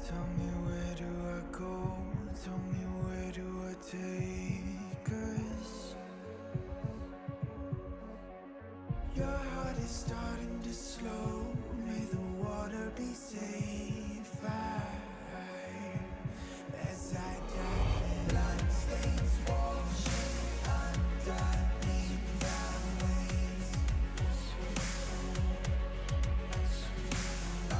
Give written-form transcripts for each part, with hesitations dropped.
Tell me where do I go? Tell me where do I take us? Your heart is starting to slow. May the water be safe. As I dive, blood stains washing underneath the waves. A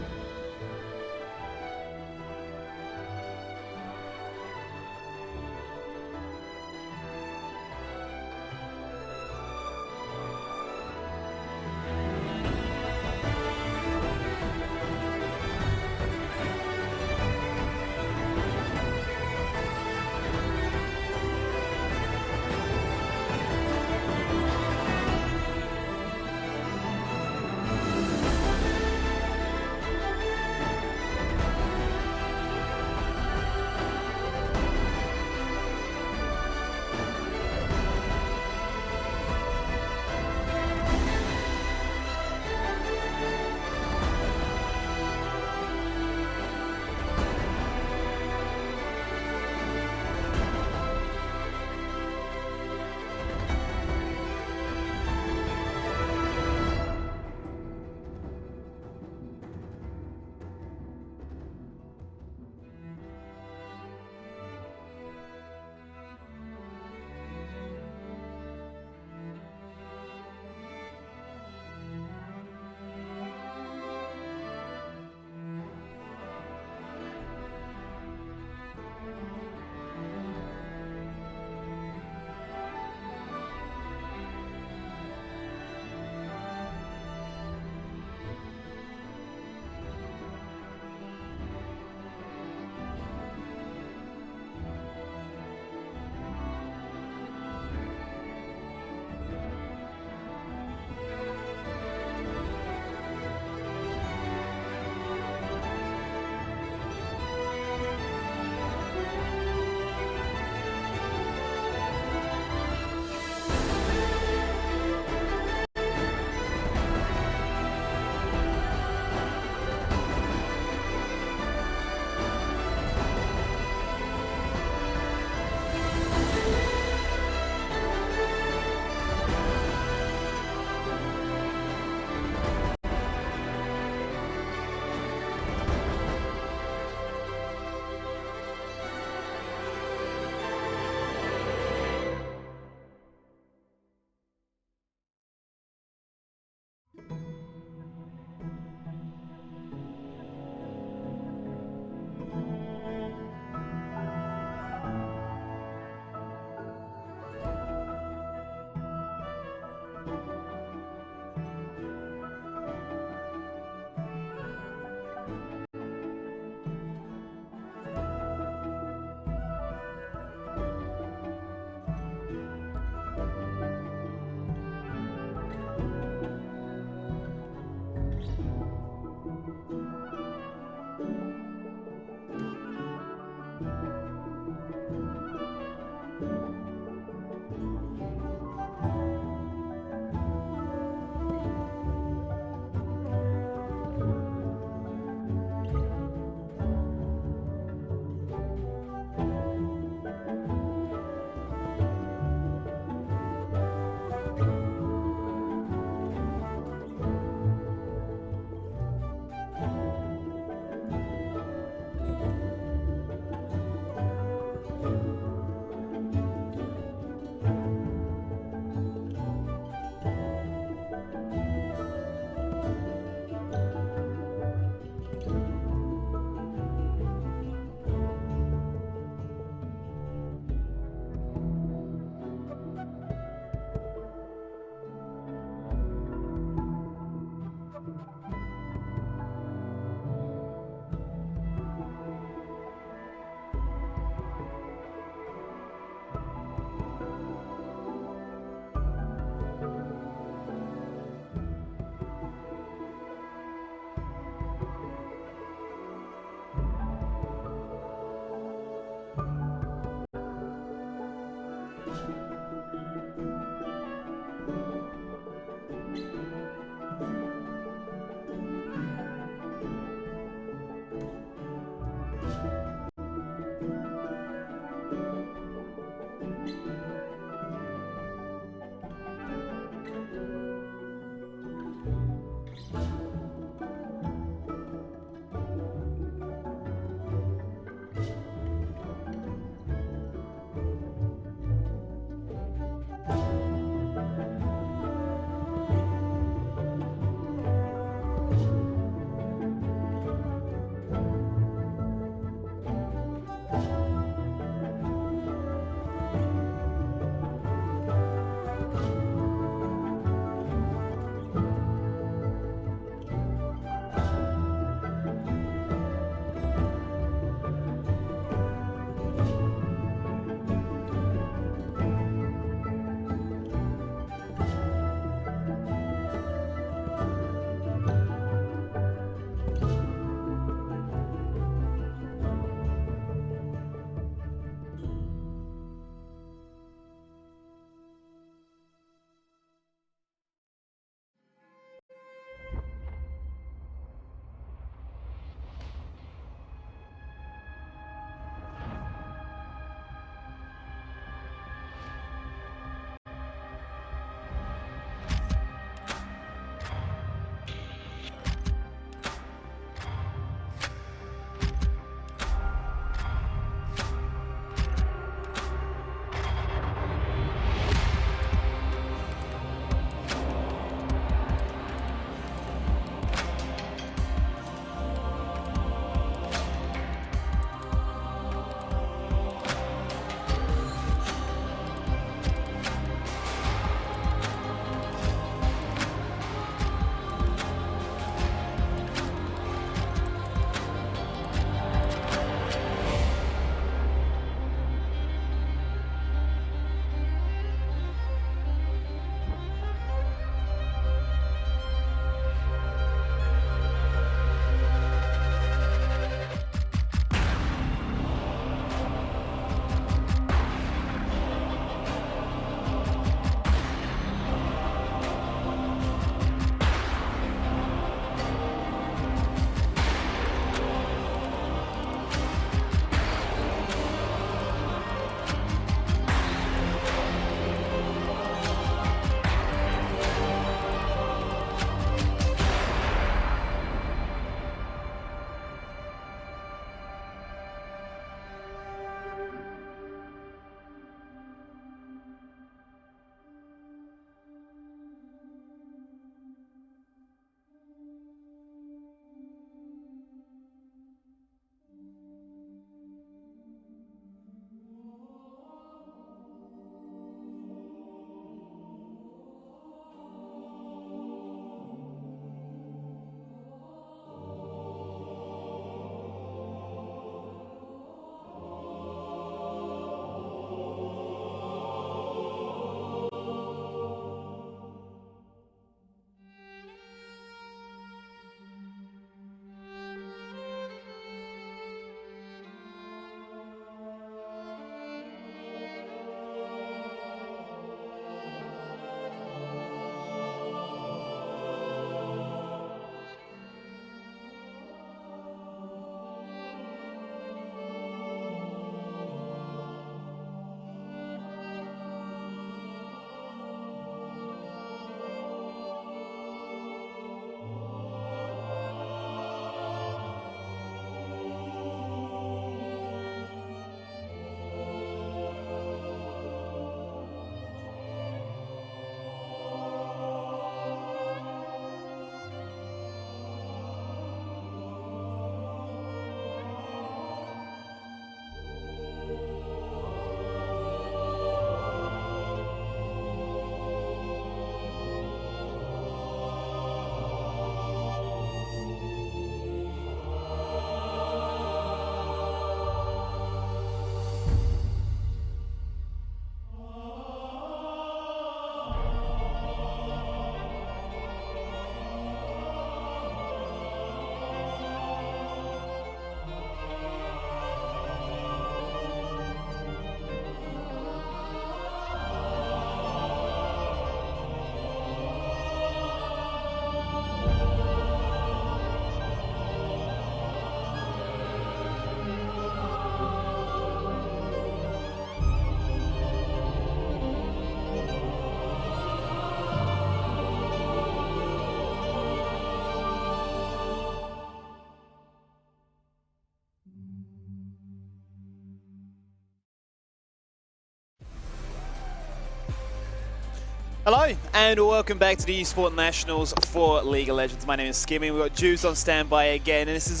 Hello and welcome back to the Esport Nationals for League of Legends. My name is Skimmy. We've got Juice on standby again, and this is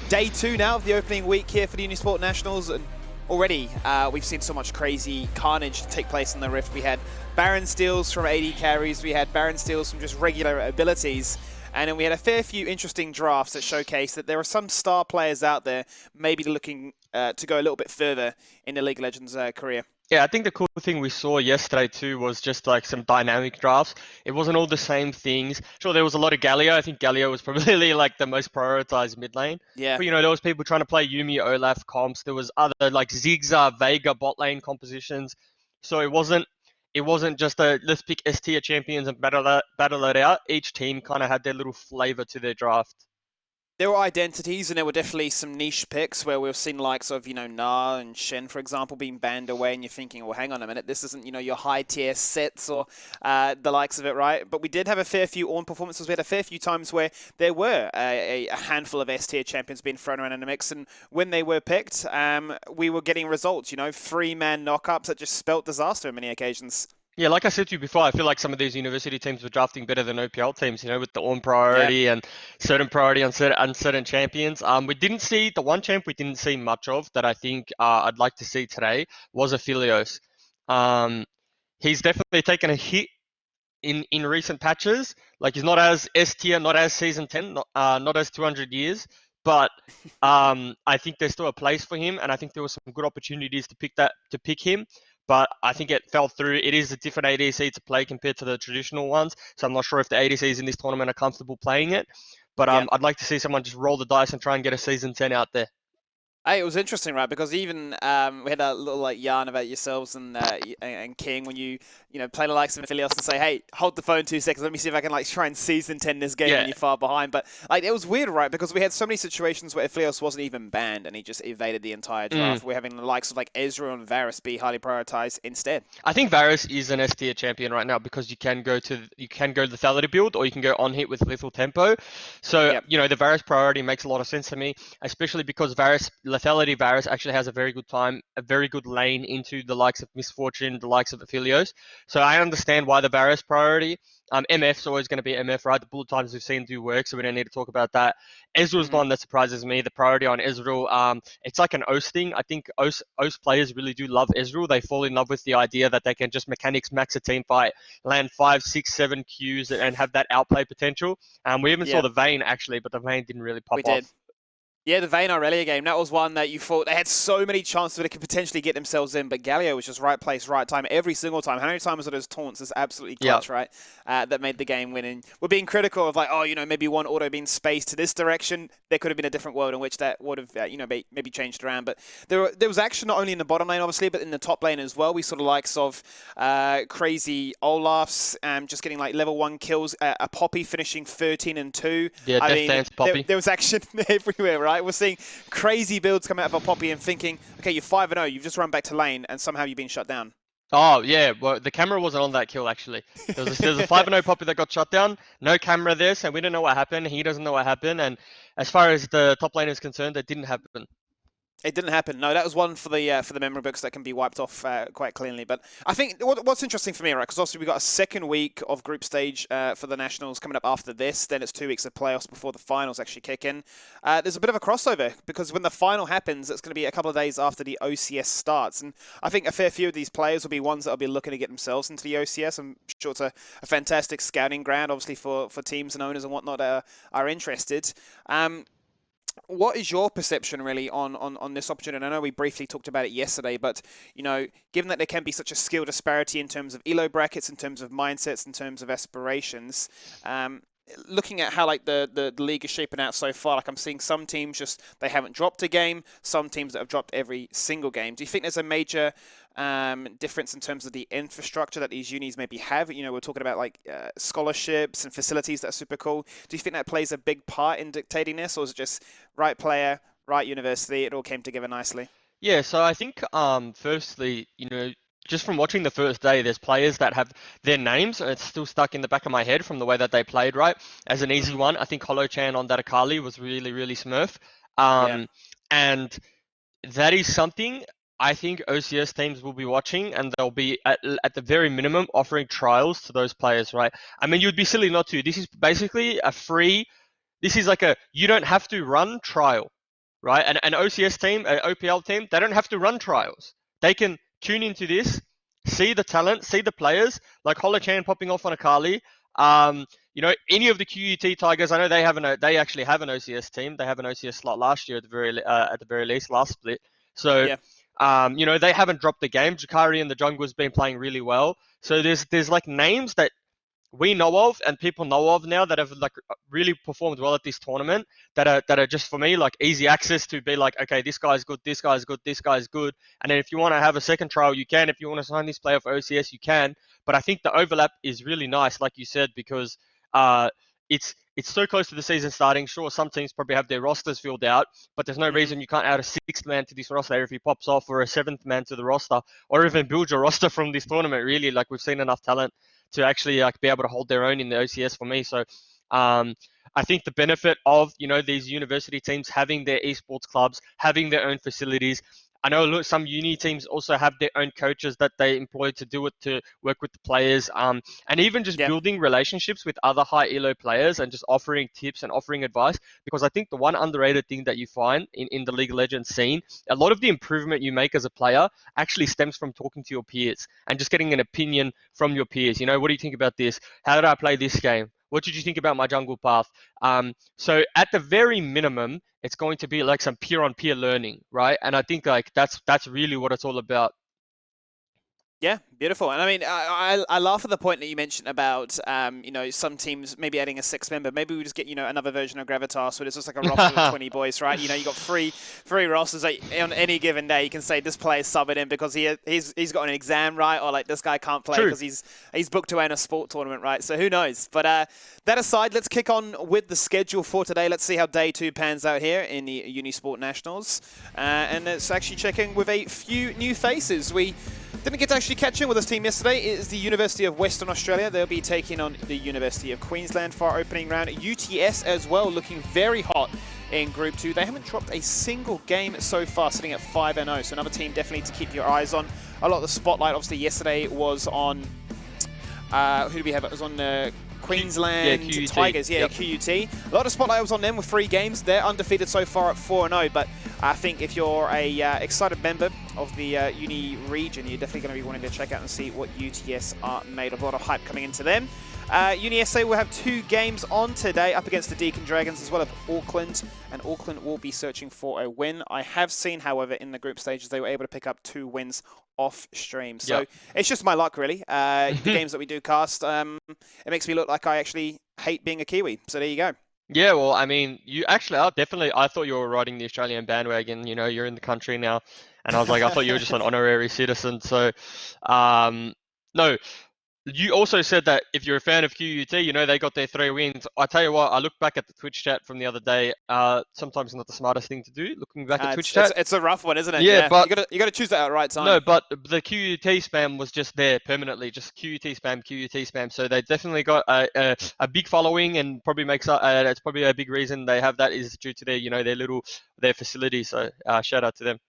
day 2 now of the opening week here for the Unisport Nationals. And already we've seen so much crazy carnage take place in the Rift. We had Baron steals from AD carries, we had Baron steals from just regular abilities, and then we had a fair few interesting drafts that showcase that there are some star players out there maybe looking to go a little bit further in the League of Legends career. Yeah, I think the cool thing we saw yesterday too was just like some dynamic drafts. It wasn't all the same things. Sure, there was a lot of Galio. I think Galio was probably like the most prioritized mid lane. Yeah. But there was people trying to play Yuumi, Olaf comps. There was other like Zigzag, Vega bot lane compositions. So it wasn't just a let's pick S tier champions and battle it out. Each team kind of had their little flavor to their draft. There were identities, and there were definitely some niche picks where we've seen likes of, Na and Shen, for example, being banned away, and you're thinking, well, hang on a minute, this isn't, your high-tier sets or the likes of it, right? But we did have a fair few Ornn performances. We had a fair few times where there were a handful of S-tier champions being thrown around in the mix, and when they were picked, we were getting results, 3-man knockups that just spelt disaster on many occasions. Yeah, like I said to you before, I feel like some of these university teams were drafting better than OPL teams, with the Ornn priority and certain priority on certain champions. We didn't see, the one champ we didn't see much of that I think I'd like to see today was Aphelios. He's definitely taken a hit in recent patches. Like he's not as S tier, not as season 10, not as 200 years, but I think there's still a place for him, and I think there were some good opportunities to pick him. But I think it fell through. It is a different ADC to play compared to the traditional ones, so I'm not sure if the ADCs in this tournament are comfortable playing it. But I'd like to see someone just roll the dice and try and get a season 10 out there. Hey, it was interesting, right? Because even we had a little yarn about yourselves and King when you play the likes of Aphelios and say, "Hey, hold the phone 2 seconds. Let me see if I can try and season 10 this game when you're far behind." But it was weird, right? Because we had so many situations where Aphelios wasn't even banned and he just evaded the entire draft. We're having the likes of Ezreal and Varus be highly prioritized instead. I think Varus is an S tier champion right now because you can go lethality build or you can go on hit with lethal tempo. So the Varus priority makes a lot of sense to me, especially because lethality Varus actually has a very good lane into the likes of Misfortune, the likes of Aphelios. So I understand why the Varus priority. MF's always going to be MF, right? The bullet times we've seen do work, so we don't need to talk about that. Ezreal's the one that surprises me. The priority on Ezreal, it's like an OS thing. I think OS players really do love Ezreal. They fall in love with the idea that they can just mechanics max a team fight, land 5, 6, 7 Qs, and have that outplay potential. We even saw the Vayne actually, but the Vayne didn't really pop off. Yeah, the Vayne Aurelia game, that was one that you thought they had so many chances that they could potentially get themselves in, but Galio was just right place, right time every single time. How many times are those taunts? Is absolutely clutch, right? That made the game winning. We're being critical of maybe one auto being spaced to this direction. There could have been a different world in which that would have, maybe changed around. But there was action not only in the bottom lane, obviously, but in the top lane as well. We saw the likes of crazy Olafs just getting level 1 kills, a Poppy finishing 13 and 2. Yeah, Death Dance Poppy. There was action everywhere, right? We're seeing crazy builds come out of a Poppy and thinking, okay, you're 5-0, you've just run back to lane, and somehow you've been shut down. Oh, yeah. Well, the camera wasn't on that kill, actually. There was a 5-0 Poppy that got shut down. No camera there, so we don't know what happened. He doesn't know what happened. And as far as the top lane is concerned, that didn't happen. It didn't happen. No, that was one for the memory books that can be wiped off quite cleanly. But I think what's interesting for me, right, because obviously we've got a second week of group stage for the Nationals coming up after this. Then it's 2 weeks of playoffs before the finals actually kick in. There's a bit of a crossover because when the final happens, it's going to be a couple of days after the OCS starts. And I think a fair few of these players will be ones that will be looking to get themselves into the OCS. I'm sure it's a fantastic scouting ground, obviously, for teams and owners and whatnot that are interested. What is your perception really on this opportunity? I know we briefly talked about it yesterday, but given that there can be such a skill disparity in terms of elo brackets, in terms of mindsets, in terms of aspirations, looking at how the league is shaping out so far, I'm seeing some teams they haven't dropped a game, some teams that have dropped every single game. Do you think there's a major difference in terms of the infrastructure that these unis maybe have? We're talking about scholarships and facilities that are super cool. Do you think that plays a big part in dictating this, or is it just right player, right university, it all came together nicely? Yeah, so I think firstly, just from watching the first day, there's players that have their names, and it's still stuck in the back of my head from the way that they played, right? As an easy one, I think Holochan on that Akali was really, really smurf. And that is something I think OCS teams will be watching, and they'll be at the very minimum offering trials to those players, right? I mean, you'd be silly not to. This is basically a free. This is like a you don't have to run trial, right? And an OCS team, an OPL team, they don't have to run trials. They can tune into this, see the talent, see the players, like Holochan popping off on Akali. Any of the QUT Tigers, I know they actually have an OCS team. They have an OCS slot last year at the very least, last split. So, Yeah. they haven't dropped the game. Jakari and the jungler's been playing really well. So there's like names that we know of and people know of now that have like really performed well at this tournament that are just for me like easy access to be like, okay, this guy's good, this guy's good, this guy's good. And then if you want to have a second trial, you can. If you want to sign this player for OCS, you can. But I think the overlap is really nice, like you said, because it's so close to the season starting. Sure, some teams probably have their rosters filled out, but there's no reason you can't add a sixth man to this roster if he pops off, or a seventh man to the roster, or even build your roster from this tournament. Really, like we've seen enough talent to actually like be able to hold their own in the OCS for me. So I think the benefit of these university teams having their esports clubs, having their own facilities. I know some uni teams also have their own coaches that they employ to do it, to work with the players, and even just building relationships with other high elo players and just offering tips and offering advice. Because I think the one underrated thing that you find in the League of Legends scene, a lot of the improvement you make as a player actually stems from talking to your peers and just getting an opinion from your peers. What do you think about this? How did I play this game? What did you think about my jungle path? So at the very minimum, it's going to be like some peer-on-peer learning, right? And I think like that's really what it's all about. Yeah, beautiful. And I mean, I laugh at the point that you mentioned about, some teams maybe adding a sixth member. Maybe we just get, another version of Gravitas where it's just like a roster of 20 boys, right? You got three rosters on any given day. You can say this player's subbing in because he's got an exam, right? Or like this guy can't play because he's booked to win a sport tournament, right? So who knows? But that aside, let's kick on with the schedule for today. Let's see how day 2 pans out here in the Unisport Nationals. And let's actually check in with a few new faces. We didn't get to actually catch in with this team yesterday. It is the University of Western Australia. They'll be taking on the University of Queensland for our opening round. UTS as well, looking very hot in Group 2. They haven't dropped a single game so far, sitting at 5-0. So another team definitely to keep your eyes on. A lot of the spotlight, obviously, yesterday was on... who do we have? It was on Queensland Tigers, QUT. A lot of spotlight was on them with 3 games. They're undefeated so far at 4-0, but I think if you're a excited member of the Uni region, you're definitely going to be wanting to check out and see what UTS are made of. A lot of hype coming into them. UniSA will have 2 games on today up against the Deakin Dragons as well as Auckland, and Auckland will be searching for a win. I have seen, however, in the group stages, they were able to pick up 2 wins off stream. So it's just my luck, really. The games that we do cast, it makes me look like I actually hate being a Kiwi. So there you go. Yeah, well, I mean, you actually are definitely. I thought you were riding the Australian bandwagon. You're in the country now, and I was like, I thought you were just an honorary citizen. So, no. You also said that if you're a fan of QUT, they got their 3 wins. I tell you what, I looked back at the Twitch chat from the other day. Sometimes not the smartest thing to do, looking back at Twitch chat. It's a rough one, isn't it? Yeah, but you got to choose that at the right time. No, but the QUT spam was just there permanently, just QUT spam. So they definitely got a big following, and probably makes that's probably a big reason they have that is due to their facility. So shout out to them.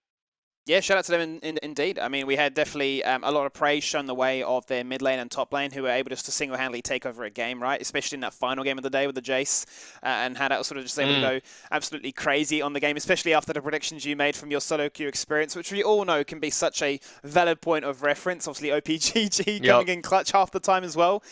Yeah, shout out to them indeed. I mean, we had definitely a lot of praise shown the way of their mid lane and top lane, who were able just to single-handedly take over a game, right? Especially in that final game of the day with the Jace, and how that was sort of just able to go absolutely crazy on the game, especially after the predictions you made from your solo queue experience, which we all know can be such a valid point of reference. Obviously, OPGG coming in clutch half the time as well,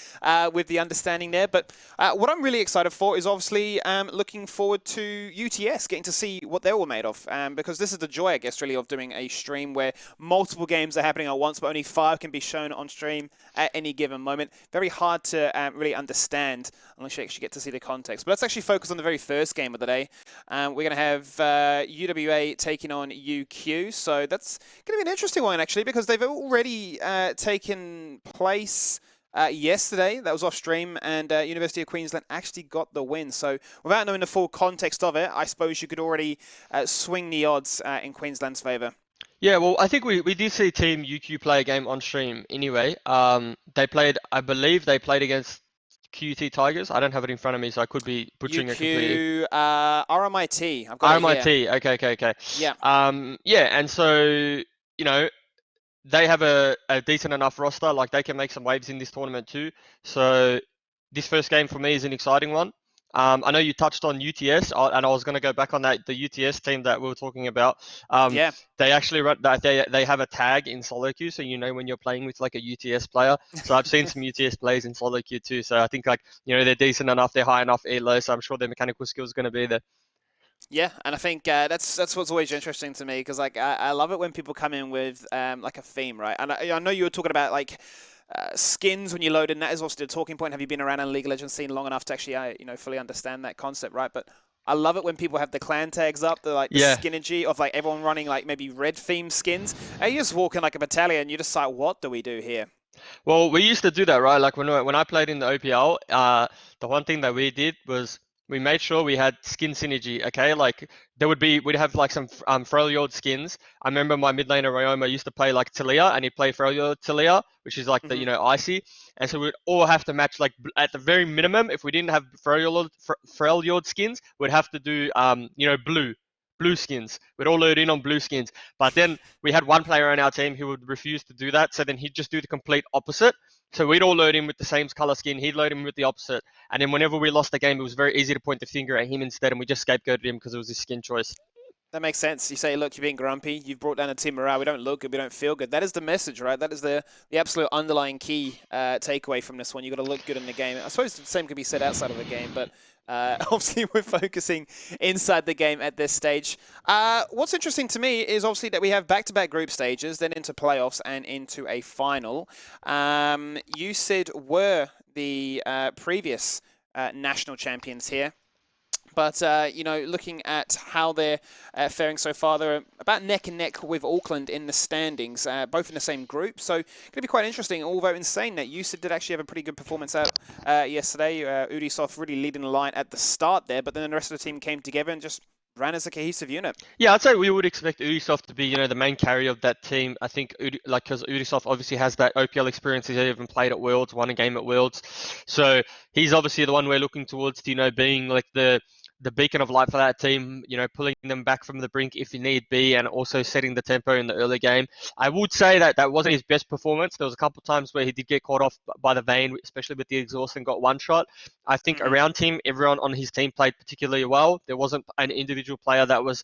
with the understanding there. But what I'm really excited for is obviously looking forward to UTS, getting to see what they were made of, because this is the joy, I guess, really, of doing a stream where multiple games are happening at once, but only 5 can be shown on stream at any given moment. Very hard to really understand unless you actually get to see the context. But let's actually focus on the very first game of the day. We're going to have UWA taking on UQ. So that's going to be an interesting one, actually, because they've already taken place yesterday. That was off stream, and University of Queensland actually got the win. So without knowing the full context of it, I suppose you could already swing the odds in Queensland's favour. Yeah, well, I think we did see Team UQ play a game on stream anyway. I believe they played against QUT Tigers. I don't have it in front of me, so I could be butchering it completely. RMIT. I've got RMIT. it here. Okay. Yeah. And so you know, they have a decent enough roster. Like, they can make some waves in this tournament too. So this first game for me is an exciting one. I know you touched on UTS, and I was going to go back on that, the UTS team that we were talking about. Yeah. They actually run that they have a tag in solo queue, so you know when you're playing with like a UTS player. So I've seen some UTS players in solo queue too. So I think, like, you know, they're decent enough, they're high enough elo, so I'm sure their mechanical skills are going to be there. Yeah, and I think that's what's always interesting to me because like I love it when people come in with like a theme, right? And I know you were talking about like skins when you load in. That is also the talking point. Have you been around in League of Legends scene long enough to actually fully understand that concept, right? But I love it when people have the clan tags up, the like the Yeah. skinergy of like everyone running like maybe red themed skins. And you just walk in like a battalion, you're just like, what do we do here? Well, we used to do that, right? Like when I played in the OPL, the one thing that we did was we made sure we had skin synergy. Okay, like we'd have like some Freljord skins. I remember my mid laner Ryoma used to play like Talia, and he'd play Freljord Talia, which is like the Hmm. icy, and so we'd all have to match like at the very minimum. If we didn't have Freljord skins, we'd have to do blue skins. We'd all load in on blue skins, but then we had one player on our team who would refuse to do that, so then he'd just do the complete opposite. So we'd all load him with the same color skin, he'd load him with the opposite, and then whenever we lost the game, it was very easy to point the finger at him instead, and we just scapegoated him because it was his skin choice. That makes sense. You say, look, you're being grumpy. You've brought down a team morale. We don't look good. We don't feel good. That is the message, right? That is the absolute underlying key takeaway from this one. You've got to look good in the game. I suppose the same could be said outside of the game, but obviously we're focusing inside the game at this stage. What's interesting to me is obviously that we have back-to-back group stages, then into playoffs and into a final. You said were the previous national champions here. But, looking at how they're faring so far, they're about neck and neck with Auckland in the standings, both in the same group. So, going to be quite interesting, although in saying that, USA did actually have a pretty good performance out yesterday. UniSA really leading the line at the start there, but then the rest of the team came together and just ran as a cohesive unit. Yeah, I'd say we would expect Ubisoft to be, the main carrier of that team. I think, because Ubisoft obviously has that OPL experience. He's even played at Worlds, won a game at Worlds. So he's obviously the one we're looking towards to, being like the beacon of light for that team, pulling them back from the brink if need be, and also setting the tempo in the early game. I would say that wasn't his best performance. There was a couple of times where he did get caught off by the vein, especially with the exhaust, and got one shot. I think around him, everyone on his team played particularly well. There wasn't an individual player that was,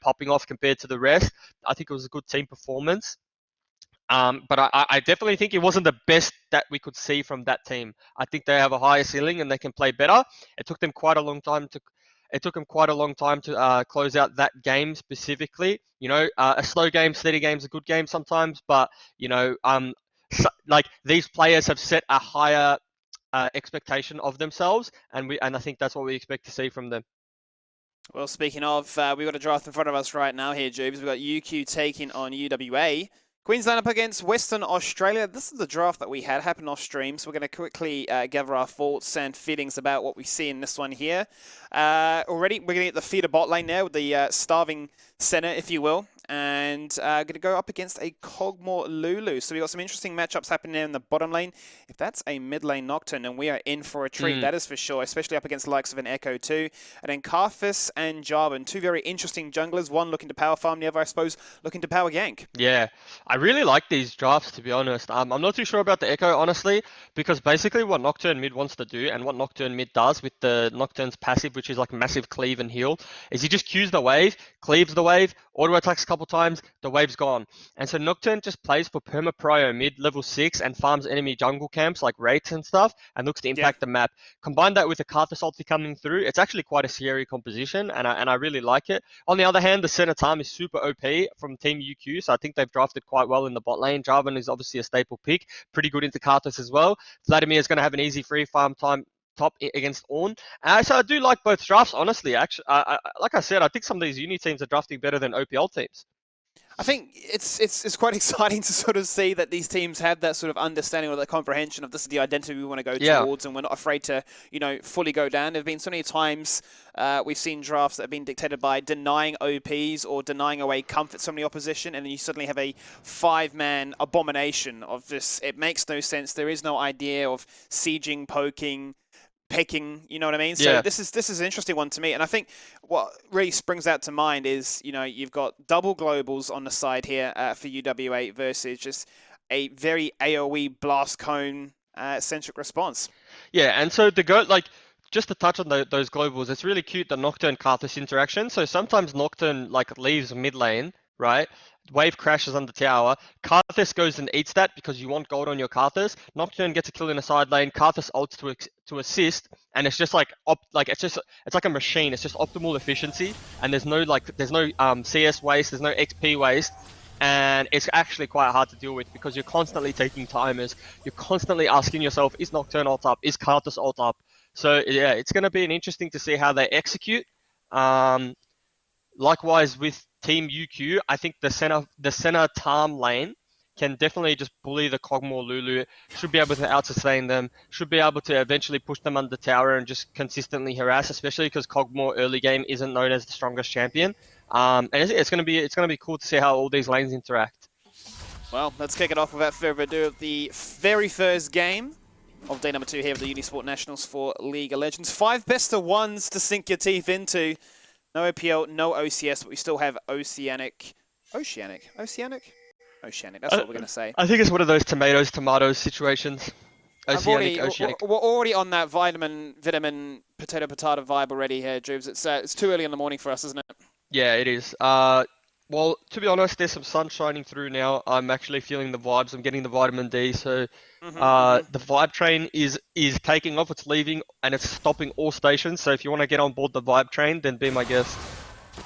popping off compared to the rest. I think it was a good team performance. But I definitely think it wasn't the best that we could see from that team. I think they have a higher ceiling and they can play better. It took them quite a long time to close out that game specifically. A slow game, steady game is a good game sometimes, but like these players have set a higher expectation of themselves, and I think that's what we expect to see from them. Well, speaking of, we've got a draft in front of us right now here, Jubes. We've got UQ taking on UWA. Queensland up against Western Australia. This is the draft that we had happen off stream, so we're going to quickly gather our thoughts and feelings about what we see in this one here. Already, we're going to get the feeder bot lane there with the starving center, if you will, and going to go up against a Cogmore Lulu. So we've got some interesting matchups happening there in the bottom lane. If that's a mid lane Nocturne, then we are in for a treat, that is for sure, especially up against the likes of an Echo too. And then Karthus and Jarvan, two very interesting junglers, one looking to power farm, the other, I suppose, looking to power gank. Yeah, I really like these drafts, to be honest. I'm not too sure about the Echo, honestly, because basically what Nocturne mid wants to do, and what Nocturne mid does with the Nocturne's passive, which is like massive cleave and heal, is he just Qs the wave, cleaves the wave, auto attacks a couple times, the wave's gone. And so Nocturne just plays for perma prio mid level 6 and farms enemy jungle camps like Wraiths and stuff, and looks to impact the map. Combine that with the Karthus ulti coming through, it's actually quite a scary composition, and I really like it. On the other hand, the center time is super OP from Team UQ, so I think they've drafted quite well in the bot lane. Jarvan is obviously a staple pick, pretty good into Karthus as well. Vladimir is going to have an easy free farm time top against Ornn. So I do like both drafts, honestly. Actually, like I said, I think some of these uni teams are drafting better than OPL teams. I think it's quite exciting to sort of see that these teams have that sort of understanding or that comprehension of this is the identity we want to go towards, and we're not afraid to, fully go down. There have been so many times we've seen drafts that have been dictated by denying OPs or denying away comfort from the opposition, and then you suddenly have a 5-man abomination of this. It makes no sense. There is no idea of sieging, poking, picking, you know what I mean? So Yeah. this is an interesting one to me. And I think what really springs out to mind is, you've got double globals on the side here for UWA versus just a very AoE blast cone centric response. Yeah, and so just to touch on those globals, it's really cute the Nocturne Karthus interaction. So sometimes Nocturne leaves mid lane, right? Wave crashes on the tower. Karthus goes and eats that because you want gold on your Karthus. Nocturne gets a kill in a side lane. Karthus ults to assist, and it's just it's like a machine. It's just optimal efficiency, and there's no CS waste. There's no XP waste. And it's actually quite hard to deal with because you're constantly taking timers. You're constantly asking yourself, is Nocturne ult up? Is Karthus ult up? So yeah, it's going to be interesting to see how they execute. Likewise with Team UQ, I think the center Tarm lane can definitely just bully the Kog'Maw Lulu. Should be able to out-sustain them. Should be able to eventually push them under tower and just consistently harass, especially because Kog'Maw early game isn't known as the strongest champion. And it's gonna be cool to see how all these lanes interact. Well, let's kick it off without further ado of the very first game of day number 2 here of the Unisport Nationals for League of Legends. 5 best of 1s to sink your teeth into. No OPL, no OCS, but we still have Oceanic. Oceanic? That's what we're going to say. I think it's one of those tomatoes situations. Oceanic. We're already on that vitamin, potato vibe already here, Drewbs. It's too early in the morning for us, isn't it? Yeah, it is. Well, to be honest, there's some sun shining through now. I'm actually feeling the vibes. I'm getting the vitamin D. So the vibe train is taking off. It's leaving and it's stopping all stations. So if you want to get on board the vibe train, then be my guest.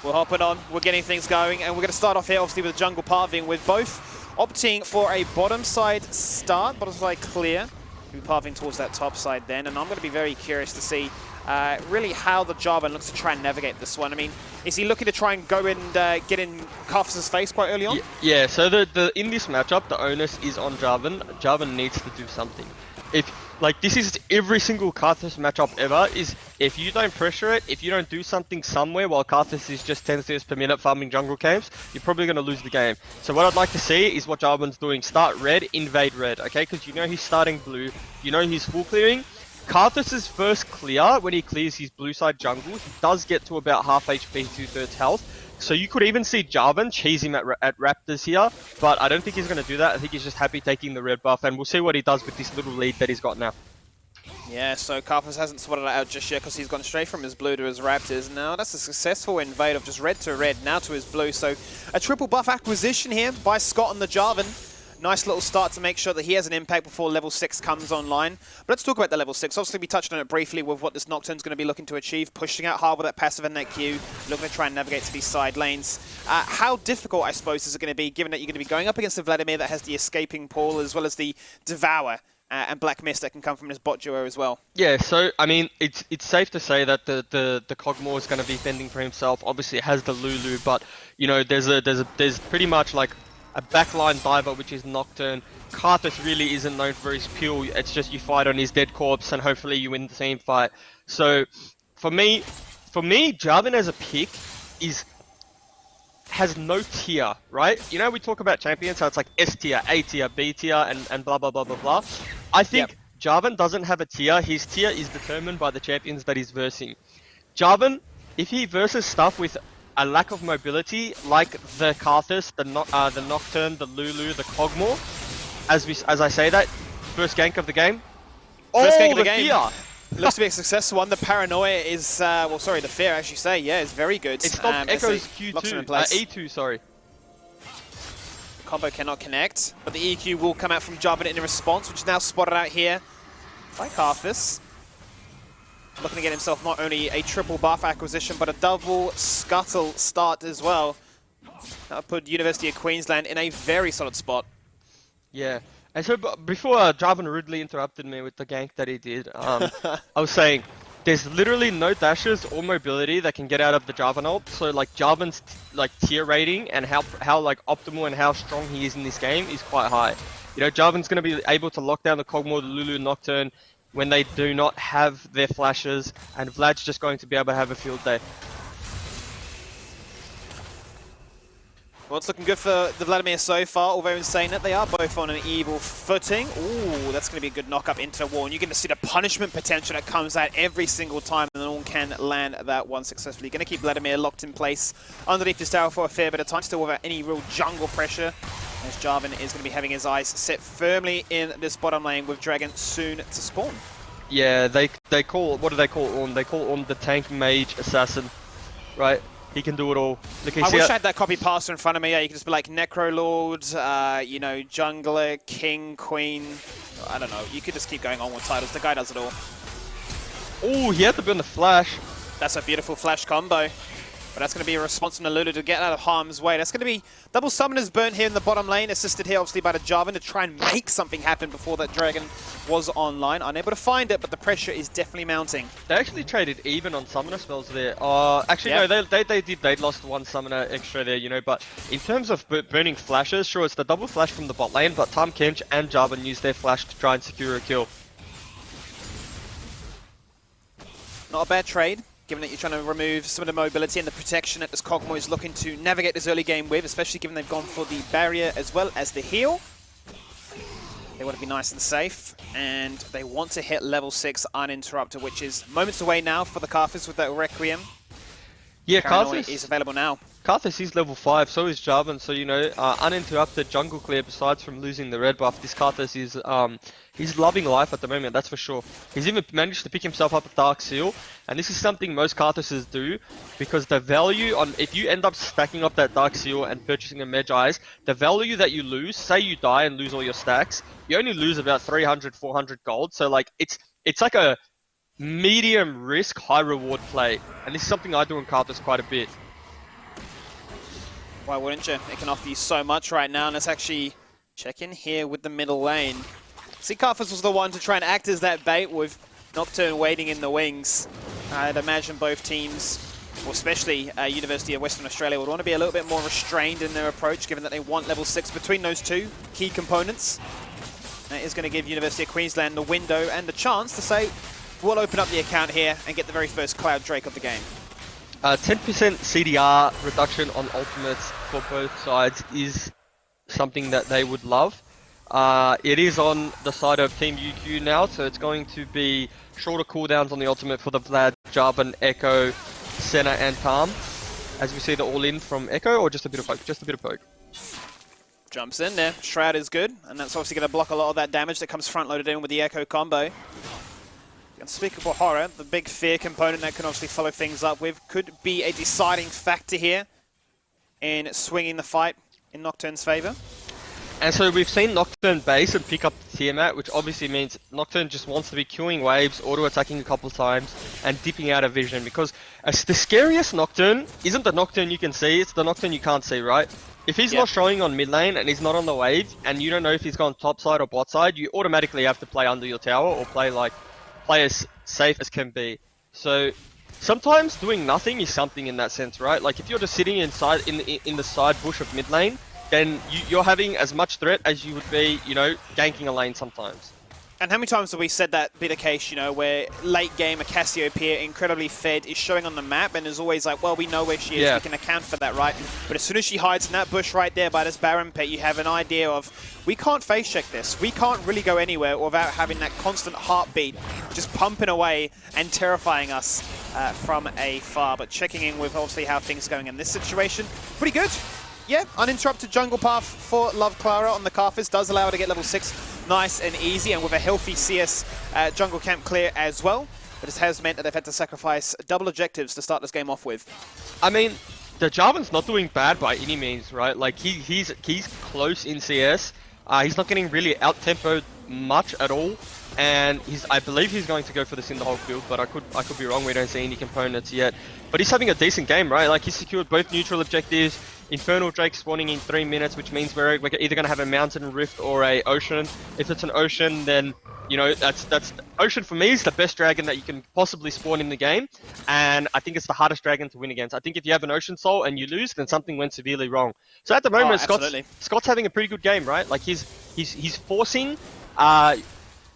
We're hopping on. We're getting things going. And we're going to start off here, obviously, with Jungle Parving, with both opting for a bottom side start, bottom side clear. We'll be parving towards that top side then. And I'm going to be very curious to see really how the Jarvan looks to try and navigate this one. I mean, is he looking to try and go and get in Karthus' face quite early on? Yeah, so in this matchup, the onus is on Jarvan. Jarvan needs to do something. This is every single Karthus matchup ever, is if you don't pressure it, if you don't do something somewhere while Karthus is just 10 steps per minute farming jungle camps, you're probably going to lose the game. So what I'd like to see is what Jarvan's doing. Start red, invade red, okay? Because you know he's starting blue, you know he's full clearing. Karthus' first clear, when he clears his blue side jungle, he does get to about half HP, 2/3 health. So you could even see Jarvan cheese him at Raptors here, but I don't think he's going to do that. I think he's just happy taking the red buff, and we'll see what he does with this little lead that he's got now. Yeah, so Karthus hasn't sorted it out just yet because he's gone straight from his blue to his Raptors. Now that's a successful invade of just red to red, now to his blue. So a triple buff acquisition here by Scott on the Jarvan. Nice little start to make sure that he has an impact before level 6 comes online. But let's talk about the level 6. Obviously, we touched on it briefly with what this Nocturne's going to be looking to achieve, pushing out hard with that passive and that Q, looking to try and navigate to these side lanes. How difficult, I suppose, is it going to be, given that you're going to be going up against the Vladimir that has the escaping Paul, as well as the Devour and Black Mist that can come from his bot duo as well? Yeah, so, I mean, it's safe to say that the Kog'Maw is going to be fending for himself. Obviously, it has the Lulu, but, you know, there's pretty much like a backline diver, which is Nocturne. Karthus really isn't known for his pure. It's just you fight on his dead corpse and hopefully you win the team fight. So for me, Jarvan as a pick has no tier, right? You know, we talk about champions, how it's like S tier, A tier, B tier, and blah blah blah blah blah. I think Jarvan doesn't have a tier. His tier is determined by the champions that he's versing. Jarvan, if he versus stuff with a lack of mobility, like the Karthus, the Nocturne, the Lulu, the Kog'Maw, as I say that, first gank of the game. First gank of the game. Fear. Looks to be a successful one. The paranoia is, well, sorry, the fear, as you say, yeah, is very good. It stopped Echo's Q2, E2, sorry. The combo cannot connect, but the EQ will come out from Jarvan in response, which is now spotted out here by Karthus. Looking to get himself not only a triple buff acquisition, but a double scuttle start as well. That'll put University of Queensland in a very solid spot. Yeah. And so before Jarvan rudely interrupted me with the gank that he did, I was saying there's literally no dashes or mobility that can get out of the Jarvan ult. So like Jarvan's like tier rating and how like optimal and how strong he is in this game is quite high. You know, Jarvan's going to be able to lock down the Kog'Maw, the Lulu, Nocturne when they do not have their flashes, and Vlad's just going to be able to have a field day. Well, it's looking good for the Vladimir so far, although in saying that they are both on an evil footing. Ooh, that's going to be a good knock-up into the wall. And you're going to see the punishment potential that comes out every single time, and no one can land that one successfully. Going to keep Vladimir locked in place underneath this tower for a fair bit of time, still without any real jungle pressure, as Jarvan is going to be having his eyes set firmly in this bottom lane with Dragon soon to spawn. Yeah, they call, what do they call Ornn? They call Ornn the tank mage assassin, right? He can do it all. Look, I wish I had that copy paster in front of me. Yeah, you could just be like Necro Lord, you know, Jungler, King, Queen. I don't know. You could just keep going on with titles. The guy does it all. Oh, he had to burn the flash. That's a beautiful flash combo. But that's going to be a response from the Lulu to get out of harm's way. That's going to be double summoners burnt here in the bottom lane, assisted here obviously by the Jarvan to try and make something happen before that Dragon was online. Unable to find it, but the pressure is definitely mounting. They actually traded even on summoner spells there. Actually, yeah. No, they did. They lost one summoner extra there, you know. But in terms of burning flashes, sure, it's the double flash from the bot lane, but Tahm Kench and Jarvan used their flash to try and secure a kill. Not a bad trade, given that you're trying to remove some of the mobility and the protection that this Kog'Maw is looking to navigate this early game with, especially given they've gone for the barrier as well as the heal. They want to be nice and safe, and they want to hit level 6 uninterrupted, which is moments away now for the Karthus with that Requiem. Yeah, Paranoia Karthus is available now. Karthus is level 5, so is Jarvan, so you know, uninterrupted jungle clear besides from losing the red buff. This Karthus is, he's loving life at the moment, that's for sure. He's even managed to pick himself up a Dark Seal, and this is something most Karthuses do, because the value on, if you end up stacking up that Dark Seal and purchasing a Mage Eyes, the value that you lose, say you die and lose all your stacks, you only lose about 300, 400 gold, so like, it's like a medium risk, high reward play, and this is something I do in Karthus quite a bit. Why wouldn't you? It can offer you so much right now, and let's actually check in here with the middle lane. See, Karthus was the one to try and act as that bait with Nocturne waiting in the wings. I'd imagine both teams, or especially University of Western Australia, would want to be a little bit more restrained in their approach, given that they want level 6 between those two key components. That is going to give University of Queensland the window and the chance to say, we'll open up the account here and get the very first Cloud Drake of the game. 10% CDR reduction on ultimates for both sides is something that they would love. It is on the side of Team UQ now, so it's going to be shorter cooldowns on the ultimate for the Vlad, Jarvan, Echo, Senna and Tahm. As we see the all-in from Echo, or just a bit of poke? Just a bit of poke. Jumps in there. Shroud is good, and that's obviously going to block a lot of that damage that comes front-loaded in with the Echo combo. Unspeakable Horror, the big fear component that can obviously follow things up with, could be a deciding factor here in swinging the fight in Nocturne's favour. And so we've seen Nocturne base and pick up the Tiamat, which obviously means Nocturne just wants to be queuing waves, auto-attacking a couple times, and dipping out of vision, because the scariest Nocturne isn't the Nocturne you can see, it's the Nocturne you can't see, right? If he's not showing on mid lane and he's not on the wave, and you don't know if he's gone top side or bot side, you automatically have to play under your tower or play as safe as can be. So sometimes doing nothing is something in that sense, right? Like if you're just sitting inside in the side bush of mid lane, then you're having as much threat as you would be, you know, ganking a lane sometimes. And how many times have we said that be the case, you know, where late game a Cassiopeia, incredibly fed, is showing on the map and is always like, well, we know where she is, we can account for that, right? But as soon as she hides in that bush right there by this Baron pit, you have an idea of, we can't face check this. We can't really go anywhere without having that constant heartbeat just pumping away and terrifying us from afar. But checking in with obviously how things are going in this situation, pretty good. Yeah, uninterrupted jungle path for Love Clara on the Karthus does allow her to get level 6 nice and easy, and with a healthy CS jungle camp clear as well. But it has meant that they've had to sacrifice double objectives to start this game off with. I mean, the Jarvan's not doing bad by any means, right? Like he's close in CS. He's not getting really out-tempoed much at all, and I believe he's going to go for the Cinderhulk build, but I could be wrong. We don't see any components yet. But he's having a decent game, right? Like he's secured both neutral objectives. Infernal Drake spawning in 3 minutes, which means we're either going to have a Mountain Rift or a Ocean. If it's an Ocean, then, you know, that's Ocean for me is the best dragon that you can possibly spawn in the game, and I think it's the hardest dragon to win against. I think if you have an Ocean Soul and you lose, then something went severely wrong. So at the moment, Scott's having a pretty good game, right? Like he's forcing,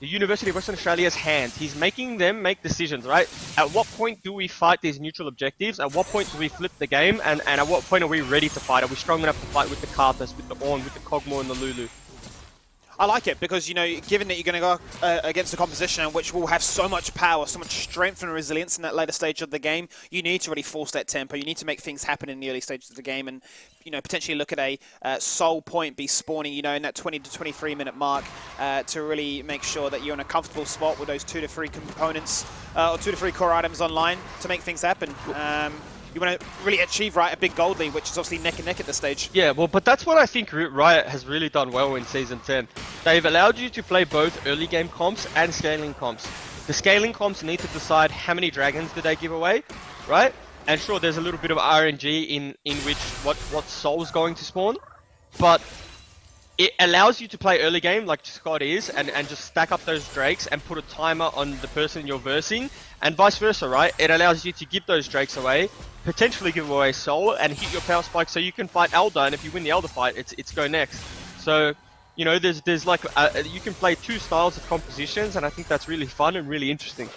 the University of Western Australia's hands. He's making them make decisions, right? At what point do we fight these neutral objectives? At what point do we flip the game? And at what point are we ready to fight? Are we strong enough to fight with the Karthus, with the Ornn, with the Kog'Maw and the Lulu? I like it because, you know, given that you're going to go against a composition which will have so much power, so much strength and resilience in that later stage of the game, you need to really force that tempo. You need to make things happen in the early stages of the game and, you know, potentially look at a soul point be spawning, you know, in that 20 to 23 minute mark to really make sure that you're in a comfortable spot with those 2 to 3 components or 2 to 3 core items online to make things happen. You want to really achieve, right, a big gold lead, which is obviously neck and neck at this stage. Yeah, well, but that's what I think Riot has really done well in Season 10. They've allowed you to play both early game comps and scaling comps. The scaling comps need to decide how many dragons do they give away, right? And sure, there's a little bit of RNG in which what soul's going to spawn, but it allows you to play early game like Scott is and just stack up those drakes and put a timer on the person you're versing, and vice versa, right? It allows you to give those drakes away, potentially give away soul and hit your power spike so you can fight Elder, and if you win the Elder fight, it's go next. So, you know, there's like you can play 2 styles of compositions, and I think that's really fun and really interesting.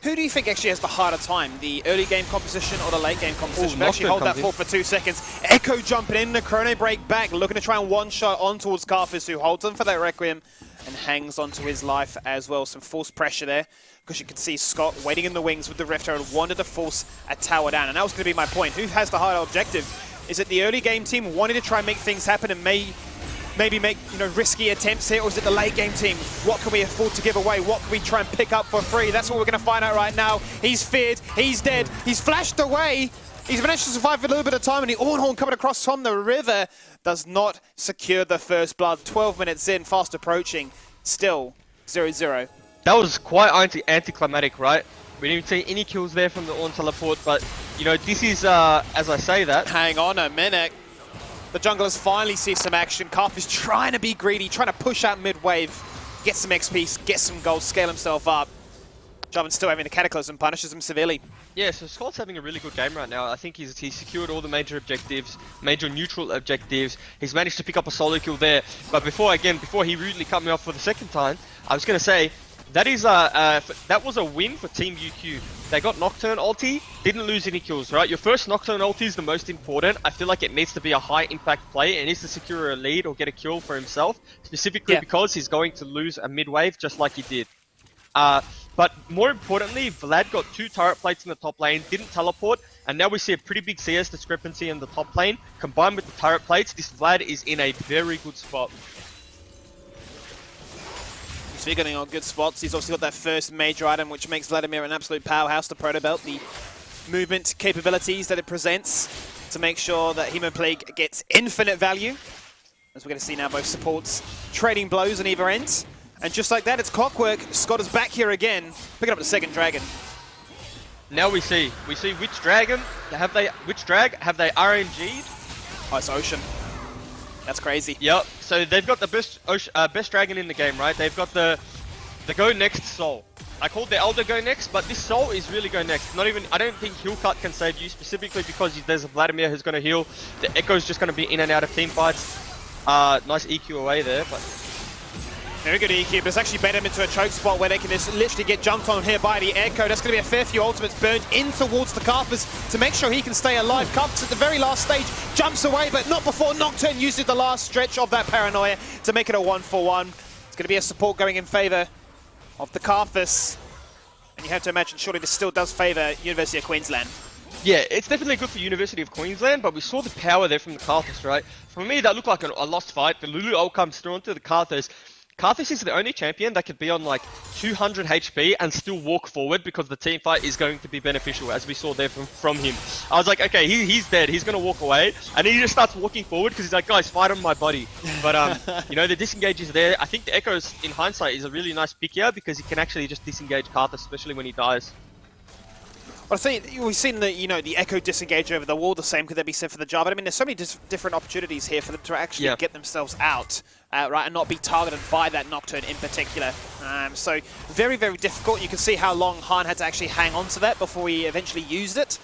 Who do you think actually has the harder time, the early game composition or the late game composition? Actually hold that thought for 2 seconds. Echo jumping in, the chrono break back, looking to try and one-shot on towards Karthus, who holds on for that Requiem and hangs onto his life as well. Some forced pressure there, because you can see Scott waiting in the wings with the Rift Herald, wanted to force a tower down, and that was going to be my point. Who has the harder objective? Is it the early game team wanting to try and make things happen and maybe make, you know, risky attempts here, or is it the late game team? What can we afford to give away? What can we try and pick up for free? That's what we're going to find out right now. He's feared, he's dead, he's flashed away. He's managed to survive for a little bit of time, and the Ornhorn coming across from the river does not secure the first blood. 12 minutes in, fast approaching, still 0-0. That was quite anticlimactic, right? We didn't see any kills there from the Ornn teleport, but, you know, this is, as I say that... Hang on a minute. The junglers finally see some action. Karthus trying to be greedy, trying to push out mid-wave, get some XP, get some gold, scale himself up. Jarvan's still having the Cataclysm, punishes him severely. Yeah, so Scott's having a really good game right now. I think he's secured all the major objectives, major neutral objectives. He's managed to pick up a solo kill there. But before he rudely cut me off for the second time, I was going to say, that was a win for Team UQ. They got Nocturne ulti, didn't lose any kills, right? Your first Nocturne ulti is the most important. I feel like it needs to be a high impact play. It needs to secure a lead or get a kill for himself, specifically because he's going to lose a mid wave just like he did. But more importantly, Vlad got 2 turret plates in the top lane, didn't teleport, and now we see a pretty big CS discrepancy in the top lane. Combined with the turret plates, this Vlad is in a very good spot. Speaking on good spots, he's obviously got that first major item, which makes Vladimir an absolute powerhouse. The Proto Belt, the movement capabilities that it presents to make sure that Hemoplague gets infinite value. As we're going to see now, both supports trading blows on either end. And just like that, it's clockwork. Scott is back here again, picking up the second dragon. Now we see which drag have they RNG'd? Oh, it's Ocean. That's crazy. Yep. So they've got the best dragon in the game, right? They've got the go next soul. I called the Elder go next, but this soul is really go next. I don't think heal cut can save you, specifically because there's a Vladimir who's going to heal. The Echo's just going to be in and out of team fights. Nice EQ away there, but. Very good EQ, but it's actually better into a choke spot where they can just literally get jumped on here by the Echo. That's going to be a fair few ultimates burned in towards the Karthus to make sure he can stay alive. Karthus at the very last stage jumps away, but not before Nocturne uses the last stretch of that paranoia to make it a 1-for-1. It's going to be a support going in favour of the Karthus. And you have to imagine, surely this still does favour University of Queensland. Yeah, it's definitely good for University of Queensland, but we saw the power there from the Karthus, right? For me, that looked like a lost fight. The Lulu ult comes through onto the Karthus. Karthus is the only champion that could be on like 200 HP and still walk forward because the team fight is going to be beneficial, as we saw there from him. I was like, okay, he's dead, he's going to walk away. And he just starts walking forward because he's like, guys, fight on my body. But, you know, the disengage is there. I think the Echoes, in hindsight, is a really nice pick here because he can actually just disengage Karthus, especially when he dies. Well, I see, we've seen the, you know, the Echo disengage over the wall. The same could that be said for the Jar. But I mean, there's so many different opportunities here for them to actually get themselves out, right, and not be targeted by that Nocturne in particular. So very, very difficult. You can see how long Han had to actually hang on to that before he eventually used it.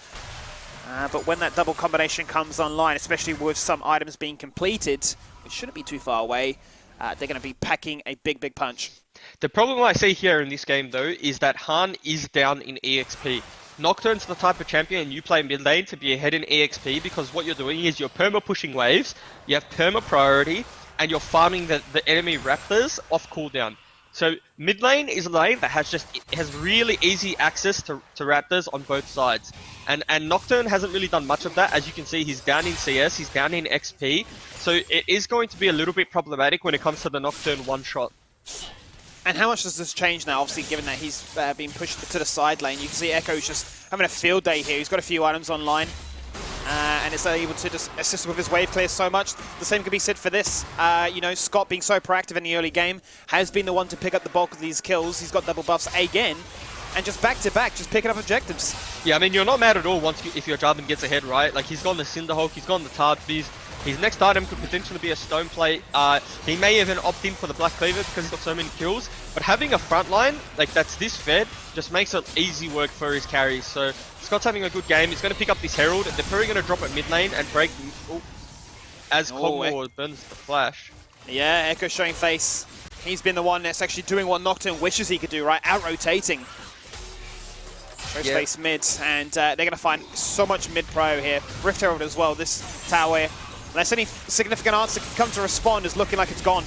But when that double combination comes online, especially with some items being completed, it shouldn't be too far away. they're going to be packing a big punch. The problem I see here in this game, though, is that Han is down in EXP. Nocturne's the type of champion you play mid lane to be ahead in EXP, because what you're doing is you're perma pushing waves, you have perma priority, and you're farming the enemy raptors off cooldown. So mid lane is a lane that has really easy access to raptors on both sides. And Nocturne hasn't really done much of that. As you can see, he's down in CS, he's down in XP. So it is going to be a little bit problematic when it comes to the Nocturne one shot. And how much does this change now, obviously, given that he's been pushed to the side lane? You can see Echo's just having a field day here. He's got a few items online, and is able to just assist with his wave clear so much. The same can be said for this. You know, Scott being so proactive in the early game has been the one to pick up the bulk of these kills. He's got double buffs again, and just back-to-back, just picking up objectives. Yeah, I mean, you're not mad at all if your Jarvan gets ahead, right? Like, he's gone the Cinderhulk, he's gone the Tardbees. His next item could potentially be a stone plate. He may even opt in for the Black Cleaver because he's got so many kills. But having a front line like that's this fed just makes it easy work for his carries. So Scott's having a good game. He's going to pick up this Herald. They're probably going to drop at mid lane and break as Cogmore burns the flash. Yeah, Echo showing face. He's been the one that's actually doing what Nocturne wishes he could do, right? Out-rotating. Shows face mid, and they're going to find so much mid-pro here. Rift Herald as well, this tower. Unless any significant answer can come to respond, is looking like it's gone.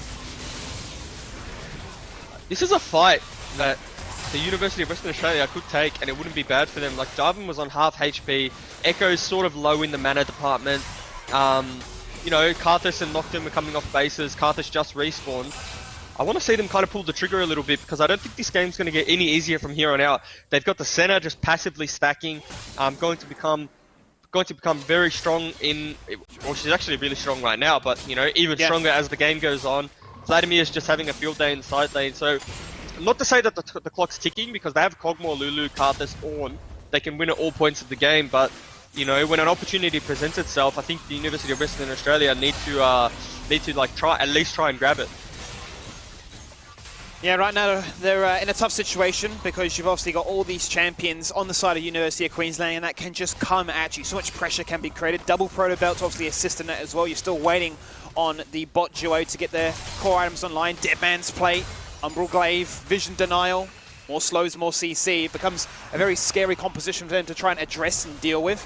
This is a fight that the University of Western Australia could take, and it wouldn't be bad for them. Like, Jarvan was on half HP, Echo's sort of low in the mana department. You know, Karthus and Nocturne were coming off bases, Karthus just respawned. I want to see them kind of pull the trigger a little bit, because I don't think this game's going to get any easier from here on out. They've got the center just passively stacking, going to become very strong in, well, she's actually really strong right now, but, you know, even stronger as the game goes on. Vladimir's just having a field day in the side lane, so not to say that the clock's ticking, because they have Cogmore, Lulu, Karthus, Ornn. They can win at all points of the game, but, you know, when an opportunity presents itself, I think the University of Western Australia need to like at least try and grab it. Yeah, right now they're in a tough situation because you've obviously got all these champions on the side of University of Queensland, and that can just come at you. So much pressure can be created. Double proto belts obviously assisting it as well. You're still waiting on the bot duo to get their core items online. Dead Man's Plate, Umbral Glaive, Vision Denial, more slows, more CC. It becomes a very scary composition for them to try and address and deal with.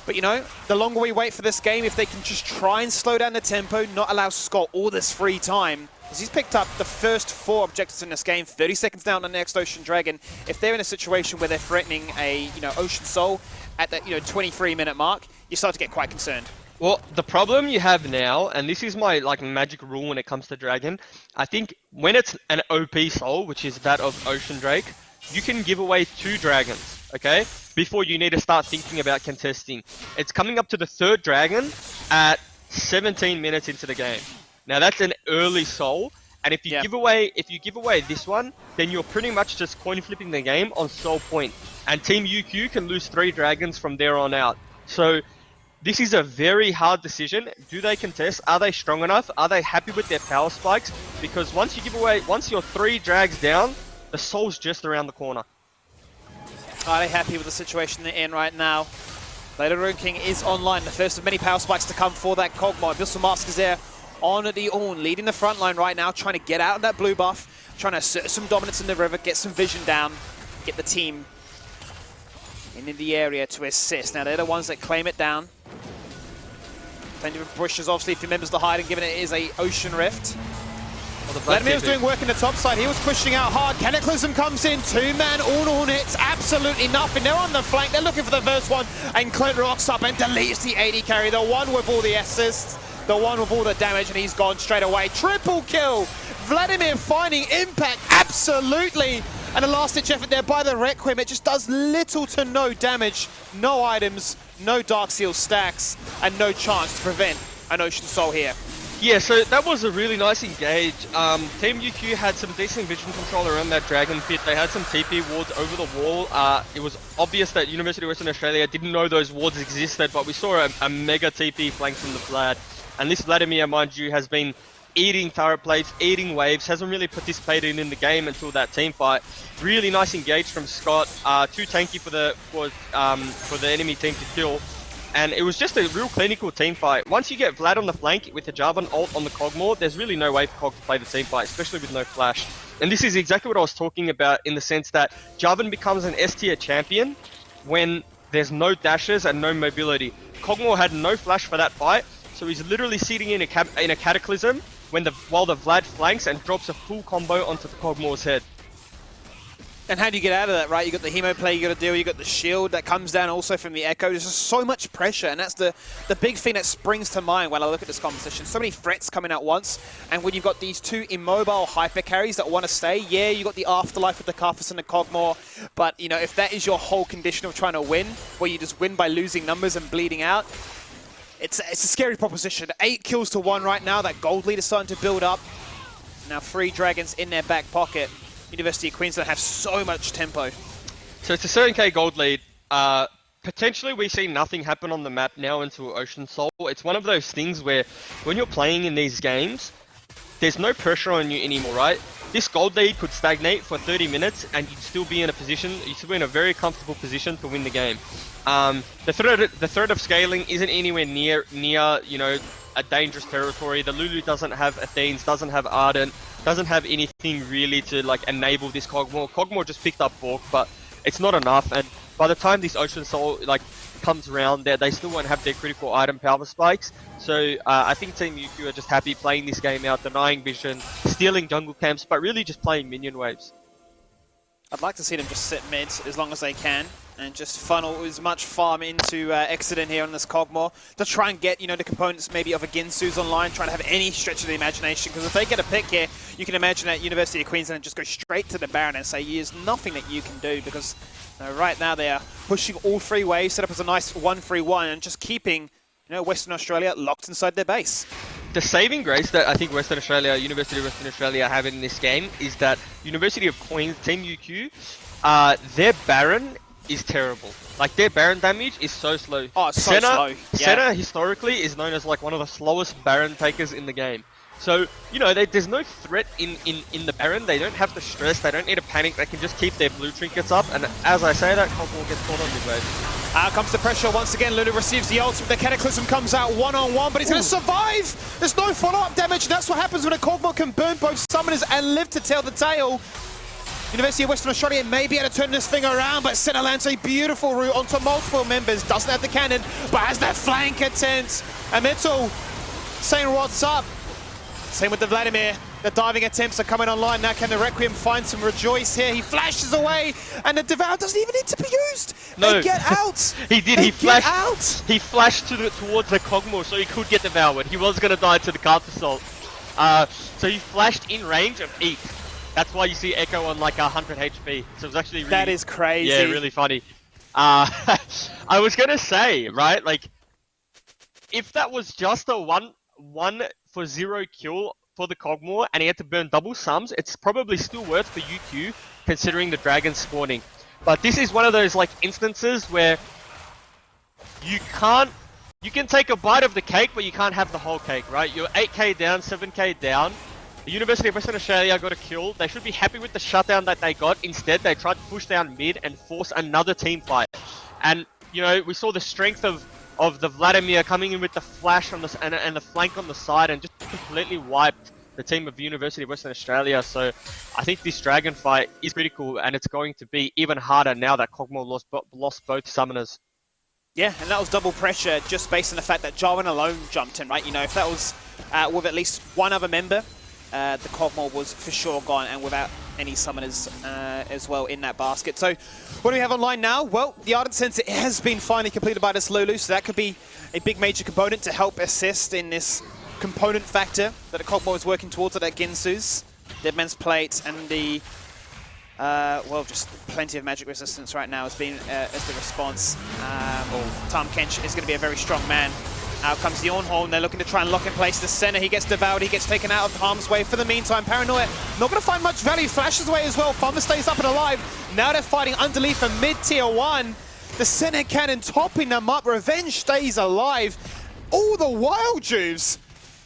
But, you know, the longer we wait for this game, if they can just try and slow down the tempo, not allow Scott all this free time, because he's picked up the first 4 objectives in this game, 30 seconds down on the next Ocean Dragon. If they're in a situation where they're threatening a, you know, Ocean Soul at that, you know, 23-minute mark, you start to get quite concerned. Well, the problem you have now, and this is my like magic rule when it comes to Dragon, I think when it's an OP soul, which is that of Ocean Drake, you can give away 2 dragons, okay? Before you need to start thinking about contesting. It's coming up to the 3rd dragon at 17 minutes into the game. Now that's an early soul, and if you give away this one, then you're pretty much just coin flipping the game on soul point. And Team UQ can lose 3 dragons from there on out. So this is a very hard decision. Do they contest? Are they strong enough? Are they happy with their power spikes? Because once you're 3 drags down, the soul's just around the corner. Are they happy with the situation they're in right now? Later Rune King is online, the first of many power spikes to come for that Cogmore. Abyssal Mask is there on the Ornn, leading the front line right now, trying to get out of that blue buff, trying to assert some dominance in the river, get some vision down, get the team into the area to assist. Now they're the ones that claim it down. Plenty of bushes, obviously, if he remembers the hiding, given it is a Ocean Rift. Vladimir's doing work in the top side. He was pushing out hard. Cataclysm comes in. 2-man Ornn hits absolutely nothing. They're on the flank. They're looking for the first one. And Clint rocks up and deletes the AD carry. The one with all the assists. The one with all the damage. And he's gone straight away. Triple kill. Vladimir finding impact. Absolutely. And a last-ditch effort there by the Requiem. It just does little to no damage. No items. No Dark Seal stacks. And no chance to prevent an Ocean Soul here. Yeah, so that was a really nice engage. Team UQ had some decent vision control around that Dragon Pit. They had some TP wards over the wall. It was obvious that University of Western Australia didn't know those wards existed, but we saw a mega TP flank from the Vlad. And this Vladimir, mind you, has been eating turret plates, eating waves, hasn't really participated in the game until that team fight. Really nice engage from Scott. Too tanky for the enemy team to kill. and it was just a real clinical team fight. Once you get Vlad on the flank with the Jarvan ult on the Kog'Maw, there's really no way for Kog to play the team fight, especially with no flash. And this is exactly what I was talking about in the sense that Jarvan becomes an S tier champion when there's no dashes and no mobility. Kog'Maw had no flash for that fight, so he's literally sitting in a Cataclysm while the Vlad flanks and drops a full combo onto the Kog'Maw's head. And how do you get out of that, right? You got the Hemo play you got to deal, you got the shield that comes down also from the Echo. There's just so much pressure, and that's the big thing that springs to mind when I look at this competition. So many threats coming out once, and when you've got these two immobile hyper carries that want to stay, yeah, you got the afterlife with the Karthus and the Kog'Maw, but you know, if that is your whole condition of trying to win, where you just win by losing numbers and bleeding out, it's a scary proposition. 8 kills to 1 right now. That gold lead is starting to build up. Now 3 dragons in their back pocket. University of Queensland have so much tempo. So it's a 7k gold lead. Potentially we see nothing happen on the map now into Ocean Soul. It's one of those things where when you're playing in these games, there's no pressure on you anymore, right? This gold lead could stagnate for 30 minutes and you'd still be in a position, you'd still be in a very comfortable position to win the game. The threat of scaling isn't anywhere near you know, a dangerous territory. The Lulu doesn't have Athenes, doesn't have Ardent, doesn't have anything really to like enable this Kog'Maw. Kog'Maw just picked up Bork, but it's not enough. And by the time this Ocean Soul like comes around, they still won't have their critical item power spikes. So I think Team UQ are just happy playing this game out, denying vision, stealing jungle camps, but really just playing minion waves. I'd like to see them just sit mid as long as they can and just funnel as much farm into Exodin here on this Kog'Maw to try and get, you know, the components maybe of a Ginsu's online, trying to have any stretch of the imagination, because if they get a pick here, you can imagine that University of Queensland just go straight to the Baron and say, there's nothing that you can do, because right now they are pushing all 3 waves, set up as a nice 1-3-1 and just keeping, you know, Western Australia locked inside their base. The saving grace that I think University of Western Australia have in this game is that University of Queensland, Team UQ, their Baron is terrible. Like, their Baron damage is so slow. Oh, it's so slow. Yeah. Senna historically is known as like one of the slowest Baron takers in the game. So, you know, there's no threat in the Baron. They don't have to stress. They don't need to panic. They can just keep their blue trinkets up. And as I say that, Kog'Maw gets caught on mid-wave. Out comes the pressure once again. Luna receives the ultimate. The Cataclysm comes out one-on-one, but he's going to survive. There's no follow-up damage. That's what happens when a Kog'Maw can burn both summoners and live to tell the tale. University of Western Australia may be able to turn this thing around, but Senna lands a beautiful route onto multiple members. Doesn't have the cannon, but has that flank attempt. And Metal saying what's up. Same with the Vladimir. The diving attempts are coming online now. Can the Requiem find some rejoice here? He flashes away, and the Devour doesn't even need to be used. No. They get out. He did. They He flashed. get out. He flashed towards the Kog'Maw, so he could get devoured. He was gonna die to the Karthus assault. So he flashed in range of Eat. That's why you see Echo on like 100 HP. So it was actually really, that is crazy. Yeah, really funny. I was gonna say, right, like if that was just a 1-for-0 kill for the Kog'Maw and he had to burn double sums, it's probably still worth for UQ considering the dragon spawning. But this is one of those like instances where you can take a bite of the cake, but you can't have the whole cake, right? You're 8k down, 7k down. The University of Western Australia got a kill. They should be happy with the shutdown that they got. Instead, they tried to push down mid and force another team fight. And, you know, we saw the strength of the Vladimir coming in with the flash on and the flank on the side and just completely wiped the team of University of Western Australia. So I think this dragon fight is critical, and it's going to be even harder now that Kog'Maw lost both summoners. Yeah, and that was double pressure just based on the fact that Jarvan alone jumped in, right? You know, if that was with at least one other member, the Kog'Maw was for sure gone, and without any summoners as well in that basket. So what do we have online now? Well, the Ardent Sensor has been finally completed by this Lulu, so that could be a big major component to help assist in this component factor that the Kog'Maw is working towards at that Ginsu's. Deadman's Plate and the, well, just plenty of magic resistance right now has been as the response. Tom Kench is going to be a very strong man. Out comes the Ornhorn. They're looking to try and lock in place the center. He gets devoured. He gets taken out of harm's way. For the meantime, Paranoia not going to find much value. Flashes away as well. Farmer stays up and alive. Now they're fighting underneath for mid-tier 1. The center cannon topping them up. Revenge stays alive. All the while, Juves.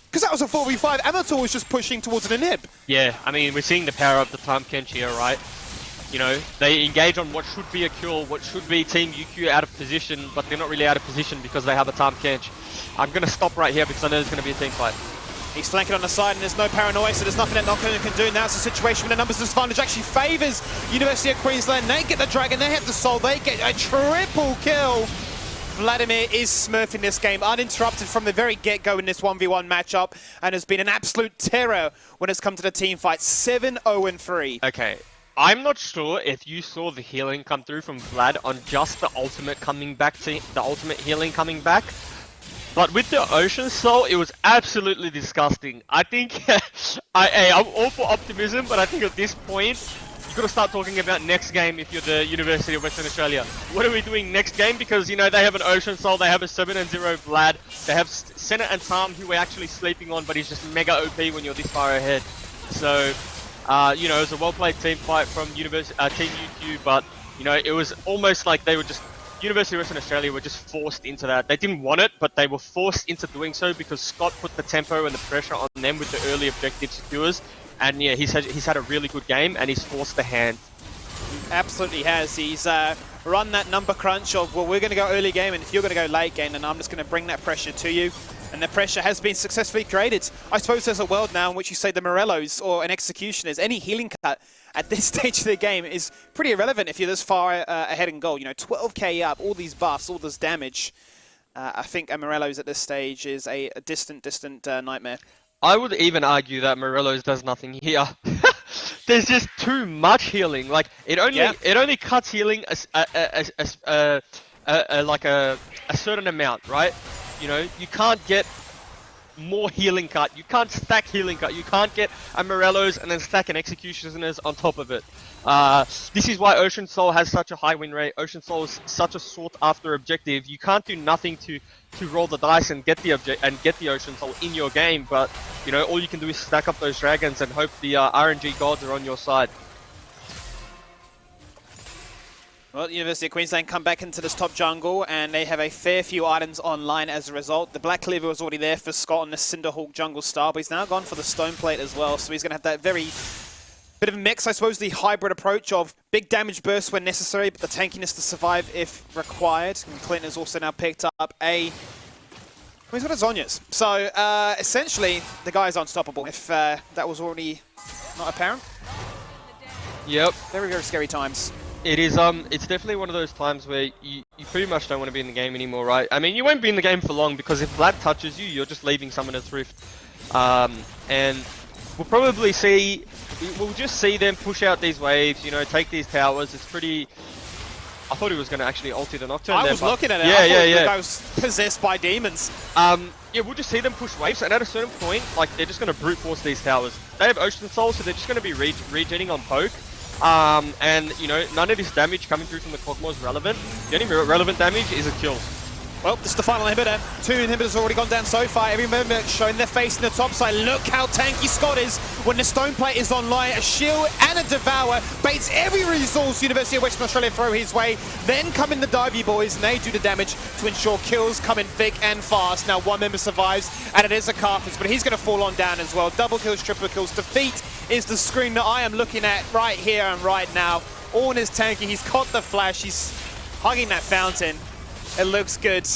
Because that was a 4v5. Amateur was just pushing towards an inhib. Yeah, I mean, we're seeing the power of the Tom Kench here, right? you know, they engage on what should be a kill, what should be Team UQ out of position, but they're not really out of position because they have a time catch. I'm going to stop right here because I know there's going to be a team fight. He's flanking on the side and there's no paranoia, so there's nothing that Knockout can do. Now it's a situation where the numbers disadvantage actually favours University of Queensland. They get the Dragon, they have the Soul, they get a triple kill. Vladimir is smurfing this game, uninterrupted from the very get-go in this 1v1 matchup, and has been an absolute terror when it's come to the team fight. 7-0-3. Okay, I'm not sure if you saw the healing come through from Vlad on just the ultimate coming back, the ultimate healing coming back. But with the Ocean Soul, it was absolutely disgusting. I think, I'm all for optimism, but I think at this point, you've got to start talking about next game if you're the University of Western Australia. What are we doing next game? Because, you know, they have an Ocean Soul, they have a 7-0 Vlad, they have Senna and Tom, who we're actually sleeping on, but he's just mega OP when you're this far ahead. So, you know, it was a well-played team fight from Team UQ, but, you know, it was almost like they were just, University of Western Australia were just forced into that. They didn't want it, but they were forced into doing so because Scott put the tempo and the pressure on them with the early objective secures. And yeah, he's had a really good game and he's forced the hand. Absolutely has. He's run that number crunch of, well, we're going to go early game, and if you're going to go late game, then I'm just going to bring that pressure to you. And the pressure has been successfully created. I suppose there's a world now in which you say the Morellos or an Executioners, any healing cut at this stage of the game is pretty irrelevant if you're this far ahead in goal. You know, 12k up, all these buffs, all this damage. I think a Morellos at this stage is a distant nightmare. I would even argue that Morellos does nothing here. There's just too much healing. Like it only cuts healing like a certain amount, right? You know, you can't get more healing cut. You can't stack healing cut. You can't get a Morellos and then stack an Executioners on top of it. This is why Ocean Soul has such a high win rate. Ocean Soul is such a sought after objective. You can't do nothing to roll the dice and get the Ocean Soul in your game, but you know, all you can do is stack up those dragons and hope the RNG gods are on your side. Well, the University of Queensland come back into this top jungle, and they have a fair few items online as a result. The Black Cleaver was already there for Scott on the Cinderhawk jungle style, but he's now gone for the Stone Plate as well, so he's going to have that very bit of a mix, I suppose, the hybrid approach of big damage bursts when necessary, but the tankiness to survive if required. And Clinton has also now picked up a... Well, he's got a Zhonya's. So, essentially, the guy is unstoppable, if that was already not apparent. Yep. Very, very scary times. It is, it's definitely one of those times where you pretty much don't want to be in the game anymore, right? I mean, you won't be in the game for long because if Vlad touches you, you're just leaving Summoner's Rift. And we'll probably see, we'll just see them push out these waves, you know, take these towers. It's pretty... I thought he was going to actually ulti the Nocturne I there, was looking at it. Yeah, I thought yeah. the guy was possessed by demons. Yeah, we'll just see them push waves, and at a certain point, like, they're just going to brute force these towers. They have Ocean Soul, so they're just going to be regenning on poke. And, you know, none of this damage coming through from the Cogmore is relevant. The only relevant damage is a kill. Well, this is the final inhibitor. 2 inhibitors already gone down so far. Every member showing their face in the top side. Look how tanky Scott is when the Stone Plate is online. A shield and a Devour baits every resource University of Western Australia throw his way. Then come in the Divey boys, and they do the damage to ensure kills come in thick and fast. Now one member survives, and it is a Carthage, but he's going to fall on down as well. Double kills, triple kills. Defeat is the screen that I am looking at right here and right now. Ornn is tanky. He's caught the flash. He's hugging that fountain. It looks good,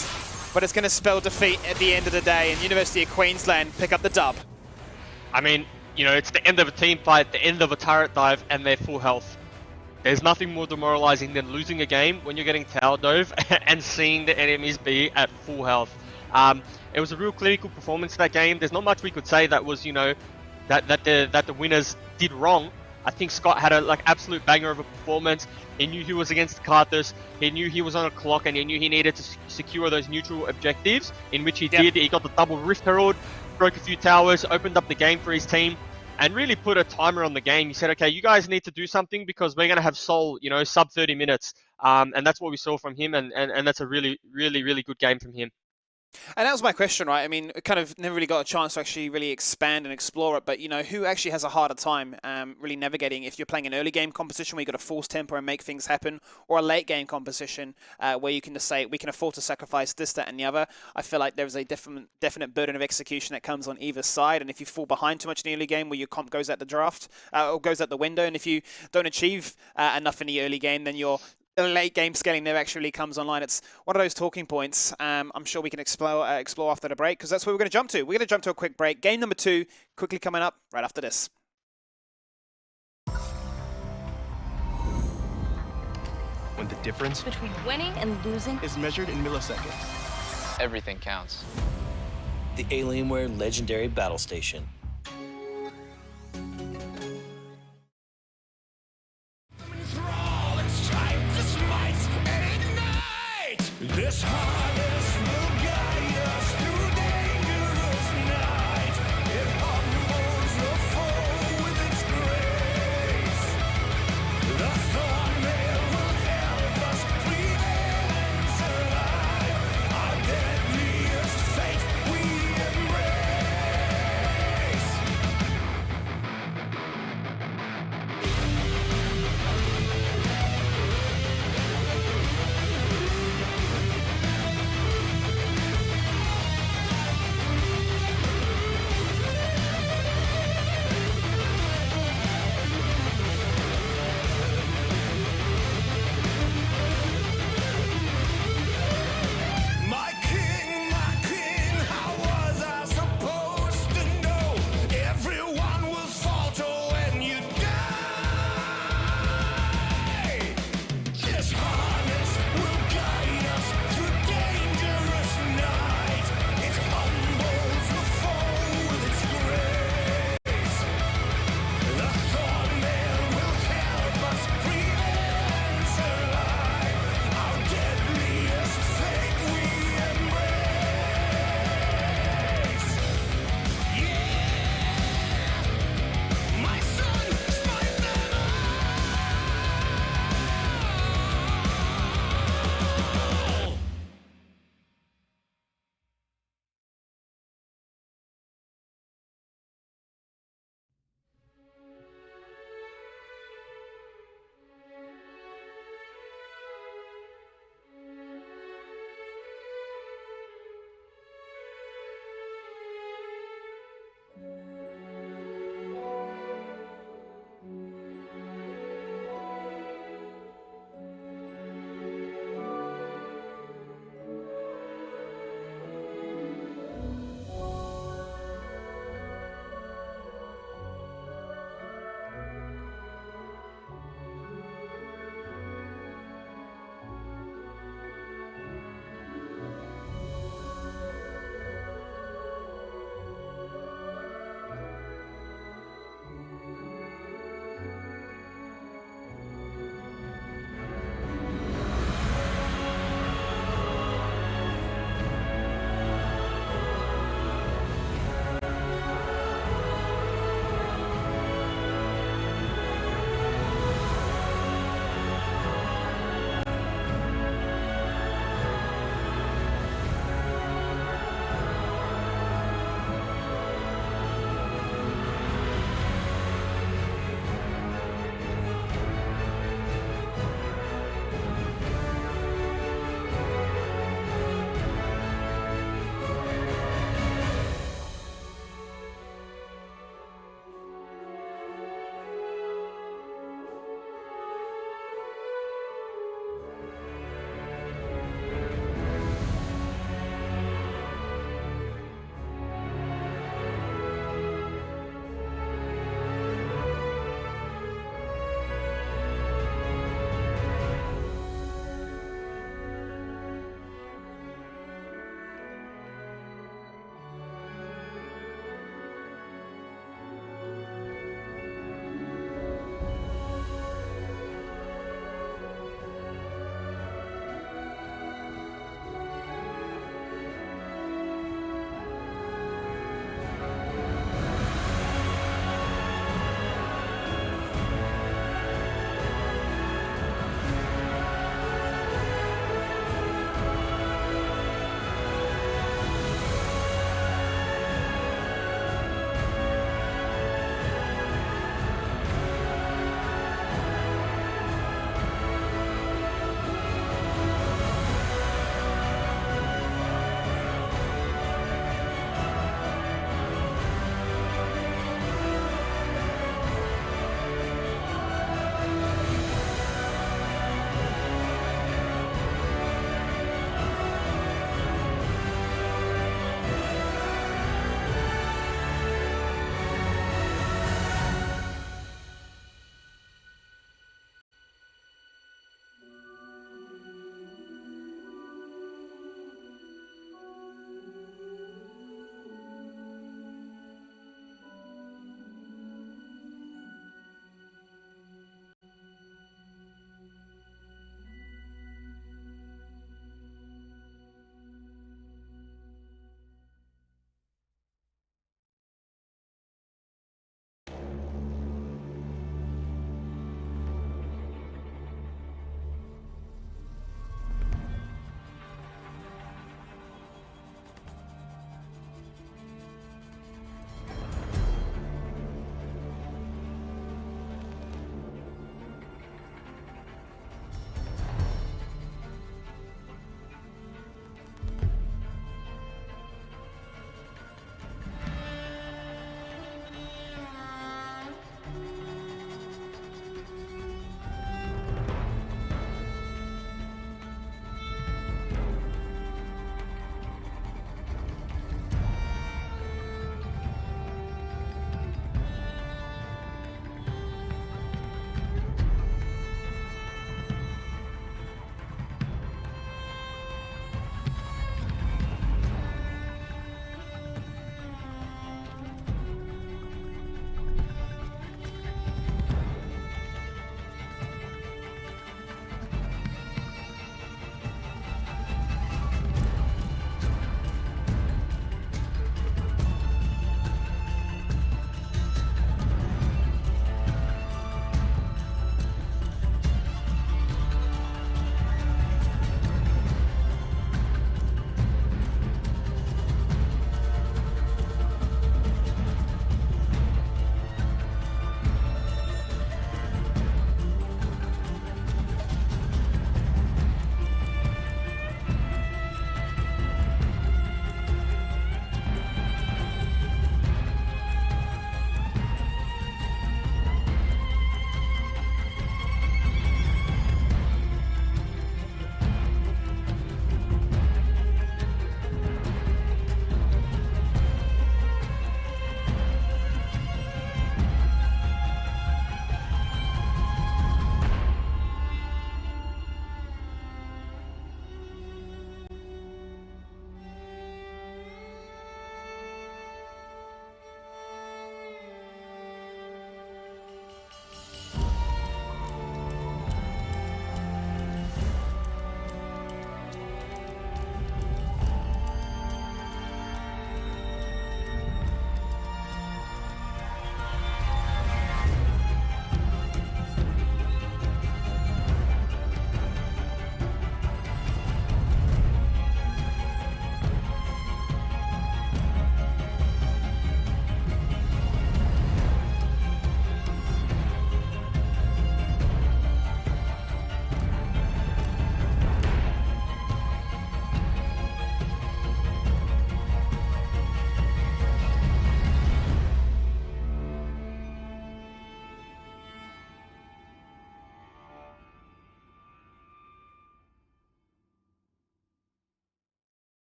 but it's going to spell defeat at the end of the day, and University of Queensland pick up the dub. I mean, you know, it's the end of a team fight, the end of a turret dive, and they're full health. There's nothing more demoralizing than losing a game when you're getting tower dove and seeing the enemies be at full health. It was a real clinical performance that game. There's not much we could say that was, you know, that the winners did wrong. I think Scott had a absolute banger of a performance. He knew he was against Carthus. He knew he was on a clock, and he knew he needed to secure those neutral objectives, in which he did. He got the double Rift Herald, broke a few towers, opened up the game for his team, and really put a timer on the game. He said, okay, you guys need to do something because we're going to have Soul, you know, sub 30 minutes. And that's what we saw from him, and that's a really, really, really good game from him. And that was my question, right? I mean, kind of never really got a chance to actually really expand and explore it. But, who actually has a harder time really navigating if you're playing an early game competition where you've got to force tempo and make things happen, or a late game competition where you can just say, we can afford to sacrifice this, that, and the other. I feel like there's a definite burden of execution that comes on either side. And if you fall behind too much in the early game where your comp goes out the draft or goes out the window, and if you don't achieve enough in the early game, then you're the late game scaling never actually comes online. It's one of those talking points I'm sure we can explore after the break, because that's where we're going to jump to. We're going to jump to a quick break. Game number 2 quickly coming up right after this. When the difference between winning and losing is measured in milliseconds. Everything counts. The Alienware Legendary Battle Station. This harness will guide us through dangerous night. It humbles the foe with its grace. The thornmail will help us prevail and survive. Our deadliest fate we embrace.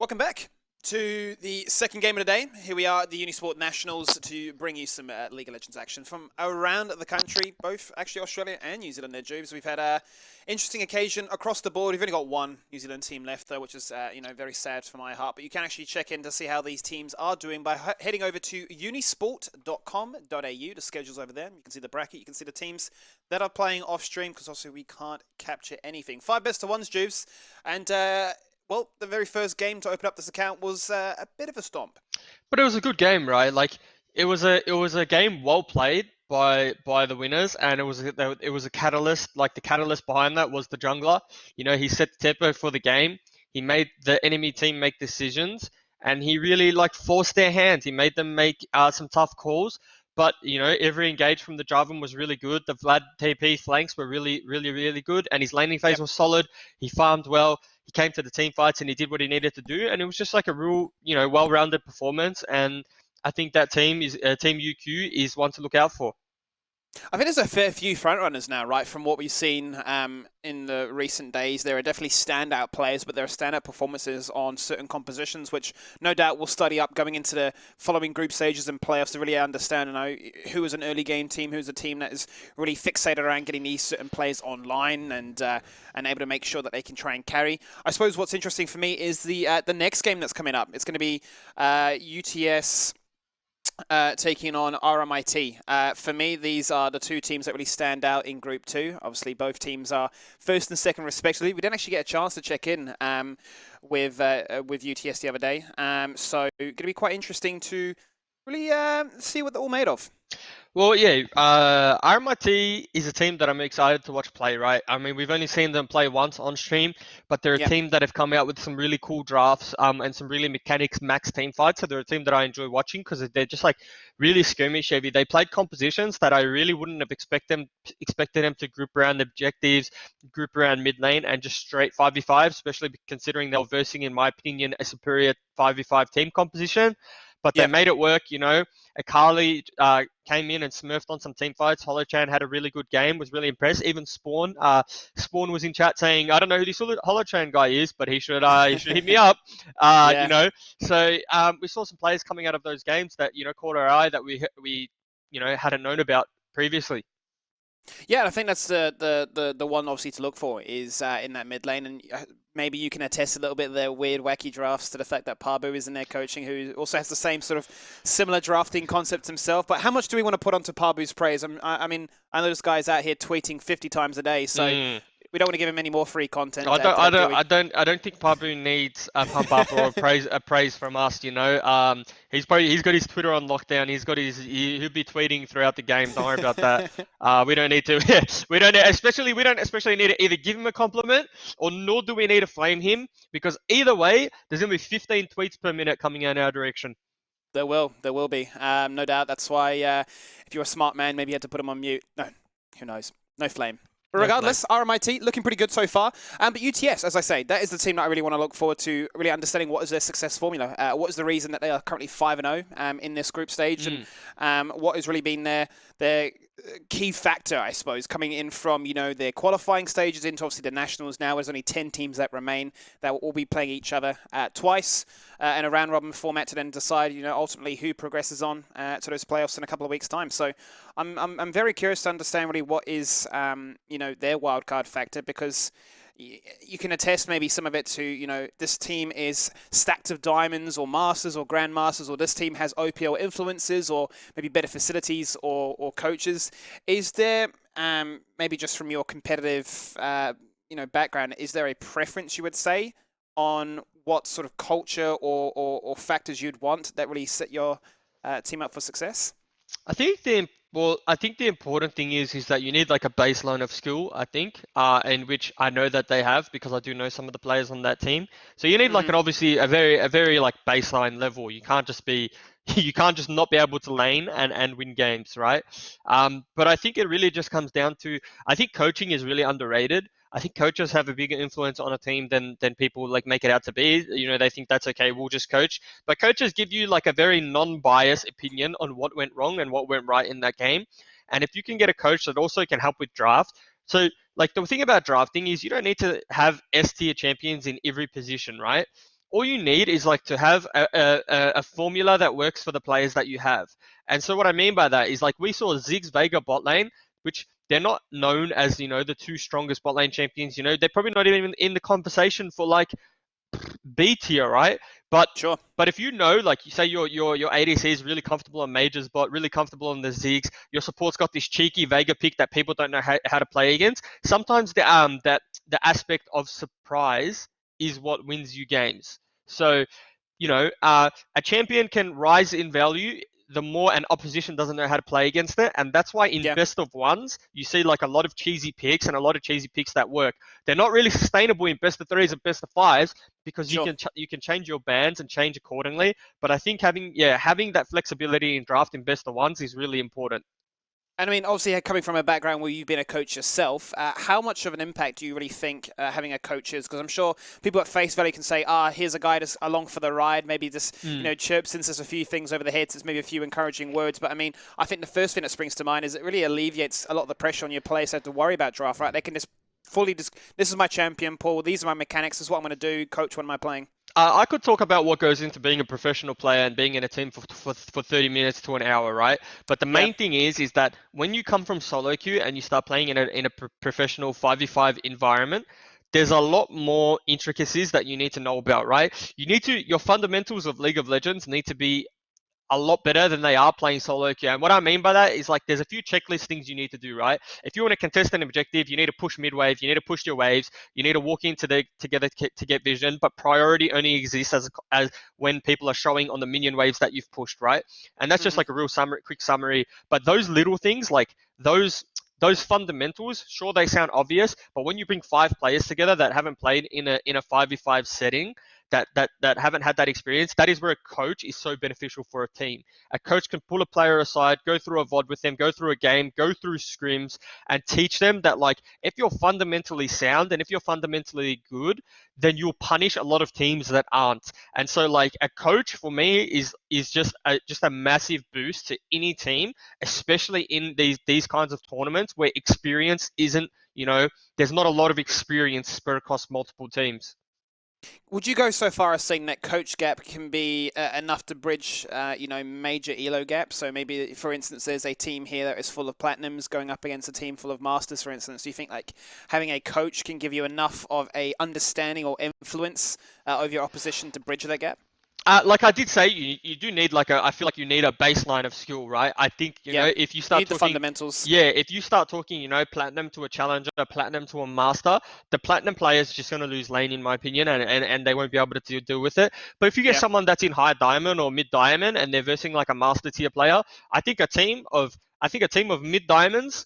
Welcome back to the second game of the day. Here we are at the Unisport Nationals to bring you some League of Legends action from around the country, both actually Australia and New Zealand there, Jubes. We've had an interesting occasion across the board. We've only got one New Zealand team left, though, which is very sad for my heart. But you can actually check in to see how these teams are doing by heading over to unisport.com.au. The schedule's over there. You can see the bracket. You can see the teams that are playing off stream, because obviously we can't capture anything. 5 best of ones, Jubes. And well, the very first game to open up this account was a bit of a stomp. But it was a good game, right? Like it was a game well played by the winners, and it was a catalyst. Like the catalyst behind that was the jungler. You know, he set the tempo for the game. He made the enemy team make decisions, and he really like forced their hand. He made them make some tough calls. But you know, every engage from the Jarvan was really good. The Vlad TP flanks were really good, and his laning phase was solid. He farmed well. He came to the team fights and he did what he needed to do, and it was just like a real, well-rounded performance. And I think that team UQ is one to look out for. I think there's a fair few frontrunners now, right? From what we've seen in the recent days, there are definitely standout players, but there are standout performances on certain compositions, which no doubt we'll study up going into the following group stages and playoffs to really understand who is an early game team, who's a team that is really fixated around getting these certain players online and able to make sure that they can try and carry. I suppose what's interesting for me is the next game that's coming up. It's going to be UTS taking on RMIT. For me, these are the two teams that really stand out in Group 2. Obviously, both teams are first and second respectively. We didn't actually get a chance to check in with UTS the other day. So going to be quite interesting to really see what they're all made of. Well, yeah, RMIT is a team that I'm excited to watch play, right? I mean, we've only seen them play once on stream, but they're a team that have come out with some really cool drafts and some really mechanics max team fights. So they're a team that I enjoy watching because they're just like really skirmish heavy. They played compositions that I really wouldn't have expected them to group around objectives, group around mid lane, and just straight 5v5, especially considering they were versing, in my opinion, a superior 5v5 team composition. But they made it work, you know. Akali came in and smurfed on some team fights. Holochan had a really good game, was really impressed. Even Spawn was in chat saying, I don't know who this Holochan guy is, but he should hit me up, you know. So we saw some players coming out of those games that, you know, caught our eye that we hadn't known about previously. Yeah, I think that's the one obviously to look for is in that mid lane, and maybe you can attest a little bit of their weird, wacky drafts to the fact that Parbu is in there coaching, who also has the same sort of similar drafting concept himself. But how much do we want to put onto Parbu's praise? I mean, I know this guy's out here tweeting 50 times a day, so we don't want to give him any more free content. I don't think Parbu needs a pump up or a praise from us. You know, he's got his Twitter on lockdown. He'll be tweeting throughout the game. Don't worry about that. We don't need to. We don't especially need to either give him a compliment or nor do we need to flame him, because either way, there's gonna be 15 tweets per minute coming in our direction. There will be, no doubt. That's why if you're a smart man, maybe you had to put him on mute. No, who knows? No flame. But regardless, RMIT looking pretty good so far. But UTS, as I say, that is the team that I really want to look forward to, really understanding what is their success formula. What is the reason that they are currently 5-0 in this group stage, and what has really been their key factor, I suppose, coming in from, you know, their qualifying stages into obviously the nationals. Now there's only 10 teams that remain that will all be playing each other twice in a round robin format to then decide, you know, ultimately who progresses on to those playoffs in a couple of weeks' time. So I'm very curious to understand really what is you know, their wildcard factor, because you can attest maybe some of it to, you know, this team is stacked of diamonds or masters or grandmasters, or this team has OPL influences or maybe better facilities or coaches. Is there maybe just from your competitive you know, background, is there a preference you would say on what sort of culture or factors you'd want that really set your team up for success? I think the important thing is that you need like a baseline of skill, I think, in which I know that they have, because I do know some of the players on that team. So you need like obviously a very like baseline level. You can't just not be able to lane and win games, right? But I think it really just comes down to, I think coaching is really underrated. I think coaches have a bigger influence on a team than people like make it out to be. You know, they think that's okay, we'll just coach. But coaches give you like a very non-biased opinion on what went wrong and what went right in that game. And if you can get a coach that also can help with draft. So like the thing about drafting is you don't need to have S tier champions in every position, right? all you need is like to have a formula that works for the players that you have. And so what I mean by that is like we saw Ziggs Vega bot lane, which they're not known as, you know, the two strongest bot lane champions. You know, they're probably not even in the conversation for like B tier, right? But Sure. but if you know, like you say, your ADC is really comfortable on Mage's bot, really comfortable on the Ziggs, your support's got this cheeky Vega pick that people don't know how to play against. Sometimes the aspect of surprise is what wins you games. So, you know, a champion can rise in value the more an opposition doesn't know how to play against it. And that's why in Yeah. best of ones, you see like a lot of cheesy picks and a lot of cheesy picks that work. They're not really sustainable in best of threes and best of fives because Sure. you can change your bands and change accordingly. But I think having that flexibility in draft in best of ones is really important. And I mean, obviously, coming from a background where you've been a coach yourself, how much of an impact do you really think having a coach is? Because I'm sure people at face value can say, here's a guy just along for the ride, maybe just, you know, chirps and says a few things over the head, says maybe a few encouraging words. But I mean, I think the first thing that springs to mind is it really alleviates a lot of the pressure on your players to have to worry about draft, right? They can just this is my champion, Paul, these are my mechanics, this is what I'm going to do, coach, what am I playing? I could talk about what goes into being a professional player and being in a team for 30 minutes to an hour, right? But the main thing is that when you come from solo queue and you start playing in a professional 5v5 environment, there's a lot more intricacies that you need to know about, right? Your fundamentals of League of Legends need to be a lot better than they are playing solo queue. And what I mean by that is like there's a few checklist things you need to do, right? If you want to contest an objective, you need to push mid wave, you need to push your waves, you need to walk into together to get vision, but priority only exists as when people are showing on the minion waves that you've pushed, right? And that's just like a real quick summary. But those little things, like those fundamentals, sure they sound obvious, but when you bring 5 players together that haven't played in a 5v5 setting, that haven't had that experience, that is where a coach is so beneficial for a team. A coach can pull a player aside, go through a VOD with them, go through a game, go through scrims, and teach them that like if you're fundamentally sound and if you're fundamentally good, then you'll punish a lot of teams that aren't. And so like a coach for me is just a massive boost to any team, especially in these kinds of tournaments where experience isn't, you know, there's not a lot of experience spread across multiple teams. Would you go so far as saying that coach gap can be enough to bridge, major elo gaps? So maybe, for instance, there's a team here that is full of platinums going up against a team full of masters, for instance. Do you think like having a coach can give you enough of a understanding or influence over your opposition to bridge that gap? Like I did say, you do need I feel like you need a baseline of skill, right? I think, you know, if you start talking the fundamentals. Yeah, if you start talking, you know, platinum to a challenger, platinum to a master, the platinum player is just going to lose lane, in my opinion, and they won't be able to deal with it. But if you get someone that's in high diamond or mid diamond and they're versing like a master tier player, I think a team of mid diamonds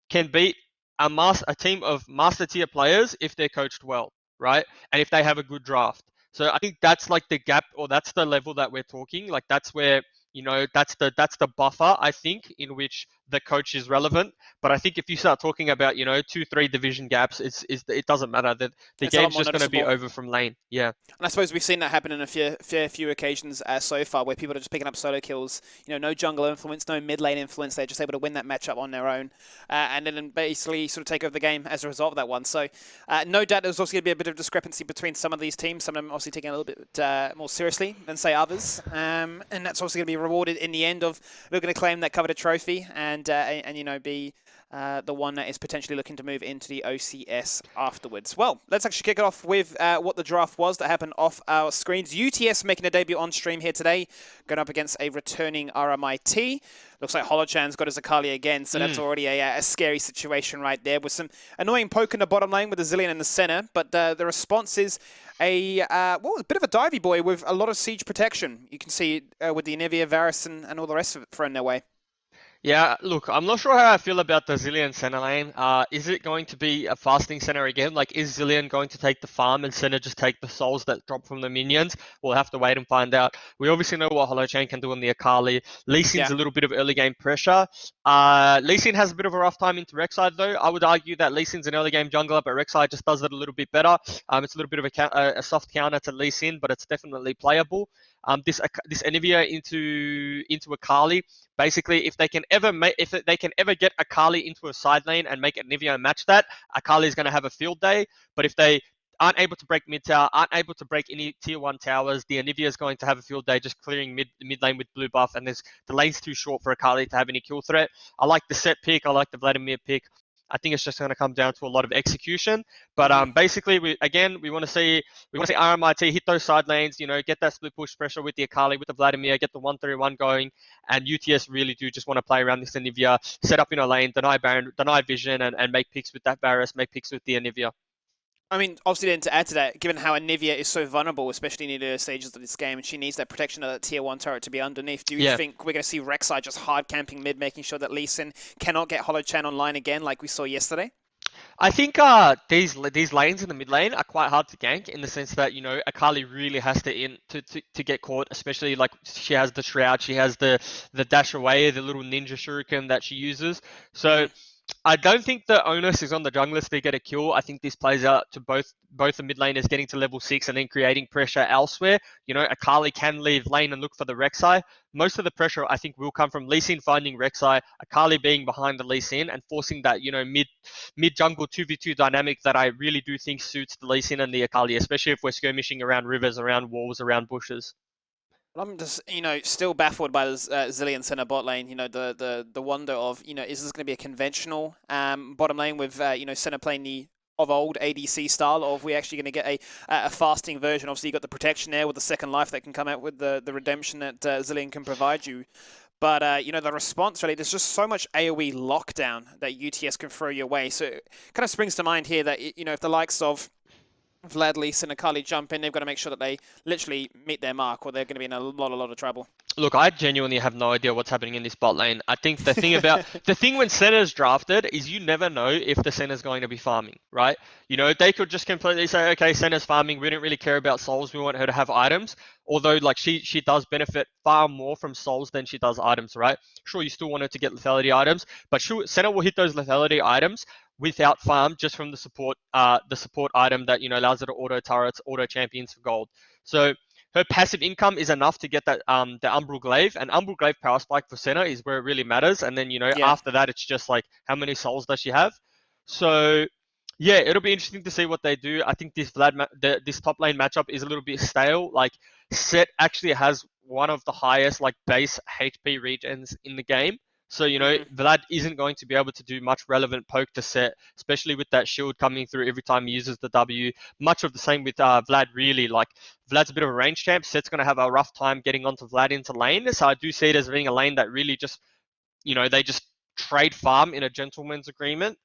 can beat a team of master tier players if they're coached well, right? And if they have a good draft. So I think that's like the gap, or that's the level that we're talking. Like that's where, you know, that's the buffer, I think, in which the coach is relevant. But I think if you start talking about, you know, 2-3 division gaps, it doesn't matter. The game's just going to be over from lane. Yeah. And I suppose we've seen that happen in a fair few occasions so far, where people are just picking up solo kills. You know, no jungle influence, no mid lane influence. They're just able to win that matchup on their own, and then basically sort of take over the game as a result of that one. So, no doubt there's also going to be a bit of discrepancy between some of these teams. Some of them obviously taking it a little bit more seriously than say others, and that's obviously going to be rewarded in the end of looking to claim that coveted trophy and you know be. The one that is potentially looking to move into the OCS afterwards. Well, let's actually kick it off with what the draft was that happened off our screens. UTS making a debut on stream here today, going up against a returning RMIT. Looks like Holochan's got his Akali again, so that's already a scary situation right there, with some annoying poke in the bottom lane with the Zillion in the center. But the response is a bit of a divey boy with a lot of siege protection. You can see with the Anivia, Varus, and all the rest of it thrown their way. Yeah, look, I'm not sure how I feel about the Zillion center lane. Is it going to be a fasting center again? Like, is Zillion going to take the farm and center just take the souls that drop from the minions? We'll have to wait and find out. We obviously know what Holochan can do on the Akali. Lee Sin's a little bit of early game pressure. Lee Sin has a bit of a rough time into Rek'Sai though. I would argue that Lee Sin's an early game jungler, but Rek'Sai just does it a little bit better. It's a little bit of a soft counter to Lee Sin, but it's definitely playable. This Anivia into Akali. Basically, if they can ever get Akali into a side lane and make Anivia match that, Akali is going to have a field day. But if they aren't able to break mid tower, aren't able to break any tier 1 towers, the Anivia is going to have a field day just clearing mid lane with blue buff, and the lane's too short for Akali to have any kill threat. I like the set pick. I like the Vladimir pick. I think it's just going to come down to a lot of execution. But basically, we want to see RMIT hit those side lanes, get that split push pressure with the Akali, with the Vladimir, get the 1-3-1 going, and UTS really do just want to play around this Anivia, set up in a lane, deny Baron, deny vision, and make picks with that Varus, make picks with the Anivia. I mean, obviously then to add to that, given how Anivia is so vulnerable, especially in the early stages of this game, and she needs that protection of that tier 1 turret to be underneath, do you think we're going to see Rek'Sai just hard camping mid, making sure that Lee Sin cannot get Hollow Chan online again like we saw yesterday? I think these lanes in the mid lane are quite hard to gank in the sense that, Akali really has to get caught, especially like she has the Shroud, she has the dash away, the little ninja shuriken that she uses. So I don't think the onus is on the junglers to get a kill. I think this plays out to both the mid laners getting to level 6 and then creating pressure elsewhere. Akali can leave lane and look for the Rek'Sai. Most of the pressure, I think, will come from Lee Sin finding Rek'Sai, Akali being behind the Lee Sin, and forcing that, mid jungle 2v2 dynamic that I really do think suits the Lee Sin and the Akali, especially if we're skirmishing around rivers, around walls, around bushes. I'm just, still baffled by this Zillion center bot lane. The wonder of, is this going to be a conventional bottom lane with, center playing the of old ADC style, or if we're actually going to get a fasting version? Obviously, you got the protection there with the second life that can come out with the redemption that Zillion can provide you. But, the response, really, there's just so much AoE lockdown that UTS can throw your way. So it kind of springs to mind here that, if the likes of Vlad, Lee Sin, and Akali jump in, they've got to make sure that they literally meet their mark, or they're going to be in a lot of trouble. Look, I genuinely have no idea what's happening in this bot lane. I think the thing when center's drafted is you never know if the center's going to be farming, right? They could just completely say, okay, center's farming, we don't really care about souls, we want her to have items. Although, like, she does benefit far more from souls than she does items, right? Sure, you still want her to get lethality items, but center will hit those lethality items without farm, just from the support item that allows her to auto turrets, auto champions for gold. So her passive income is enough to get that the Umbral Glaive, and Umbral Glaive power spike for center is where it really matters. And then after that, it's just like how many souls does she have? So yeah, it'll be interesting to see what they do. I think this this top lane matchup is a little bit stale. Like, Set actually has one of the highest base HP regens in the game. So, Vlad isn't going to be able to do much relevant poke to Set, especially with that shield coming through every time he uses the W. Much of the same with Vlad, really. Like, Vlad's a bit of a range champ. Set's going to have a rough time getting onto Vlad into lane. So I do see it as being a lane that really just, they just trade farm in a gentleman's agreement.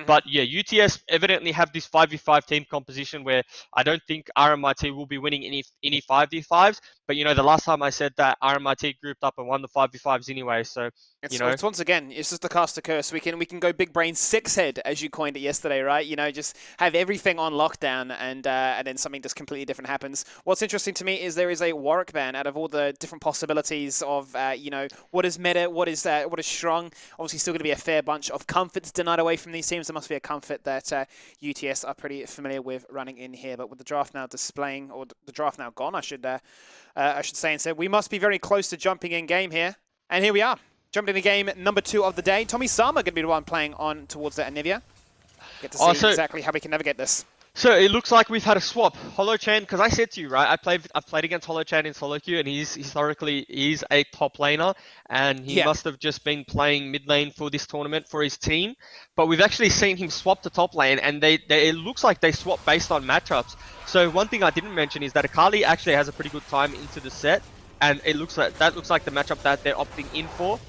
But yeah, UTS evidently have this 5v5 team composition where I don't think RMIT will be winning any 5v5s. But the last time I said that, RMIT grouped up and won the 5v5s anyway. So it's once again, it's just the caster curse. We can go big brain 6-head, as you coined it yesterday, right? just have everything on lockdown, and then something just completely different happens. What's interesting to me is there is a Warwick ban out of all the different possibilities of what is meta, what is strong. Obviously, still going to be a fair bunch of comforts denied away from these teams. There must be a comfort that UTS are pretty familiar with running in here. But with the draft now displaying, or the draft now gone, I should say, and said we must be very close to jumping in game here, and here we are. Jumping into game number 2 of the day. Tommy Sama going to be the one playing on towards the Anivia. Get to see exactly how we can navigate this. So it looks like we've had a swap. Hollow Chan, because I said to you, right, I've played against Hollow Chan in solo queue, and he's historically a top laner, and he must have just been playing mid lane for this tournament for his team. But we've actually seen him swap to top lane, and it looks like they swap based on matchups. So one thing I didn't mention is that Akali actually has a pretty good time into the set, and that looks like the matchup that they're opting in for.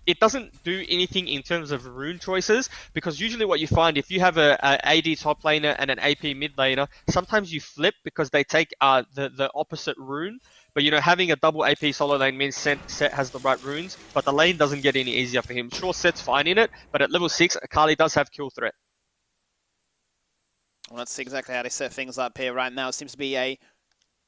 It doesn't do anything in terms of rune choices, because usually what you find, if you have a AD top laner and an AP mid laner, sometimes you flip because they take the opposite rune. But having a double AP solo lane means Set has the right runes, but the lane doesn't get any easier for him. Sure, Set's fine in it, but at level 6, Akali does have kill threat. Well, let's see exactly how they set things up here right now. It seems to be a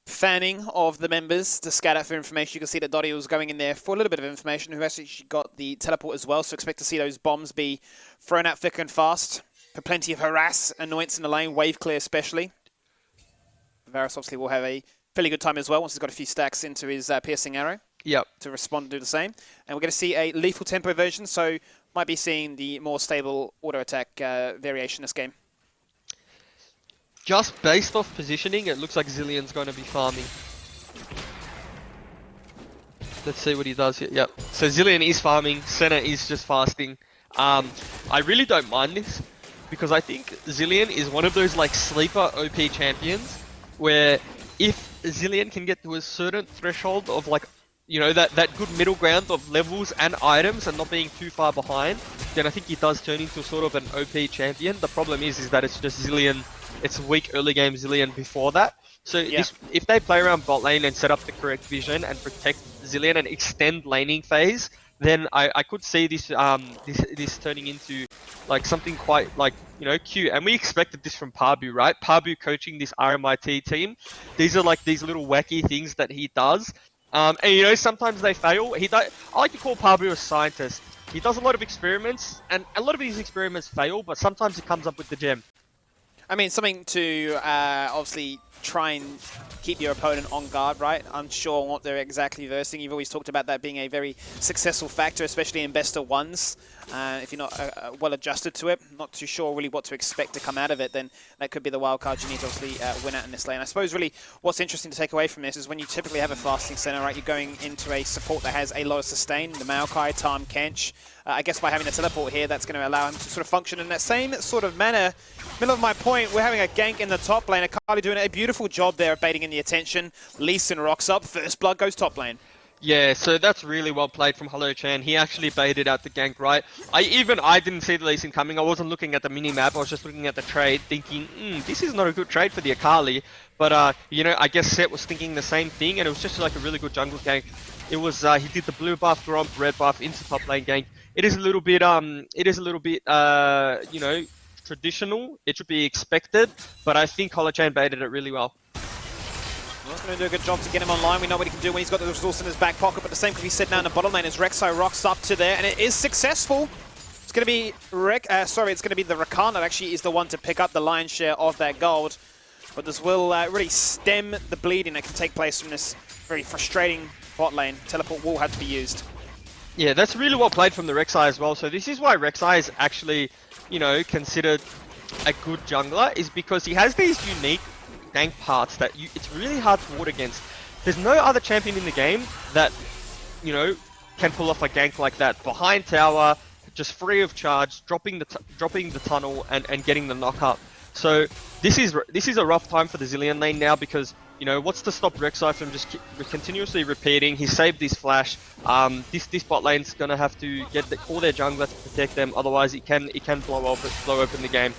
fanning of the members to scatter for information. You can see that Dottie was going in there for a little bit of information, who actually got the teleport as well, so expect to see those bombs be thrown out thick and fast for plenty of harass, annoyance in the lane, wave clear especially. Varus obviously will have a fairly good time as well once he's got a few stacks into his piercing arrow. Yep. To respond and do the same. And we're going to see a lethal tempo version, so might be seeing the more stable auto attack variation this game. just based off positioning, it looks like Zillion's going to be farming. Let's see what he does here. Yep. So Zillion is farming. Senna is just fasting. I really don't mind this because I think Zillion is one of those like sleeper OP champions where if Zillion can get to a certain threshold of like, you know, that good middle ground of levels and items and not being too far behind, then I think he does turn into sort of an OP champion. The problem is that it's just Zillion. It's a weak early game Zillion before that. So if they play around bot lane and set up the correct vision and protect Zillion and extend laning phase, then I could see this this turning into like something quite like, you know, cute. And we expected this from Parbu, right? Parbu coaching this RMIT team. These are like these little wacky things that he does. And you know, sometimes they fail. I like to call Parbu a scientist. He does a lot of experiments, and a lot of these experiments fail, but sometimes he comes up with the gem. I mean, something to obviously try and keep your opponent on guard, right? Unsure on what they're exactly versing. You've always talked about that being a very successful factor, especially in best of ones. If you're not well adjusted to it, not too sure really what to expect to come out of it, then that could be the wild card you need to obviously win out in this lane. I suppose really what's interesting to take away from this is when you typically have a fasting center, right? You're going into a support that has a lot of sustain, the Maokai, Tahm, Kench. I guess by having a teleport here, that's going to allow him to sort of function in that same sort of manner. Middle of my point, we're having a gank in the top lane. Akali doing a beautiful job there of baiting in the attention. Lee Sin rocks up, first blood goes top lane. Yeah, so that's really well played from Hello Chan. He actually baited out the gank, right? I didn't see the Lee Sin coming. I wasn't looking at the mini-map. I was just looking at the trade, thinking, this is not a good trade for the Akali. But, you know, I guess Set was thinking the same thing, and it was just like a really good jungle gank. It was, he did the blue buff, Gromp, red buff into top lane gank. It is a little bit, you know, traditional. It should be expected, but I think Hello Chan baited it really well. He's going to do a good job to get him online. We know what he can do when he's got the resource in his back pocket, but the same could be said now in the bottom lane as Rek'Sai rocks up to there, and it is successful. It's going to be it's going to be the Rakan that actually is the one to pick up the lion's share of that gold. But this will really stem the bleeding that can take place from this very frustrating bot lane. Teleport will have to be used. Yeah, that's really well played from the Rek'Sai as well. So this is why Rek'Sai is actually, you know, considered a good jungler, is because he has these unique gank parts that it's really hard to ward against. There's no other champion in the game that, you know, can pull off a gank like that. Behind tower, just free of charge, dropping the tunnel and getting the knock up. So this is a rough time for the Zillion lane now because, you know, what's to stop Rek'Sai from just continuously repeating? He saved his flash. This bot lane's gonna have to get all their jungler to protect them. Otherwise, it can blow open the game.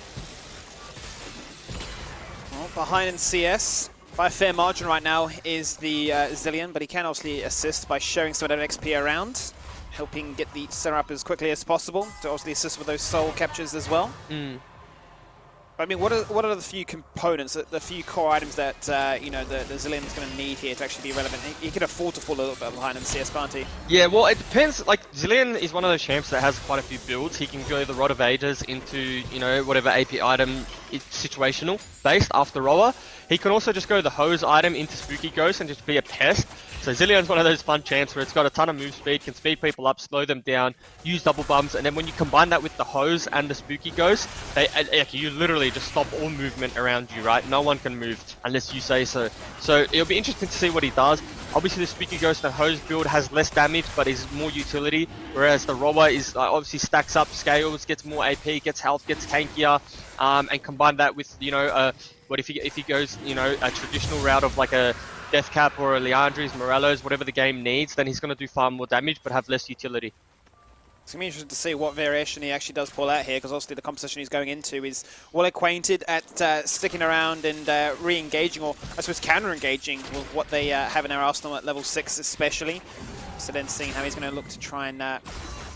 Well, behind in CS by a fair margin right now is the Zillion, but he can obviously assist by sharing some of that XP around, helping get the center up as quickly as possible to obviously assist with those soul captures as well. I mean, what are the few components, the few core items that you know the Zillion's going to need here to actually be relevant? He can afford to fall a little bit behind in CS, can't he? Yeah, well, it depends. Like, Zillion is one of those champs that has quite a few builds. He can go the Rod of Ages into, you know, whatever AP item is situational based after Roller. He can also just go the Hose item into Spooky Ghost and just be a pest. So Zillion's one of those fun champs where it's got a ton of move speed, can speed people up, slow them down, use double bumps, and then when you combine that with the Hose and the Spooky Ghost, you literally just stop all movement around you, right? No one can move unless you say so. So it'll be interesting to see what he does. Obviously the Spooky Ghost and Hose build has less damage, but is more utility, whereas the Robber is obviously stacks up, scales, gets more AP, gets health, gets tankier, and combine that with, you know, what if he goes, you know, a traditional route of like a Deathcap or a Leandri's, Morello's, whatever the game needs, then he's going to do far more damage but have less utility. It's going to be interesting to see what variation he actually does pull out here, because obviously the composition he's going into is well acquainted at sticking around and re-engaging, or I suppose counter-engaging with what they have in their arsenal at level 6 especially. So then seeing how he's going to look to try and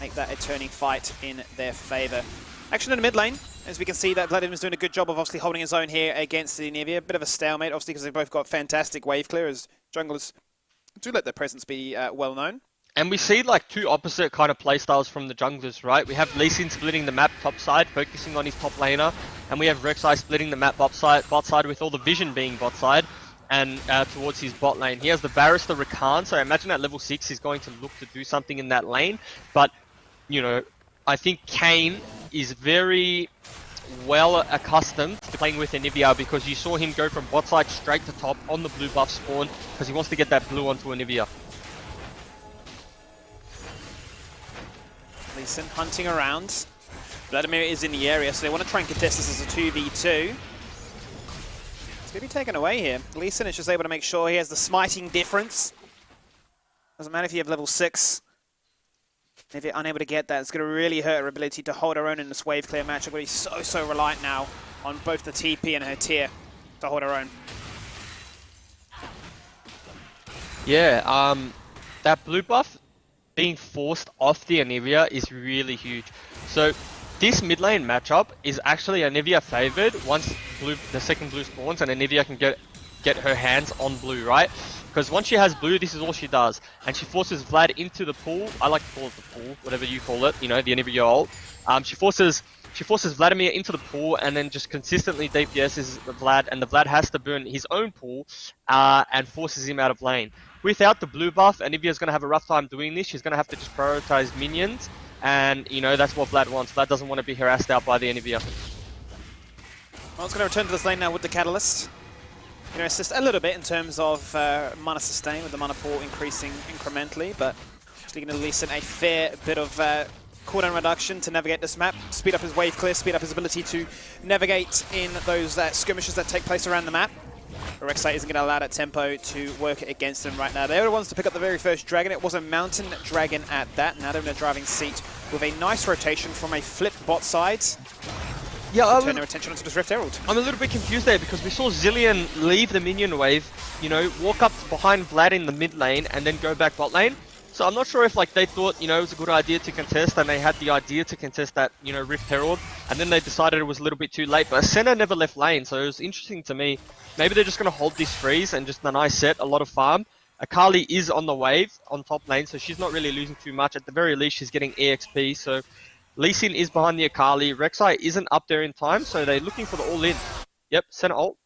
make that a turning fight in their favour. Action in the mid lane. As we can see, that Vladimir's doing a good job of obviously holding his own here against the Nivea. A bit of a stalemate, obviously, because they've both got fantastic wave clear, as junglers do let their presence be well known. And we see like two opposite kind of playstyles from the junglers, right? We have Lee Sin splitting the map top side, focusing on his top laner, and we have Rek'Sai splitting the map bot side with all the vision being bot side and towards his bot lane. He has the Barrister Rakan, so I imagine at level 6 he's going to look to do something in that lane, but, you know, I think Kane is very well accustomed to playing with Anivia because you saw him go from bot side straight to top on the blue buff spawn because he wants to get that blue onto Anivia. Leeson hunting around. Vladimir is in the area, so they want to try and contest this as a 2v2. It's going to be taken away here. Leeson is just able to make sure he has the smiting difference. Doesn't matter if you have level 6. If you're unable to get that, it's going to really hurt her ability to hold her own in this wave clear match. I'm going to be so reliant now on both the TP and her tier to hold her own. Yeah, that blue buff being forced off the Anivia is really huge. So this mid lane matchup is actually Anivia favored once the second blue spawns and Anivia can get her hands on blue, right? Because once she has blue, this is all she does. And she forces Vlad into the pool. I like to call it the pool, whatever you call it, you know, the Anivia ult. She forces Vladimir into the pool and then just consistently DPSs Vlad, and the Vlad has to burn his own pool and forces him out of lane. Without the blue buff, Anivia's going to have a rough time doing this. She's going to have to just prioritize minions. And, you know, that's what Vlad wants. Vlad doesn't want to be harassed out by the Anivia. Well, it's going to return to this lane now with the Catalyst. You know, assist a little bit in terms of mana sustain with the mana pool increasing incrementally, but actually going to Leeson a fair bit of cooldown reduction to navigate this map, speed up his wave clear, speed up his ability to navigate in those skirmishes that take place around the map. Rek'Sai isn't going to allow that tempo to work against him right now. They were the ones to pick up the very first dragon. It was a mountain dragon at that. Now they're in a driving seat with a nice rotation from a flipped bot side. Yeah, turn their attention onto this Rift Herald. I'm a little bit confused there because we saw Zilean leave the minion wave, you know, walk up behind Vlad in the mid lane and then go back bot lane. So I'm not sure if like they thought, you know, it was a good idea to contest and they had the idea to contest that, you know, Rift Herald, and then they decided it was a little bit too late. But Senna never left lane, so it was interesting to me. Maybe they're just going to hold this freeze and just a nice set, a lot of farm. Akali is on the wave on top lane, so she's not really losing too much. At the very least, she's getting EXP, so Lee Sin is behind the Akali. Rek'Sai isn't up there in time, so they're looking for the all-in. Yep, Senna ult.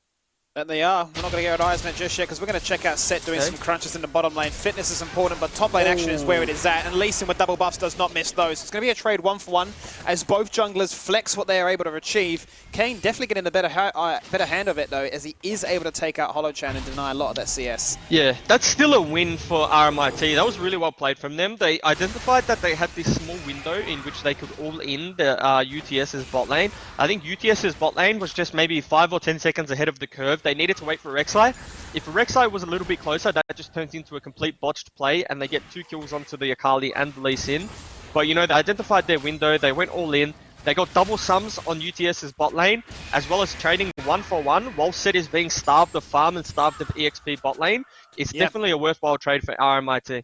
And they are. We're not going to get our eyes met just yet because we're going to check out Set doing some crunches in the bottom lane. Fitness is important, but top lane action is where it is at. And Lee Sin with double buffs does not miss those. It's going to be a trade 1-for-1 as both junglers flex what they are able to achieve. Kane definitely getting the better hand of it though, as he is able to take out Holochan and deny a lot of that CS. Yeah, that's still a win for RMIT. That was really well played from them. They identified that they had this small window in which they could all in the UTS's bot lane. I think UTS's bot lane was just maybe 5 or 10 seconds ahead of the curve. They needed to wait for Rek'Sai. If Rek'Sai was a little bit closer, that just turns into a complete botched play and they get 2 kills onto the Akali and the Lee Sin. But you know, they identified their window, they went all in, they got double sums on UTS's bot lane, as well as trading 1-for-1 while Set is being starved of farm and starved of EXP bot lane. It's definitely a worthwhile trade for RMIT.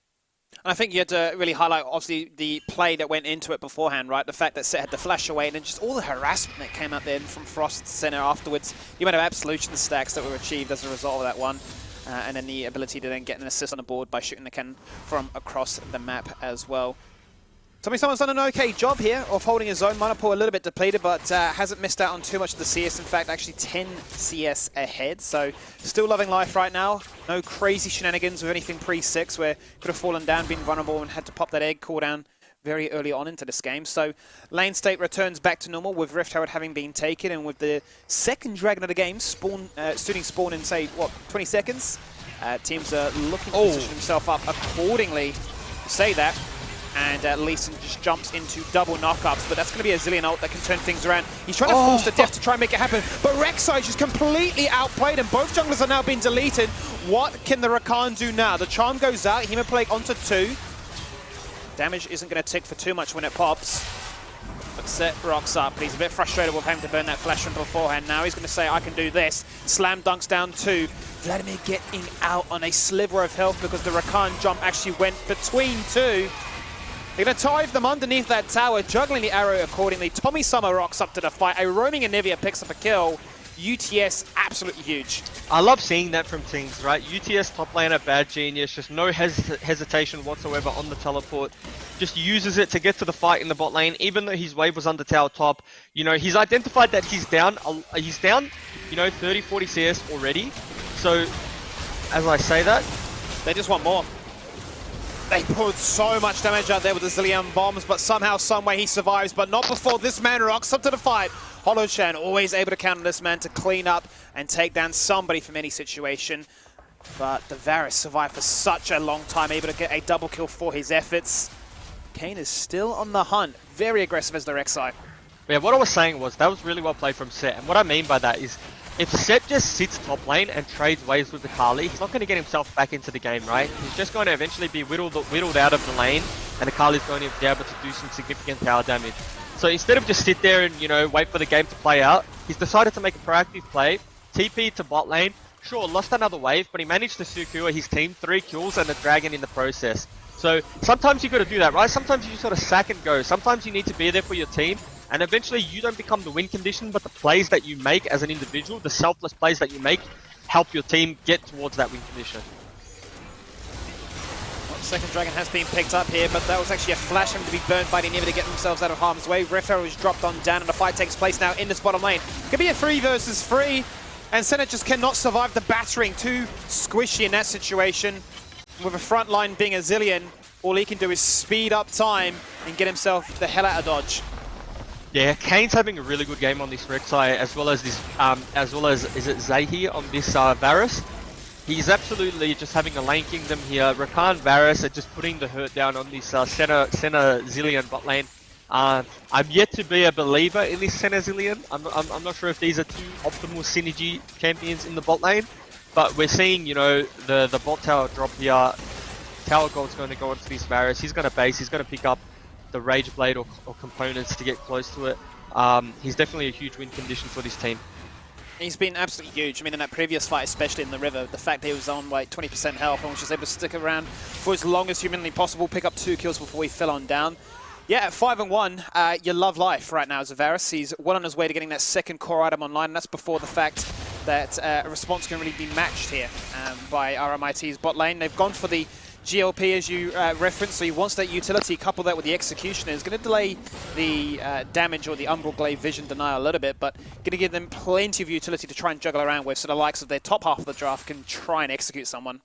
And I think you had to really highlight, obviously, the play that went into it beforehand, right? The fact that Set had to flash away and then just all the harassment that came out there from Frost's center afterwards. You might have absolution stacks that were achieved as a result of that one. And then the ability to then get an assist on the board by shooting the cannon from across the map as well. So I mean, someone's done an okay job here of holding his own. Mana pool a little bit depleted, but hasn't missed out on too much of the CS. In fact, actually 10 CS ahead. So still loving life right now. No crazy shenanigans with anything pre-6 where could have fallen down, been vulnerable, and had to pop that egg cooldown very early on into this game. So lane state returns back to normal with Rift Herald having been taken, and with the second dragon of the game suiting spawn in, say, what, 20 seconds? Teams are looking to position himself up accordingly to say that. And Lee Sin just jumps into double knockups, but that's going to be a Zilean ult that can turn things around. He's trying to force the death to try and make it happen, but Rek'Sai just completely outplayed, and both junglers are now being deleted. What can the Rakan do now? The charm goes out, Hemoplague onto 2. Damage isn't going to tick for too much when it pops, but Set rocks up, but he's a bit frustrated with having to burn that flash from beforehand. Now he's going to say, I can do this. Slam dunks down 2. Vladimir getting out on a sliver of health because the Rakan jump actually went between 2. They're going to dive them underneath that tower, juggling the arrow accordingly. Tommy Summer rocks up to the fight. A roaming Anivia picks up a kill. UTS, absolutely huge. I love seeing that from teams, right? UTS top laner, bad genius, just no hesitation whatsoever on the teleport. Just uses it to get to the fight in the bot lane, even though his wave was under tower top. You know, he's identified that he's down, you know, 30, 40 CS already. So, as I say that, they just want more. They put so much damage out there with the Zilean bombs, but somehow, someway he survives, but not before this man rocks up to the fight. HoloChan always able to count on this man to clean up and take down somebody from any situation. But the Varus survived for such a long time, able to get a double kill for his efforts. Kayn is still on the hunt. Very aggressive as the Rek'Sai. Yeah, what I was saying was that was really well played from Set. And what I mean by that is if Set just sits top lane and trades waves with the Kali, he's not going to get himself back into the game, right? He's just going to eventually be whittled out of the lane, and the Kali's going to be able to do some significant tower damage. So instead of just sit there and, you know, wait for the game to play out, he's decided to make a proactive play, TP to bot lane. Sure, lost another wave, but he managed to secure his team 3 kills and a dragon in the process. So sometimes you got to do that, right? Sometimes you sort of sack and go. Sometimes you need to be there for your team, and eventually you don't become the win condition, but the plays that you make as an individual, the selfless plays that you make, help your team get towards that win condition. Well, the second dragon has been picked up here, but that was actually a flash having to be burned by the Nivea to get themselves out of harm's way. Refero is dropped on down, and the fight takes place now in this bottom lane. Could be a 3 versus 3, and Senna just cannot survive the battering. Too squishy in that situation. With a front line being a zillion, all he can do is speed up time and get himself the hell out of dodge. Yeah, Kayn's having a really good game on this Rek'Sai, as well as this, is it Zahi on this Varus? He's absolutely just having a lane kingdom here. Rakan, Varus are just putting the hurt down on this Senna Zillion bot lane. I'm yet to be a believer in this Senna Zillion. I'm not sure if these are 2 optimal synergy champions in the bot lane, but we're seeing, you know, the bot tower drop here. Tower Gold's going to go onto this Varus. He's going to base. He's going to pick up the Rage Blade or components to get close to it. He's definitely a huge win condition for this team. He's been absolutely huge. I mean, in that previous fight, especially in the river, the fact that he was on like 20% health and was just able to stick around for as long as humanly possible, pick up 2 kills before he fell on down. Yeah, at 5-1, you love life right now as a Varus. He's well on his way to getting that second core item online, and that's before the fact that a response can really be matched here by RMIT's bot lane. They've gone for the GLP, as you referenced, so he wants that utility, couple that with the Executioner. Is going to delay the damage or the Umbral Glaive vision denial a little bit, but going to give them plenty of utility to try and juggle around with, so the likes of their top half of the draft can try and execute someone.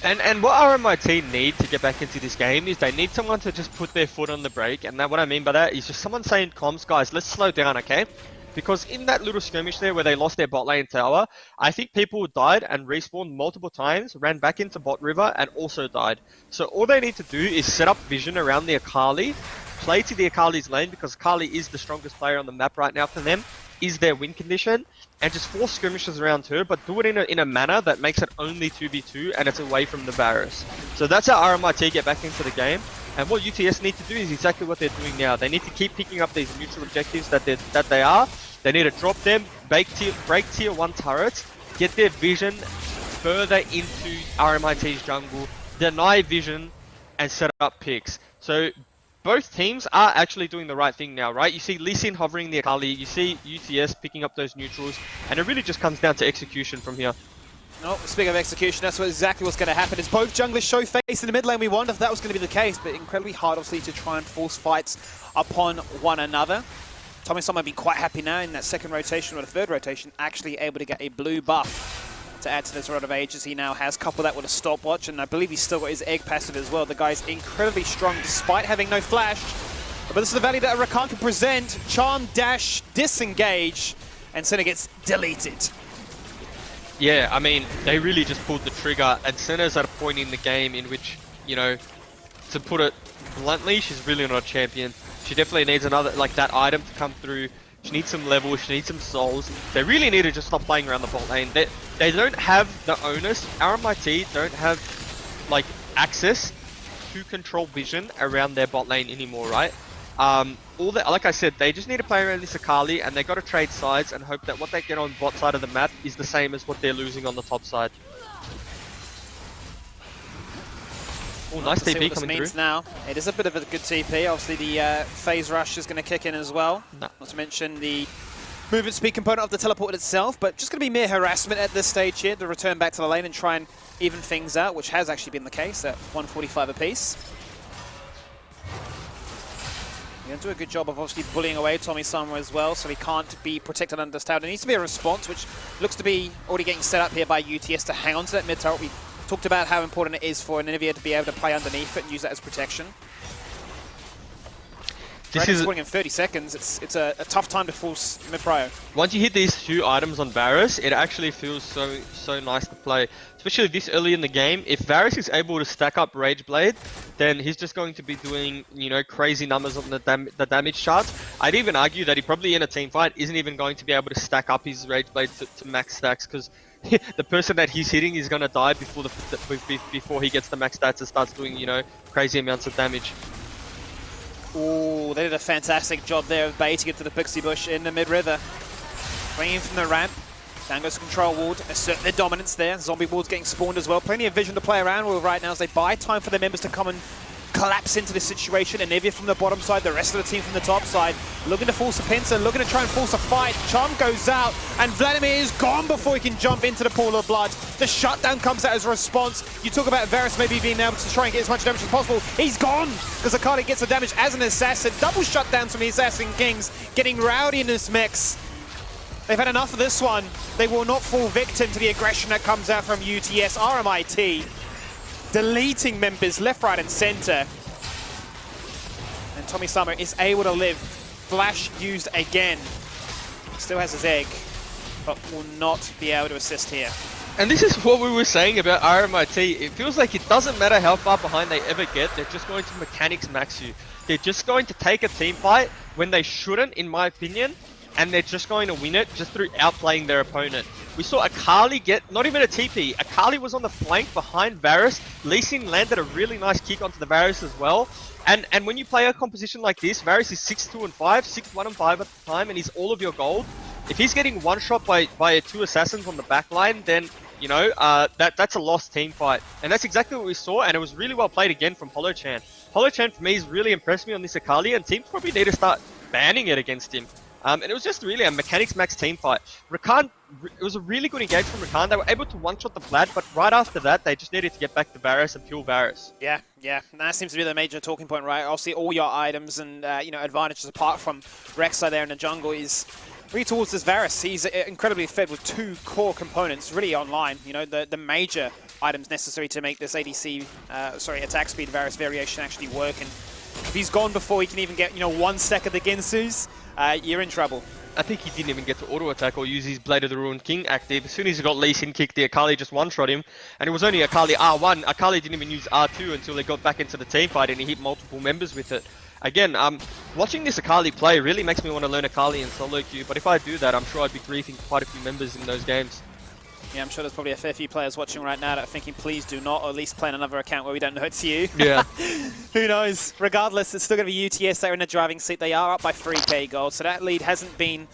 And what RMIT need to get back into this game is they need someone to just put their foot on the brake, and what I mean by that is just someone saying, comms, guys, let's slow down, okay? Because in that little skirmish there where they lost their bot lane tower, I think people died and respawned multiple times, ran back into bot river, and also died. So all they need to do is set up vision around the Akali, play to the Akali's lane, because Akali is the strongest player on the map right now for them, is their win condition, and just force skirmishes around her, but do it in a manner that makes it only 2v2 and it's away from the Varus. So that's how RMIT get back into the game. And what UTS need to do is exactly what they're doing now. They need to keep picking up these neutral objectives that they are. They need to drop them, break tier 1 turrets, get their vision further into RMIT's jungle, deny vision, and set up picks. So both teams are actually doing the right thing now, right? You see Lee Sin hovering the Akali, you see UTS picking up those neutrals, and it really just comes down to execution from here. No, speaking of execution, that's exactly what's going to happen. Is both junglers show face in the mid lane. We wondered if that was going to be the case, but incredibly hard, obviously, to try and force fights upon one another. Tommy might be quite happy now in that second rotation or the third rotation, actually able to get a blue buff to add to this Rod of Ages he now has. Couple that with a stopwatch, and I believe he's still got his egg passive as well. The guy's incredibly strong despite having no flash. But this is the value that Rakan can present. Charm, dash, disengage, and Senna gets deleted. Yeah, I mean, they really just pulled the trigger, and Senna's at a point in the game in which, you know, to put it bluntly, she's really not a champion. She definitely needs another, like, that item to come through. She needs some level, she needs some souls. They really need to just stop playing around the bot lane. They don't have the onus, RMIT don't have, like, access to control vision around their bot lane anymore, right? Like I said, they just need to play around this Akali, and they got to trade sides and hope that what they get on bot side of the map is the same as what they're losing on the top side. Oh, nice TP coming through. Now, it is a bit of a good TP. Obviously, the phase rush is going to kick in as well. No. Not to mention the movement speed component of the teleport itself, but just going to be mere harassment at this stage here to return back to the lane and try and even things out, which has actually been the case at 145 apiece. You're going to do a good job of obviously bullying away Tommy Summer as well, so he can't be protected under this tower. There needs to be a response, which looks to be already getting set up here by UTS to hang on to that mid turret. We talked about how important it is for Nivea to be able to play underneath it and use that as protection. Dragon's spawning in 30 seconds. It's a tough time to force mid-prio. Once you hit these 2 items on Varus, it actually feels so nice to play. Especially this early in the game. If Varus is able to stack up Rage Blade, then he's just going to be doing, you know, crazy numbers on the damage charts. I'd even argue that he probably in a team fight isn't even going to be able to stack up his Rage Blade to max stacks, because the person that he's hitting is going to die before he gets the max stats and starts doing, you know, crazy amounts of damage. Ooh, they did a fantastic job there of baiting it to the Pixie Bush in the mid-river. Bringing from the ramp. Down goes Control Ward, assert their dominance there. Zombie Ward's getting spawned as well. Plenty of vision to play around with right now as they buy time for the members to come and collapse into this situation. And Nivea from the bottom side, the rest of the team from the top side, looking to force a pincer, looking to try and force a fight. Charm goes out, and Vladimir is gone before he can jump into the pool of blood. The shutdown comes out as a response. You talk about Varus maybe being able to try and get as much damage as possible. He's gone, because Akali gets the damage as an assassin. Double shutdowns from the Assassin Kings, getting rowdy in this mix. They've had enough of this one. They will not fall victim to the aggression that comes out from UTS. RMIT deleting members left, right, and center. And Tommy Summer is able to live. Flash used again. Still has his egg, but will not be able to assist here. And this is what we were saying about RMIT. It feels like it doesn't matter how far behind they ever get, they're just going to mechanics max you. They're just going to take a team fight when they shouldn't, in my opinion, and they're just going to win it just through outplaying their opponent. We saw Akali get, not even a TP, Akali was on the flank behind Varus. Lee Sin landed a really nice kick onto the Varus as well. And when you play a composition like this, Varus is 6-2 and 5, 6-1 and 5 at the time, and he's all of your gold. If he's getting one shot by 2 assassins on the back line, then, you know, that's a lost team fight. And that's exactly what we saw, and it was really well played again from HoloChan. HoloChan, for me, has really impressed me on this Akali, and teams probably need to start banning it against him. And it was just really a mechanics max team fight. Rakan, it was a really good engage from Rakan. They were able to one-shot the Vlad, but right after that, they just needed to get back to Varus and fuel Varus. Yeah. And that seems to be the major talking point, right? Obviously, all your items and, you know, advantages apart from Rek'Sai there in the jungle is really towards this Varus. He's incredibly fed with 2 core components really online. You know, the major items necessary to make this ADC, attack speed Varus variation actually work. And if he's gone before he can even get, you know, 1 stack of the Ginsus, you're in trouble. I think he didn't even get to auto-attack or use his Blade of the Ruined King active. As soon as he got Lee Sin kicked, the Akali just one-shot him. And it was only Akali R1. Akali didn't even use R2 until they got back into the team fight and he hit multiple members with it. Again, watching this Akali play really makes me want to learn Akali in solo queue. But if I do that, I'm sure I'd be griefing quite a few members in those games. Yeah, I'm sure there's probably a fair few players watching right now that are thinking, please do not, or at least play on another account where we don't know it's you. Yeah. Who knows? Regardless, it's still going to be UTS. They're in the driving seat. They are up by 3k gold, so that lead hasn't been,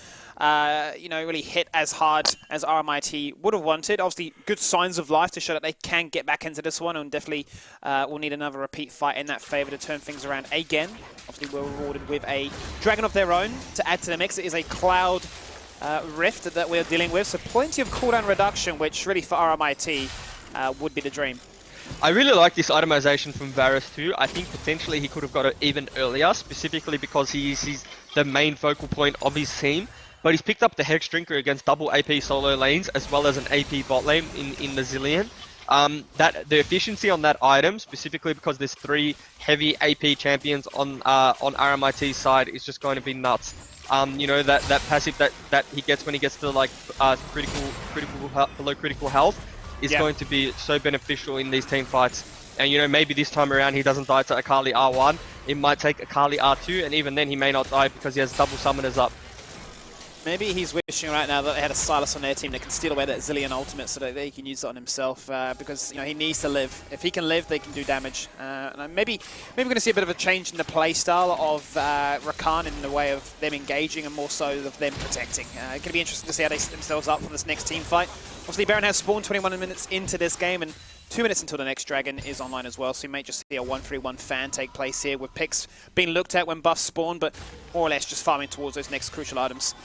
you know, really hit as hard as RMIT would have wanted. Obviously, good signs of life to show that they can get back into this one, and definitely will need another repeat fight in that favor to turn things around again. Obviously, we're rewarded with a Dragon of their own to add to the mix. It is a Cloud Rift that we're dealing with, so plenty of cooldown reduction, which really for RMIT would be the dream. I really like this itemization from Varus too. I think potentially he could have got it even earlier, specifically because he's the main focal point of his team. But he's picked up the Hex Drinker against double AP solo lanes as well as an AP bot lane in the Zillion. The efficiency on that item, specifically because there's 3 heavy AP champions on RMIT's side, is just going to be nuts. You know, that passive that he gets when he gets to like below critical health is going to be so beneficial in these team fights. And you know, maybe this time around he doesn't die to Akali R1. It might take Akali R2, and even then he may not die because he has double summoners up. Maybe he's wishing right now that they had a Silas on their team that can steal away that Zillion ultimate so that they can use it on himself, because, you know, he needs to live. If he can live, they can do damage. And maybe we're going to see a bit of a change in the playstyle of Rakan in the way of them engaging and more so of them protecting. It's going to be interesting to see how they set themselves up for this next team fight. Obviously, Baron has spawned 21 minutes into this game, and 2 minutes until the next Dragon is online as well, so you may just see a 1-3-1 fan take place here with picks being looked at when buffs spawn, but more or less just farming towards those next crucial items.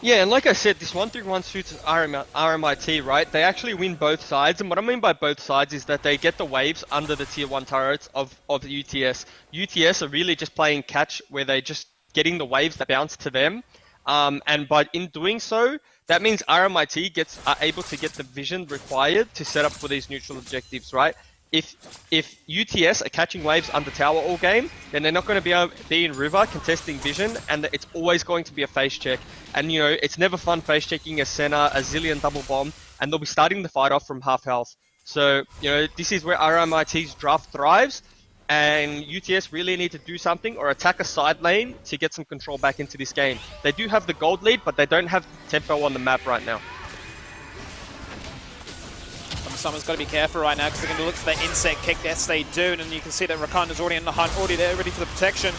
Yeah, and like I said, this 1-3-1 suits RMIT, right? They actually win both sides, and what I mean by both sides is that they get the waves under the tier 1 turrets of UTS. UTS are really just playing catch, where they're just getting the waves that bounce to them, and in doing so, that means RMIT are able to get the vision required to set up for these neutral objectives, right? if UTS are catching waves under tower all game, then they're not going to be in river contesting vision, and it's always going to be a face check. And you know, it's never fun face checking a center, a zillion double bomb, and they'll be starting the fight off from half health. So you know, this is where RMIT's draft thrives, and UTS really need to do something or attack a side lane to get some control back into this game. They do have the gold lead, but they don't have tempo on the map right now. Someone's got to be careful right now because they're going to look for the insect kick. Yes, they do, and you can see that Rakanda's already in the hunt, already there, ready for the protection.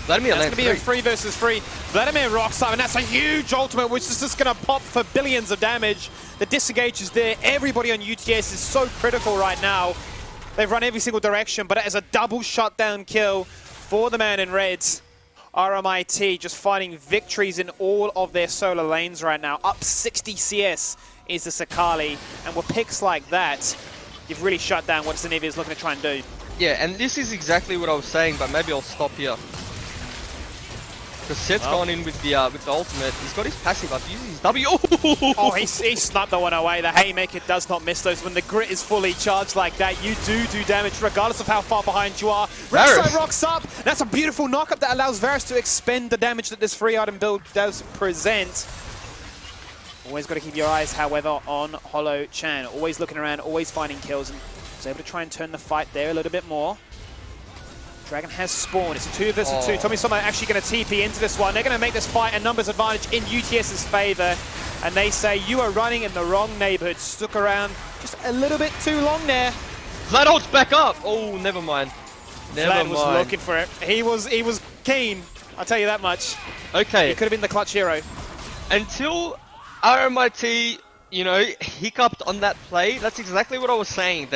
Vladimir That's going to be a 3 versus 3. Vladimir rocks up, and that's a huge ultimate, which is just going to pop for billions of damage. The disengage is there. Everybody on UTS is so critical right now. They've run every single direction, but it is a double shutdown kill for the man in reds. RMIT just finding victories in all of their solar lanes right now. Up 60 CS is the Sakali, and with picks like that, you've really shut down what Zenivia is looking to try and do. Yeah, and this is exactly what I was saying, but maybe I'll stop here. Because Seth's gone in with the ultimate. He's got his passive up, uses his W. Oh, he sniped the one away. The Haymaker does not miss those. When the grit is fully charged like that, you do damage regardless of how far behind you are. Rek'Sai rocks up. That's a beautiful knockup that allows Varus to expend the damage that this free item build does present. Always got to keep your eyes, however, on Hollow Chan. Always looking around, always finding kills, and was able to try and turn the fight there a little bit more. Dragon has spawned. It's a 2 versus 2. Tommy Somo actually going to TP into this one. They're going to make this fight a numbers advantage in UTS's favor. And they say, you are running in the wrong neighborhood. Stuck around just a little bit too long there. Vlad ult's back up. Oh, never mind. Vlad was looking for it. He was keen. I'll tell you that much. Okay. He could have been the clutch hero. Until RMIT, you know, hiccuped on that play, that's exactly what I was saying.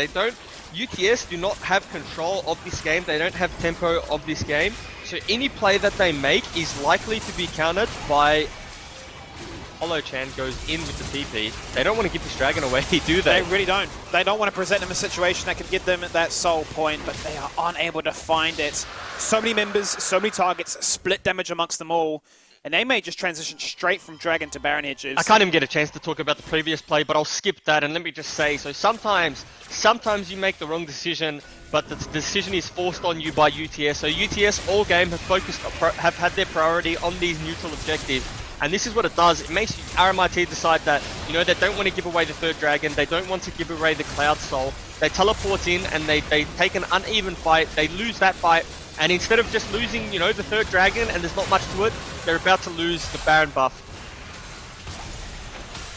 UTS do not have control of this game. They don't have tempo of this game. So any play that they make is likely to be countered by Hollow Chan goes in with the TP. They don't want to give this dragon away, do they? They really don't. They don't want to present them a situation that could give them that soul point, but they are unable to find it. So many members, so many targets, split damage amongst them all. And they may just transition straight from Dragon to Baron here, Juice. I can't even get a chance to talk about the previous play, but I'll skip that and let me just say, so sometimes you make the wrong decision, but the decision is forced on you by UTS. So UTS all game have had their priority on these neutral objectives. And this is what it does. It makes RMIT decide that, you know, they don't want to give away the third dragon. They don't want to give away the Cloud Soul. They teleport in and they take an uneven fight. They lose that fight. And instead of just losing, you know, the third dragon and there's not much to it, they're about to lose the Baron buff.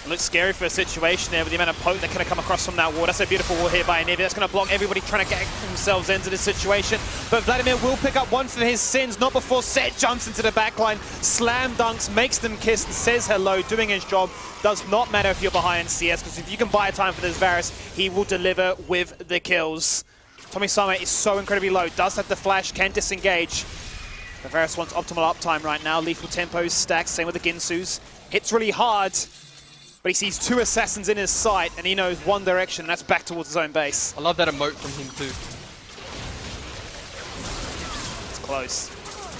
It looks scary for a situation there with the amount of poke that could have come across from that wall. That's a beautiful wall here by Anivi. That's going to block everybody trying to get themselves into this situation. But Vladimir will pick up one for his sins, not before Seth jumps into the backline, slam dunks, makes them kiss, and says hello, doing his job. Does not matter if you're behind CS, because if you can buy time for this Varus, he will deliver with the kills. Tommy Sama is so incredibly low, does have the flash, can disengage. The Varus wants optimal uptime right now. Lethal tempos stacked, same with the Ginsus. Hits really hard, but he sees 2 assassins in his sight, and he knows one direction, and that's back towards his own base. I love that emote from him too. It's close.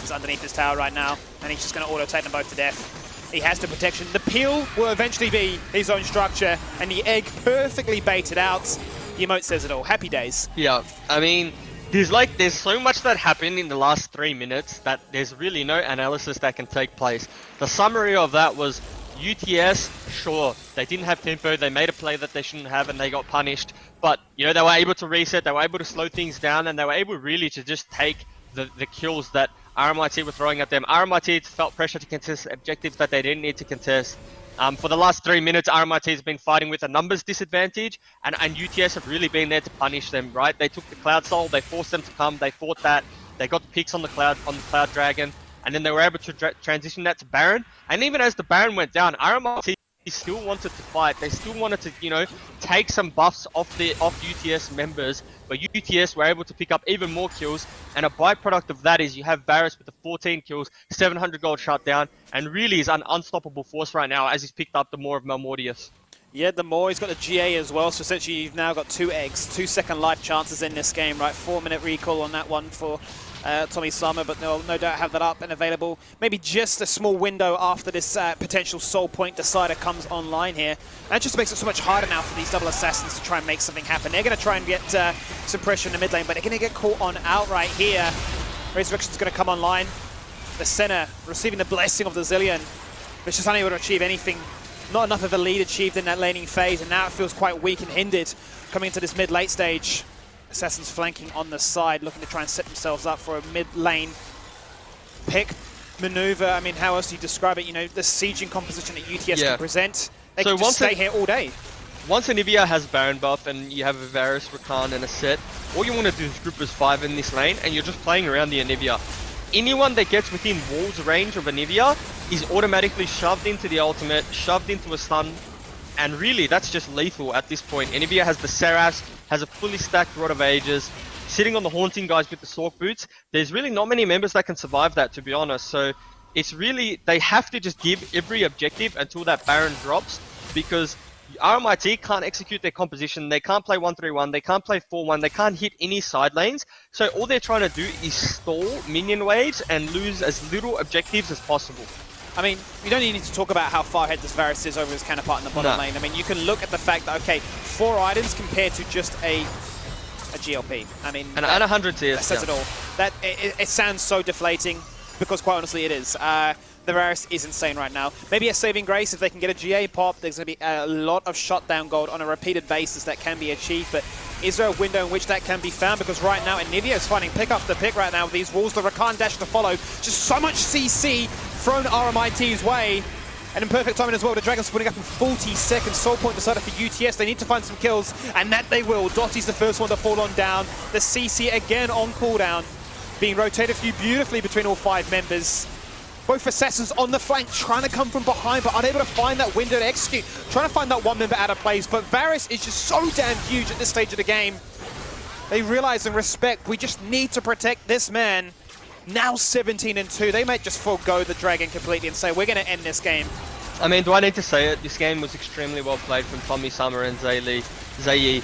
He's underneath this tower right now, and he's just going to auto-take them both to death. He has the protection. The peel will eventually be his own structure, and the egg perfectly baited out. The emote says it all. Happy days. Yeah, I mean, there's so much that happened in the last 3 minutes that there's really no analysis that can take place. The summary of that was UTS, sure, they didn't have tempo, they made a play that they shouldn't have and they got punished, but you know, they were able to reset, they were able to slow things down, and they were able really to just take the kills that RMIT were throwing at them. RMIT felt pressure to contest objectives that they didn't need to contest. For the last 3 minutes, RMIT has been fighting with a numbers disadvantage, and UTS have really been there to punish them, right? They took the Cloud Soul, they forced them to come, they fought that, they got the picks on the Cloud Dragon, and then they were able to transition that to Baron. And even as the Baron went down, RMIT still wanted to fight. They still wanted to, you know, take some buffs off UTS members, but UTS were able to pick up even more kills, and a byproduct of that is you have Varus with the 14 kills, 700 gold shutdown, and really is an unstoppable force right now as he's picked up the Maw of Malmortius. Yeah, the Maw, he's got the GA as well, so essentially you've now got 2 eggs, 2 second life chances in this game, right? 4-minute recall on that one for Tommy Summer, but they'll no doubt have that up and available. Maybe just a small window after this potential soul point decider comes online here. That just makes it so much harder now for these double assassins to try and make something happen. They're going to try and get some pressure in the mid lane, but they're going to get caught on outright here. Resurrection's going to come online. The center receiving the blessing of the Zillion, but just unable to achieve anything. Not enough of a lead achieved in that laning phase, and now it feels quite weak and hindered coming into this mid-late stage. Assassins flanking on the side, looking to try and set themselves up for a mid-lane pick maneuver. I mean, how else do you describe it? You know, the sieging composition that UTS can present. They can just stay here all day. Once Anivia has Baron buff and you have a Varus, Rakan, and a set, all you want to do is group as 5 in this lane, and you're just playing around the Anivia. Anyone that gets within wall's range of Anivia is automatically shoved into the ultimate, shoved into a stun, and really that's just lethal at this point. Anivia has the Seraph, has a fully stacked Rod of Ages, sitting on the Haunting guys with the Sork Boots. There's really not many members that can survive that, to be honest, so it's really, they have to just give every objective until that Baron drops, because RMIT can't execute their composition, they can't play 1-3-1, they can't play 4-1, they can't hit any side lanes, so all they're trying to do is stall minion waves and lose as little objectives as possible. I mean, you don't even need to talk about how far ahead this Varus is over his counterpart in the bottom lane. I mean, you can look at the fact that, okay, 4 items compared to just a GLP. I mean, and 100 CS. That says it all. That, it sounds so deflating, because quite honestly it is. The Varus is insane right now. Maybe a saving grace if they can get a GA pop. There's going to be a lot of shutdown gold on a repeated basis that can be achieved, but is there a window in which that can be found? Because right now, Anivia is finding pick up the pick right now with these walls. The Rakan dash to follow. Just so much CC thrown RMIT's way. And in perfect timing as well, the Dragon's putting up in 40 seconds. Soul point decided for UTS. They need to find some kills, and that they will. Dottie's the first one to fall on down. The CC again on cooldown, being rotated for you beautifully between all 5 members. Both assassins on the flank, trying to come from behind, but unable to find that window to execute. Trying to find that 1 member out of place, but Varus is just so damn huge at this stage of the game. They realize and respect, we just need to protect this man. Now 17-2, they might just forego the Dragon completely and say, we're going to end this game. I mean, do I need to say it? This game was extremely well played from Tommy Summer and Zayi.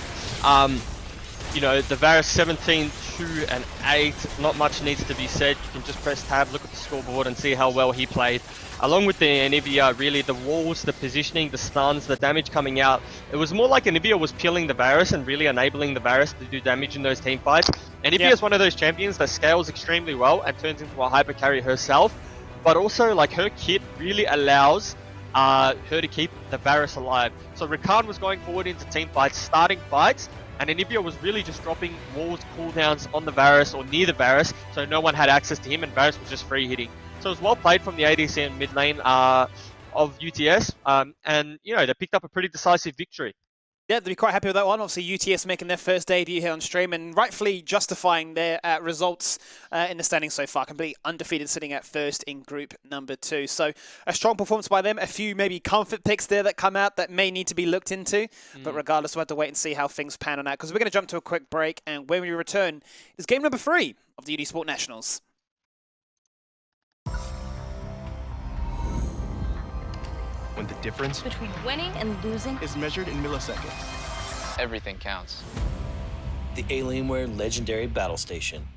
You know, the Varus 17, 2 and 8, not much needs to be said. You can just press tab, look at the scoreboard and see how well he played. Along with the Anivia, really the walls, the positioning, the stuns, the damage coming out. It was more like Anivia was peeling the Varus and really enabling the Varus to do damage in those team fights. Anivia is one of those champions that scales extremely well and turns into a hyper carry herself. But also, like, her kit really allows her to keep the Varus alive. So Rakan was going forward into team fights, starting fights, and Anivia was really just dropping walls, cooldowns on the Varus or near the Varus, so no one had access to him, and Varus was just free hitting. So it was well played from the ADC and mid lane of UTS, and you know, they picked up a pretty decisive victory. Yeah, they'll be quite happy with that one. Obviously, UTS making their first debut here on stream and rightfully justifying their results in the standings so far. Completely undefeated, sitting at first in group number 2. So a strong performance by them. A few maybe comfort picks there that come out that may need to be looked into. But regardless, we'll have to wait and see how things pan on out, because we're going to jump to a quick break. And when we return, it's game number 3 of the UD Sport Nationals. When the difference between winning and losing is measured in milliseconds. Everything counts. The Alienware Legendary Battle Station.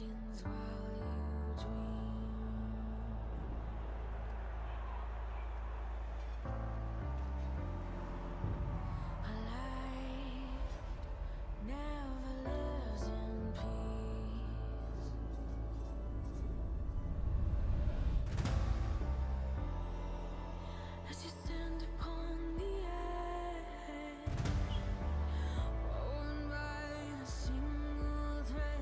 seconds while you dream. A life never lives in peace. As you stand upon the edge, woven by a single thread,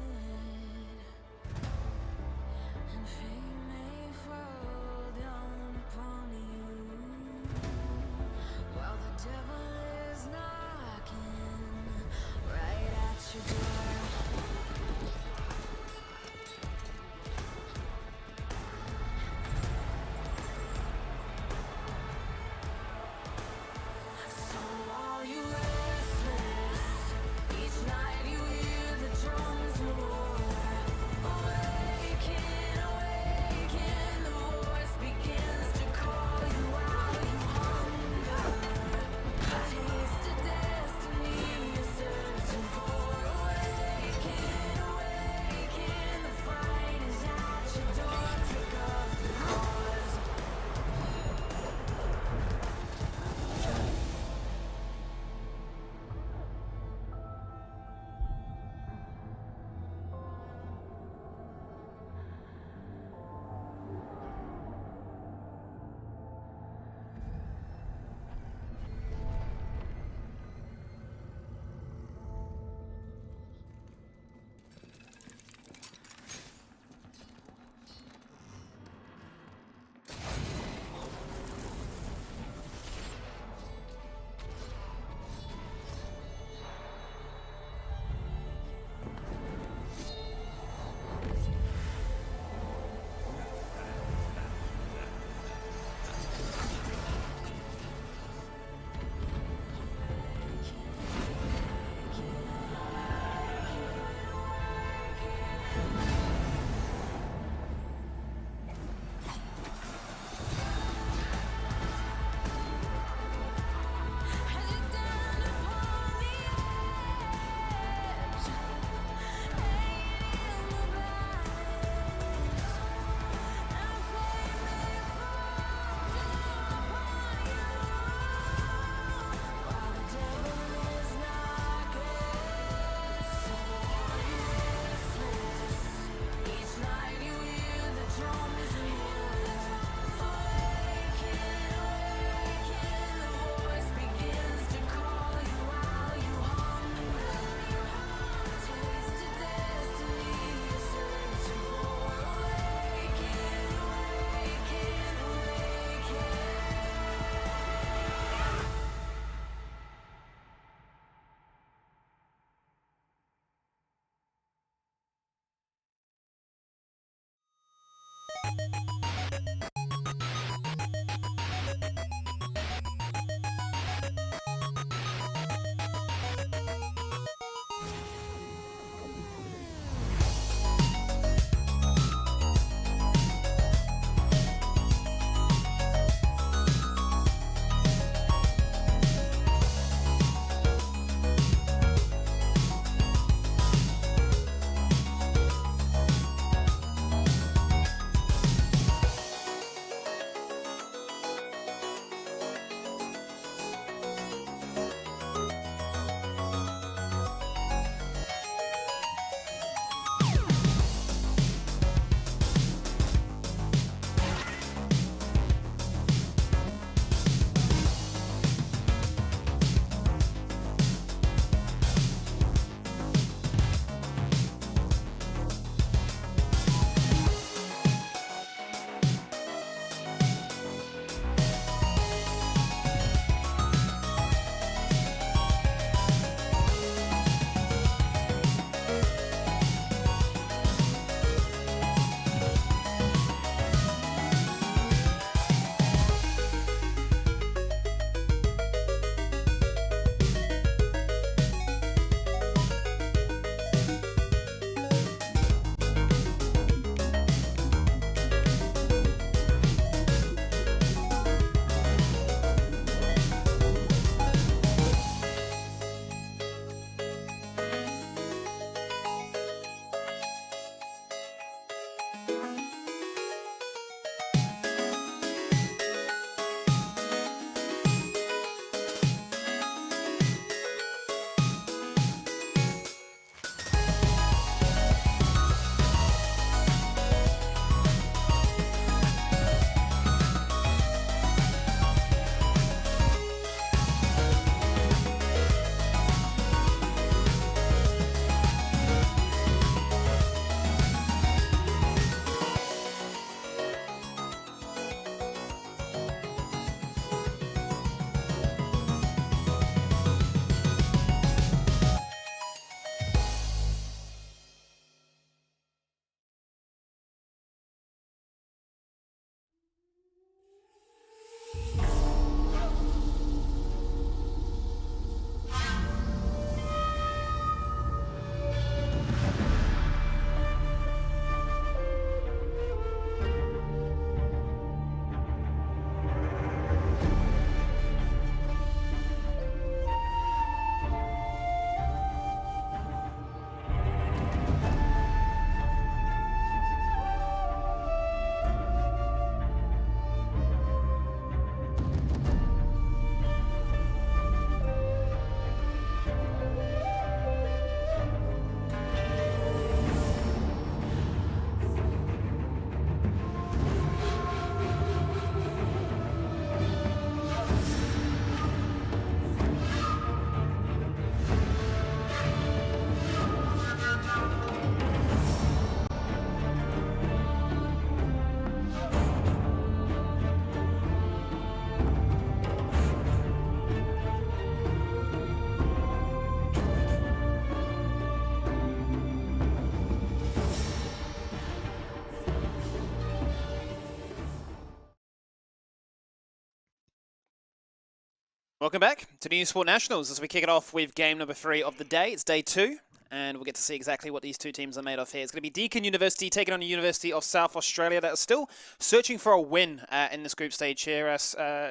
Welcome back to the Sport Nationals as we kick it off with game number 3 of the day. It's day 2, and we'll get to see exactly what these two teams are made of here. It's going to be Deakin University taking on the University of South Australia that are still searching for a win in this group stage here.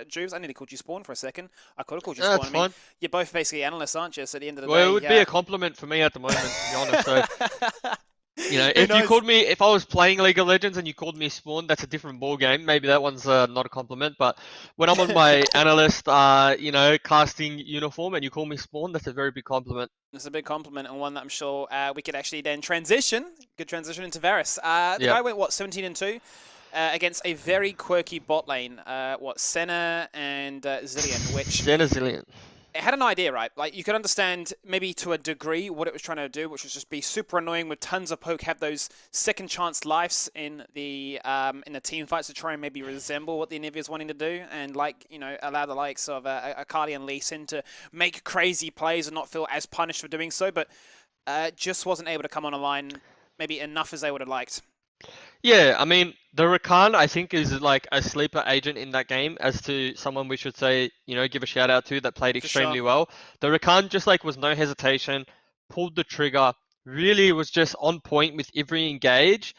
Juves, I nearly called you Spawn for a second. I could have called you Spawn. That's fine. You're both basically analysts, aren't you? So at the end of the day... Well, it would be a compliment for me at the moment, to be honest. So, you know, if you called me, if I was playing League of Legends and you called me Spawn, that's a different ball game. Maybe that one's not a compliment. But when I'm on my analyst, you know, casting uniform and you call me Spawn, that's a very big compliment. It's a big compliment and one that I'm sure we could actually then transition. Good transition into Varus. The guy went, what, 17-2? Against a very quirky bot lane. Senna and Zillion, which... Senna Zillion. It had an idea, right? Like, you could understand maybe to a degree what it was trying to do, which was just be super annoying with tons of poke, have those second chance lives in the team fights to try and maybe resemble what the Anivia's wanting to do, and like, you know, allow the likes of Akali and Lee Sin to make crazy plays and not feel as punished for doing so, but just wasn't able to come on a line maybe enough as they would have liked. Yeah, I mean, the Rakan, I think, is like a sleeper agent in that game as to someone we should say, you know, give a shout out to that played extremely well. The Rakan just like was no hesitation, pulled the trigger, really was just on point with every engage.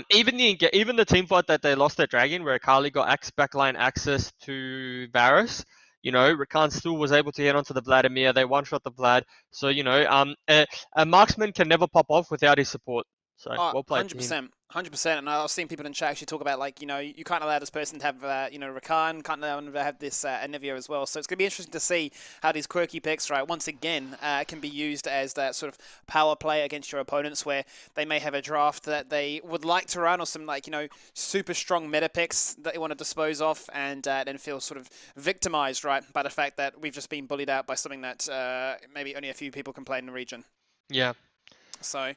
Even the team fight that they lost at Dragon, where Akali got backline access to Varus, you know, Rakan still was able to hit onto the Vladimir. They one-shot the Vlad. So, you know, a marksman can never pop off without his support. So, well played. 100%. 100%, and I was seeing people in chat actually talk about, like, you know, you can't allow this person to have, you know, Rakan, can't allow them to have this Anivia as well. So it's going to be interesting to see how these quirky picks, right, once again, can be used as that sort of power play against your opponents, where they may have a draft that they would like to run, or some, like, you know, super strong meta picks that they want to dispose of, and then feel sort of victimized, right, by the fact that we've just been bullied out by something that maybe only a few people can play in the region. Yeah. So...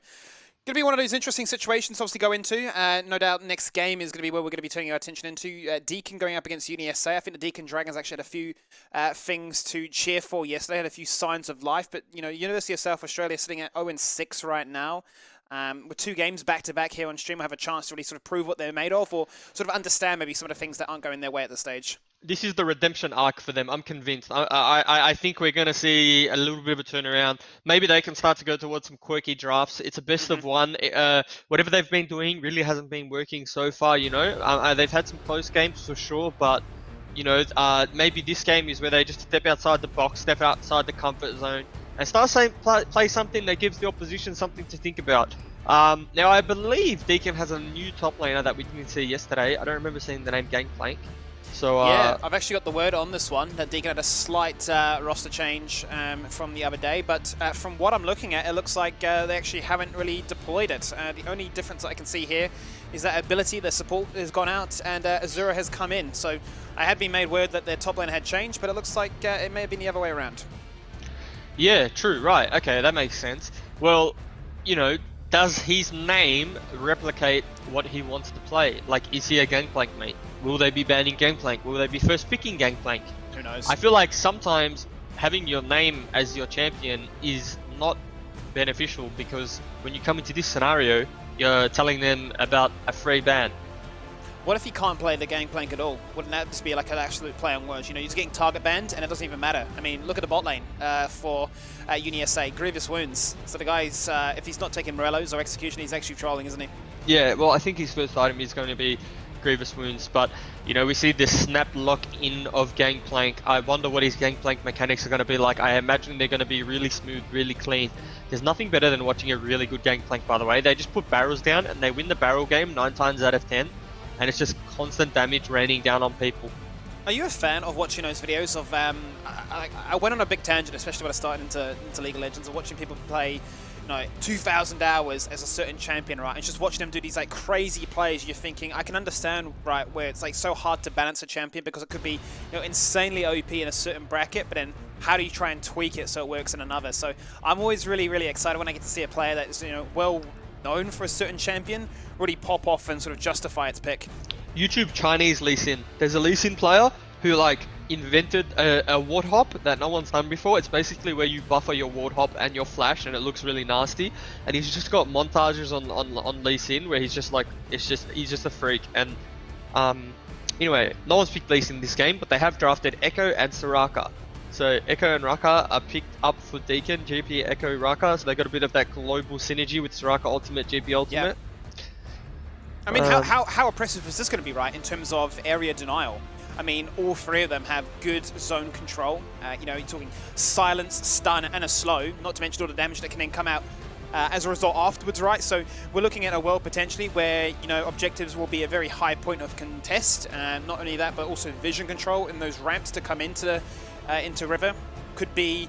going to be one of those interesting situations to obviously go into. No doubt next game is going to be where we're going to be turning our attention into. Deakin going up against UniSA. I think the Deakin Dragons actually had a few things to cheer for yesterday, had a few signs of life. But, you know, University of South Australia sitting at 0-6 right now. With 2 games back-to-back here on stream, we'll have a chance to really sort of prove what they're made of, or sort of understand maybe some of the things that aren't going their way at this stage. This is the redemption arc for them. I'm convinced. I think we're going to see a little bit of a turnaround. Maybe they can start to go towards some quirky drafts. It's a best of one. Whatever they've been doing really hasn't been working so far, you know. They've had some close games for sure, but, you know, maybe this game is where they just step outside the box, step outside the comfort zone, and start play something that gives the opposition something to think about. Now, I believe Deakin has a new top laner that we didn't see yesterday. I don't remember seeing the name Gangplank. So, yeah, I've actually got the word on this one that Deakin had a slight roster change from the other day, but from what I'm looking at, it looks like they actually haven't really deployed it. The only difference that I can see here is that ability, the support has gone out, and Azura has come in. So I had been made word that their top lane had changed, but it looks like it may have been the other way around. Yeah, true, right. Okay, that makes sense. Well, you know, does his name replicate what he wants to play? Like, is he a Gangplank mate? Will they be banning Gangplank? Will they be first picking Gangplank? Who knows? I feel like sometimes having your name as your champion is not beneficial, because when you come into this scenario, you're telling them about a free ban. What if you can't play the Gangplank at all? Wouldn't that just be like an absolute play on words? You know, you're just getting target banned and it doesn't even matter. I mean, look at the bot lane for UniSA. Grievous wounds. So the guy's, if he's not taking Morellos or Execution, he's actually trolling, isn't he? Yeah, well, I think his first item is going to be Grievous Wounds, but, you know, we see this snap lock in of Gangplank. I wonder what his Gangplank mechanics are going to be like. I imagine they're going to be really smooth, really clean. There's nothing better than watching a really good Gangplank, by the way. They just put barrels down and they win the barrel game 9 times out of 10. And it's just constant damage raining down on people. Are you a fan of watching those videos of, I went on a big tangent, especially when I started into League of Legends, of watching people play, you know, 2,000 hours as a certain champion, right? And just watching them do these like crazy plays. You're thinking, I can understand, right, where it's like so hard to balance a champion because it could be, you know, insanely OP in a certain bracket, but then how do you try and tweak it so it works in another? So I'm always really, really excited when I get to see a player that is, you know, well known for a certain champion really pop off and sort of justify its pick. YouTube Chinese Lee Sin. There's a Lee Sin player who like invented a ward hop that no one's done before. It's basically where you buffer your ward hop and your flash and it looks really nasty. And he's just got montages on Lee Sin where he's just like, he's just a freak. And anyway, no one's picked Lee Sin this game, but they have drafted Echo and Soraka. So Echo and Raka are picked up for Deakin, GP Echo Raka, so they got a bit of that global synergy with Soraka Ultimate, GP Ultimate. I mean, how oppressive is this going to be, right, in terms of area denial? I mean, all three of them have good zone control. You know, you're talking silence, stun, and a slow, not to mention all the damage that can then come out as a result afterwards, right? So we're looking at a world potentially where, you know, objectives will be a very high point of contest. Not only that, but also vision control in those ramps to come into River could be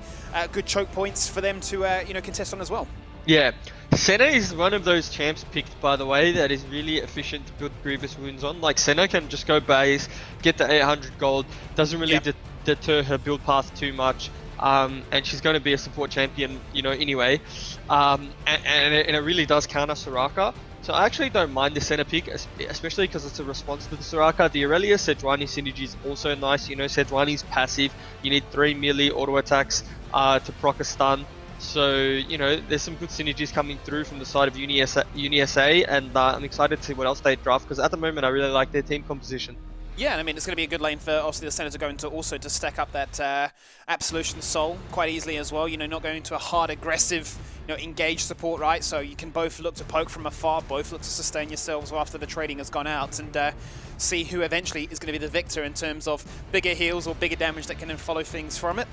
good choke points for them to, you know, contest on as well. Yeah, Senna is one of those champs picked, by the way, that is really efficient to build Grievous Wounds on. Like, Senna can just go base, get the 800 gold, doesn't really deter her build path too much, and she's going to be a support champion, you know, anyway. And it really does counter Soraka. So I actually don't mind the Senna pick, especially because it's a response to the Soraka. The Aurelia Sejuani synergy is also nice. You know, Sejuani's passive. You need 3 melee auto attacks to proc a stun. So, you know, there's some good synergies coming through from the side of UniSA, and I'm excited to see what else they draft, because at the moment I really like their team composition. Yeah, I mean, it's going to be a good lane for, obviously, the Senna to go into also to stack up that Absolution Soul quite easily as well. You know, not going into a hard, aggressive, you know, engaged support, right? So you can both look to poke from afar, both look to sustain yourselves after the trading has gone out, and see who eventually is going to be the victor in terms of bigger heals or bigger damage that can then follow things from it.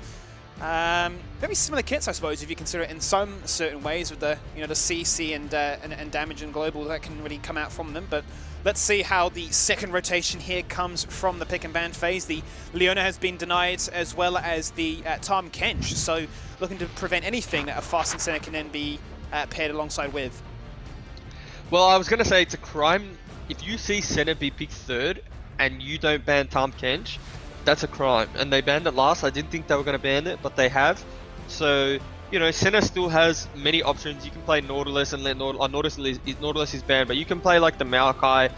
Very similar kits, I suppose, if you consider it in some certain ways with the, you know, the CC and damage and global that can really come out from them. But let's see how the second rotation here comes from the pick and ban phase. The Leona has been denied, as well as the Tahm Kench. So looking to prevent anything that a fast and Senna can then be paired alongside with. Well, I was going to say it's a crime if you see Senna be picked third and you don't ban Tahm Kench. That's a crime, and they banned it last. I didn't think they were going to ban it, but they have. So, you know, Senna still has many options. You can play Nautilus and let Nautilus is banned, but you can play like the Maokai.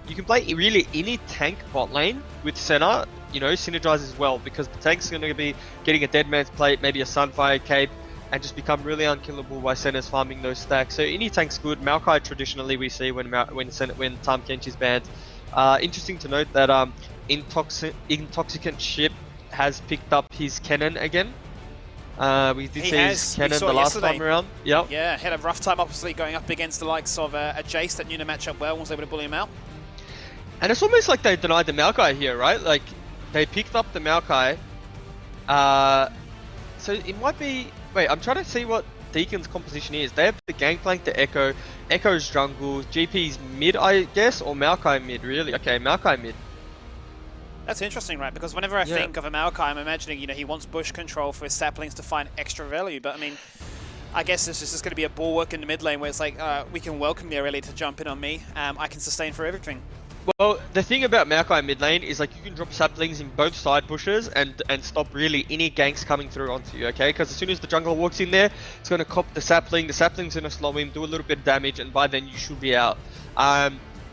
You can play really any tank bot lane with Senna, you know, synergizes well, because the tank's going to be getting a Dead Man's Plate, maybe a Sunfire Cape, and just become really unkillable by Senna's farming those stacks. So any tank's good. Maokai traditionally we see when Tahm Kench is banned. Interesting to note that Intoxicant Ship has picked up his cannon again. We did see his cannon the last time around. Yep. Yeah, had a rough time obviously going up against the likes of a Jace that knew to match up well and was able to bully him out. And it's almost like they denied the Maokai here, right? Like, they picked up the Maokai. So it might be... Wait, I'm trying to see what Deakin's composition is. They have the Gangplank, the Echo, Echo's jungle, GP's mid, I guess, or Maokai mid, really? Okay, Maokai mid. That's interesting, right? Because whenever I think of a Maokai, I'm imagining, you know, he wants bush control for his saplings to find extra value. But I mean, I guess this is just going to be a bulwark in the mid lane where it's like, we can welcome the Aurelia to jump in on me. I can sustain for everything. Well, the thing about Maokai mid lane is like you can drop saplings in both side bushes and stop really any ganks coming through onto you, okay? Because as soon as the jungler walks in there, it's going to cop the sapling's going to slow him, do a little bit of damage, and by then you should be out.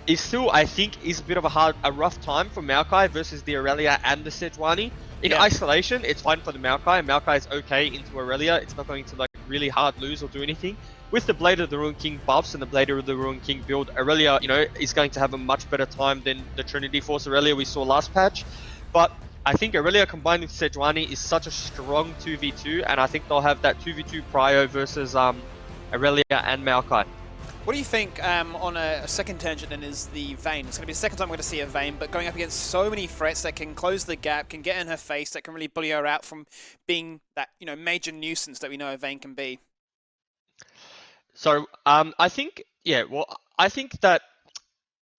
It still, I think, is a bit of a rough time for Maokai versus the Aurelia and the Sejuani. In isolation, it's fine for the Maokai. Maokai is okay into Aurelia. It's not going to like really hard lose or do anything. With the Blade of the Ruined King buffs and the Blade of the Ruined King build, Aurelia, you know, is going to have a much better time than the Trinity Force Aurelia we saw last patch. But I think Aurelia combined with Sejuani is such a strong 2v2, and I think they'll have that 2v2 prio versus Aurelia and Maokai. What do you think on a second tangent then is the Vayne? It's going to be the second time we're going to see a Vayne, but going up against so many threats that can close the gap, can get in her face, that can really bully her out from being that, you know, major nuisance that we know a Vayne can be. So I think, I think that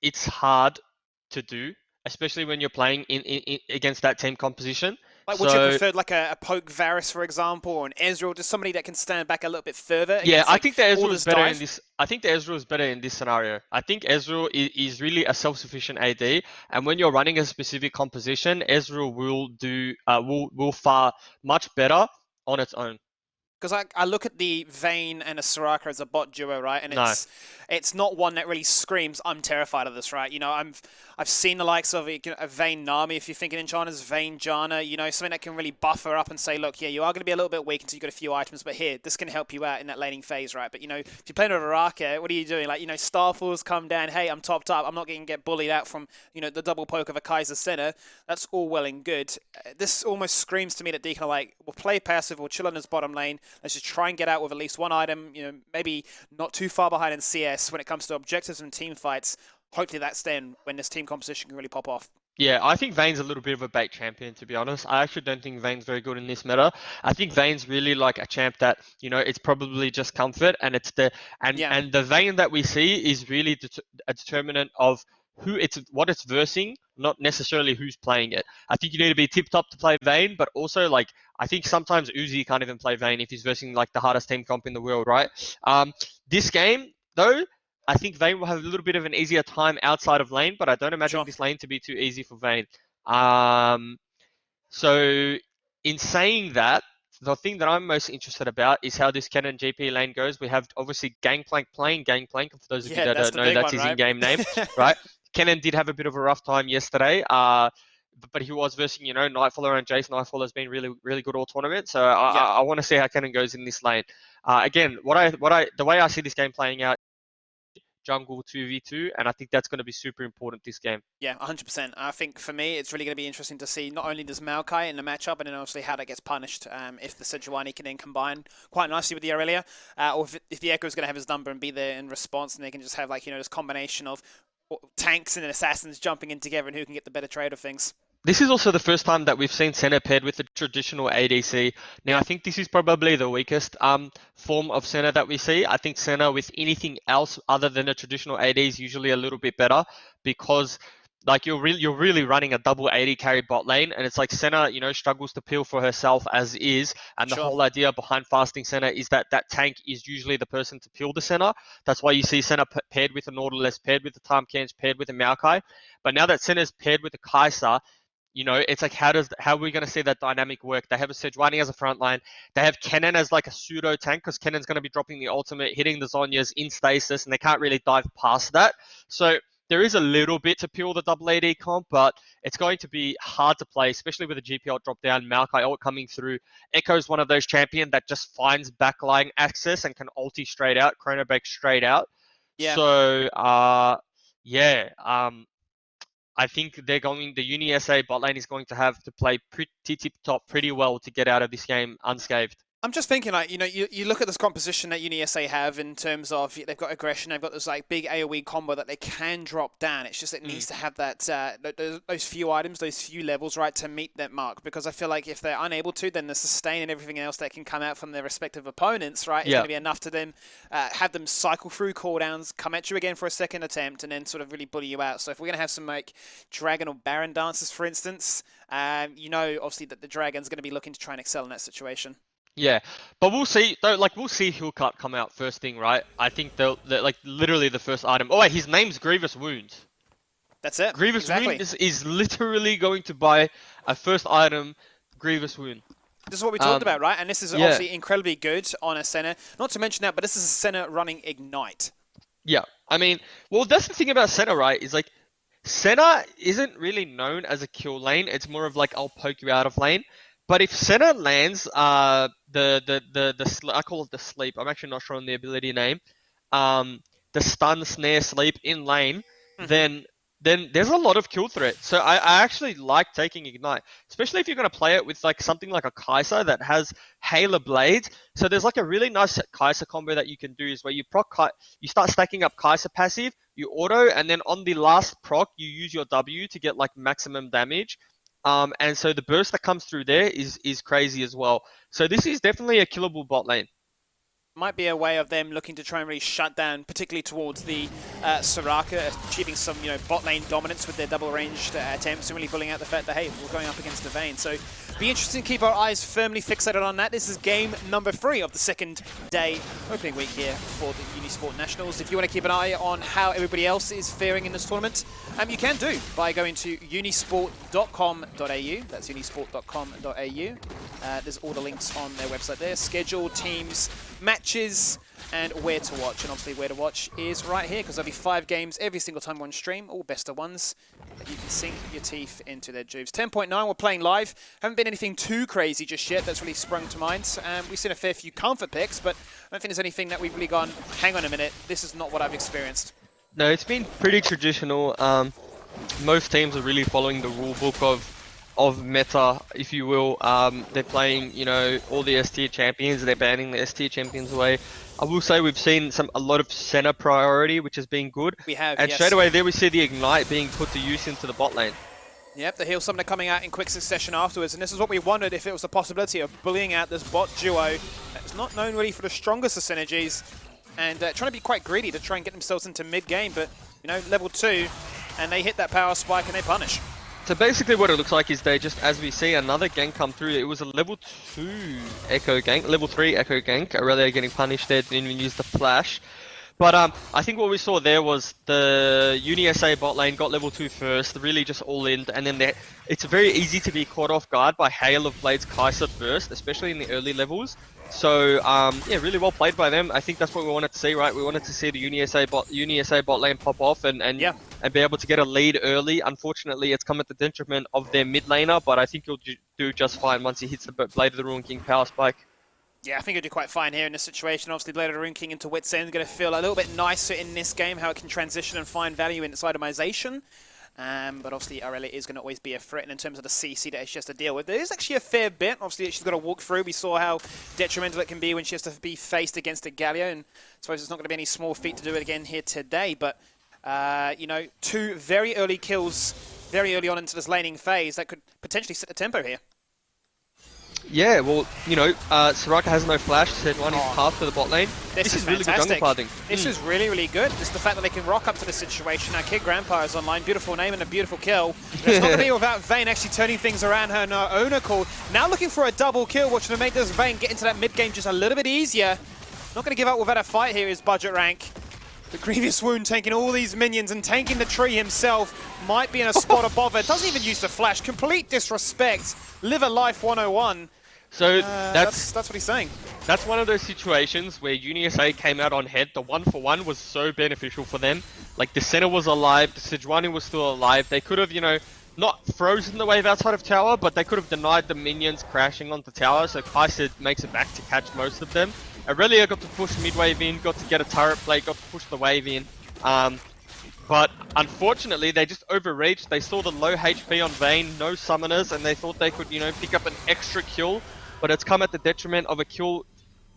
it's hard to do, especially when you're playing in against that team composition. Like, would you prefer like a poke Varus, for example, or an Ezreal, just somebody that can stand back a little bit further? Yeah, I think the Ezreal is better in this. I think the Ezreal is better in this scenario. I think Ezreal is really a self-sufficient AD, and when you're running a specific composition, Ezreal will do will fare much better on its own. Because I look at the Vayne and a Soraka as a bot duo, right? And No. it's not one that really screams, I'm terrified of this, right? You know, I've seen the likes of a Vayne Nami, if you're thinking in China's Vayne Janna, you know, something that can really buffer up and say, look, yeah, you are going to be a little bit weak until you've got a few items, but here, this can help you out in that laning phase, right? But, you know, if you're playing with Araka, what are you doing? Like, you know, Starfalls come down, hey, I'm topped up, I'm not going to get bullied out from, you know, the double poke of a Kaiser Senna. That's all well and good. This almost screams to me that Deakin are like, we'll play passive, we'll chill in his bottom lane, let's just try and get out with at least one item, you know, maybe not too far behind in CS when it comes to objectives and team fights. Hopefully that's then when this team composition can really pop off. Yeah, I think Vayne's a little bit of a bait champion, to be honest. I actually don't think Vayne's very good in this meta. I think Vayne's really like a champ that, you know, it's probably just comfort, and it's the and the Vayne that we see is really a determinant of what it's versing, not necessarily who's playing it. I think you need to be tip top to play Vayne, but also like I think sometimes Uzi can't even play Vayne if he's versing like the hardest team comp in the world, right? This game though, I think Vayne will have a little bit of an easier time outside of lane, but I don't imagine this lane to be too easy for Vayne. So in saying that, the thing that I'm most interested about is how this Kennen GP lane goes. We have obviously Gangplank playing Gangplank. For those of you that don't know, that's his in-game name, right? Kennen did have a bit of a rough time yesterday, but he was versing, you know, Nightfaller and Jace. Nightfaller's been really, really good all tournament. So I want to see how Kennen goes in this lane. Again, the way I see this game playing out, jungle 2v2, and I think that's going to be super important this game. Yeah, 100%. I think for me, it's really going to be interesting to see not only does Maokai in the matchup, and then obviously how that gets punished if the Sejuani can then combine quite nicely with the Aurelia, or if the Echo is going to have his number and be there in response, and they can just have like, you know, this combination of tanks and assassins jumping in together and who can get the better trade of things. This is also the first time that we've seen Senna paired with a traditional ADC. Now, I think this is probably the weakest form of Senna that we see. I think Senna with anything else other than a traditional AD is usually a little bit better because like you're really running a double AD carry bot lane, and it's like Senna, you know, struggles to peel for herself as is, and the whole idea behind fasting Senna is that that tank is usually the person to peel the Senna. That's why you see Senna paired with a Nautilus, paired with the Tahm-Kench, paired with a Maokai. But now that Senna's paired with a Kai'Sa, you know, it's like how are we going to see that dynamic work? They have a Sejuani as a front line. They have Kennen as like a pseudo tank because Kennen's going to be dropping the ultimate, hitting the Zhonya's in stasis, and they can't really dive past that. So there is a little bit to peel the double AD comp, but it's going to be hard to play, especially with a GP ult drop down, Maokai ult coming through. Echo's one of those champions that just finds backline access and can ulti straight out, chrono break straight out. Yeah. So, I think the UniSA bot lane is going to have to play pretty tip-top pretty well to get out of this game unscathed. I'm just thinking, like, you know, you look at this composition that UniSA have in terms of they've got aggression, they've got this like big AoE combo that they can drop down. It's just it needs to have that those few items, those few levels, right, to meet that mark. Because I feel like if they're unable to, then the sustain and everything else that can come out from their respective opponents, right, is going to be enough to then have them cycle through cooldowns, come at you again for a second attempt, and then sort of really bully you out. So if we're going to have some like Dragon or Baron dances, for instance, you know, obviously that the Dragon's going to be looking to try and excel in that situation. Yeah, but we'll see. Though, like we'll see Hillcut come out first thing, right? I think they're like literally the first item. Oh wait, his name's Grievous Wounds. That's it. Grievous Wound is literally going to buy a first item, Grievous Wound. This is what we talked about, right? And this is obviously incredibly good on a Senna. Not to mention that, but this is a Senna running Ignite. Yeah, I mean, well, that's the thing about Senna, right? Is like Senna isn't really known as a kill lane. It's more of like I'll poke you out of lane. But if Senna lands I call it the sleep. I'm actually not sure on the ability name. The stun, snare, sleep in lane, then there's a lot of kill threat. So I actually like taking Ignite, especially if you're going to play it with like something like a Kai'Sa that has Halo Blades. So there's like a really nice Kai'Sa combo that you can do is where you you start stacking up Kai'Sa passive, you auto, and then on the last proc you use your W to get like maximum damage. And so the burst that comes through there is crazy as well. So this is definitely a killable bot lane. Might be a way of them looking to try and really shut down, particularly towards the Soraka, achieving some bot lane dominance with their double ranged attempts and really pulling out the fact that, hey, we're going up against the Vayne. So be interesting to keep our eyes firmly fixated on that. This is game number 3 of the second day opening week here for the Unisport Nationals. If you want to keep an eye on how everybody else is faring in this tournament, you can do by going to unisport.com.au. That's unisport.com.au. There's all the links on their website there. Schedule, teams, matches, and where to watch. And obviously where to watch is right here, because there'll be 5 games every single time on stream, all best of ones. That you can sink your teeth into their juice. 10.9, we're playing live. Haven't been anything too crazy just yet that's really sprung to mind. We've seen a fair few comfort picks, but I don't think there's anything that we've really gone, hang on a minute, this is not what I've experienced. No, it's been pretty traditional. Most teams are really following the rule book of meta, if you will. They're playing, you know, all the S-tier champions. They're banning the S-tier champions away. I will say we've seen a lot of center priority, which has been good. We have, and yes. straight away there we see the Ignite being put to use into the bot lane. Yep, the heal summoner coming out in quick succession afterwards, and this is what we wondered, if it was a possibility of bullying out this bot duo that's not known really for the strongest of synergies, and trying to be quite greedy to try and get themselves into mid-game, but, you know, level 2, and they hit that power spike and they punish. So basically what it looks like is they just, as we see another gank come through, it was a level 2 echo gank, level 3 echo gank, Aurelia getting punished there, didn't even use the flash. But I think what we saw there was the UniSA bot lane got level 2 first, really just all in, and then it's very easy to be caught off guard by Hail of Blades Kai'Sa burst, especially in the early levels. So yeah, really well played by them. I think that's what we wanted to see, right? We wanted to see the UniSA bot lane pop off and be able to get a lead early. Unfortunately, it's come at the detriment of their mid laner, but I think he'll do just fine once he hits the Blade of the Ruin King power spike. Yeah, I think he'll do quite fine here in this situation. Obviously, Blade of the Ruin King into Wit's End is going to feel a little bit nicer in this game, how it can transition and find value in its itemization. But obviously, Aurelia is going to always be a threat, and in terms of the CC that she has to deal with, there is actually a fair bit. Obviously, she's got to walk through. We saw how detrimental it can be when she has to be faced against a Galio, and I suppose it's not going to be any small feat to do it again here today. But, you know, 2 very early kills very early on into this laning phase that could potentially set the tempo here. Yeah, well, you know, Soraka has no flash, said one is path to the bot lane. This is really good jungle pathing. This is really, really good. Just the fact that they can rock up to the situation. Now, Kid Grandpa is online. Beautiful name and a beautiful kill. But it's not going to be without Vayne actually turning things around her own accord. Now looking for a double kill, which will make this Vayne get into that mid game just a little bit easier. Not going to give up without a fight here is Budget Rank. The Grievous Wound taking all these minions and tanking the tree himself. Might be in a spot above it. Doesn't even use the flash. Complete disrespect. Live a life 101. So that's what he's saying. That's one of those situations where UniSA came out on head. The 1-for-1 was so beneficial for them. Like, the center was alive, the Sejuani was still alive. They could have, you know, not frozen the wave outside of tower, but they could have denied the minions crashing onto tower. So Kai'Sa makes it back to catch most of them. Aurelia got to push mid-wave in, got to get a turret play, got to push the wave in. But unfortunately, they just overreached. They saw the low HP on Vayne, no summoners, and they thought they could, you know, pick up an extra kill. But it's come at the detriment of a kill,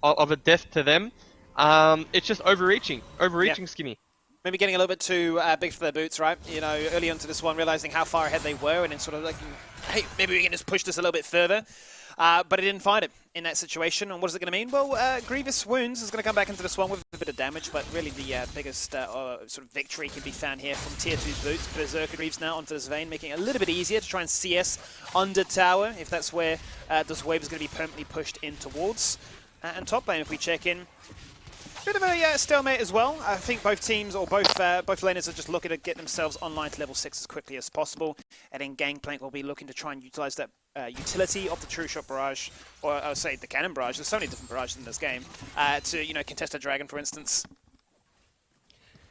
of a death to them. It's just overreaching, Skimmy. Maybe getting a little bit too big for their boots, right? You know, early onto this one, realizing how far ahead they were, and then sort of like, hey, maybe we can just push this a little bit further. But it didn't find it in that situation. And what is it going to mean? Well, Grievous Wounds is going to come back into this one with a bit of damage, but really the biggest sort of victory can be found here from Tier 2 boots. Berserker Greaves now onto this Vayne, making it a little bit easier to try and CS under tower, if that's where this wave is going to be permanently pushed in towards. And top lane, if we check in, bit of a stalemate as well. I think both teams, or both laners, are just looking to get themselves online to level 6 as quickly as possible. And then Gangplank will be looking to try and utilize that utility of the True Shot Barrage, or I would say the Cannon Barrage. There's so many different barrages in this game, to, you know, contest a dragon, for instance.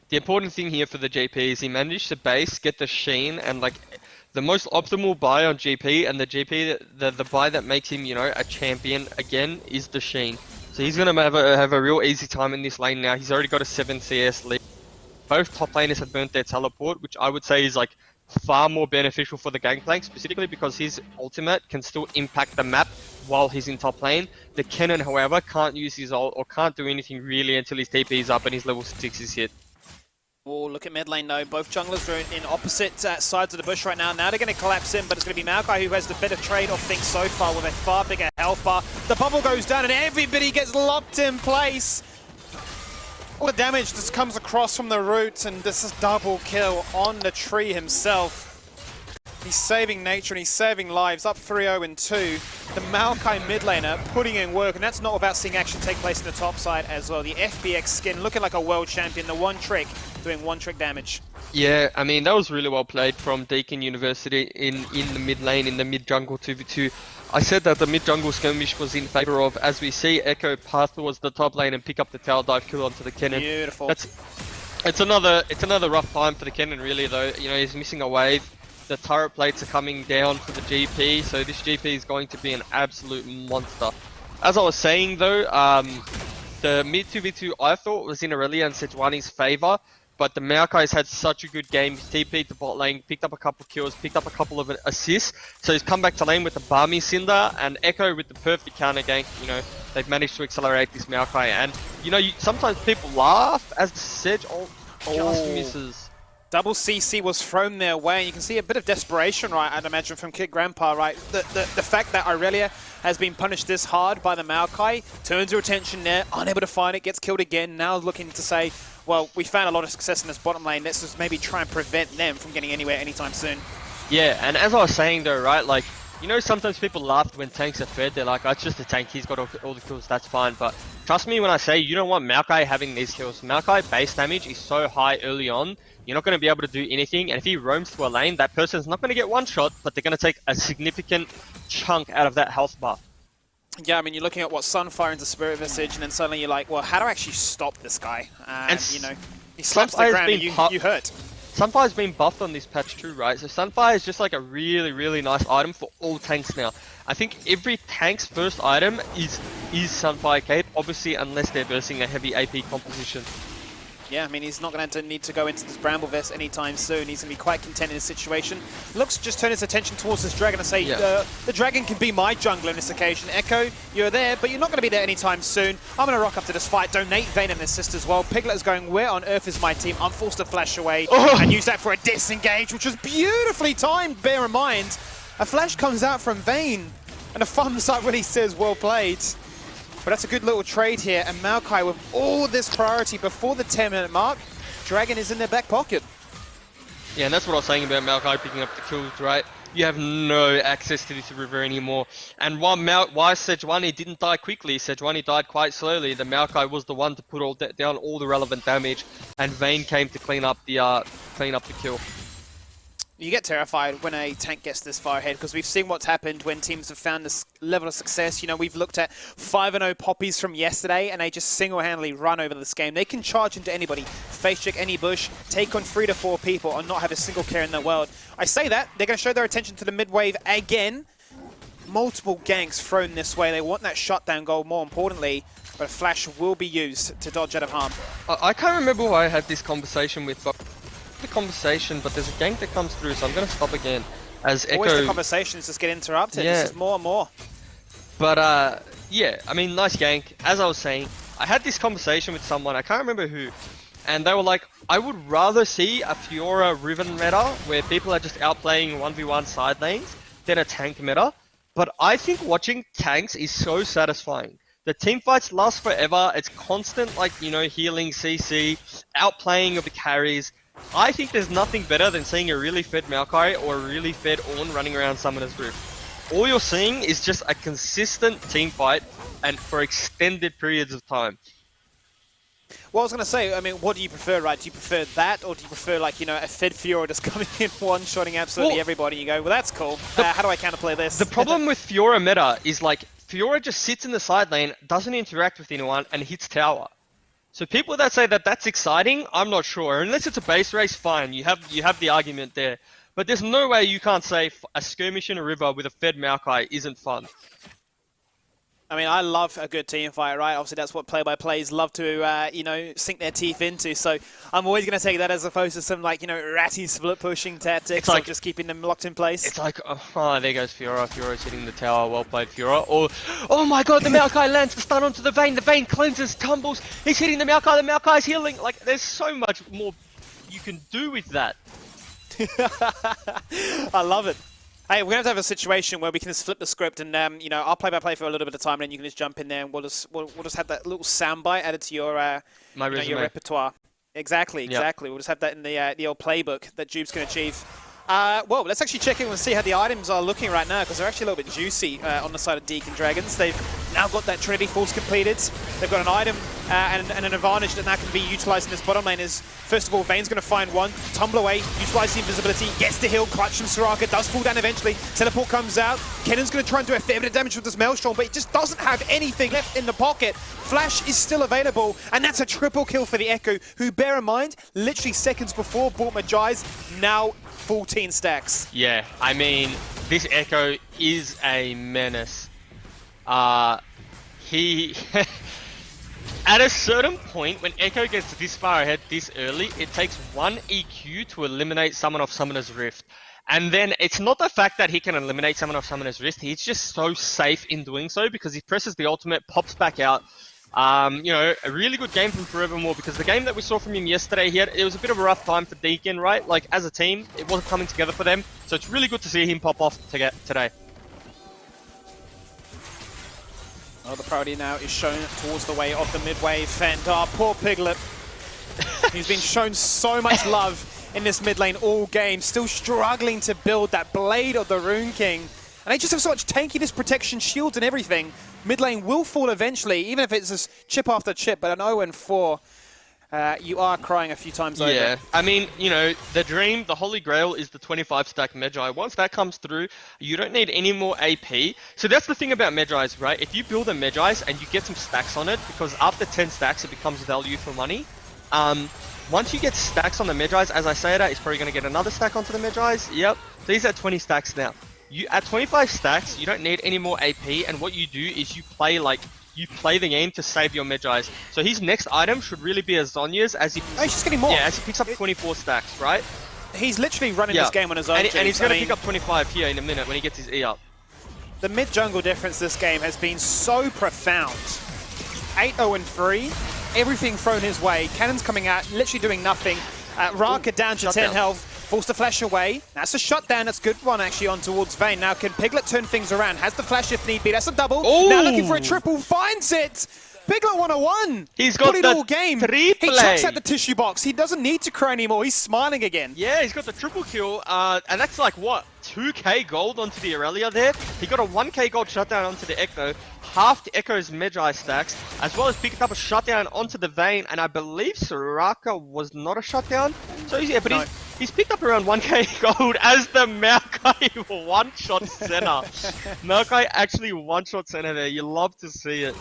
The important thing here for the GP is he managed to base, get the Sheen, and like the most optimal buy on GP, and the GP, the buy that makes him, you know, a champion again is the Sheen. So he's going to have a real easy time in this lane now. He's already got a 7 CS lead. Both top laners have burnt their teleport, which I would say is like far more beneficial for the Gangplank, specifically because his ultimate can still impact the map while he's in top lane. The Kennen, however, can't use his ult or can't do anything really until his TP is up and his level 6 is hit. Oh, look at mid lane though. Both junglers are in opposite sides of the bush right now. Now they're going to collapse in, but it's going to be Maokai who has the better trade-off thing so far with a far bigger health bar. The bubble goes down and everybody gets locked in place. All the damage just comes across from the roots, and this is double kill on the tree himself. He's saving nature and he's saving lives. Up 3-0 and 2. The Maokai mid laner putting in work, and that's not without seeing action take place in the top side as well. The FBX skin looking like a world champion. The one trick doing one trick damage. Yeah, I mean, that was really well played from Deakin University in the mid lane, in the mid jungle 2v2. I said that the mid jungle skirmish was in favor of, as we see, Echo path towards the top lane and pick up the tower dive kill onto the cannon. Beautiful. It's another rough time for the cannon, really, though. You know, he's missing a wave. The turret plates are coming down for the GP, so this GP is going to be an absolute monster. As I was saying, though, the mid 2v2 I thought was in Aurelia and Sejuani's favor, but the Maokai's had such a good game. He's TP'd to bot lane, picked up a couple of kills, picked up a couple of assists, so he's come back to lane with the Barmy Cinder, and Echo with the perfect counter gank. You know, they've managed to accelerate this Maokai, and you know, sometimes people laugh as the Sedge just misses. Double CC was thrown their way, and you can see a bit of desperation, right, I'd imagine, from Kid Grandpa, right? The fact that Aurelia has been punished this hard by the Maokai, turns your attention there, unable to find it, gets killed again, now looking to say, well, we found a lot of success in this bottom lane, let's just maybe try and prevent them from getting anywhere anytime soon. Yeah, and as I was saying though, right, like, you know, sometimes people laugh when tanks are fed, they're like, oh, it's just a tank, he's got all the kills, that's fine, but trust me when I say, you don't want Maokai having these kills. Maokai base damage is so high early on, you're not going to be able to do anything, and if he roams to a lane, that person's not going to get one shot, but they're going to take a significant chunk out of that health bar. Yeah, I mean, you're looking at what Sunfire into Spirit Visage, and then suddenly you're like, well, how do I actually stop this guy? And you know, he slaps the ground and you hurt. Sunfire's been buffed on this patch too, right? So Sunfire is just like a really, really nice item for all tanks now. I think every tank's first item is Sunfire Cape, obviously unless they're versing a heavy AP composition. Yeah, I mean, he's not going to need to go into this Bramble Vest anytime soon. He's going to be quite content in his situation. Looks to just turn his attention towards this dragon and say, the dragon can be my jungler on this occasion. Echo, you're there, but you're not going to be there anytime soon. I'm going to rock up to this fight, donate Vayne and assist as well. Piglet is going, where on earth is my team? I'm forced to flash away and use that for a disengage, which was beautifully timed, bear in mind. A flash comes out from Vayne, and a thumbs up when he says, well played. But that's a good little trade here, and Maokai with all this priority before the 10-minute mark, Dragon is in their back pocket. Yeah, and that's what I was saying about Maokai picking up the kills, right? You have no access to this river anymore. And why Sejuani didn't die quickly, Sejuani died quite slowly. The Maokai was the one to put down all the relevant damage, and Vayne came to clean up the kill. You get terrified when a tank gets this far ahead, because we've seen what's happened when teams have found this level of success. You know, we've looked at 5-0 Poppies from yesterday, and they just single-handedly run over this game. They can charge into anybody, face check any bush, take on 3 to 4 people, and not have a single care in the world. I say that, they're going to show their attention to the mid-wave again. Multiple ganks thrown this way. They want that shutdown goal more importantly, but a flash will be used to dodge out of harm. I can't remember who I had this conversation with, but there's a gank that comes through, so I'm going to stop again. As Echo... Always the conversations just get interrupted. Yeah. This is more and more. But yeah, I mean, nice gank. As I was saying, I had this conversation with someone, I can't remember who, and they were like, I would rather see a Fiora Riven meta where people are just outplaying 1v1 side lanes than a tank meta. But I think watching tanks is so satisfying. The team fights last forever. It's constant, like, you know, healing CC, outplaying of the carries. I think there's nothing better than seeing a really fed Maokai or a really fed Ornn running around Summoner's Rift. All you're seeing is just a consistent team fight and for extended periods of time. Well, I was going to say, I mean, what do you prefer, right? Do you prefer that, or do you prefer, like, you know, a fed Fiora just coming in one-shotting absolutely everybody? You go, well, that's cool. How do I counterplay this? The problem with Fiora meta is, like, Fiora just sits in the side lane, doesn't interact with anyone, and hits tower. So people that say that that's exciting, I'm not sure. Unless it's a base race, fine, you have the argument there. But there's no way you can't say a skirmish in a river with a fed Maokai isn't fun. I mean, I love a good team fight, right? Obviously, that's what play-by-plays love to, you know, sink their teeth into. So I'm always going to take that as opposed to some, like, you know, ratty split-pushing tactics, like just keeping them locked in place. It's like, oh, there goes Fiora. Fiora's hitting the tower. Well played, Fiora. Or, oh my god, the Maokai lands the stun onto the Vayne. The Vayne cleanses, tumbles. He's hitting the Maokai. The Maokai's healing. Like, there's so much more you can do with that. I love it. Hey, we're going to have a situation where we can just flip the script and, you know, I'll play-by-play for a little bit of time and then you can just jump in there and we'll just have that little soundbite added to your, your repertoire. Exactly. Yep. We'll just have that in the old playbook that Jube's can achieve. Well, let's actually check in and see how the items are looking right now, because they're actually a little bit juicy on the side of Deakin Dragons. They've now got that Trinity Falls completed. They've got an item and an advantage that now can be utilized in this bottom lane. Is first of all, Vayne's going to find one, tumble away, utilize the invisibility, gets the heal, clutch from Soraka, does fall down eventually. Teleport comes out. Kennan's going to try and do a fair bit of damage with this Maelstrom, but he just doesn't have anything left in the pocket. Flash is still available, and that's a triple kill for the Echo, who, bear in mind, literally seconds before bought Magi's, now 14 stacks. Yeah, I mean, this Echo is a menace. He... At a certain point, when Echo gets this far ahead this early, it takes one EQ to eliminate someone off Summoner's Rift. And then it's not the fact that he can eliminate someone off Summoner's Rift, he's just so safe in doing so because he presses the ultimate, pops back out. You know, a really good game from Forevermore, because the game that we saw from him yesterday, it was a bit of a rough time for Deakin, right? Like, as a team, it wasn't coming together for them. So it's really good to see him pop off today. Well, the priority now is shown towards the way of the mid wave, and poor Piglet. He's been shown so much love in this mid lane all game, still struggling to build that Blade of the Rune King. And they just have so much tankiness, protection, shields and everything. Mid lane will fall eventually, even if it's just chip after chip, but an 0-4. You are crying a few times over. Yeah, I mean, you know, the dream, the holy grail is the 25 stack Magi. Once that comes through, you don't need any more AP. So that's the thing about Magi's, right? If you build a Magi's and you get some stacks on it, because after 10 stacks it becomes value for money. Once you get stacks on the Magi's, as I say that, he's probably going to get another stack onto the Magi's. Yep, so he's at 20 stacks now. At 25 stacks, you don't need any more AP, and what you do is you play the game to save your Magi's. So his next item should really be a Zhonya's as he... Oh, he's just getting more. Yeah, as he picks up 24 stacks, right? He's literally running this game on his own. And he's going to pick up 25 here in a minute when he gets his E up. The mid-jungle difference this game has been so profound. 8-0-3, everything thrown his way. Cannon's coming out, literally doing nothing. Raka down to 10 health. Forced to flash away. That's a shutdown. That's a good one, actually, on towards Vayne. Now, can Piglet turn things around? Has the flash if need be. That's a double. Ooh. Now looking for a triple. Finds it. Piglet 101. He's got it the all game. He triple. chucks out the tissue box. He doesn't need to cry anymore. He's smiling again. Yeah, he's got the triple kill. And that's like, what, 2k gold onto the Aurelia there? He got a 1k gold shutdown onto the Echo. Half the Echo's Magi stacks, as well as picked up a shutdown onto the Vayne. And I believe Soraka was not a shutdown. So yeah, but he's picked up around 1k gold as the Maokai one-shot center. Maokai actually one-shot center there. You love to see it.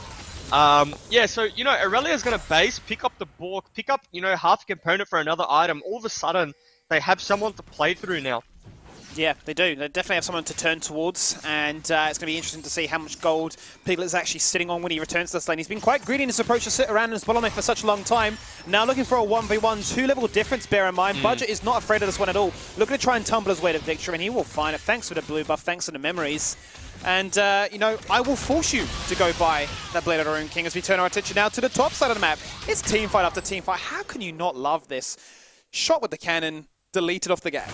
Yeah, so, you know, Aurelia's going to base, pick up the Bork, pick up, you know, half a component for another item. All of a sudden, they have someone to play through now. Yeah, they do. They definitely have someone to turn towards, and it's going to be interesting to see how much gold Piglet is actually sitting on when he returns to this lane. He's been quite greedy in his approach to sit around in his bottom lane for such a long time. Now looking for a 1v1, 2-level difference, bear in mind. Budget is not afraid of this one at all. Looking to try and tumble his way to victory, and he will find it thanks to the blue buff, thanks to the memories. And, you know, I will force you to go buy that Blade of the Rune King as we turn our attention now to the top side of the map. It's teamfight after teamfight. How can you not love this? Shot with the cannon, deleted off the gap.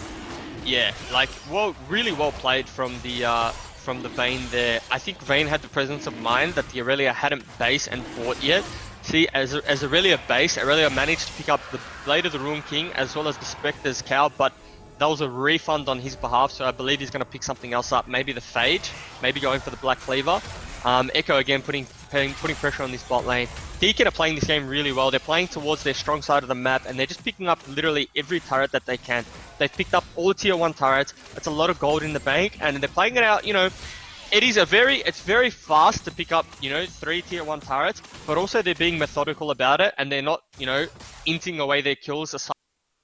Yeah, like, well, really well played from the Vayne there. I think Vayne had the presence of mind that the Aurelia hadn't base and fought yet. See, as Aurelia base, Aurelia managed to pick up the Blade of the Rune King as well as the Spectre's Cow, but that was a refund on his behalf, so I believe he's going to pick something else up. Maybe the Phage, maybe going for the Black Cleaver. Echo again putting pressure on this bot lane. Deakin are playing this game really well. They're playing towards their strong side of the map, and they're just picking up literally every turret that they can. They've picked up all tier 1 turrets. That's a lot of gold in the bank, and they're playing it out, you know. It's very fast to pick up, you know, 3 tier 1 turrets, but also they're being methodical about it, and they're not, you know, inting away their kills aside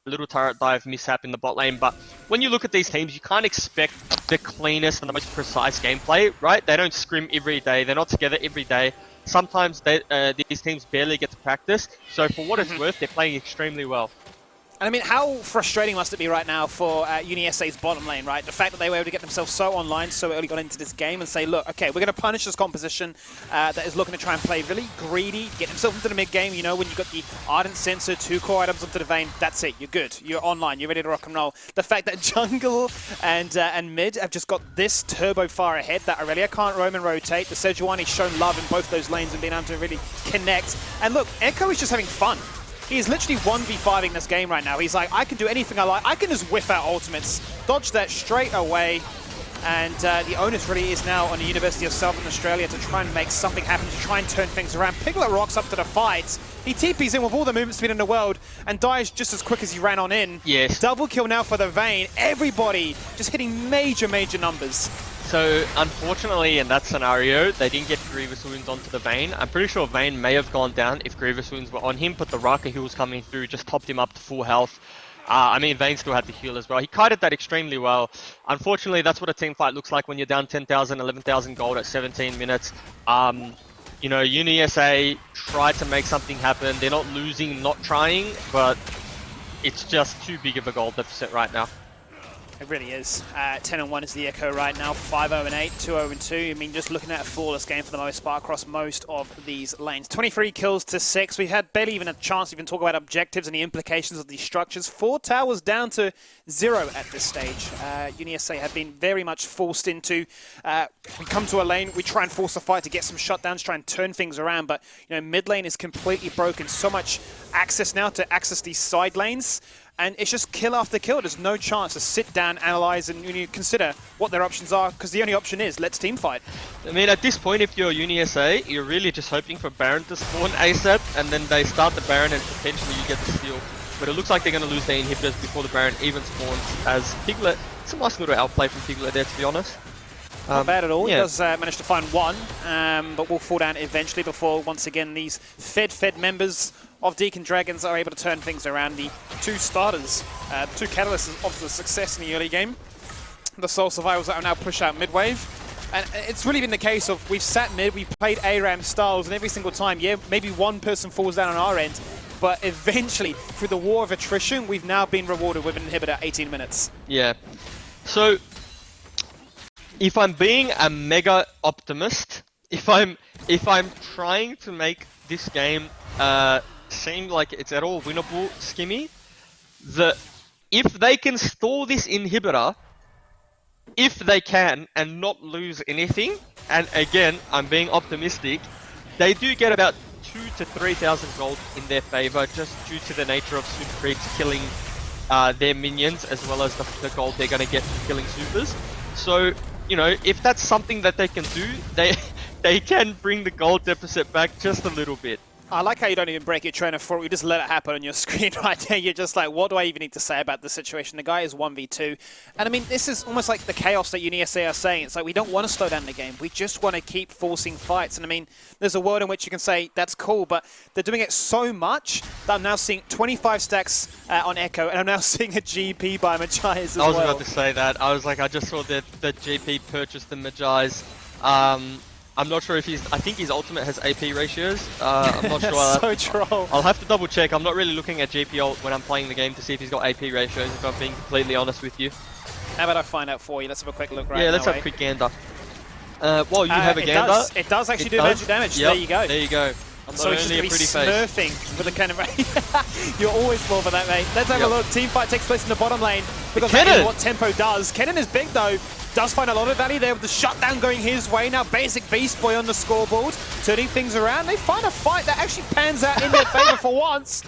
little turret dive mishap in the bot lane. But when you look at these teams, you can't expect the cleanest and the most precise gameplay, right? They don't scrim every day. They're not together every day. Sometimes these teams barely get to practice. So for what it's worth, they're playing extremely well. And I mean, how frustrating must it be right now for UniSA's bottom lane, right? The fact that they were able to get themselves so online, so early got into this game and say, look, okay, we're going to punish this composition that is looking to try and play really greedy, get themselves into the mid game. You know, when you've got the Ardent Sensor, 2 core items onto the Vayne, that's it. You're good. You're online. You're ready to rock and roll. The fact that jungle and mid have just got this turbo far ahead, that Aurelia can't roam and rotate. The Sejuani's shown love in both those lanes and being able to really connect. And look, Echo is just having fun. He's literally 1v5ing this game right now. He's like, I can do anything I like. I can just whiff out ultimates, dodge that straight away. And the onus really is now on the University of Southern Australia to try and make something happen, to try and turn things around. Piglet rocks up to the fight. He TPs in with all the movement speed in the world and dies just as quick as he ran on in. Yes. Double kill now for the Vayne. Everybody just hitting major numbers. So, unfortunately, in that scenario, they didn't get Grievous Wounds onto the Vayne. I'm pretty sure Vayne may have gone down if Grievous Wounds were on him, but the Raka heals coming through just topped him up to full health. I mean, Vayne still had to heal as well. He kited that extremely well. Unfortunately, that's what a team fight looks like when you're down 10,000, 11,000 gold at 17 minutes. You know, UniSA tried to make something happen. They're not losing, not trying, but it's just too big of a gold deficit right now. It really is. 10-1 is the Echo right now. 5-0-8, 2-0-2. I mean, just looking at a flawless game for the most part across most of these lanes. 23 kills to 6. We had barely even a chance to even talk about objectives and the implications of these structures. 4 towers down to 0 at this stage. UniSA have been very much forced into, we come to a lane, we try and force a fight to get some shutdowns, try and turn things around, but you know, mid lane is completely broken. So much access now to access these side lanes. And it's just kill after kill. There's no chance to sit down, analyze, and consider what their options are, because the only option is let's team fight. I mean, at this point, if you're UniSA, you're really just hoping for Baron to spawn ASAP, and then they start the Baron and potentially you get the steal. But it looks like they're going to lose their inhibitors before the Baron even spawns, as Piglet, it's a nice little outplay from Piglet there, to be honest. Not bad at all. Yeah. He does manage to find one, but will fall down eventually before, once again, these fed members of Deakin Dragons are able to turn things around. The two starters, two catalysts of the success in the early game. The Soul Survivors that are now push out mid-wave. And it's really been the case of we've sat mid, we've played ARAM styles, and every single time, yeah, maybe one person falls down on our end, but eventually, through the war of attrition, we've now been rewarded with an inhibitor 18 minutes. Yeah. So, if I'm being a mega optimist, if I'm trying to make this game seem like it's at all winnable, Skimmy, if they can stall this inhibitor, if they can, and not lose anything, and again, I'm being optimistic, they do get about 2,000 to 3,000 gold in their favor, just due to the nature of super creeps killing their minions, as well as the gold they're going to get from killing supers. So, you know, if that's something that they can do, they can bring the gold deficit back just a little bit. I like how you don't even break your train of thought. You just let it happen on your screen right there. You're just like, what do I even need to say about the situation? The guy is 1v2. And I mean, this is almost like the chaos that UniSA are saying. It's like, we don't want to slow down the game. We just want to keep forcing fights. And I mean, there's a world in which you can say, that's cool, but they're doing it so much that I'm now seeing 25 stacks on Echo, and I'm now seeing a GP by Majais as well. I was about to say that. I was like, I just saw that GP purchased the Majais. I'm not sure if I think his ultimate has AP ratios. I'm not sure. So troll. I'll have to double check. I'm not really looking at GP ult when I'm playing the game to see if he's got AP ratios, if I'm being completely honest with you. How about I find out for you? Let's have a quick look right now. Yeah, let's have a quick gander. Well, you have a gander. It does actually do magic damage. Yep, there you go. There you go. I'm So he's just going to be smurfing with a cannon. You're always full for that, mate. Let's have a look. Team fight takes place in the bottom lane. Because that is what Tempo does. Kennen is big, though. Does find a lot of value there with the shutdown going his way. Now basic Beast Boy on the scoreboard, turning things around. They find a fight that actually pans out in their favor for once.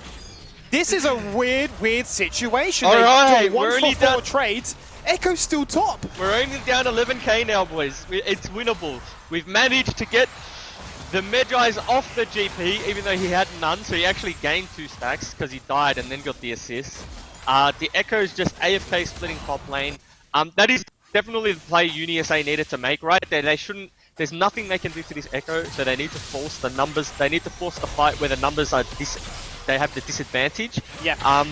This is a weird situation. All right, do 1-for-4 trades. Echo's still top. We're only down 11k now, boys. It's winnable. We've managed to get the Majais off the GP, even though he had none, so he actually gained 2 stacks because he died and then got the assist. The Echo's just AFK splitting top lane. That is definitely the play UniSA needed to make, right? They shouldn't. There's nothing they can do to this Echo, so they need to force the numbers. They need to force the fight where the numbers are they have the disadvantage. Yeah.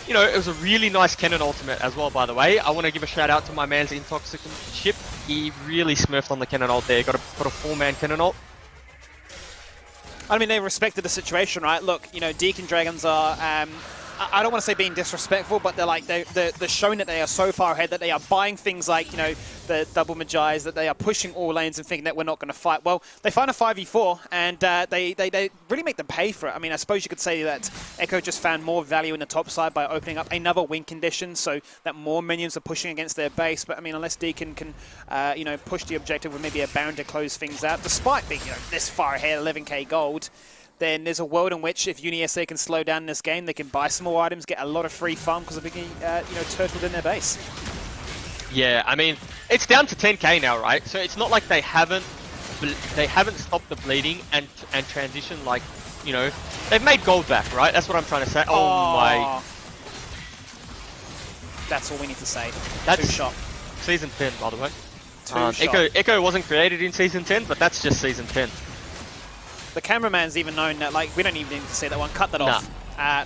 You know, it was a really nice Kennen ultimate as well, by the way. I want to give a shout out to my man's Intoxicant Chip. He really smurfed on the Kennen ult there. Got a 4-man Kennen ult. I mean, they respected the situation, right? Look, you know, Deakin Dragons are, I don't want to say being disrespectful, but they're showing that they are so far ahead that they are buying things like, you know, the double Majais, that they are pushing all lanes and thinking that we're not going to fight. Well, they find a 5v4 and they really make them pay for it. I mean, I suppose you could say that Echo just found more value in the top side by opening up another win condition so that more minions are pushing against their base. But I mean, unless Deakin can, you know, push the objective with maybe a Baron to close things out, despite being, you know, this far ahead, 11k gold, then there's a world in which if UniSA can slow down in this game, they can buy some more items, get a lot of free farm because of being, turtled in their base. Yeah, I mean, it's down to 10k now, right? So it's not like they haven't stopped the bleeding and transition, like, you know, they've made gold back, right? That's what I'm trying to say. Oh my. That's all we need to say. That's Two shot. Season 10, by the way. Shot. Echo wasn't created in Season 10, but that's just Season 10. The cameraman's even known that, like, we don't even need to say that one. Cut that off.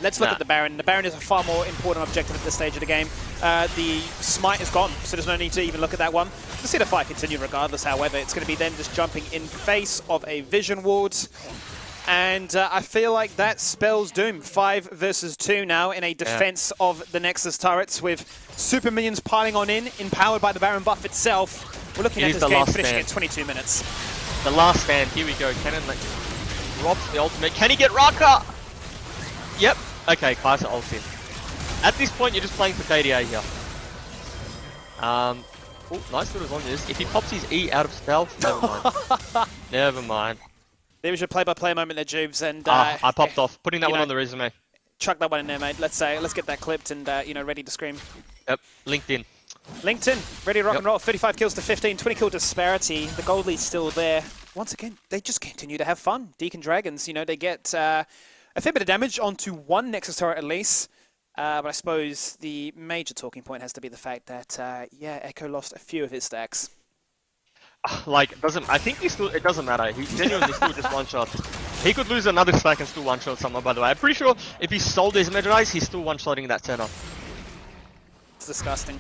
Let's look Nah. at the Baron. The Baron is a far more important objective at this stage of the game. The Smite is gone, so there's no need to even look at that one. We'll see the fight continue regardless, however. It's going to be them just jumping in face of a Vision Ward. And I feel like that spells doom. 5 versus 2 now in a defense of the Nexus turrets with super minions piling on in, empowered by the Baron buff itself. We're looking at this game finishing in 22 minutes. The last stand, here we go. Cannon robs the ultimate. Can he get Raka? Yep. Okay, Class ult in. At this point, you're just playing for KDA here. Oh, nice little on this. If he pops his E out of stealth, never mind. Never mind. There was your play-by-play moment there, Jubes, and I popped off. Putting that one on the resume. Chuck that one in there, mate. Let's get that clipped and ready to scream. Yep. LinkedIn. LinkedIn, ready to rock and roll. 35 kills to 15, 20 kill disparity. The gold lead's still there. Once again, they just continue to have fun. Deakin Dragons, they get a fair bit of damage onto one Nexus turret at least. But I suppose the major talking point has to be the fact that, Echo lost a few of his stacks. Like, I think it doesn't matter. He genuinely still just one-shot. He could lose another stack and still one-shot someone, by the way. I'm pretty sure if he sold his Magi's, he's still one-shotting that center. It's disgusting.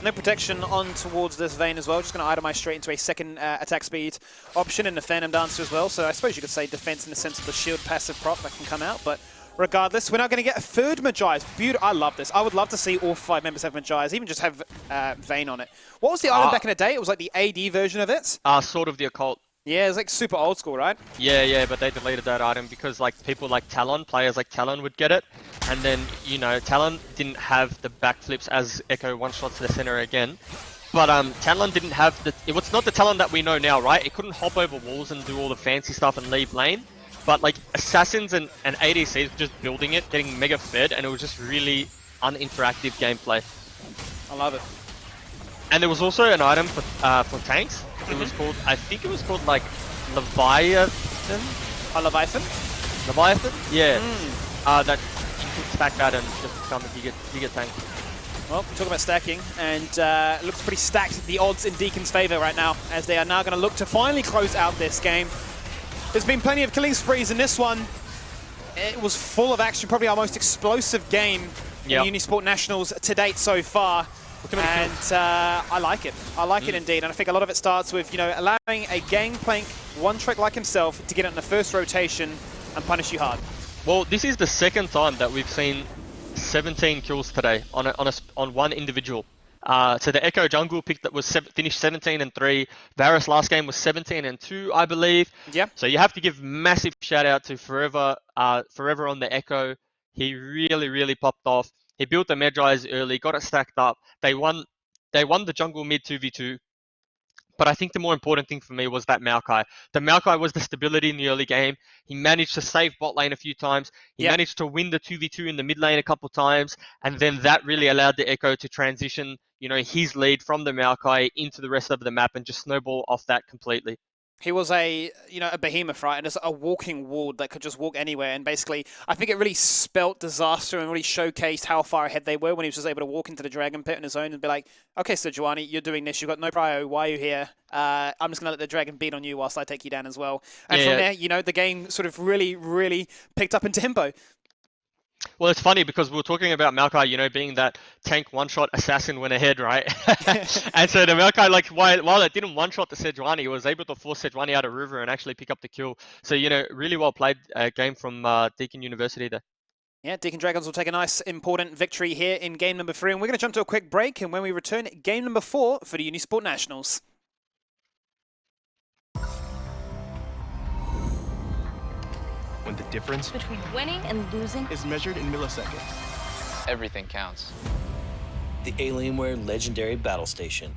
No protection on towards this Vayne as well. Just going to itemize straight into a second attack speed option and the Phantom Dancer as well. So I suppose you could say defense in the sense of the shield passive prop that can come out. But regardless, we're now going to get a third Magi. Beautiful. I love this. I would love to see all 5 members have Magi's, even just have Vayne on it. What was the item back in the day? It was like the AD version of it? Sort of the occult. Yeah, it's like super old school, right? Yeah, but they deleted that item because like people like Talon, players like Talon would get it. And then, Talon didn't have the backflips as Echo one-shots the center again. But Talon didn't have it was not the Talon that we know now, right? It couldn't hop over walls and do all the fancy stuff and leave lane. But like Assassins and ADCs were just building it, getting mega fed, and it was just really uninteractive gameplay. I love it. And there was also an item for tanks. It was called, I think it was called like Leviathan? Leviathan? Leviathan? Yeah. That you could stack that and just become a giga tank. Well, we talk about stacking, and it looks pretty stacked, the odds in Deakin's favor right now, as they are now going to look to finally close out this game. There's been plenty of killing sprees in this one. It was full of action, probably our most explosive game in the Unisport Nationals to date so far. And I like it. I like it indeed. And I think a lot of it starts with, allowing a Gangplank one-trick like himself to get it in the first rotation and punish you hard. Well, this is the second time that we've seen 17 kills today on one individual. So the Echo Jungle pick that was finished 17-3. Varus last game was 17-2, I believe. Yeah. So you have to give massive shout out to Forever on the Echo. He really, really popped off. He built the Magi's early, got it stacked up. They won the jungle mid 2v2. But I think the more important thing for me was that Maokai. The Maokai was the stability in the early game. He managed to save bot lane a few times. He managed to win the 2v2 in the mid lane a couple times. And then that really allowed the Echo to transition, his lead from the Maokai into the rest of the map and just snowball off that completely. He was a behemoth, right? And it's a walking ward that could just walk anywhere. And basically, I think it really spelt disaster and really showcased how far ahead they were when he was just able to walk into the Dragon Pit on his own and be like, okay, Sejuani, you're doing this. You've got no prio. Why are you here? I'm just going to let the Dragon beat on you whilst I take you down as well. And from there, the game sort of really, really picked up in tempo. Well, it's funny because we were talking about Maokai, being that tank one-shot assassin went ahead, right? And so the Maokai, like, while it didn't one-shot the Sejuani, it was able to force Sejuani out of river and actually pick up the kill. So, really well played game from Deakin University there. Yeah, Deakin Dragons will take a nice, important victory here in game number 3. And we're going to jump to a quick break. And when we return, game number 4 for the Unisport Nationals. When the difference between winning and losing is measured in milliseconds. Everything counts. The Alienware Legendary Battle Station.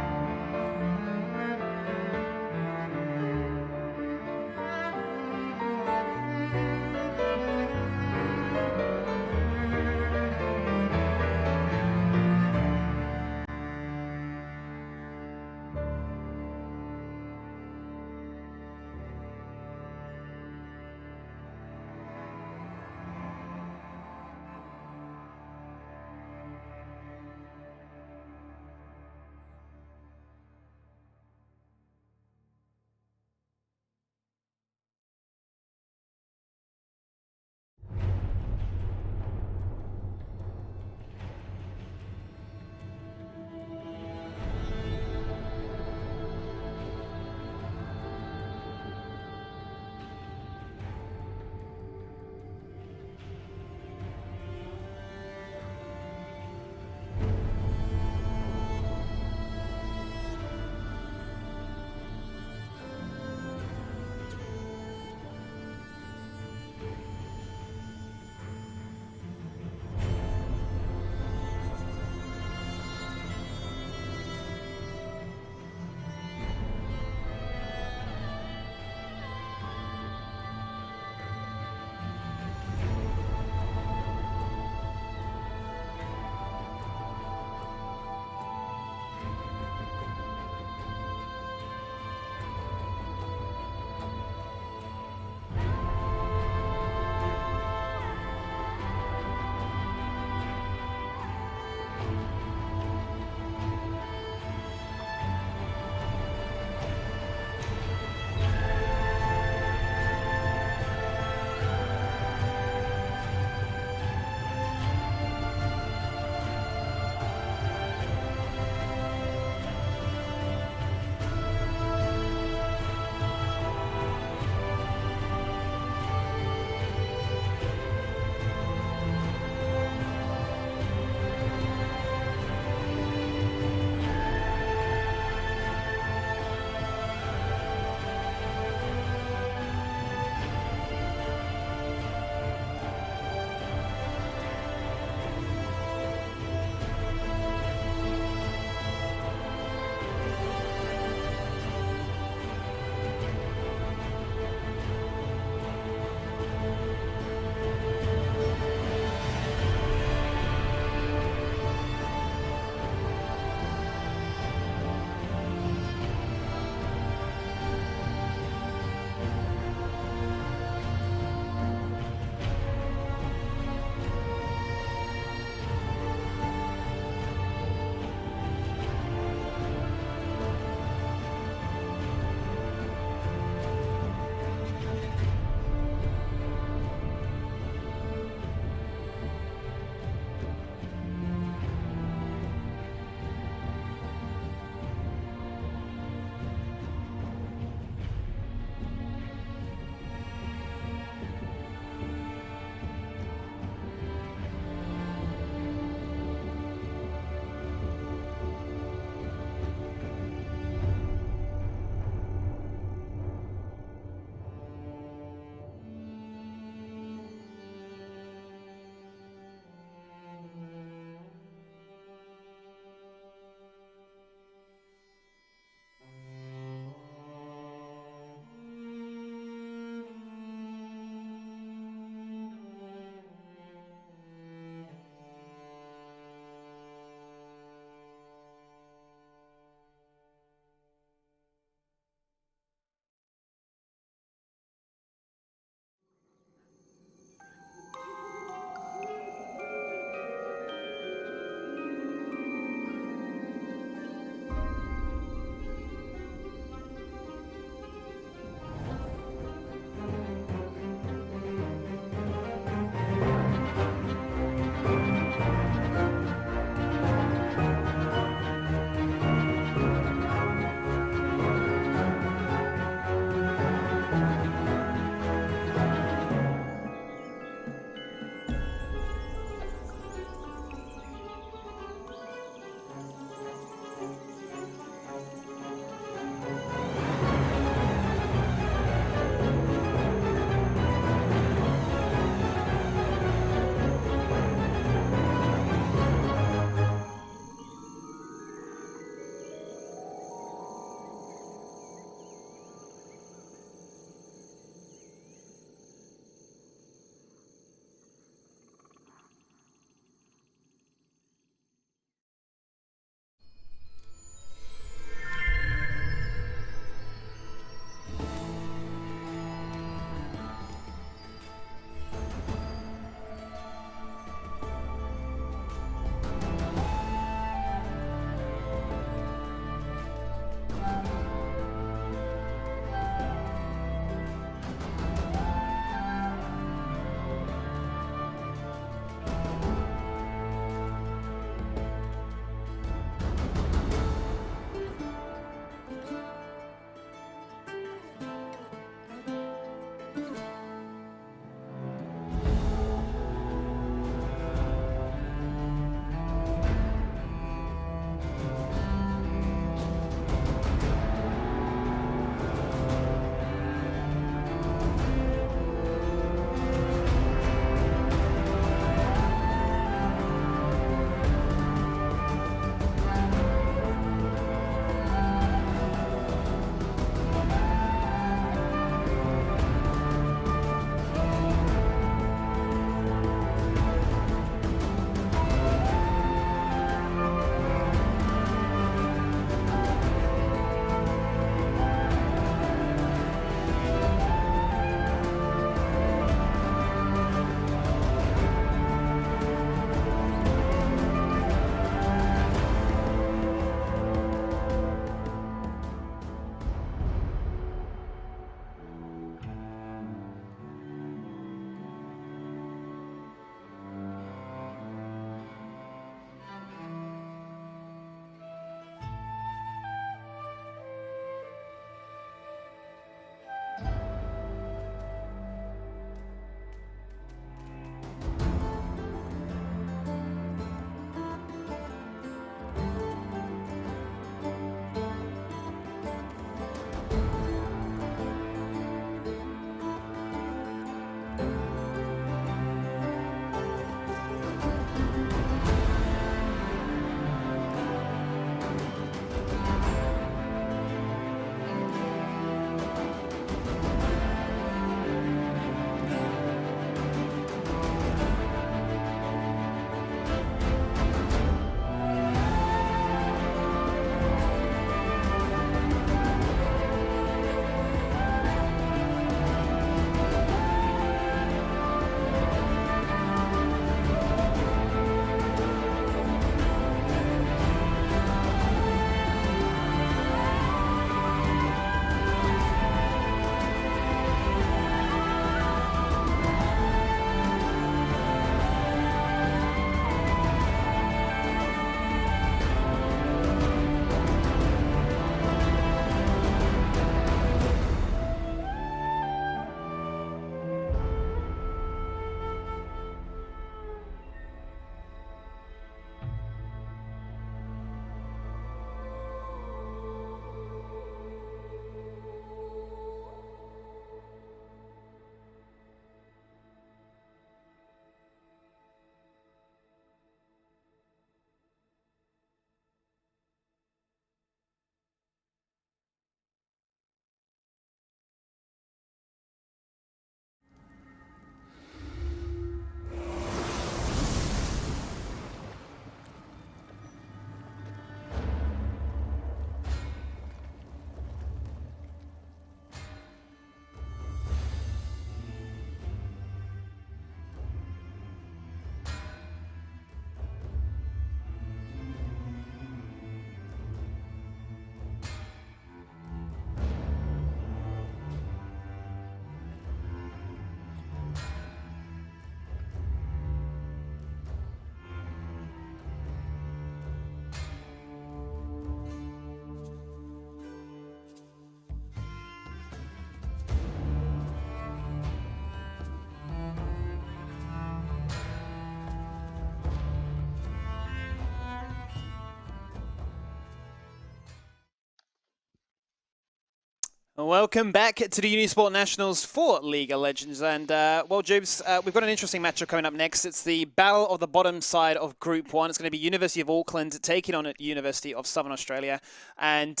Welcome back to the Unisport Nationals for League of Legends. And, well, Jubes, we've got an interesting matchup coming up next. It's the battle of the bottom side of Group 1. It's going to be University of Auckland taking on University of Southern Australia. And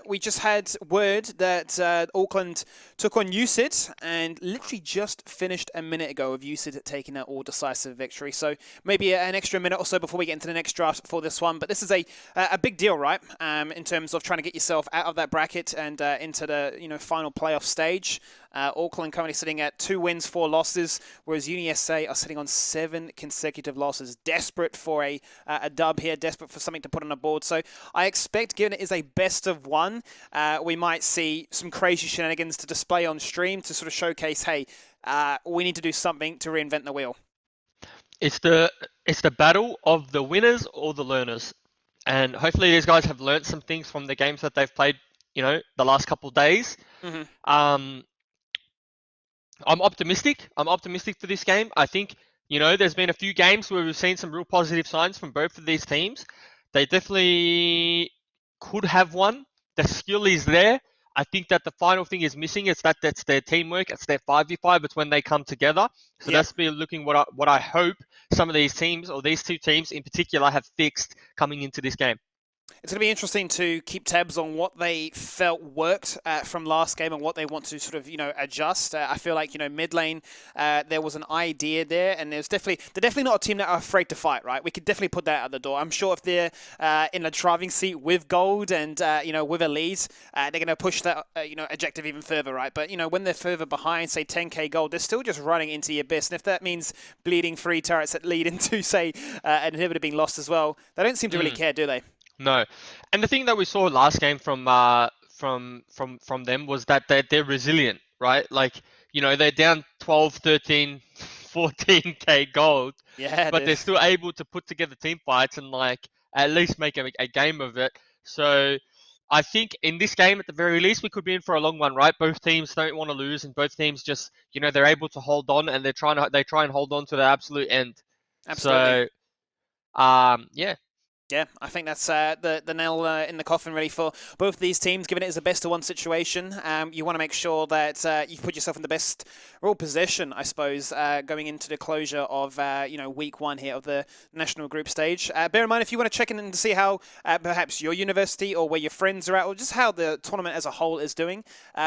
we just had word that Auckland took on UCID and literally just finished a minute ago of UCID taking that all-decisive victory. So maybe an extra minute or so before we get into the next draft for this one. But this is a big deal, right, in terms of trying to get yourself out of that bracket and into the final playoff stage. Auckland currently sitting at 2 wins, 4 losses, whereas UniSA are sitting on 7 consecutive losses. Desperate for a dub here, desperate for something to put on the board. So I expect, given it is a best of 1, we might see some crazy shenanigans to display on stream to sort of showcase, hey, we need to do something to reinvent the wheel. It's the battle of the winners or the learners. And hopefully these guys have learned some things from the games that they've played, the last couple of days. Mm-hmm. I'm optimistic. I'm optimistic for this game. I think, there's been a few games where we've seen some real positive signs from both of these teams. They definitely could have won. The skill is there. I think that the final thing is missing. That's their teamwork. It's their 5v5. It's when they come together. So that's be looking what I hope some of these teams, or these 2 teams in particular, have fixed coming into this game. It's going to be interesting to keep tabs on what they felt worked from last game and what they want to sort of, adjust. I feel like, mid lane, there was an idea there, and they're definitely not a team that are afraid to fight, right? We could definitely put that out the door. I'm sure if they're in a driving seat with gold and, with a lead, they're going to push that, objective even further, right? But, when they're further behind, say 10k gold, they're still just running into the abyss. And if that means bleeding 3 turrets that lead into, say, an inhibitor being lost as well, they don't seem to really care, do they? No, and the thing that we saw last game from them was that they're resilient, right? Like, they're down 12, 13, 14k gold, but they're still able to put together team fights and at least make a game of it. So I think in this game, at the very least, we could be in for a long one, right? Both teams don't want to lose, and both teams just, they're able to hold on, and they try and hold on to the absolute end. Absolutely. So, yeah. Yeah, I think that's the nail in the coffin, really, for both of these teams. Given it is a best-of-1 situation, you want to make sure that you put yourself in the best real position, I suppose, going into the closure of week 1 here of the national group stage. Bear in mind, if you want to check in and see how perhaps your university or where your friends are at, or just how the tournament as a whole is doing,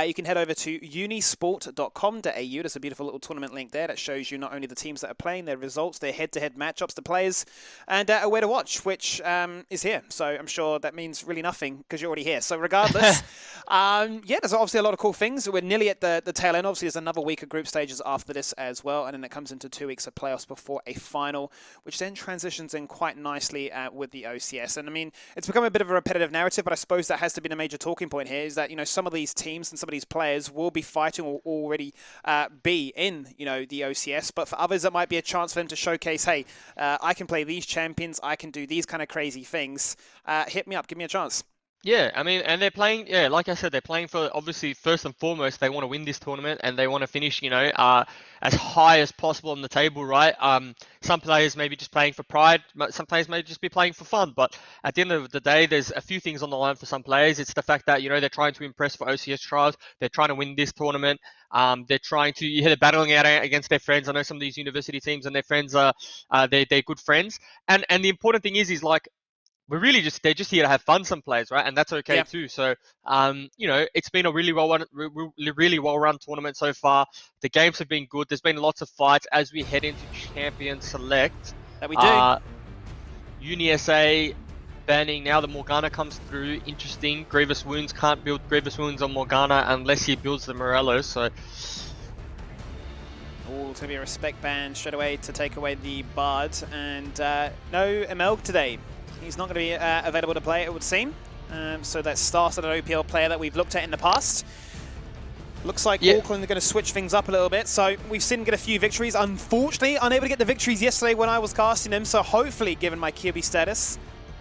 you can head over to unisport.com.au. There's a beautiful little tournament link there that shows you not only the teams that are playing, their results, their head-to-head matchups, the players, and where to watch, which is here. So I'm sure that means really nothing because you're already here. So regardless, there's obviously a lot of cool things. We're nearly at the tail end. Obviously, there's another week of group stages after this as well. And then it comes into 2 weeks of playoffs before a final, which then transitions in quite nicely with the OCS. And I mean, it's become a bit of a repetitive narrative, but I suppose that has to be a major talking point here is that, some of these teams and some of these players will be fighting or already be in, the OCS. But for others, it might be a chance for them to showcase, hey, I can play these champions. I can do these kind of crazy things. Hit me up, give me a chance. Yeah, I mean, and they're playing, like I said, they're playing for, obviously, first and foremost, they want to win this tournament and they want to finish, as high as possible on the table, right? Some players may be just playing for pride, some players may just be playing for fun, but at the end of the day, there's a few things on the line for some players. It's the fact that, they're trying to impress for OCS trials, they're trying to win this tournament, they're trying to, they're battling out against their friends. I know some of these university teams and their friends are, they're good friends, and the important thing is like, they're just here to have fun, some players, right? And that's okay too. So, it's been a really well-run tournament so far. The games have been good. There's been lots of fights as we head into Champion Select. That we do. UniSA banning now the Morgana comes through. Interesting. Grievous Wounds can't build Grievous Wounds on Morgana unless he builds the Morellos. So. All to be a respect ban straight away to take away the Bard. And no ML today. He's not going to be available to play, it would seem. So that starts at an OPL player that we've looked at in the past. Looks like Auckland are going to switch things up a little bit. So we've seen him get a few victories. Unfortunately, unable to get the victories yesterday when I was casting him. So hopefully, given my QB status,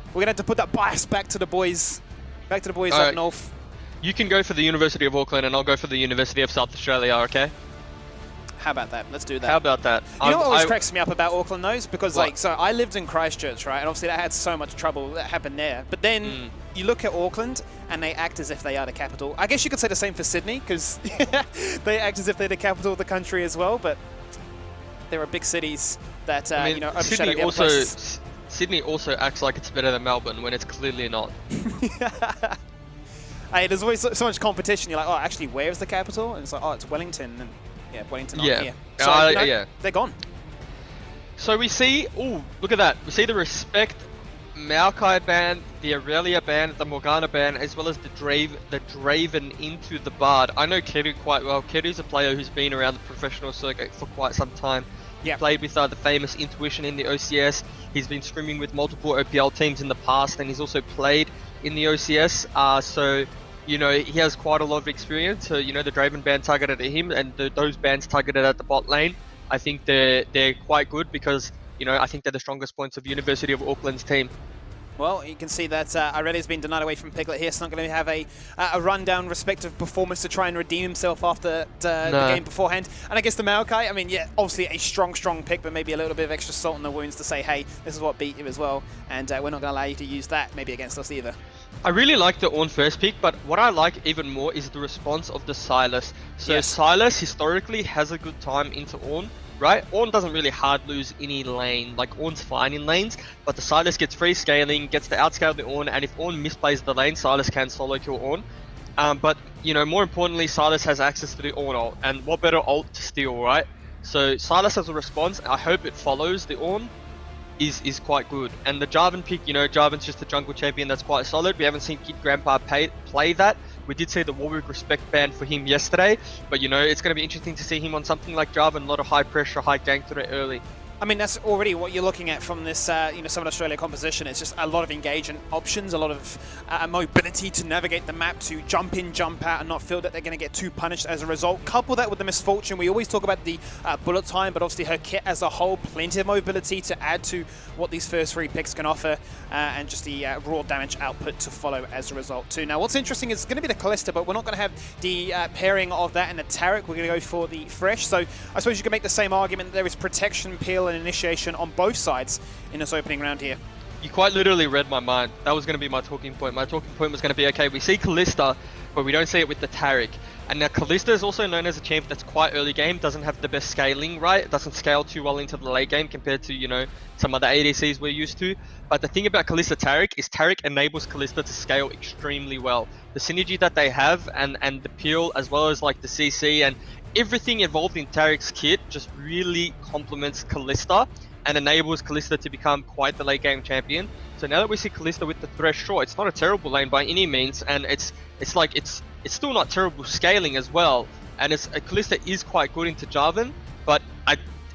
we're going to have to put that bias back to the boys. Back to the boys up north. You can go for the University of Auckland and I'll go for the University of South Australia, okay? How about that? Let's do that. How about that? You know what always cracks me up about Auckland, though? Because, What? like, so I lived in Christchurch, right? And obviously that had so much trouble that happened there. But then you look at Auckland, and they act as if they are the capital. I guess you could say the same for Sydney, because they act as if they're the capital of the country as well. But there are big cities that, you know, overshadow the other places. Sydney also acts like it's better than Melbourne when it's clearly not. Hey, there's always so much competition. You're like, oh, actually, where is the capital? And it's like, oh, it's Wellington. And yeah, Wellington aren't here. So, you know, they're gone. So we see, oh, look at that. We see the Respect Maokai ban, the Aurelia ban, the Morgana ban, as well as the Draven into the Bard. I know Keru quite well. Keru's a player who's been around the professional circuit for quite some time. He played with the famous Intuition in the OCS. He's been streaming with multiple OPL teams in the past, and he's also played in the OCS. So, you know, he has quite a lot of experience. So, you know, the Draven ban targeted at him, and those bans targeted at the bot lane. I think they're quite good because, you know, I think they're the strongest points of University of Auckland's team. Well, you can see that Aurelia's been denied away from Piglet here. So not going to have a rundown respective performance to try and redeem himself after the game beforehand. And I guess the Maokai, I mean, yeah, obviously a strong pick, but maybe a little bit of extra salt in the wounds to say, hey, this is what beat you as well. And we're not going to allow you to use that maybe against us either. I really like the Ornn first pick, but what I like even more is the response of the Sylas. So Sylas historically has a good time into Ornn. Right? Ornn doesn't really hard lose any lane, like Ornn's fine in lanes, but the Sylas gets free scaling, gets to outscale the Ornn, and if Ornn misplays the lane, Sylas can solo kill Ornn. But, you know, more importantly, Sylas has access to the Ornn ult, and what better ult to steal, right? So Sylas as a response, I hope it follows the Ornn, is quite good. And the Jarvan pick, you know, Jarvan's just a jungle champion that's quite solid. We haven't seen Kid Grandpa play that. We did see the Warwick Respect ban for him yesterday, but you know, it's going to be interesting to see him on something like Jarvan, a lot of high pressure, high gank threat early. I mean, that's already what you're looking at from this, you know, Southern Australia composition. It's just a lot of engagement options, a lot of mobility to navigate the map, to jump in, jump out, and not feel that they're going to get too punished as a result. Couple that with the misfortune. We always talk about the bullet time, but obviously her kit as a whole, plenty of mobility to add to what these first three picks can offer, and just the raw damage output to follow as a result too. Now, what's interesting is it's going to be the Callista, but we're not going to have the pairing of that and the Taric. We're going to go for the Fresh. So I suppose you can make the same argument that there is protection, peel, and initiation on both sides in this opening round here. You quite literally read my mind. That was going to be my talking point. My talking point was going to be, okay, we see Callista, but we don't see it with the Taric. And now Callista is also known as a champ that's quite early game, doesn't have the best scaling, right? It doesn't scale too well into the late game compared to, you know, some other ADCs we're used to. But the thing about Callista Taric is Taric enables Callista to scale extremely well. The synergy that they have and the peel, as well as like the CC and everything involved in Taric's kit just really complements Callista and enables Callista to become quite the late game champion. So now that we see Callista with the Thresh, sure, it's not a terrible lane by any means, and it's still not terrible scaling as well. And Callista is quite good into Jarvan, but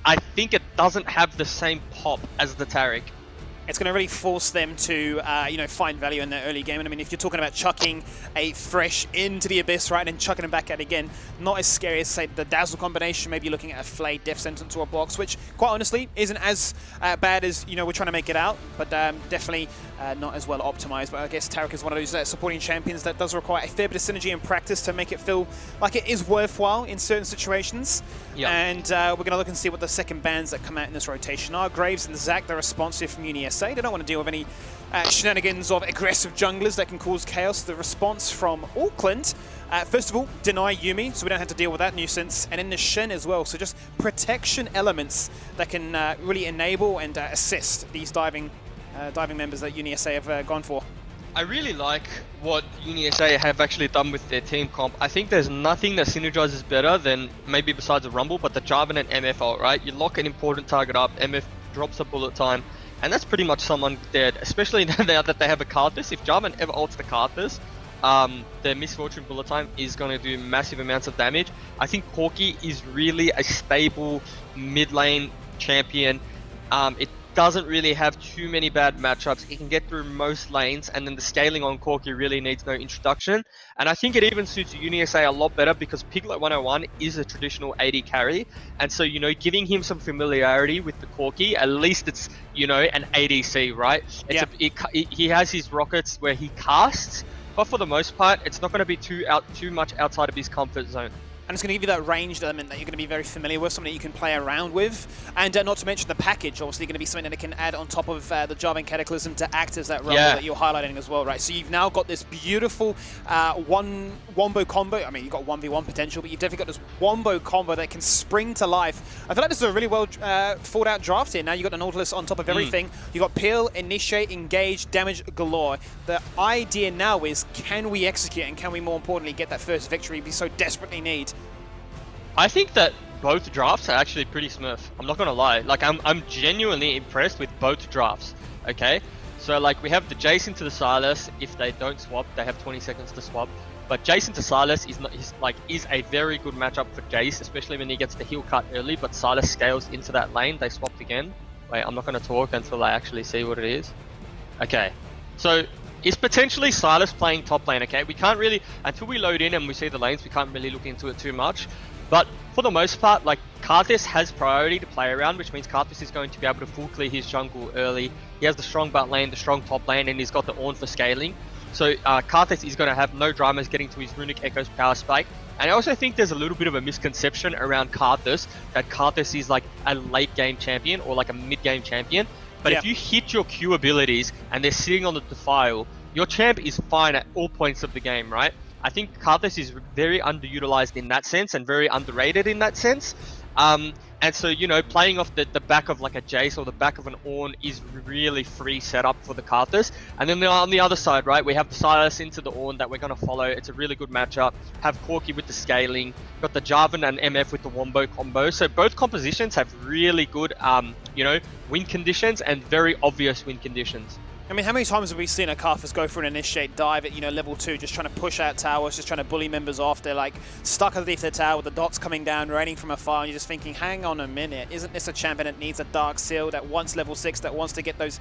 I think it doesn't have the same pop as the Taric. It's going to really force them to, you know, find value in their early game. And I mean, if you're talking about chucking a Fresh into the Abyss, right, and chucking him back out again, not as scary as, say, the Dazzle combination. Maybe you're looking at a Flay Death Sentence or a Box, which, quite honestly, isn't as bad as, you know, we're trying to make it out, but definitely not as well optimized. But I guess Taric is one of those supporting champions that does require a fair bit of synergy and practice to make it feel like it is worthwhile in certain situations. Yep. And we're going to look and see what the second bans that come out in this rotation are. Graves and Zac, they're responsive from UniSA. They don't want to deal with any shenanigans of aggressive junglers that can cause chaos. The response from Auckland, first of all, deny Yuumi, so we don't have to deal with that nuisance. And then the Shen as well, so just protection elements that can really enable and assist these diving members that UniSA have gone for. I really like what UniSA have actually done with their team comp. I think there's nothing that synergizes better than, maybe besides a Rumble, but the Jarvan and MF ult, right? You lock an important target up, MF drops a bullet time, and that's pretty much someone dead, especially now that they have a Karthus. If Jarvan ever ults the Karthus, their Misfortune bullet time is going to do massive amounts of damage. I think Corki is really a stable mid lane champion. It doesn't really have too many bad matchups. It can get through most lanes, and then the scaling on Corki really needs no introduction. And I think it even suits UniSA a lot better because Piglet 101 is a traditional AD carry, and so, you know, giving him some familiarity with the Corki, at least it's, you know, an ADC, right? He has his rockets where he casts, but for the most part, it's not going to be too much outside of his comfort zone. And it's going to give you that ranged element that you're going to be very familiar with, something that you can play around with. And not to mention the package, obviously going to be something that it can add on top of the Jarvan Cataclysm to act as that rumble that you're highlighting as well, right? So you've now got this beautiful wombo combo. I mean, you've got 1v1 potential, but you've definitely got this wombo combo that can spring to life. I feel like this is a really well thought out draft here. Now you've got the Nautilus on top of everything. You've got Peel, Initiate, Engage, Damage galore. The idea now is, can we execute and can we more importantly get that first victory we so desperately need? I think that both drafts are actually pretty smooth. I'm not gonna lie. Like I'm genuinely impressed with both drafts. Okay, so like we have the Jason to the Silas. If they don't swap, they have 20 seconds to swap. But Jason to Silas is a very good matchup for Jace, especially when he gets the heal cut early. But Silas scales into that lane. They swapped again. Wait, I'm not gonna talk until I actually see what it is. Okay, so is potentially Silas playing top lane. Okay, we can't really, until we load in and we see the lanes, we can't really look into it too much. But for the most part, like Karthus has priority to play around, which means Karthus is going to be able to full clear his jungle early. He has the strong butt lane, the strong top lane, and he's got the Ornn for scaling. So Karthus is going to have no dramas getting to his Runic Echo's power spike. And I also think there's a little bit of a misconception around Karthus, that Karthus is like a late game champion or like a mid game champion. But if you hit your Q abilities and they're sitting on the defile, your champ is fine at all points of the game, right? I think Karthus is very underutilized in that sense and very underrated in that sense. And so, you know, playing off the back of like a Jace or the back of an Ornn is really free setup for the Karthus. And then on the other side, right, we have the Silas into the Ornn that we're going to follow. It's a really good matchup. Have Corki with the scaling. Got the Jarvan and MF with the Wombo combo. So both compositions have really good, you know, win conditions and very obvious win conditions. I mean, how many times have we seen a Karthus go for an Initiate dive at, you know, level 2, just trying to push out towers, just trying to bully members off. They're like stuck underneath their tower with the dots coming down, raining from afar, and you're just thinking, hang on a minute, isn't this a champion that needs a Dark Seal, that wants level 6, that wants to get those,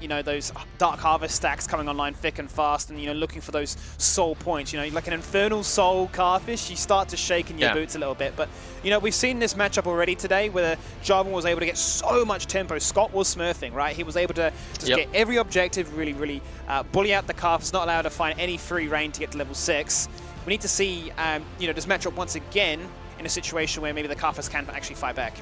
you know, those Dark Harvest stacks coming online thick and fast, and, you know, looking for those soul points, you know, like an Infernal Soul Karthus, you start to shake in your boots a little bit. But, you know, we've seen this matchup already today where Jarvan was able to get so much tempo. Scott was smurfing, right? He was able to just get every objective, really bully out the Karthus, not allowed to find any free reign to get to level 6. We need to see, you know, this matchup once again in a situation where maybe the Karthus can actually fight back.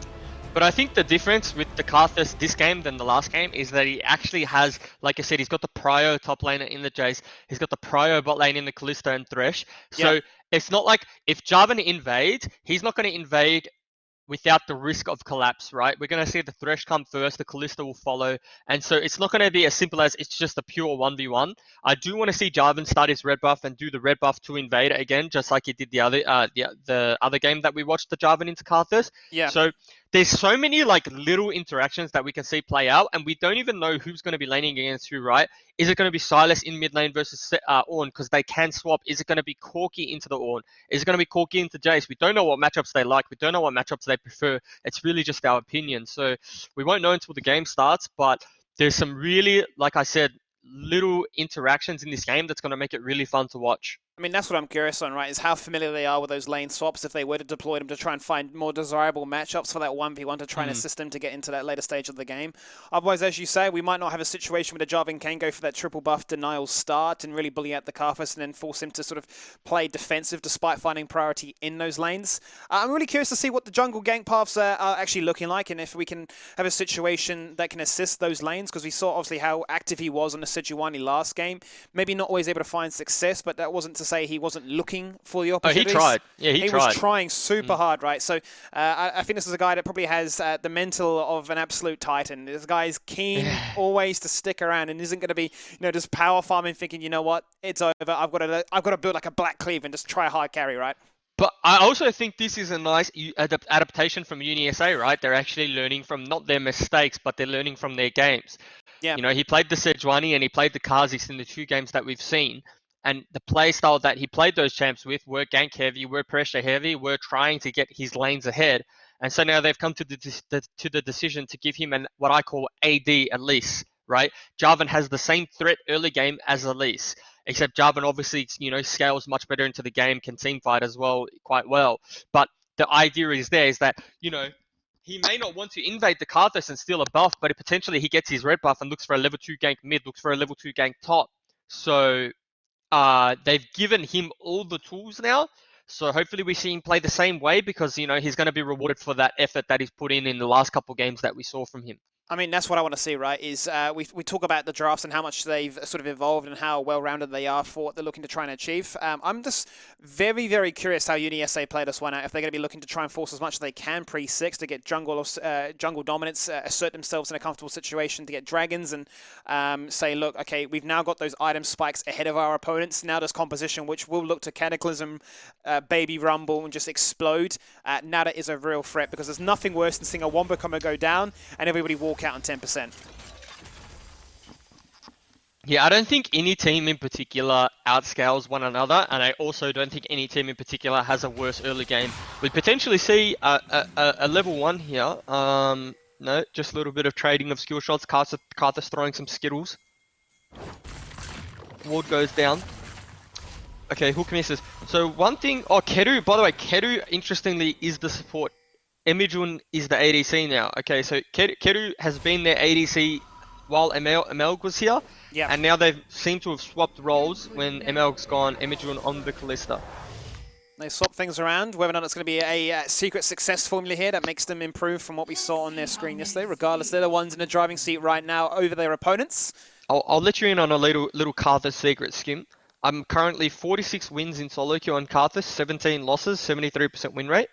But I think the difference with the Karthus this game than the last game is that he actually has, like I said, he's got the prio top laner in the Jace, he's got the prio bot lane in the Kalista and Thresh. So it's not like if Jarvan invades, he's not going to invade without the risk of collapse, right? We're going to see the Thresh come first, the Kalista will follow. And so it's not going to be as simple as it's just a pure 1v1. I do want to see Jarvan start his red buff and do the red buff to invade again, just like he did the other game that we watched, the Jarvan into Karthus. So there's so many like little interactions that we can see play out, and we don't even know who's going to be laning against who, right? Is it going to be Silas in mid lane versus Ornn because they can swap? Is it going to be Corki into the Ornn? Is it going to be Corki into Jace? We don't know what matchups they like. We don't know what matchups they prefer. It's really just our opinion. So we won't know until the game starts, but there's some really, like I said, little interactions in this game that's going to make it really fun to watch. I mean, that's what I'm curious on, right, is how familiar they are with those lane swaps if they were to deploy them to try and find more desirable matchups for that 1v1 to try and assist them to get into that later stage of the game. Otherwise, as you say, we might not have a situation where the Jarvan can go for that triple buff denial start and really bully out the Karthus and then force him to sort of play defensive despite finding priority in those lanes. I'm really curious to see what the jungle gank paths are actually looking like and if we can have a situation that can assist those lanes, because we saw obviously how active he was on the Sejuani last game. Maybe not always able to find success, but that wasn't to say he wasn't looking for the opportunities. Oh, he tried. Yeah, he tried. Was trying super hard, right? So I think this is a guy that probably has the mental of an absolute titan. This guy is keen always to stick around and isn't going to be, you know, just power farming, thinking, you know what, it's over. I've got to build like a Black Cleave and just try a hard carry, right? But I also think this is a nice adaptation from UniSA, right? They're actually learning from not their mistakes, but they're learning from their games. Yeah. You know, he played the Sejuani and he played the Kha'Zix in the 2 games that we've seen. And the play style that he played those champs with were gank heavy, were pressure heavy, were trying to get his lanes ahead. And so now they've come to the decision to give him what I call AD Elise, right? Jarvan has the same threat early game as Elise, except Jarvan obviously, you know, scales much better into the game, can team fight as well, quite well. But the idea is that, you know, he may not want to invade the Karthus and steal a buff, but potentially he gets his red buff and looks for a level 2 gank mid, looks for a level 2 gank top. So they've given him all the tools now So hopefully we see him play the same way because, you know, he's going to be rewarded for that effort that he's put in the last couple of games that we saw from him. I mean, that's what I want to see, right? Is we talk about the drafts and how much they've sort of evolved and how well-rounded they are for what they're looking to try and achieve. I'm just very, very curious how UniSA play this one out. If they're going to be looking to try and force as much as they can pre-6 to get jungle dominance, assert themselves in a comfortable situation to get dragons and say, look, okay, we've now got those item spikes ahead of our opponents. Now there's composition, which will look to Cataclysm, Baby Rumble, and just explode. Now that is a real threat because there's nothing worse than seeing a Wombo combo go down and everybody walk out on 10%. Yeah, I don't think any team in particular outscales one another, and I also don't think any team in particular has a worse early game. We potentially see a level 1 here. No, just a little bit of trading of skill shots. Karthus throwing some Skittles. Ward goes down. Okay, Hook misses. So one thing, Keru, by the way, Keru, interestingly, is the support. Emijun is the ADC now. Okay, so Keru has been their ADC while Emelg was here. Yeah. And now they seem to have swapped roles when Emelg's gone, Emijun on the Kalista. They swap things around. Whether or not it's going to be a secret success formula here that makes them improve from what we saw on their screen yesterday. Regardless, they're the ones in the driving seat right now over their opponents. I'll let you in on a little Karthus secret skim. I'm currently 46 wins in solo queue on Karthus, 17 losses, 73% win rate.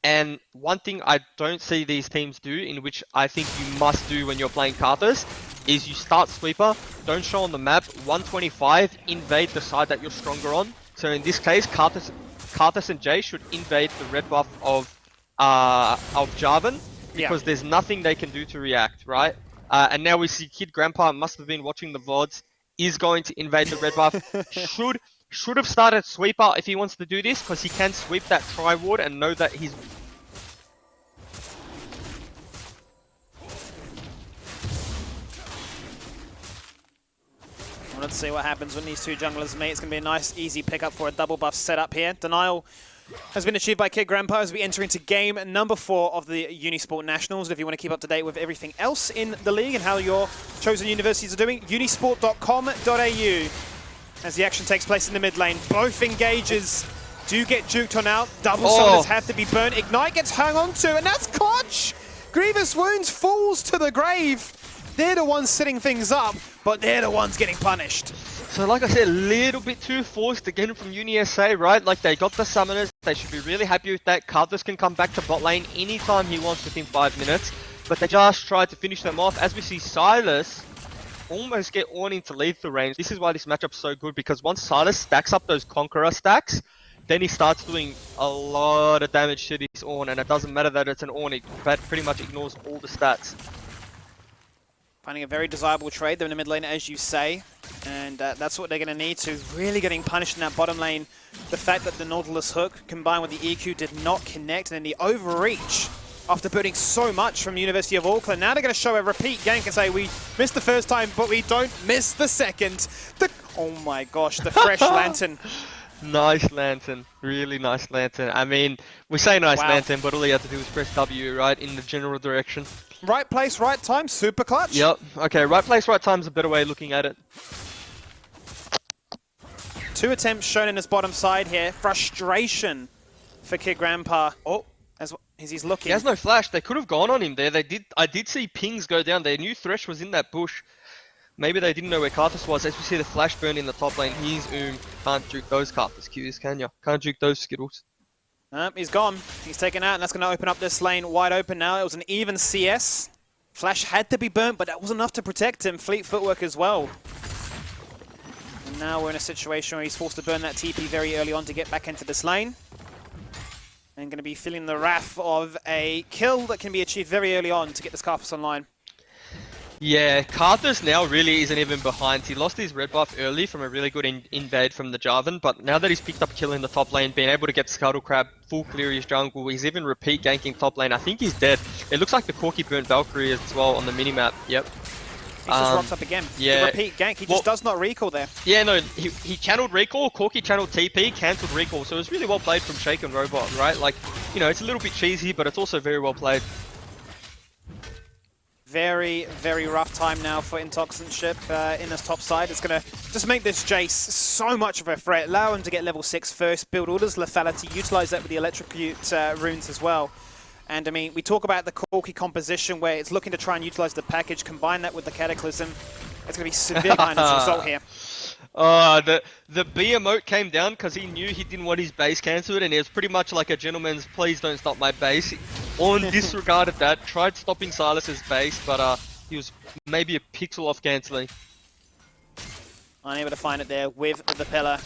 And one thing I don't see these teams do, in which I think you must do when you're playing Karthus, is you start sweeper, don't show on the map, 125, invade the side that you're stronger on. So in this case, Karthus and Jay should invade the red buff of Jarvan, because there's nothing they can do to react, right? And now we see Kid Grandpa must have been watching the VODs, is going to invade the red buff, should have started sweeper if he wants to do this, because he can sweep that tri-ward and know that he's... Let's see what happens when these two junglers meet. It's going to be a nice, easy pickup for a double buff setup here. Denial has been achieved by Kid Grandpa as we enter into game number 4 of the Unisport Nationals. If you want to keep up to date with everything else in the league and how your chosen universities are doing, unisport.com.au. As the action takes place in the mid lane, both engagers do get juked on out. Double summoners have to be burnt. Ignite gets hung on to, and that's Koch! Grievous Wounds falls to the grave. They're the ones setting things up, but they're the ones getting punished. So like I said, a little bit too forced again from UniSA, right? Like they got the summoners, they should be really happy with that. Karthus can come back to bot lane anytime he wants within 5 minutes, but they just tried to finish them off. As we see Silas almost get Ornn into lethal range. This is why this matchup's so good, because once Silas stacks up those Conqueror stacks, then he starts doing a lot of damage to this Ornn, and it doesn't matter that it's an Ornn, it pretty much ignores all the stats. Finding a very desirable trade. They're in the mid lane, as you say, and that's what they're going to need to really getting punished in that bottom lane. The fact that the Nautilus hook combined with the EQ did not connect, and then the overreach after putting so much from University of Auckland. Now they're going to show a repeat gank and say, we missed the first time, but we don't miss the second. Oh my gosh, the fresh lantern. Nice lantern, really nice lantern. I mean, we say nice lantern, but all you have to do is press W, right, in the general direction. Right place, right time, super clutch. Yep, okay, right place, right time is a better way of looking at it. 2 attempts shown in his bottom side here. Frustration for Kid Grandpa. Oh, as he's looking. He has no flash. They could have gone on him there. I did see pings go down. They knew Thresh was in that bush. Maybe they didn't know where Karthus was. As we see the flash burn in the top lane, he's can't juke those Karthus Qs, can ya? Can't juke those Skittles. He's gone. He's taken out, and that's going to open up this lane wide open now. It was an even CS. Flash had to be burnt, but that was enough to protect him. Fleet footwork as well. And now we're in a situation where he's forced to burn that TP very early on to get back into this lane. And going to be feeling the wrath of a kill that can be achieved very early on to get this Karthus online. Yeah, Karthus now really isn't even behind. He lost his red buff early from a really good invade from the Jarvan, but now that he's picked up a kill in the top lane, being able to get Scuttle Crab, full clear his jungle, he's even repeat ganking top lane. I think he's dead. It looks like the Corki burnt Valkyrie as well on the minimap. Yep. He just rocks up again. Yeah. The repeat gank, he just does not recall there. Yeah, no, he channeled recall, Corki channeled TP, cancelled recall, so it was really well played from Shaken Robot, right? Like, you know, it's a little bit cheesy, but it's also very well played. Very, very rough time now for Intoxicantship in this top side. It's going to just make this Jace so much of a threat. Allow him to get level 6 first, build all his lethality, utilize that with the Electrocute runes as well. And I mean, we talk about the Corki composition where it's looking to try and utilize the package, combine that with the Cataclysm. It's going to be severe kind of result here. The B emote came down because he knew he didn't want his base cancelled, and it was pretty much like a gentleman's please don't stop my base. On disregarded that, tried stopping Silas's base, but he was maybe a pixel off cancelling. Unable to find it there with the pillar.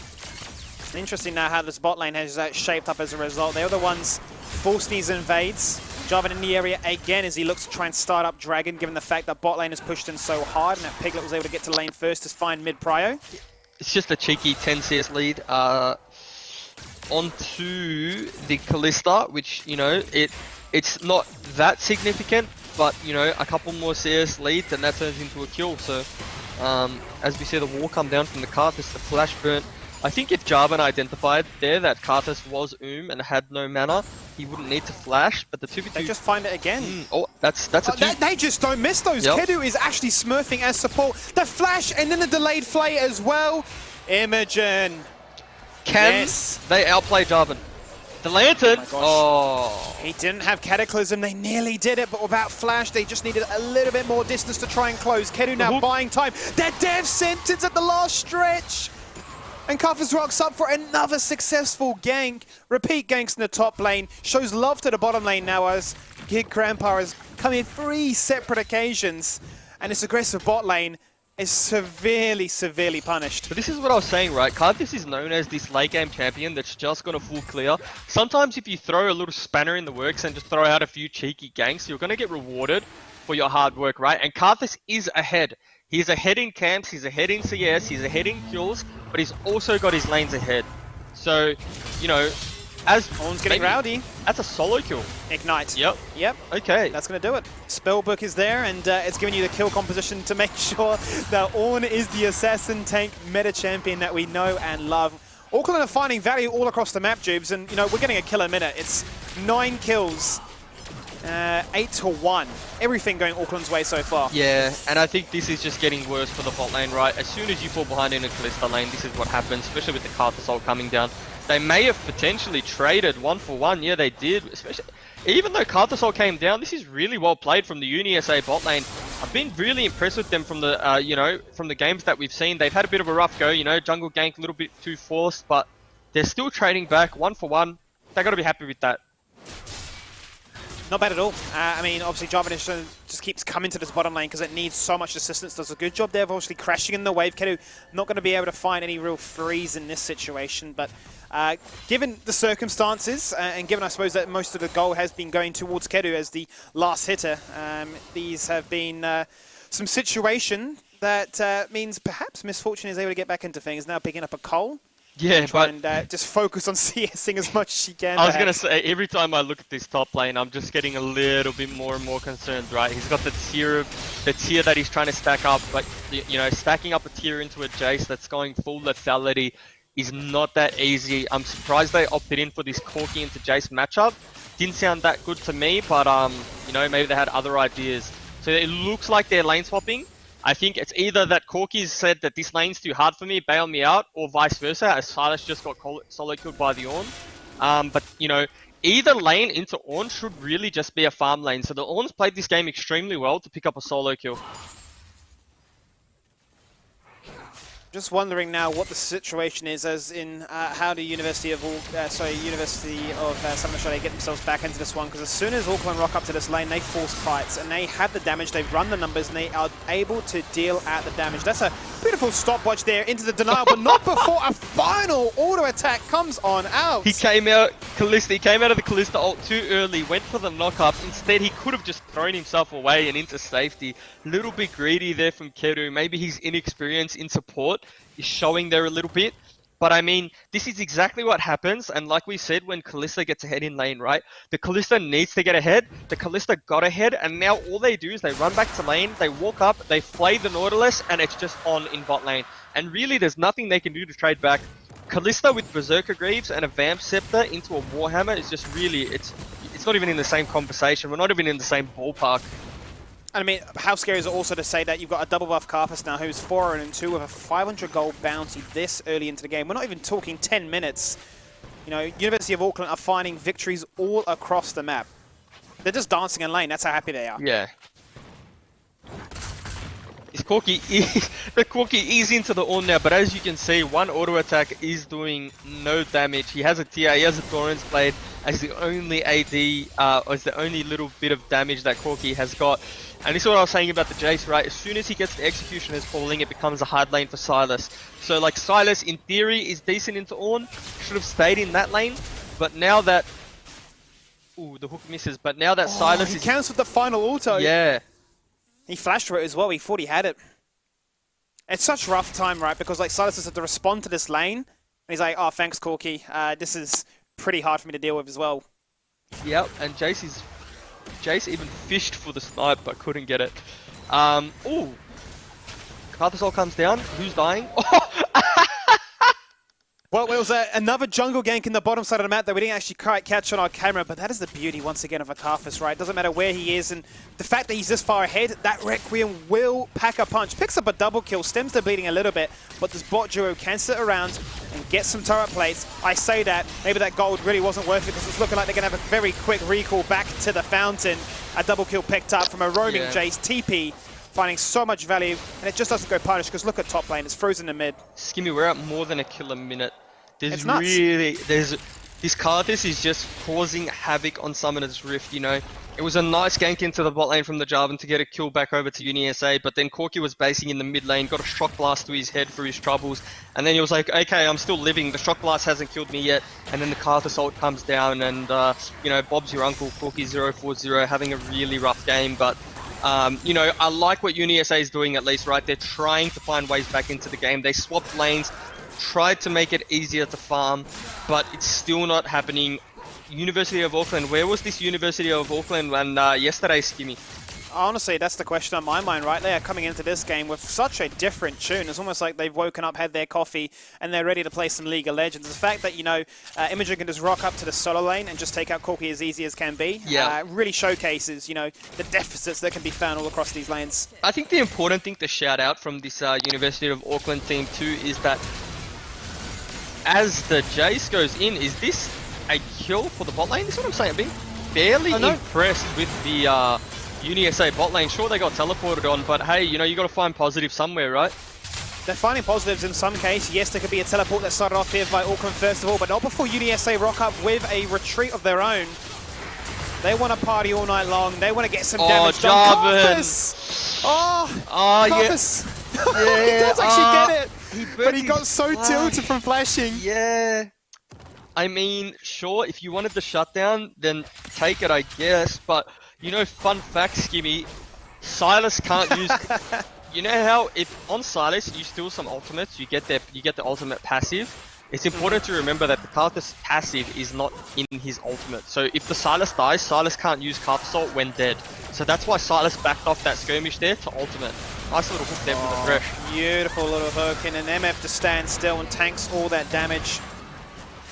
Interesting now how this bot lane has shaped up as a result. They're the ones forcing these invades. Jarvan in the area again as he looks to try and start up Dragon, given the fact that bot lane has pushed in so hard, and that Piglet was able to get to lane first to find mid prio. It's just a cheeky 10 CS lead onto the Kalista, which, you know, it's not that significant, but, you know, a couple more CS leads and that turns into a kill. So, as we see the wall come down from the Karthus, the flash burnt. I think if Jarvan identified there that Karthus was and had no mana, he wouldn't need to flash, but the 2v2... They just find it again. Oh, that's a 2. They just don't miss those. Yep. Kedu is actually smurfing as support. The flash and then the delayed flay as well. Imogen. Can they outplay Jarvan? The Lantern! Oh, He didn't have Cataclysm. They nearly did it, but without flash, they just needed a little bit more distance to try and close. Kedu now buying time. Their death sentence at the last stretch. And Karthus rocks up for another successful gank. Repeat ganks in the top lane. Shows love to the bottom lane now as Gig Grandpa has come in 3 separate occasions. And this aggressive bot lane is severely, severely punished. but this is what I was saying, right? Karthus is known as this late game champion that's just gonna full clear. Sometimes if you throw a little spanner in the works and just throw out a few cheeky ganks, you're gonna get rewarded for your hard work, right? And Karthus is ahead. He's ahead in camps, he's ahead in CS, he's ahead in kills, but he's also got his lanes ahead. So, you know, as One's getting rowdy. That's a solo kill. Ignite. Yep. Yep. Okay. That's going to do it. Spellbook is there, and it's giving you the kill composition to make sure that Ornn is the assassin tank meta champion that we know and love. Auckland are finding value all across the map, Jubes, and you know we're getting a kill a minute. It's 9 kills. 8-1. Everything going Auckland's way so far. Yeah, and I think this is just getting worse for the bot lane, right? As soon as you fall behind in a Kalista lane, this is what happens, especially with the Karthus ult coming down. They may have potentially traded 1-for-1. Yeah, they did. Especially, even though Karthus ult came down, this is really well played from the UniSA bot lane. I've been really impressed with them from the, you know, from the games that we've seen. They've had a bit of a rough go, you know, jungle gank a little bit too forced, but they're still trading back 1-for-1. They got to be happy with that. Not bad at all. I mean, obviously, Jarvan just keeps coming to this bottom lane because it needs so much assistance. Does a good job there of obviously crashing in the wave. Kedu not going to be able to find any real freeze in this situation. But given the circumstances, and given, I suppose, that most of the goal has been going towards Kedu as the last hitter, these have been some situation that means perhaps Misfortune is able to get back into things. Now picking up a Cole. Yeah, but and just focus on CSing as much as she can. I was going to say, every time I look at this top lane, I'm just getting a little bit more and more concerned, right? He's got the tier that he's trying to stack up, but, you know, stacking up a tier into a Jace that's going full lethality is not that easy. I'm surprised they opted in for this Corki into Jace matchup. Didn't sound that good to me, but, you know, maybe they had other ideas. So it looks like they're lane swapping. I think it's either that Corki's said that this lane's too hard for me, bail me out, or vice versa, as Silas just got solo killed by the Ornn. But, you know, either lane into Ornn should really just be a farm lane. So the Ornn's played this game extremely well to pick up a solo kill. Just wondering now what the situation is, as in how the University of Summer get themselves back into this one, because as soon as Auckland rock up to this lane, they force fights and they have the damage, they've run the numbers, and they are able to deal out the damage. That's a beautiful stopwatch there into the denial, but not before a final auto attack comes on out. He came out, he came out of the Kalista ult too early, went for the knock-up. Instead, he could have just thrown himself away and into safety. Little bit greedy there from Kedu. Maybe his inexperience in support is showing there a little bit. But I mean, this is exactly what happens, and like we said, when Kalista gets ahead in lane, right? The Kalista needs to get ahead, the Kalista got ahead, and now all they do is they run back to lane, they walk up, they flay the Nautilus, and it's just on in bot lane. And really, there's nothing they can do to trade back. Kalista with Berserker Greaves and a Vamp Scepter into a Warhammer is just really, it's not even in the same conversation, we're not even in the same ballpark. I mean, how scary is it also to say that you've got a double buff Carpus now who's 4-2 with a 500 gold bounty this early into the game. We're not even talking 10 minutes. You know, University of Auckland are finding victories all across the map. They're just dancing in lane. That's how happy they are. Yeah. Corki is into the Ornn now, but as you can see, one auto attack is doing no damage. He has a TR, he has a Torrens Blade as the only AD, as the only little bit of damage that Corki has got. And this is what I was saying about the Jace, right? As soon as he gets the Executioner's falling, it becomes a hard lane for Silas. So like Silas, in theory, is decent into Ornn, should have stayed in that lane, but now that... Ooh, the hook misses, but now that Silas he is... cancelled the final auto. Yeah. He flashed for it as well. He thought he had it. It's such rough time, right? Because like Silas has had to respond to this lane. And he's like, oh, thanks, Corki. This is pretty hard for me to deal with as well. Yep, and Jace even fished for the snipe but couldn't get it. Ooh. Carthasol comes down. Who's dying? Well, it was another jungle gank in the bottom side of the map that we didn't actually quite catch on our camera, but that is the beauty, once again, of a Karthus, right? Doesn't matter where he is, and the fact that he's this far ahead, that Requiem will pack a punch. Picks up a double kill, stems the bleeding a little bit, but this bot duo can sit around and get some turret plates. I say that, maybe that gold really wasn't worth it because it's looking like they're going to have a very quick recall back to the fountain. A double kill picked up from a roaming Jace TP, finding so much value, and it just doesn't go punished because look at top lane, it's frozen in mid. Skimmy, we're at more than a kill a minute. It's nuts. This Karthus is just causing havoc on Summoner's Rift, you know. It was a nice gank into the bot lane from the Jarvan to get a kill back over to UniSA, but then Corki was basing in the mid lane, got a shock blast to his head for his troubles, and then he was like, okay, I'm still living, the shock blast hasn't killed me yet, and then the Karthus ult comes down, and you know, Bob's your uncle, Corki040 having a really rough game, but you know, I like what UniSA is doing at least, right? They're trying to find ways back into the game. They swapped lanes, tried to make it easier to farm, but it's still not happening. University of Auckland, where was this University of Auckland when yesterday, Skimmy? Honestly, that's the question on my mind, right? They are coming into this game with such a different tune. It's almost like they've woken up, had their coffee, and they're ready to play some League of Legends. The fact that, you know, Imogen can just rock up to the solo lane and just take out Corki as easy as can be, really showcases, you know, the deficits that can be found all across these lanes. I think the important thing to shout out from this University of Auckland team too is that as the Jace goes in, is this a kill for the bot lane? This is what I'm saying. I've been fairly impressed with the UniSA bot lane. Sure, they got teleported on, but hey, you know, you got to find positive somewhere, right? They're finding positives in some case. Yes, there could be a teleport that started off here by Auckland first of all, but not before UniSA rock up with a retreat of their own. They want to party all night long. They want to get some damage done. Karthus! Karthus! Yeah, he does actually get it! But he got his so flag. tilted from flashing. Yeah. I mean, sure, if you wanted the shutdown, then take it, I guess. But, you know, fun fact, Skimmy, Silas can't use... You know how if on Silas you steal some ultimates, you get the ultimate passive? It's important to remember that the Karthus passive is not in his ultimate. So if the Silas dies, Silas can't use Karthus ult when dead. So that's why Silas backed off that skirmish there to ultimate. Nice little hook there from the Thresh. Beautiful little hook, and an MF to stand still and tanks all that damage.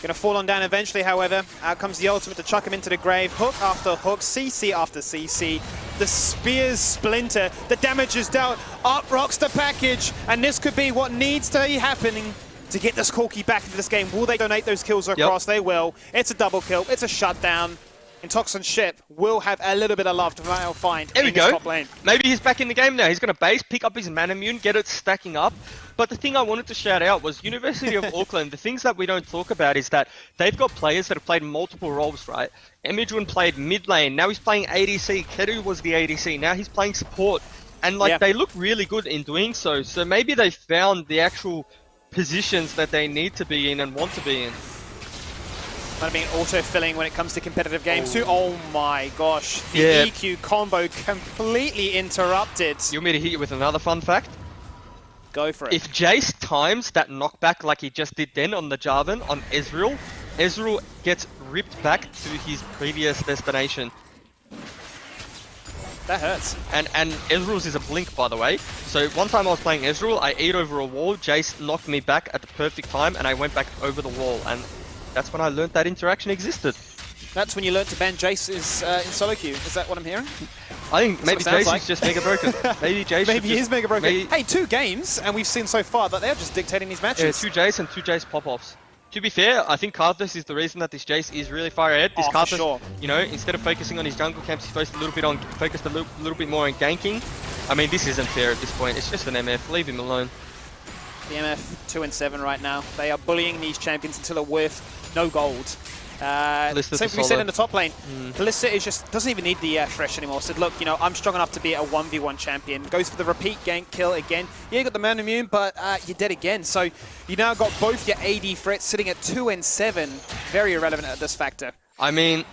Gonna fall on down eventually, however. Out comes the ultimate to chuck him into the grave. Hook after hook, CC after CC. The spears splinter, the damage is dealt. Up rocks the package, and this could be what needs to be happening to get this Corki back into this game. Will they donate those kills across? They will. It's a double kill, it's a shutdown. Intoxin Ship will have a little bit of love to find in this top lane. Maybe he's back in the game now. He's going to base, pick up his Manamune, get it stacking up. But the thing I wanted to shout out was University of Auckland. The things that we don't talk about is that they've got players that have played multiple roles, right? Imogen played mid lane. Now he's playing ADC. Kedu was the ADC. Now he's playing support. And like they look really good in doing so. So maybe they found the actual positions that they need to be in and want to be in. Might have been auto-filling when it comes to competitive games too. Oh my gosh. The EQ combo completely interrupted. You want me to hit you with another fun fact? Go for it. If Jace times that knockback like he just did then on the Jarvan, on Ezreal, Ezreal gets ripped back to his previous destination. That hurts. And Ezreal's is a blink, by the way. So one time I was playing Ezreal, I ate over a wall, Jace knocked me back at the perfect time, and I went back over the wall. And that's when I learned that interaction existed. That's when you learn to ban Jace is in solo queue. Is that what I'm hearing? I think That's maybe what it sounds Jace like. is just mega broken. Maybe Jace Maybe he is mega broken. Maybe, Hey, 2 games, and we've seen so far that they're just dictating these yeah, matches. 2 Jace and 2 Jace pop-offs. To be fair, I think Karthus is the reason that this Jace is really far ahead. This Oh, for Karthus, sure. you know, instead of focusing on his jungle camps, he's focused a little bit more on ganking. I mean, this isn't fair at this point. It's just an MF. Leave him alone. The MF 2-7 right now. They are bullying these champions until they're worth no gold. Same thing we said in the top lane. Kalista is just doesn't even need the Thresh anymore. Said, look, you know, I'm strong enough to be a 1v1 champion. Goes for the repeat gank kill again. Yeah, you got the man immune, but you're dead again. So you now got both your AD threats sitting at 2 and 7. Very irrelevant at this factor. I mean,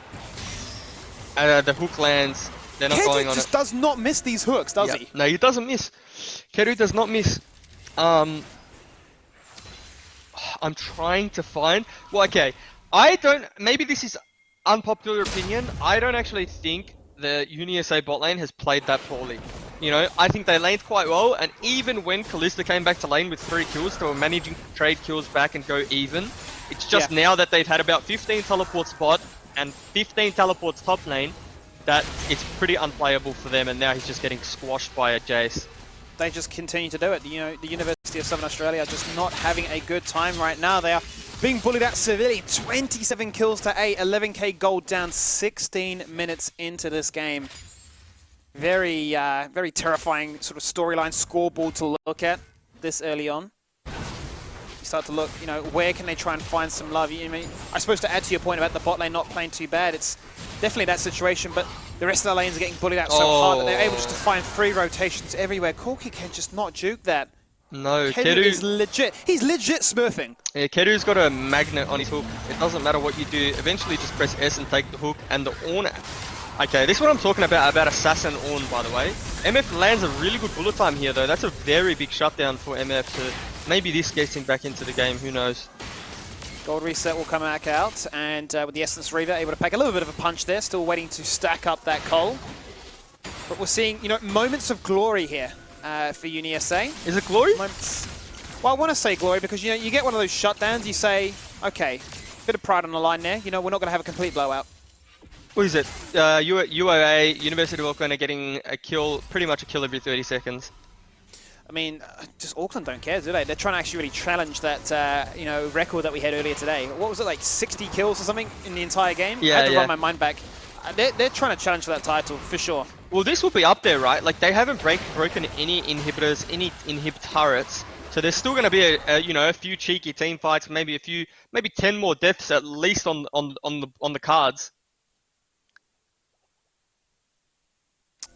the hook lands. They're not going on it. just does not miss these hooks, does he? No, he doesn't miss. Keru does not miss. I'm trying to find. Well, okay. I don't. Maybe this is unpopular opinion. I don't actually think the UniSA bot lane has played that poorly. You know, I think they laned quite well, and even when Kalista came back to lane with 3 kills, they were managing to trade kills back and go even. It's just now that they've had about 15 teleports bot and 15 teleports top lane, that it's pretty unplayable for them, and now he's just getting squashed by a Jace. They just continue to do it. You know, the University of Southern Australia are just not having a good time right now. They are being bullied out severely. 27 kills to 8, 11k gold down 16 minutes into this game. Very, very terrifying sort of storyline scoreboard to look at this early on. You start to look, you know, where can they try and find some love? I mean, I suppose to add to your point about the bot lane not playing too bad, it's definitely that situation, but the rest of the lanes are getting bullied out so hard that they're able just to find free rotations everywhere. Corki can just not juke that. No, Keru is legit. He's legit smurfing. Yeah, Keru's got a magnet on his hook. It doesn't matter what you do. Eventually just press S and take the hook and the Ornn. Okay, this is what I'm talking about Assassin Ornn, by the way. MF lands a really good bullet time here, though. That's a very big shutdown for MF. So maybe this gets him back into the game. Who knows? Gold reset will come back out, and with the Essence Reaver able to pack a little bit of a punch there. Still waiting to stack up that coal. But we're seeing, you know, moments of glory here for UniSA. Is it glory? Moments. Well, I want to say glory because, you know, you get one of those shutdowns, you say, okay, bit of pride on the line there. You know, we're not going to have a complete blowout. What is it? UOA, University of Auckland are getting a kill, pretty much a kill every 30 seconds. I mean, just Auckland don't care, do they? They're trying to actually really challenge that, you know, record that we had earlier today. What was it, like 60 kills or something in the entire game? Yeah, I had to run my mind back. They're trying to challenge that title, for sure. Well, this will be up there, right? Like, they haven't broken any inhibitors, any inhib turrets. So there's still going to be you know, a few cheeky team fights, maybe 10 more deaths at least on the cards.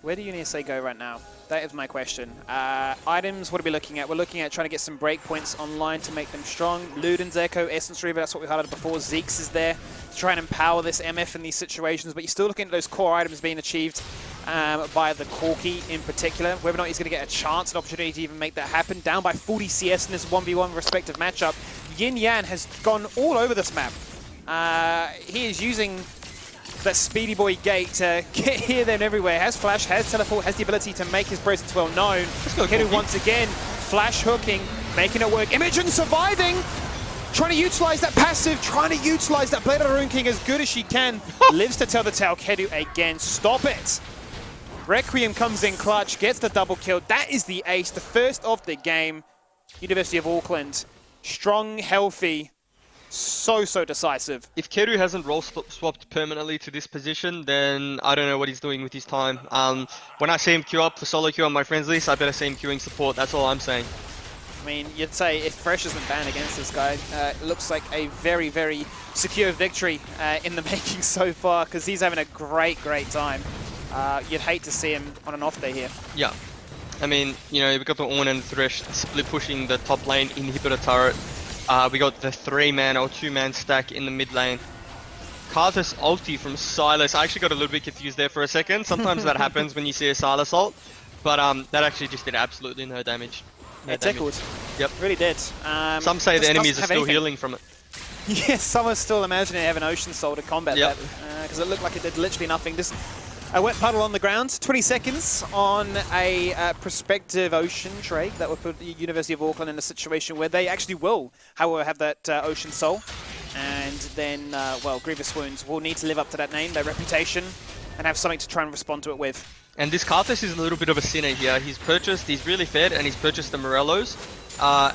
Where do UniSA go right now? That is my question. Items, what are we looking at? We're looking at trying to get some breakpoints online to make them strong. Luden's Echo, Essence Reaver, that's what we highlighted before. Zeke's is there to try and empower this MF in these situations, but you're still looking at those core items being achieved by the Corki in particular. Whether or not he's going to get a chance, an opportunity to even make that happen. Down by 40 CS in this 1v1 respective matchup. Yin Yan has gone all over this map. He is using that speedy boy gate to get here, there, and everywhere. Has flash, has teleport, has the ability to make his presence well known. Keru once again, flash hooking, making it work. Imogen surviving, trying to utilize that passive, trying to utilize that Blade of the Rune King as good as she can. Lives to tell the tale. Keru again, stop it. Requiem comes in clutch, gets the double kill. That is the ace, the first of the game. University of Auckland, strong, healthy, so decisive. If Keru hasn't role swapped permanently to this position, then I don't know what he's doing with his time. When I see him queue up for solo queue on my friends list, I better see him queuing support. That's all I'm saying. I mean, you'd say if Fresh isn't banned against this guy, it looks like a very, very secure victory in the making so far, because he's having a great time. You'd hate to see him on an off day here. Yeah. I mean, you know, we got the Ornn and Thresh split pushing the top lane inhibitor turret. We got the 3-man or 2-man stack in the mid lane. Karthus ulti from Silas. I actually got a little bit confused there for a second. Sometimes that happens when you see a Silas ult. But that actually just did absolutely no damage. It tickled. Yep. Really did. Some say the enemies are still healing from it. Yes, some are still imagining they have an Ocean Soul to combat that. Because it looked like it did literally nothing. Just a wet puddle on the ground. 20 seconds on a prospective Ocean trade that would put the University of Auckland in a situation where they actually will, however, have that Ocean Soul. And then, well, Grievous Wounds will need to live up to that name, their reputation, and have something to try and respond to it with. And this Karthus is a little bit of a sinner here. He's really fed, and he's purchased the Morellos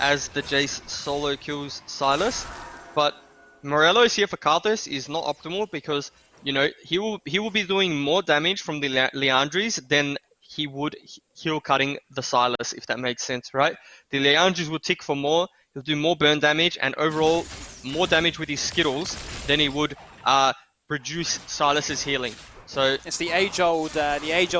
as the Jace solo kills Silas. But Morellos here for Karthus is not optimal because, you know, he will be doing more damage from the Leandries than he would heal cutting the Silas, if that makes sense, right? The Leandries will tick for more, he'll do more burn damage, and overall more damage with his Skittles than he would reduce Silas's healing. So it's the age-old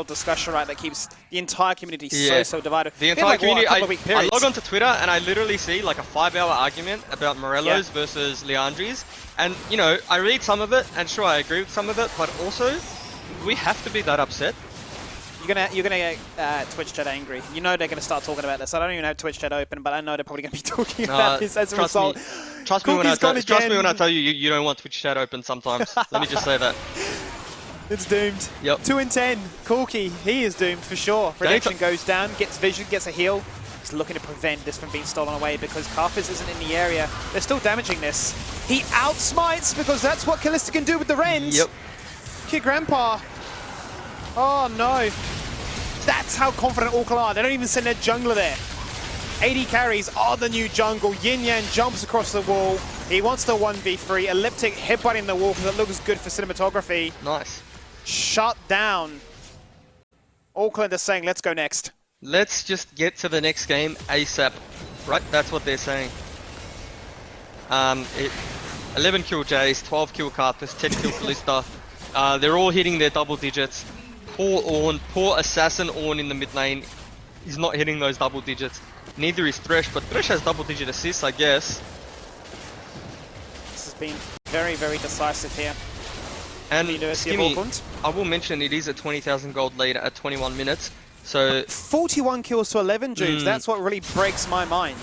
discussion, right, that keeps the entire community so divided. The entire community. I log onto Twitter and I literally see like a 5-hour argument about Morellos versus Leandries, and you know, I read some of it, and sure, I agree with some of it, but also, we have to be that upset. You're gonna get Twitch chat angry. You know they're gonna start talking about this. I don't even have Twitch chat open, but I know they're probably gonna be talking about this as a result. Trust me when I tell you, you don't want Twitch chat open sometimes. Let me just say that. It's doomed. Yep. 2 and 10. Corky, he is doomed for sure. Redemption goes down, gets vision, gets a heal. He's looking to prevent this from being stolen away because Karthus isn't in the area. They're still damaging this. He outsmites because that's what Kalista can do with the Rend. Yep. Kid Grandpa. Oh no. That's how confident Auckland are. They don't even send their jungler there. AD carries are the new jungle. Yin Yang jumps across the wall. He wants the 1v3. Elliptic headbutting the wall because it looks good for cinematography. Nice. Shut down. Auckland are saying, let's go next. Let's just get to the next game ASAP. Right, that's what they're saying. 11 kill Jace, 12 kill Karthus, 10 kill Kalista. They're all hitting their double digits. Poor Ornn, poor Assassin Ornn in the mid lane. He's not hitting those double digits. Neither is Thresh, but Thresh has double digit assists, I guess. This has been very, very decisive here. And University of Auckland. I will mention it is a 20,000 gold lead at 21 minutes. So 41 kills to 11, Jubes. That's what really breaks my mind.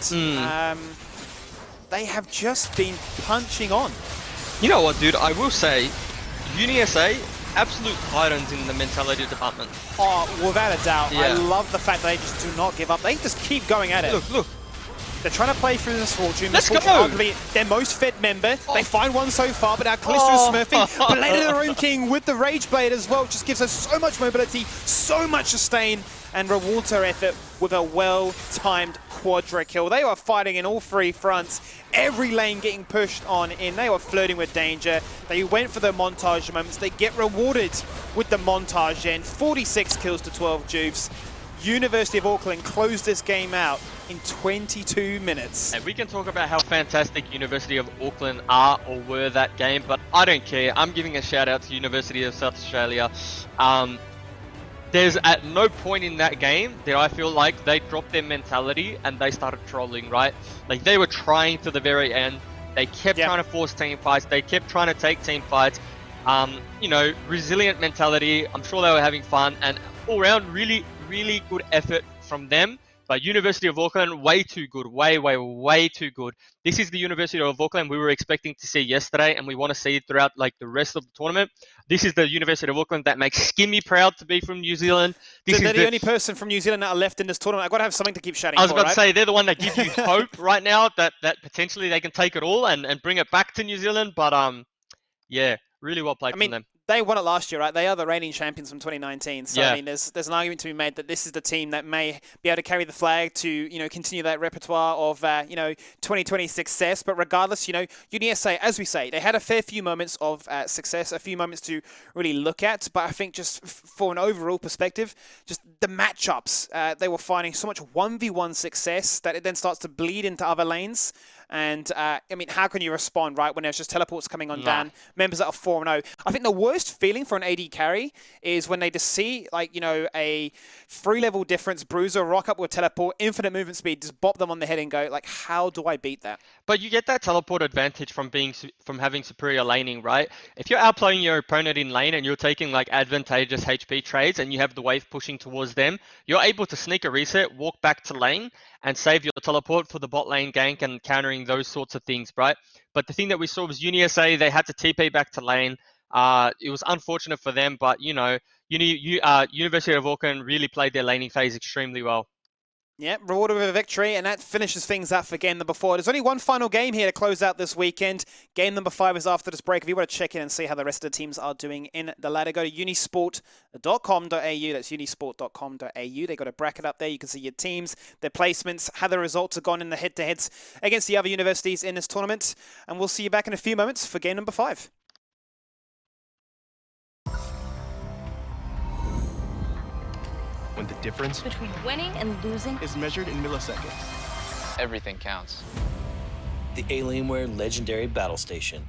They have just been punching on. You know what, dude? I will say, UniSA, absolute titans in the mentality department. Oh, without a doubt. Yeah. I love the fact that they just do not give up. They just keep going at it. Look. They're trying to play through this Fortune. Let's Fortune go! Arguably their most fed member. They find one so far, but now Callisto is smurfing. But later their own king with the Rage Blade as well. Just gives us so much mobility, so much sustain, and rewards her effort with a well-timed quadra kill. They were fighting in all three fronts. Every lane getting pushed on in. They were flirting with danger. They went for the montage moments. They get rewarded with the montage end. 46 kills to 12 Jubes. University of Auckland closed this game out in 22 minutes. And we can talk about how fantastic University of Auckland are or were that game, but I don't care. I'm giving a shout out to University of South Australia. There's at no point in that game that I feel like they dropped their mentality and they started trolling, right? Like they were trying to the very end. They kept trying to force team fights. They kept trying to take team fights. You know, resilient mentality. I'm sure they were having fun, and all around really good effort from them. But University of Auckland, way too good, way too good. This is the University of Auckland we were expecting to see yesterday, and we want to see it throughout like the rest of the tournament. This is the University of Auckland that makes Skimmy proud to be from New Zealand. They're the only person from New Zealand that are left in this tournament. I've got to have something to keep shouting for, I was about to say, they're the one that gives you hope right now that potentially they can take it all and bring it back to New Zealand. But yeah, really well played from them. They won it last year, right? They are the reigning champions from 2019. So, yeah. I mean, there's an argument to be made that this is the team that may be able to carry the flag to, you know, continue that repertoire of, you know, 2020 success. But regardless, you know, UniSA, as we say, they had a fair few moments of success, a few moments to really look at. But I think just for an overall perspective, just the matchups, they were finding so much 1v1 success that it then starts to bleed into other lanes. And, I mean, how can you respond, right, when there's just teleports coming on down, members that are 4-0? I think the worst feeling for an AD carry is when they just see, like, you know, a 3-level difference, bruiser, rock up with teleport, infinite movement speed, just bop them on the head and go, like, how do I beat that? But you get that teleport advantage from having superior laning, right? If you're outplaying your opponent in lane and you're taking, like, advantageous HP trades and you have the wave pushing towards them, you're able to sneak a reset, walk back to lane, and save your teleport for the bot lane gank and countering those sorts of things, right? But the thing that we saw was UniSA, they had to TP back to lane. It was unfortunate for them, but, you know, University of Auckland really played their laning phase extremely well. Yeah, rewarded with a victory, and that finishes things up for game number 4. There's only one final game here to close out this weekend. Game number 5 is after this break. If you want to check in and see how the rest of the teams are doing in the ladder, go to unisport.com.au. That's unisport.com.au. They got a bracket up there. You can see your teams, their placements, how the results have gone in the head-to-heads against the other universities in this tournament. And we'll see you back in a few moments for game number 5. When the difference between winning and losing is measured in milliseconds. Everything counts. The Alienware Legendary Battle Station.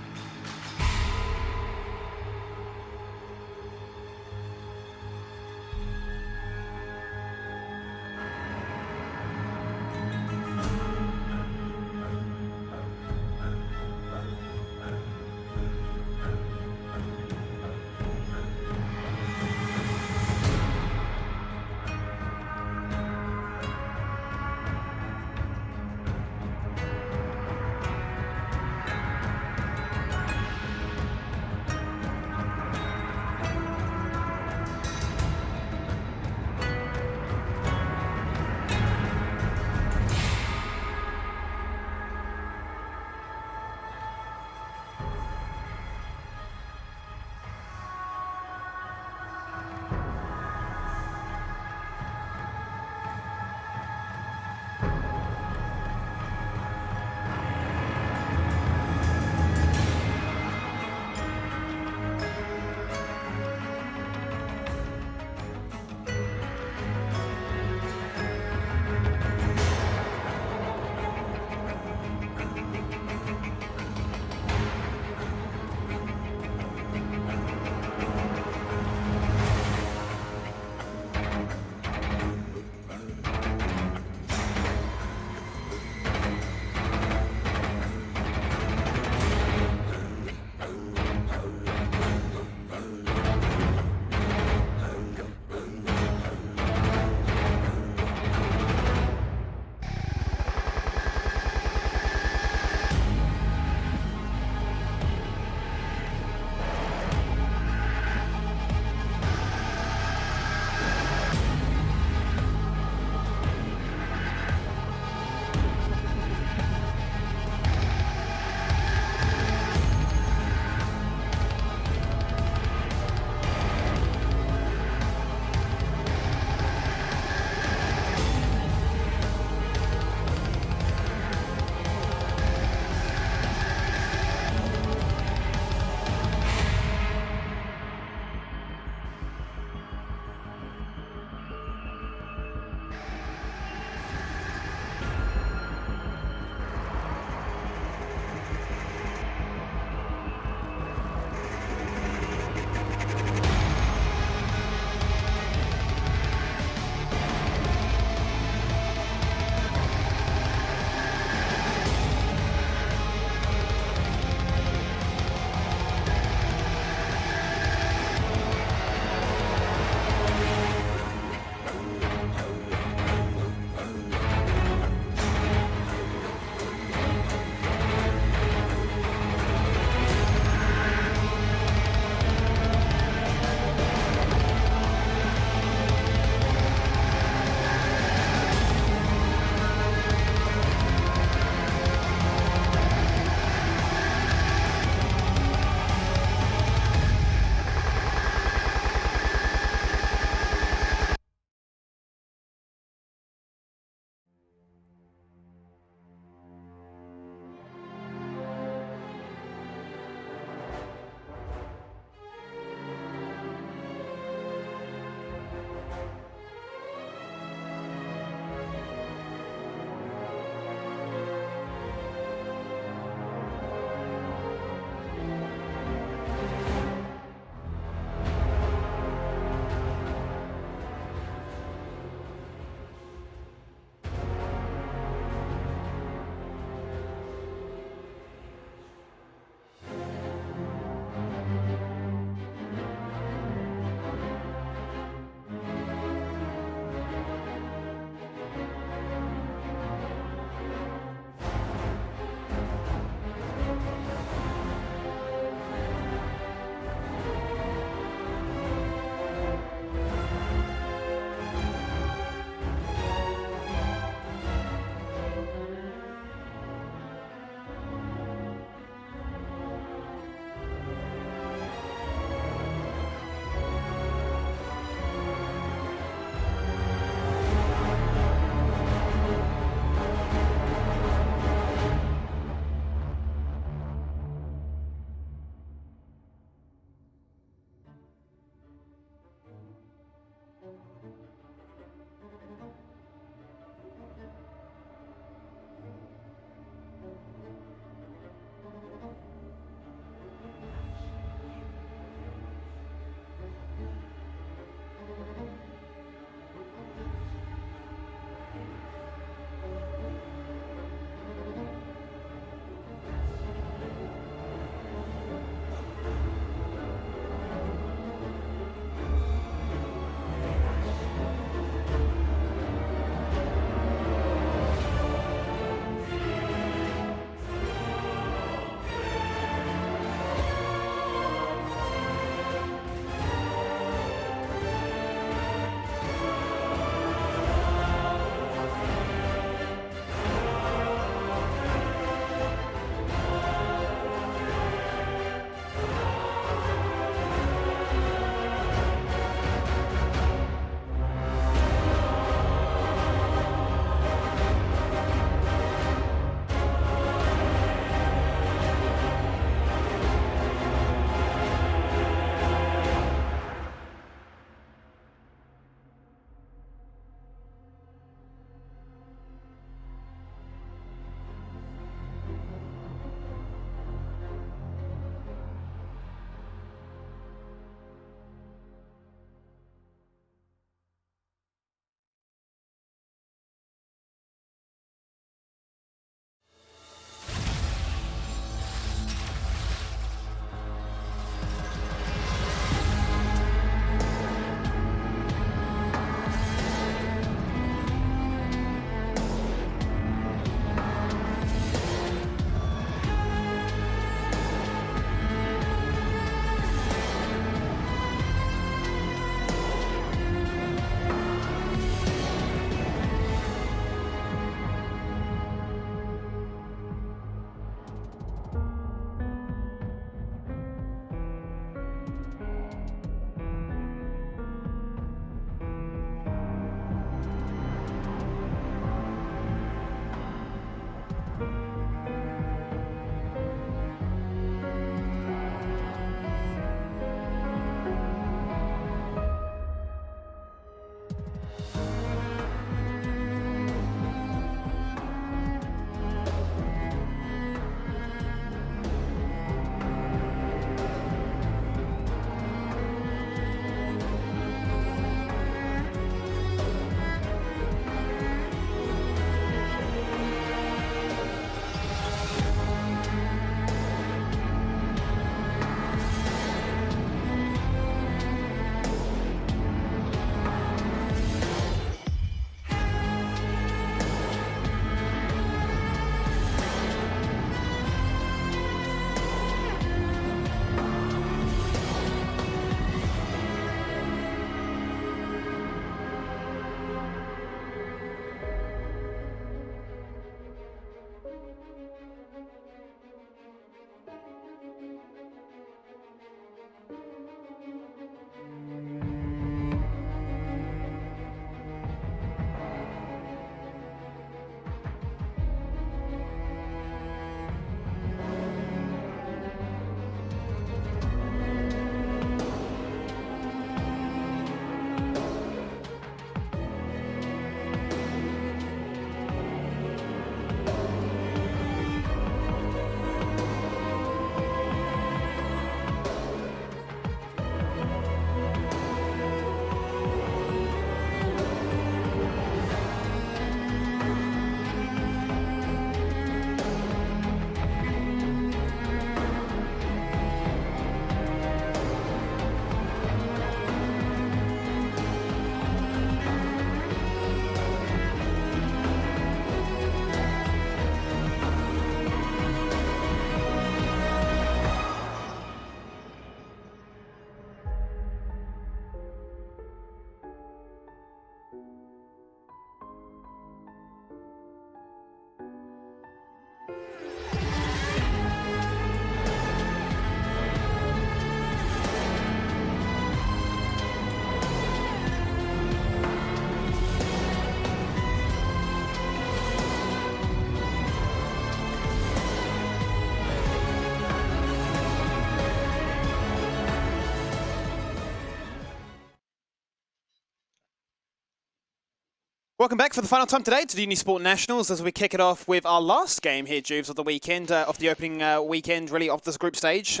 Welcome back for the final time today to the Unisport Nationals as we kick it off with our last game here, Juves, of the weekend, of the opening weekend, really, of this group stage.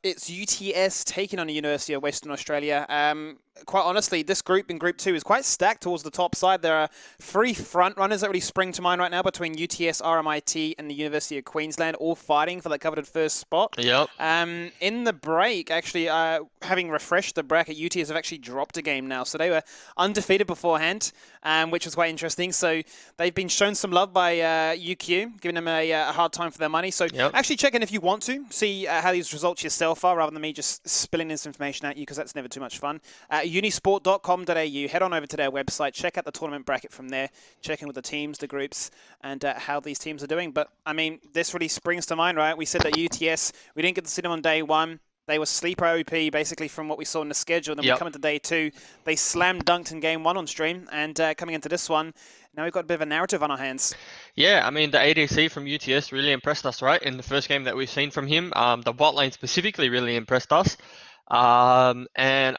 It's UTS taking on the University of Western Australia. Quite honestly, this group in Group 2 is quite stacked towards the top side. There are 3 front runners that really spring to mind right now between UTS, RMIT and the University of Queensland, all fighting for that coveted first spot. Yep. In the break, actually, having refreshed the bracket, UTS have actually dropped a game now. So they were undefeated beforehand, which was quite interesting. So they've been shown some love by UQ, giving them a hard time for their money. So actually check in if you want to see how these results yourself are, rather than me just spilling this information at you, because that's never too much fun. Unisport.com.au, head on over to their website, check out the tournament bracket from there, check in with the teams, the groups, and how these teams are doing. But, I mean, this really springs to mind, right? We said that UTS, we didn't get to see them on day 1. They were sleeper OP, basically, from what we saw in the schedule. Then we come into day 2. They slam dunked in game 1 on stream. And coming into this one, now we've got a bit of a narrative on our hands. Yeah, I mean, the ADC from UTS really impressed us, right? In the first game that we've seen from him. The bot lane specifically really impressed us. And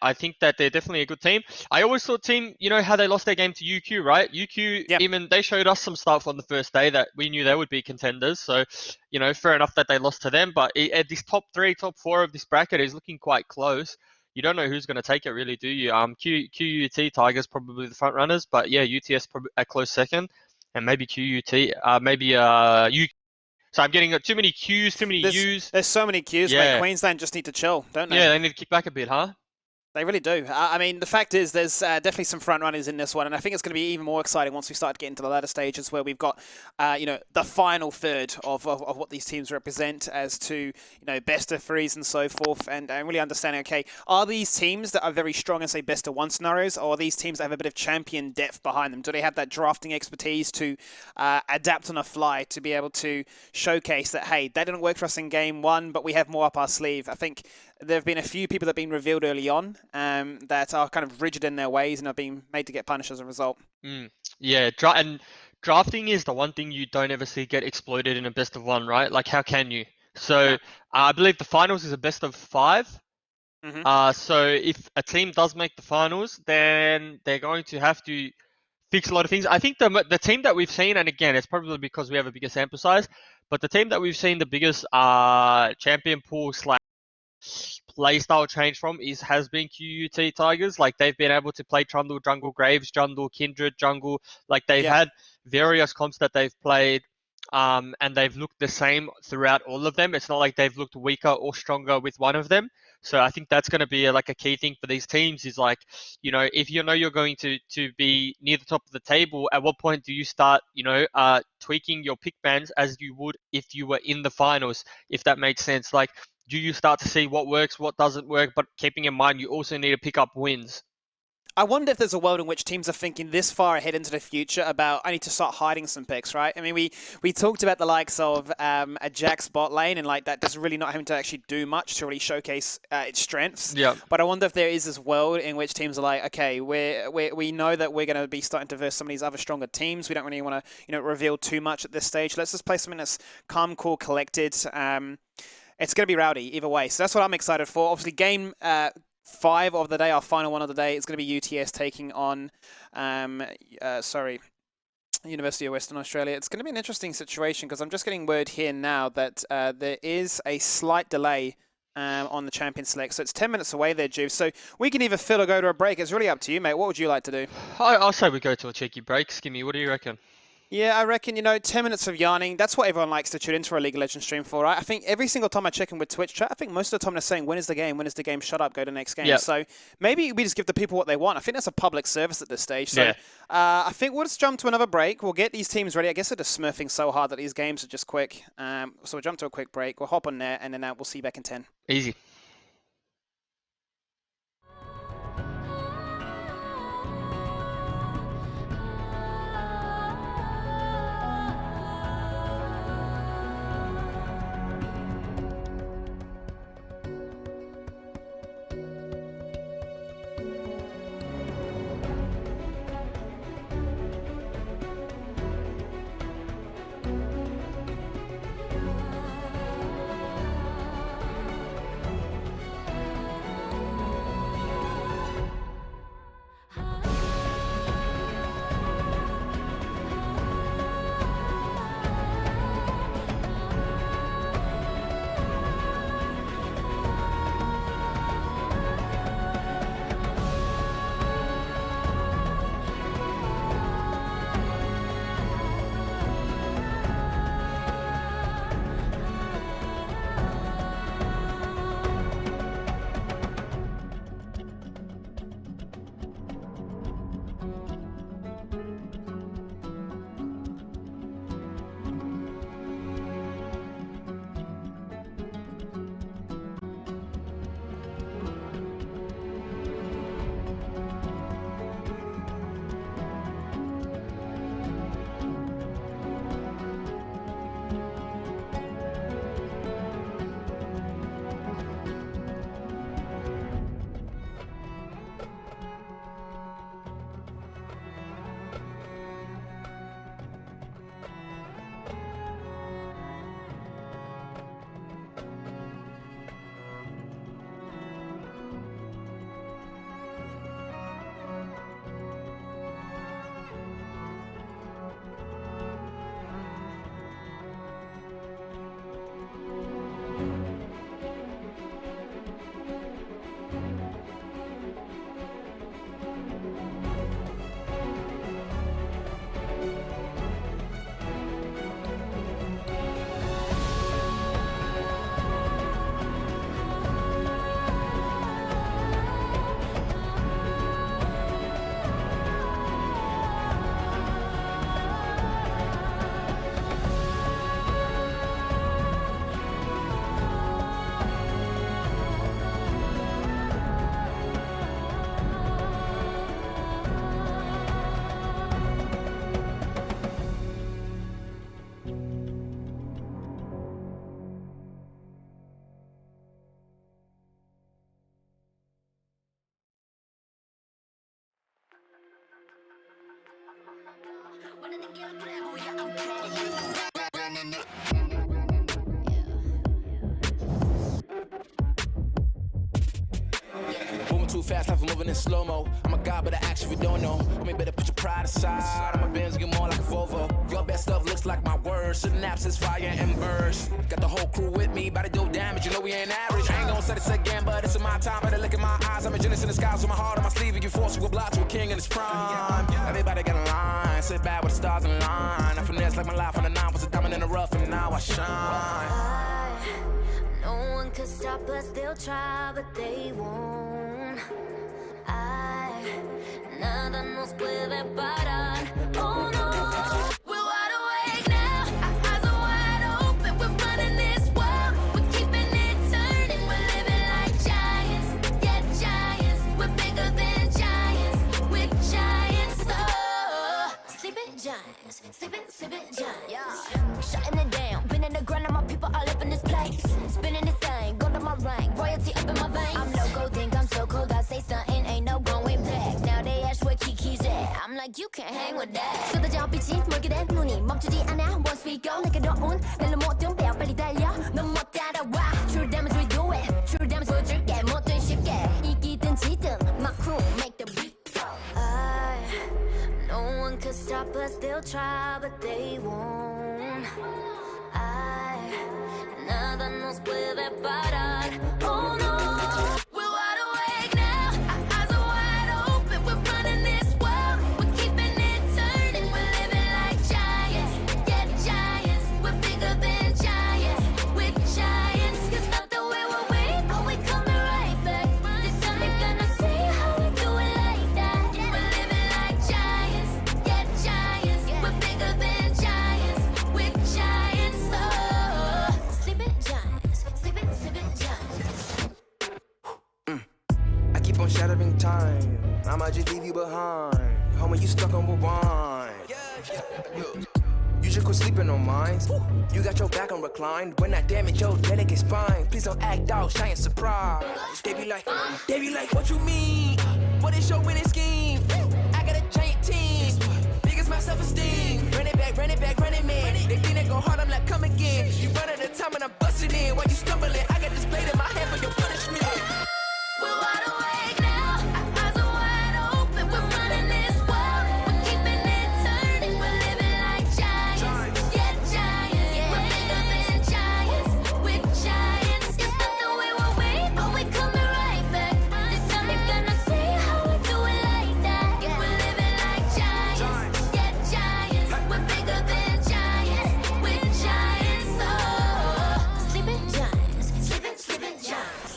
I think that they're definitely a good team. I always thought team, you know how they lost their game to UQ, right? UQ, even they showed us some stuff on the first day that we knew they would be contenders. So, you know, fair enough that they lost to them. But at this top 3, top 4 of this bracket is looking quite close. You don't know who's going to take it, really, do you? QUT Tigers probably the front runners, but yeah, UTS probably a close second, and maybe QUT, maybe UQ. So I'm getting too many Qs, too many Us. There's so many Qs, mate. Queensland just need to chill, don't they? Yeah, they need to kick back a bit, huh? They really do. I mean, the fact is there's definitely some front runners in this one, and I think it's going to be even more exciting once we start to get into the latter stages where we've got, you know, the final third of what these teams represent as to, you know, best of 3s and so forth, and really understanding, okay, are these teams that are very strong in, say, best of 1 scenarios, or are these teams that have a bit of champion depth behind them? Do they have that drafting expertise to adapt on the fly, to be able to showcase that, hey, that didn't work for us in game 1, but we have more up our sleeve? I think there have been a few people that have been revealed early on that are kind of rigid in their ways and are being made to get punished as a result. Yeah, and drafting is the one thing you don't ever see get exploded in a best of 1, right? Like, how can you? So I believe the finals is a best of 5. So if a team does make the finals, then they're going to have to fix a lot of things. I think the team that we've seen, and again, it's probably because we have a bigger sample size, but the team that we've seen the biggest champion pool / playstyle change from has been QUT Tigers. Like, they've been able to play Trundle, Jungle, Graves, Jungle, Kindred, Jungle. Like, they've had various comps that they've played, and they've looked the same throughout all of them. It's not like they've looked weaker or stronger with one of them. So I think that's going to be like a key thing for these teams is, like, you know, if you know you're going to be near the top of the table, at what point do you start, you know, tweaking your pick bands as you would if you were in the finals, if that makes sense? Like, do you start to see what works, what doesn't work, but keeping in mind you also need to pick up wins? I wonder if there's a world in which teams are thinking this far ahead into the future about, I need to start hiding some picks, right? I mean, we talked about the likes of a Jack's bot lane and like that, just really not having to actually do much to really showcase its strengths. Yeah. But I wonder if there is this world in which teams are like, okay, we know that we're going to be starting to verse some of these other stronger teams. We don't really want to, you know, reveal too much at this stage. Let's just play something that's calm, cool, collected. It's going to be rowdy either way. So that's what I'm excited for. Obviously, game 5 of the day, our final one of the day, is going to be UTS taking on, University of Western Australia. It's going to be an interesting situation because I'm just getting word here now that there is a slight delay on the champion select. So it's 10 minutes away there, Juve. So we can either fill or go to a break. It's really up to you, mate. What would you like to do? I'll say we go to a cheeky break. Skimmy, what do you reckon? Yeah, I reckon, 10 minutes of yarning, that's what everyone likes to tune into a League of Legends stream for, right? I think every single time I check in with Twitch chat, I think most of the time they're saying, when is the game? When is the game? Shut up, go to the next game. Yep. So maybe we just give the people what they want. I think that's a public service at this stage. So I think we'll just jump to another break. We'll get these teams ready. I guess they're just smurfing so hard that these games are just quick. So we'll jump to a quick break. We'll hop on there, and then we'll see you back in 10. Easy. Moving too fast, life is moving in slow-mo. I'm a god, but I act if you don't know. Homie, better put your pride aside. I'm a Benz, get more like a Volvo. Your best stuff looks like my words. Synapses, fire, and burst. Got the whole crew with me, about to do damage. You know we ain't average. I ain't gonna say this again, but it's in my time. Better look in my eyes. I'm a genius in the skies with my heart on my sleeve. You force you block to a king in his prime. Everybody got a line. Sit back with the stars in line. I finesse like my life on the 9 was a diamond in the rough, and now I shine. No one could stop us, they'll try, but they won't. Nada nos puede parar. Oh no, we're wide awake now. Our eyes are wide open. We're running this world. We're keeping it turning. We're living like giants. Yeah, giants. We're bigger than giants. We're giants. Oh, sleeping giants. Sleeping giants. Yeah. Shutting it down. Been in the grind, and my people all up in this place. Spinning this thing, go to my rank. Royalty up in my veins. I'm loco, think I'm so cold. I say something, ain't no going back. Now they ask where Kiki's at. I'm like, you can't hang with that. 쏟아져 빛이 멀게 된 눈이 멈추지 않아. Once we go, 내게 넣은 날로 모든 배워 빨리 달려. 넌 못 따라와. True damage we do it. True damage 보여줄게. 뭐든 쉽게. 이기든 지든 my crew make the beat. No one could stop us. They'll try, but they won't. Nada nos puede parar. Oh no, we're wide awake now. Our eyes are wide open. We're running this world. We're keeping it turning. We're living like giants. Yeah, giants. We're bigger than giants. We're giants. 'Cause not the way we're weak, but we coming right back. This time you're gonna see how we do it like that. We're living like giants. Yeah, giants. We're bigger than giants. We're giants. Oh, sleeping giants. Sleeping giants. I keep on shattering time. I might just leave you behind. Homie, you stuck on rewind. You should quit sleeping on mines. You got your back on reclined. When I damage your delicate spine, please don't act out, shy and surprise. They be like, what you mean? What is your winning scheme? I got a giant team. Biggest my self-esteem. Run it back, man. They think they go hard, I'm like, come again. You run out of time and I'm busting in. While you stumbling, I got this blade in my hand for your punishment. We're wide awake now. Our eyes are wide open. We're running this world. We're keeping it turning. We're living like giants. Yeah, giants. We're bigger than giants. We're giants. 'Cause not the way we're weak, but we coming right back. This time you're gonna see how we do it like that. We're living like giants. Yeah, giants. We're bigger than giants. We're giants. Oh, sleeping giants. Sleeping giants.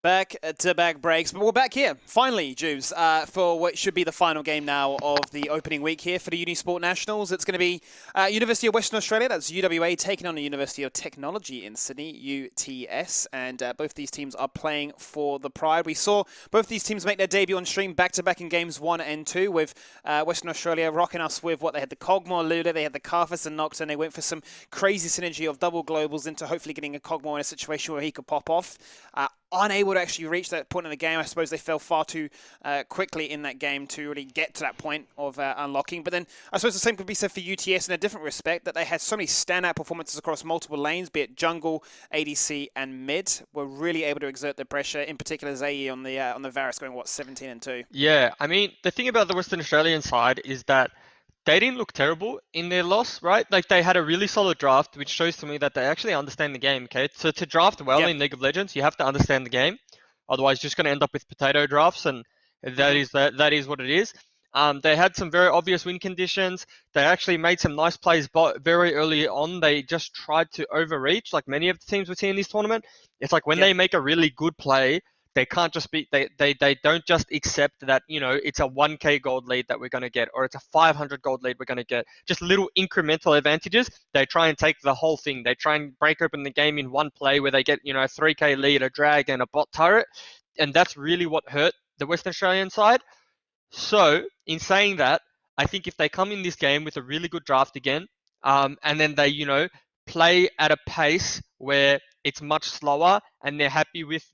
Back-to-back breaks, but we're back here, finally, Jubes, for what should be the final game now of the opening week here for the Unisport Nationals. It's going to be University of Western Australia, that's UWA, taking on the University of Technology in Sydney, UTS, and both these teams are playing for the Pride. We saw both these teams make their debut on stream back-to-back in games 1 and 2, with Western Australia rocking us with what they had, the Cogmore Luda, they had the Carthus and Nocturne, they went for some crazy synergy of double globals into hopefully getting a Cogmore in a situation where he could pop off. Unable to actually reach that point in the game. I suppose they fell far too quickly in that game to really get to that point of unlocking. But then I suppose the same could be said for UTS in a different respect, that they had so many standout performances across multiple lanes, be it jungle, ADC, and mid, were really able to exert their pressure. In particular, Zayi on the Varus going, 17 and 2. Yeah, I mean, the thing about the Western Australian side is that they didn't look terrible in their loss, right? Like, they had a really solid draft, which shows to me that they actually understand the game, okay? So to draft well in League of Legends, you have to understand the game. Otherwise, you're just going to end up with potato drafts, and that is what it is. They had some very obvious win conditions. They actually made some nice plays very early on. They just tried to overreach, like many of the teams we see in this tournament. It's like when they make a really good play, they can't just be, they don't just accept that, it's a 1k gold lead that we're going to get, or it's a 500 gold lead we're going to get. Just little incremental advantages. They try and take the whole thing. They try and break open the game in one play where they get, a 3k lead, a drag, and a bot turret. And that's really what hurt the Western Australian side. So, in saying that, I think if they come in this game with a really good draft again, and then they, play at a pace where it's much slower, and they're happy with,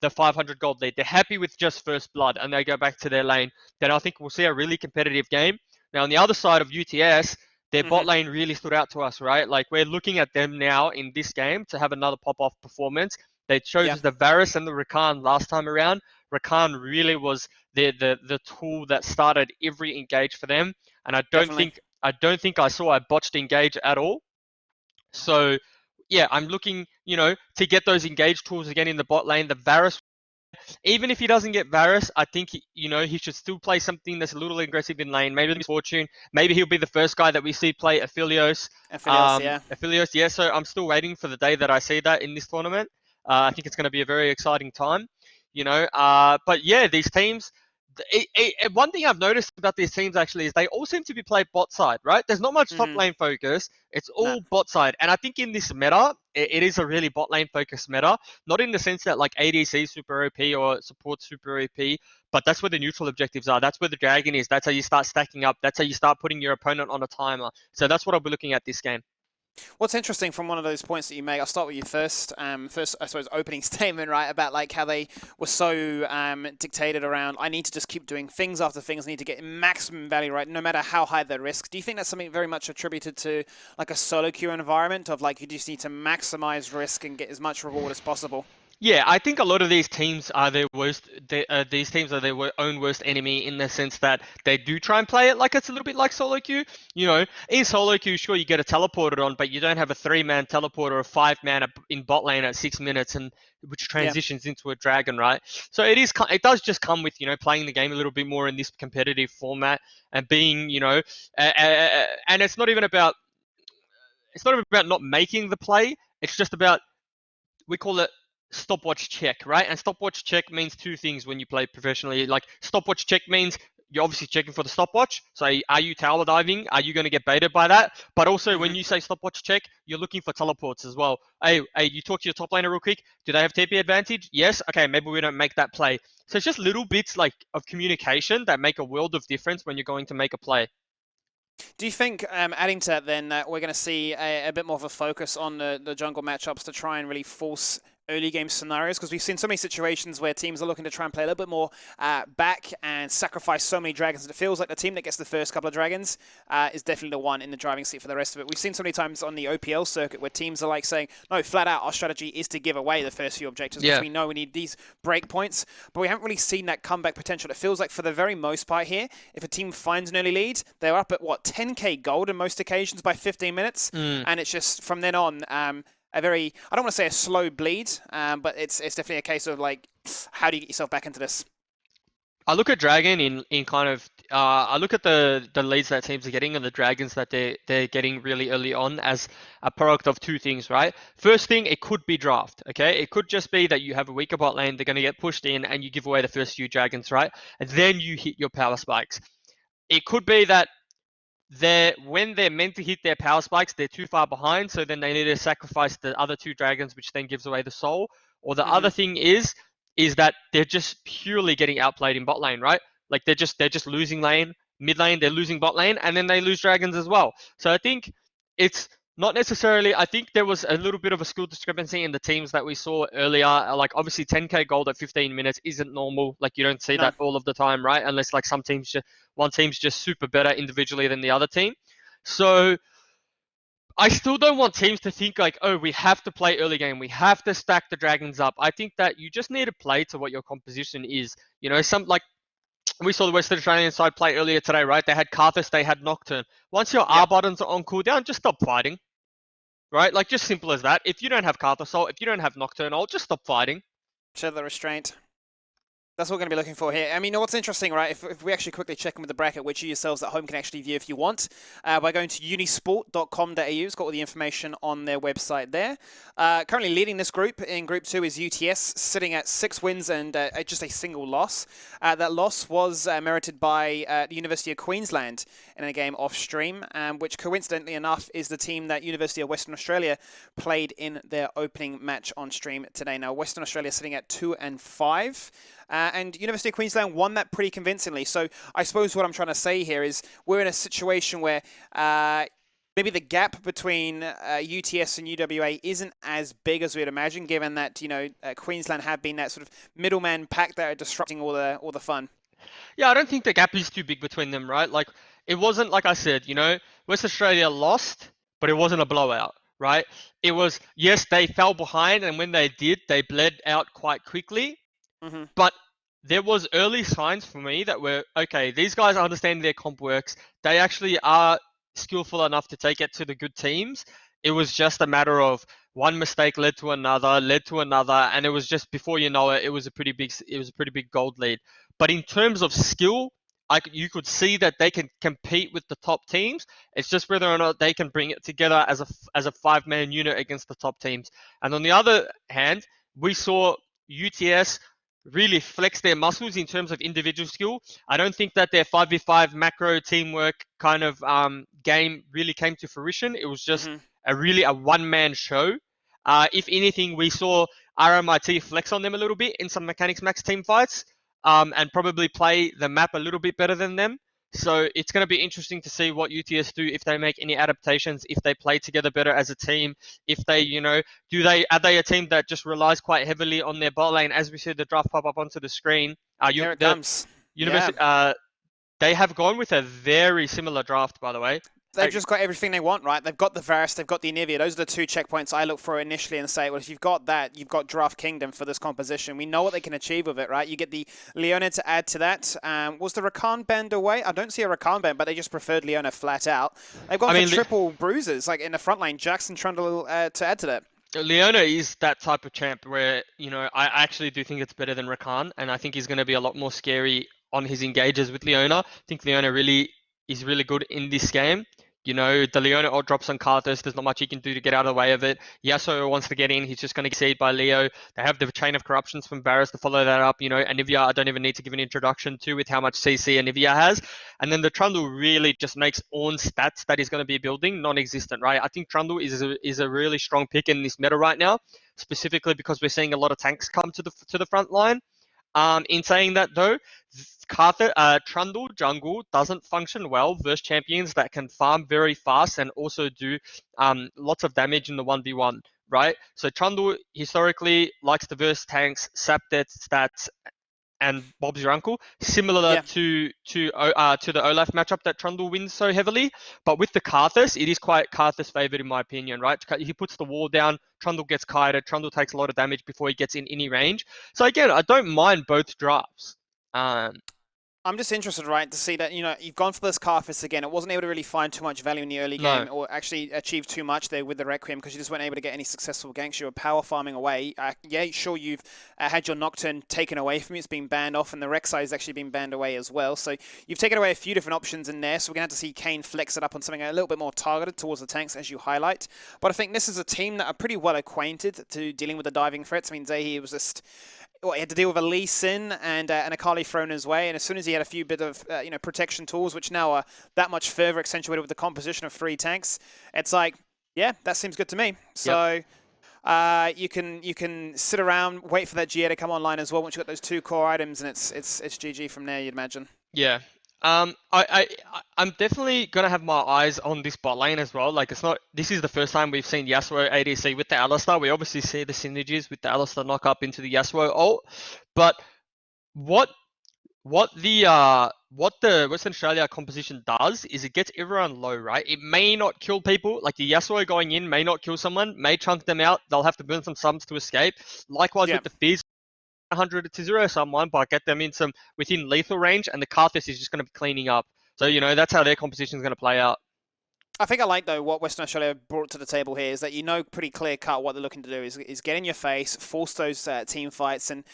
the 500 gold lead, they're happy with just first blood, and they go back to their lane, then I think we'll see a really competitive game. Now, on the other side of UTS, their bot lane really stood out to us, right? Like, we're looking at them now in this game to have another pop-off performance. They chose the Varus and the Rakan last time around. Rakan really was the tool that started every engage for them, and I don't think I saw a botched engage at all. So, yeah, I'm looking, to get those engage tools again in the bot lane. The Varus, even if he doesn't get Varus, I think, he should still play something that's a little aggressive in lane. Maybe Misfortune. Maybe he'll be the first guy that we see play Aphelios. Aphelios, yeah. So I'm still waiting for the day that I see that in this tournament. I think it's going to be a very exciting time, But yeah, these teams, one thing I've noticed about these teams actually is they all seem to be played bot side, right? There's not much top lane focus. It's all bot side. And I think in this meta, it is a really bot lane focused meta. Not in the sense that like ADC super OP or support super OP, but that's where the neutral objectives are. That's where the dragon is. That's how you start stacking up. That's how you start putting your opponent on a timer. So that's what I'll be looking at this game. What's interesting from one of those points that you make, I'll start with you first. First, I suppose, opening statement, right, about like how they were so dictated around, I need to just keep doing things after things, I need to get maximum value, right, no matter how high the risk. Do you think that's something very much attributed to like a solo queue environment of like you just need to maximize risk and get as much reward as possible? Yeah, I think a lot of these teams are their worst. These teams are their own worst enemy in the sense that they do try and play it like it's a little bit like solo queue. In solo queue, sure, you get a teleporter on, but you don't have a 3-man teleporter or a 5-man in bot lane at 6 minutes, and which transitions into a dragon, right? So it does just come with playing the game a little bit more in this competitive format and being and it's not even about not making the play. It's just about, we call it stopwatch check, right? And stopwatch check means two things when you play professionally. Like, stopwatch check means you're obviously checking for the stopwatch. So are you tower diving? Are you going to get baited by that? But also when you say stopwatch check, you're looking for teleports as well. Hey, you talk to your top laner real quick. Do they have TP advantage? Yes. Okay, maybe we don't make that play. So it's just little bits like of communication that make a world of difference when you're going to make a play. Do you think, adding to that then, that we're going to see a bit more of a focus on the jungle matchups to try and really force early game scenarios? Because we've seen so many situations where teams are looking to try and play a little bit more back and sacrifice so many dragons. It feels like the team that gets the first couple of dragons is definitely the one in the driving seat for the rest of it. We've seen so many times on the OPL circuit where teams are like saying, no, flat out, our strategy is to give away the first few objectives because we know we need these break points. But we haven't really seen that comeback potential. It feels like for the very most part here, if a team finds an early lead, they're up at, 10k gold in most occasions by 15 minutes. And it's just, from then on, a very, I don't want to say a slow bleed, but it's definitely a case of like, how do you get yourself back into this? I look at Dragon in kind of I look at the leads that teams are getting and the dragons that they're getting really early on as a product of two things, right? First thing, it could be draft, okay? It could just be that you have a weaker bot lane, they're going to get pushed in, and you give away the first few dragons, right? And then you hit your power spikes. It could be that when they're meant to hit their power spikes, they're too far behind, so then they need to sacrifice the other two dragons, which then gives away the soul. Or the other thing is that they're just purely getting outplayed in bot lane, right? Like they're just losing lane, mid lane, they're losing bot lane, and then they lose dragons as well. So I think it's not necessarily. I think there was a little bit of a skill discrepancy in the teams that we saw earlier. Like obviously 10k gold at 15 minutes isn't normal. Like you don't see No. that all of the time, right? Unless like some teams one team's just super better individually than the other team. So I still don't want teams to think like, oh, we have to play early game. We have to stack the dragons up. I think that you just need to play to what your composition is. You know, we saw the Western Australian side play earlier today, right? They had Karthus, they had Nocturne. Once your R buttons are on cooldown, just stop fighting, right? Like just simple as that. If you don't have Karthus ult, if you don't have Nocturne ult, just stop fighting. Show the restraint. That's what we're going to be looking for here. I mean, what's interesting, right, if we actually quickly check in with the bracket, which you yourselves at home can actually view if you want, by going to unisport.com.au. It's got all the information on their website there. Currently leading this group in Group 2 is UTS, sitting at 6 wins and just a single loss. That loss was merited by the University of Queensland in a game off-stream, which coincidentally enough is the team that University of Western Australia played in their opening match on stream today. Now, Western Australia sitting at 2-5. And University of Queensland won that pretty convincingly. So I suppose what I'm trying to say here is we're in a situation where maybe the gap between UTS and UWA isn't as big as we'd imagine, given that Queensland have been that sort of middleman pack that are disrupting all the fun. Yeah, I don't think the gap is too big between them, right? Like it wasn't like I said, West Australia lost, but it wasn't a blowout, right? It was, yes, they fell behind, and when they did, they bled out quite quickly. But there was early signs for me that were, okay, these guys understand their comp works. They actually are skillful enough to take it to the good teams. It was just a matter of one mistake led to another, and it was just before you know it, it was a pretty big gold lead. But in terms of skill, you could see that they can compete with the top teams. It's just whether or not they can bring it together as a 5-man unit against the top teams. And on the other hand, we saw UTS really flex their muscles in terms of individual skill. I don't think that their 5v5 macro teamwork kind of game really came to fruition. It was just a one-man show. If anything, we saw RMIT flex on them a little bit in some Mechanics Max team fights and probably play the map a little bit better than them. So it's going to be interesting to see what UTS do, if they make any adaptations, if they play together better as a team, if they, are they a team that just relies quite heavily on their bot lane? As we see the draft pop up onto the screen. Here it comes. University, they have gone with a very similar draft, by the way. They've just got everything they want, right? They've got the Varus, they've got the Anivia. Those are the two checkpoints I look for initially and say, well, if you've got that, you've got Draft Kingdom for this composition. We know what they can achieve with it, right? You get the Leona to add to that. Was the Rakan band away? I don't see a Rakan band, but they just preferred Leona flat out. They've gone for triple bruises, like in the front lane. Jackson Trundle to add to that. Leona is that type of champ where, I actually do think it's better than Rakan, and I think he's going to be a lot more scary on his engages with Leona. I think Leona really is really good in this game. The Leona ult drops on Karthus. There's not much he can do to get out of the way of it. Yasuo wants to get in. He's just going to get seeded by Leo. They have the Chain of Corruptions from Varus to follow that up. Anivia, I don't even need to give an introduction to with how much CC Anivia has. And then the Trundle really just makes Ornn stats that he's going to be building non-existent, right? I think Trundle is a really strong pick in this meta right now, specifically because we're seeing a lot of tanks come to the front line. In saying that though, Trundle jungle doesn't function well versus champions that can farm very fast and also do lots of damage in the 1v1, right? So Trundle historically likes to verse tanks, sap their stats, and Bob's your uncle, similar to the Olaf matchup that Trundle wins so heavily. But with the Karthus, it is quite Karthus favored in my opinion, right? He puts the wall down, Trundle gets kited, Trundle takes a lot of damage before he gets in any range. So again, I don't mind both drafts. I'm just interested, right, to see that, you've gone for this Carthus again. It wasn't able to really find too much value in the early No. game or actually achieve too much there with the Requiem because you just weren't able to get any successful ganks. You were power farming away. Yeah, sure, you've had your Nocturne taken away from you. It's been banned off, and the Rek'Sai has actually been banned away as well. So you've taken away a few different options in there. So we're going to have to see Kane flex it up on something a little bit more targeted towards the tanks, as you highlight. But I think this is a team that are pretty well acquainted to dealing with the diving threats. I mean, Zahi was just... Well, he had to deal with a Lee Sin and a Kali thrown his way, and as soon as he had a few bit of protection tools, which now are that much further accentuated with the composition of 3 tanks, it's like, yeah, that seems good to me. So you can sit around, wait for that GA to come online as well. Once you got those 2 core items, and it's GG from there, you'd imagine. Yeah. I'm definitely gonna have my eyes on this bot lane as well. Like, this is the first time we've seen Yasuo ADC with the Alistar. We obviously see the synergies with the Alistar knock up into the Yasuo ult, but what the Western Australia composition does is it gets everyone low, right? It may not kill people, like the Yasuo going in may not kill someone, may chunk them out. They'll have to burn some subs to escape. Likewise with the Fizz. 100 to 0 someone, but get them in some within lethal range, and the Carthus is just going to be cleaning up. So that's how their composition is going to play out. I think I like, though, what Western Australia brought to the table here is that pretty clear cut what they're looking to do is get in your face, force those team fights, and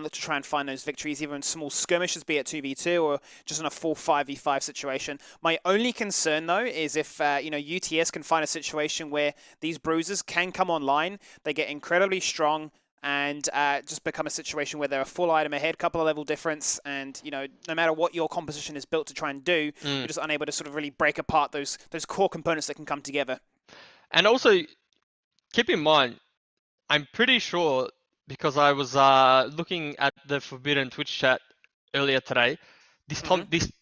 look to try and find those victories, even in small skirmishes, be it 2v2 or just in a full 5v5 situation. My only concern, though, is if UTS can find a situation where these bruisers can come online, they get incredibly strong, and just become a situation where they're a full item ahead, couple of level difference, and no matter what your composition is built to try and do, you're just unable to sort of really break apart those core components that can come together. And also, keep in mind, I'm pretty sure, because I was looking at the Forbidden Twitch chat earlier today, this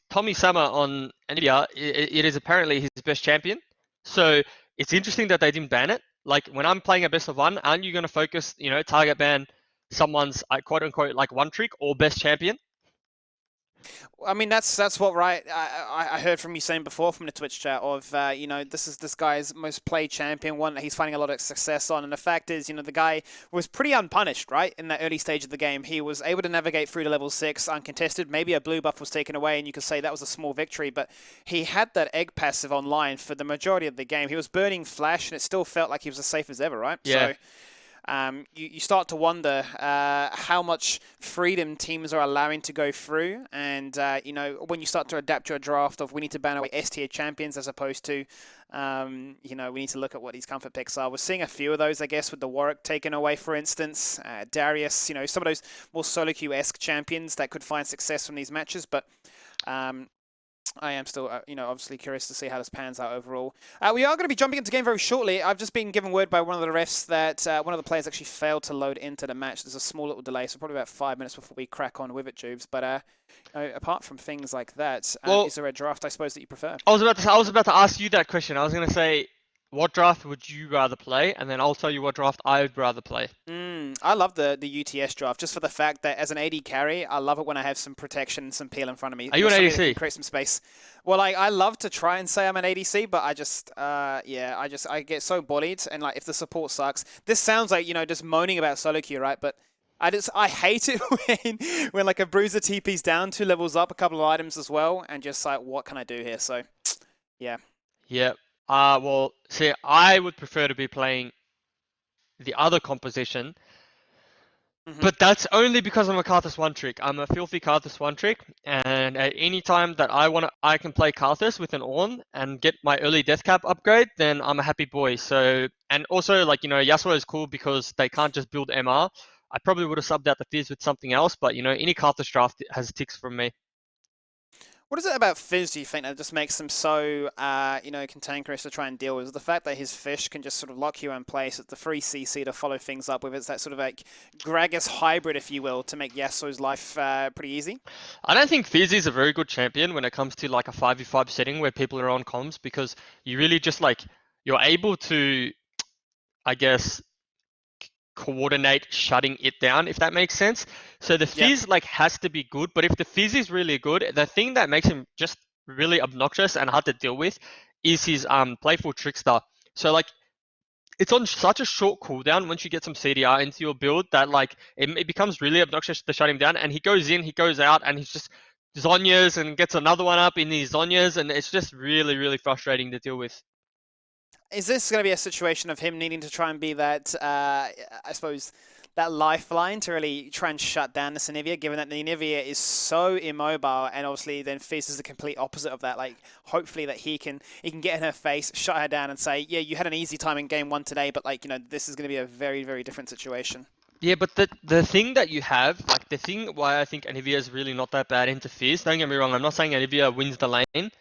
Tommy Summer on Nvidia, it is apparently his best champion. So it's interesting that they didn't ban it. Like, when I'm playing a best of 1, aren't you going to focus, target ban someone's quote unquote like one trick or best champion? I mean, that's what I heard from you saying before from the Twitch chat of, this is this guy's most played champion, one that he's finding a lot of success on. And the fact is, the guy was pretty unpunished, right? In that early stage of the game, he was able to navigate through to level 6 uncontested. Maybe a blue buff was taken away and you could say that was a small victory, but he had that egg passive online for the majority of the game. He was burning flash and it still felt like he was as safe as ever, right? Yeah. So, you start to wonder how much freedom teams are allowing to go through, and when you start to adapt your draft of we need to ban away S tier champions as opposed to we need to look at what these comfort picks are. We're seeing a few of those, I guess, with the Warwick taken away, for instance, Darius, some of those more solo queue-esque champions that could find success from these matches, but I am still, obviously curious to see how this pans out overall. We are going to be jumping into game very shortly. I've just been given word by one of the refs that one of the players actually failed to load into the match. There's a small little delay, so probably about 5 minutes before we crack on with it, Jubes. But apart from things like that, is there a draft, I suppose, that you prefer? I was about to ask you that question. I was going to say, what draft would you rather play? And then I'll tell you what draft I would rather play. I love the UTS draft, just for the fact that as an AD carry, I love it when I have some protection and some peel in front of me. Are you an ADC? Create some space. Well, I love to try and say I'm an ADC, but I just, I get so bullied, and like if the support sucks, this sounds like just moaning about solo queue, right? But I hate it when like a bruiser TP's down 2 levels up, a couple of items as well, and just like what can I do here? So, yeah. Yeah. Well, see, I would prefer to be playing the other composition, but that's only because I'm a Karthus one trick. I'm a filthy Karthus one trick, and at any time that I can play Karthus with an Ornn and get my early death cap upgrade, then I'm a happy boy. So, and also like, Yasuo is cool because they can't just build MR. I probably would have subbed out the Fizz with something else, but any Karthus draft has ticks from me. What is it about Fizz, do you think, that just makes him so, cantankerous to try and deal with? Is the fact that his fish can just sort of lock you in place, it's the free CC to follow things up with. It's that sort of like Gragas hybrid, if you will, to make Yasuo's life pretty easy? I don't think Fizz is a very good champion when it comes to like a 5v5 setting where people are on comms, because you really just you're able to, I guess, coordinate shutting it down, if that makes sense. So the Fizz has to be good, but if the Fizz is really good, the thing that makes him just really obnoxious and hard to deal with is his playful trickster. So it's on such a short cooldown once you get some CDR into your build that it becomes really obnoxious to shut him down, and he goes in, he goes out, and he's just Zonyas and gets another one up in these Zonyas, and it's just really, really frustrating to deal with. Is this going to be a situation of him needing to try and be that, I suppose, that lifeline to really try and shut down the Nivea, given that the Nivea is so immobile, and obviously then Fizz is the complete opposite of that. Like, hopefully that he can get in her face, shut her down, and say, yeah, you had an easy time in game 1 today, but like, this is going to be a very, very different situation. Yeah, but the thing that you have, like the thing why I think Anivia is really not that bad into Fizz, don't get me wrong, I'm not saying Anivia wins the lane,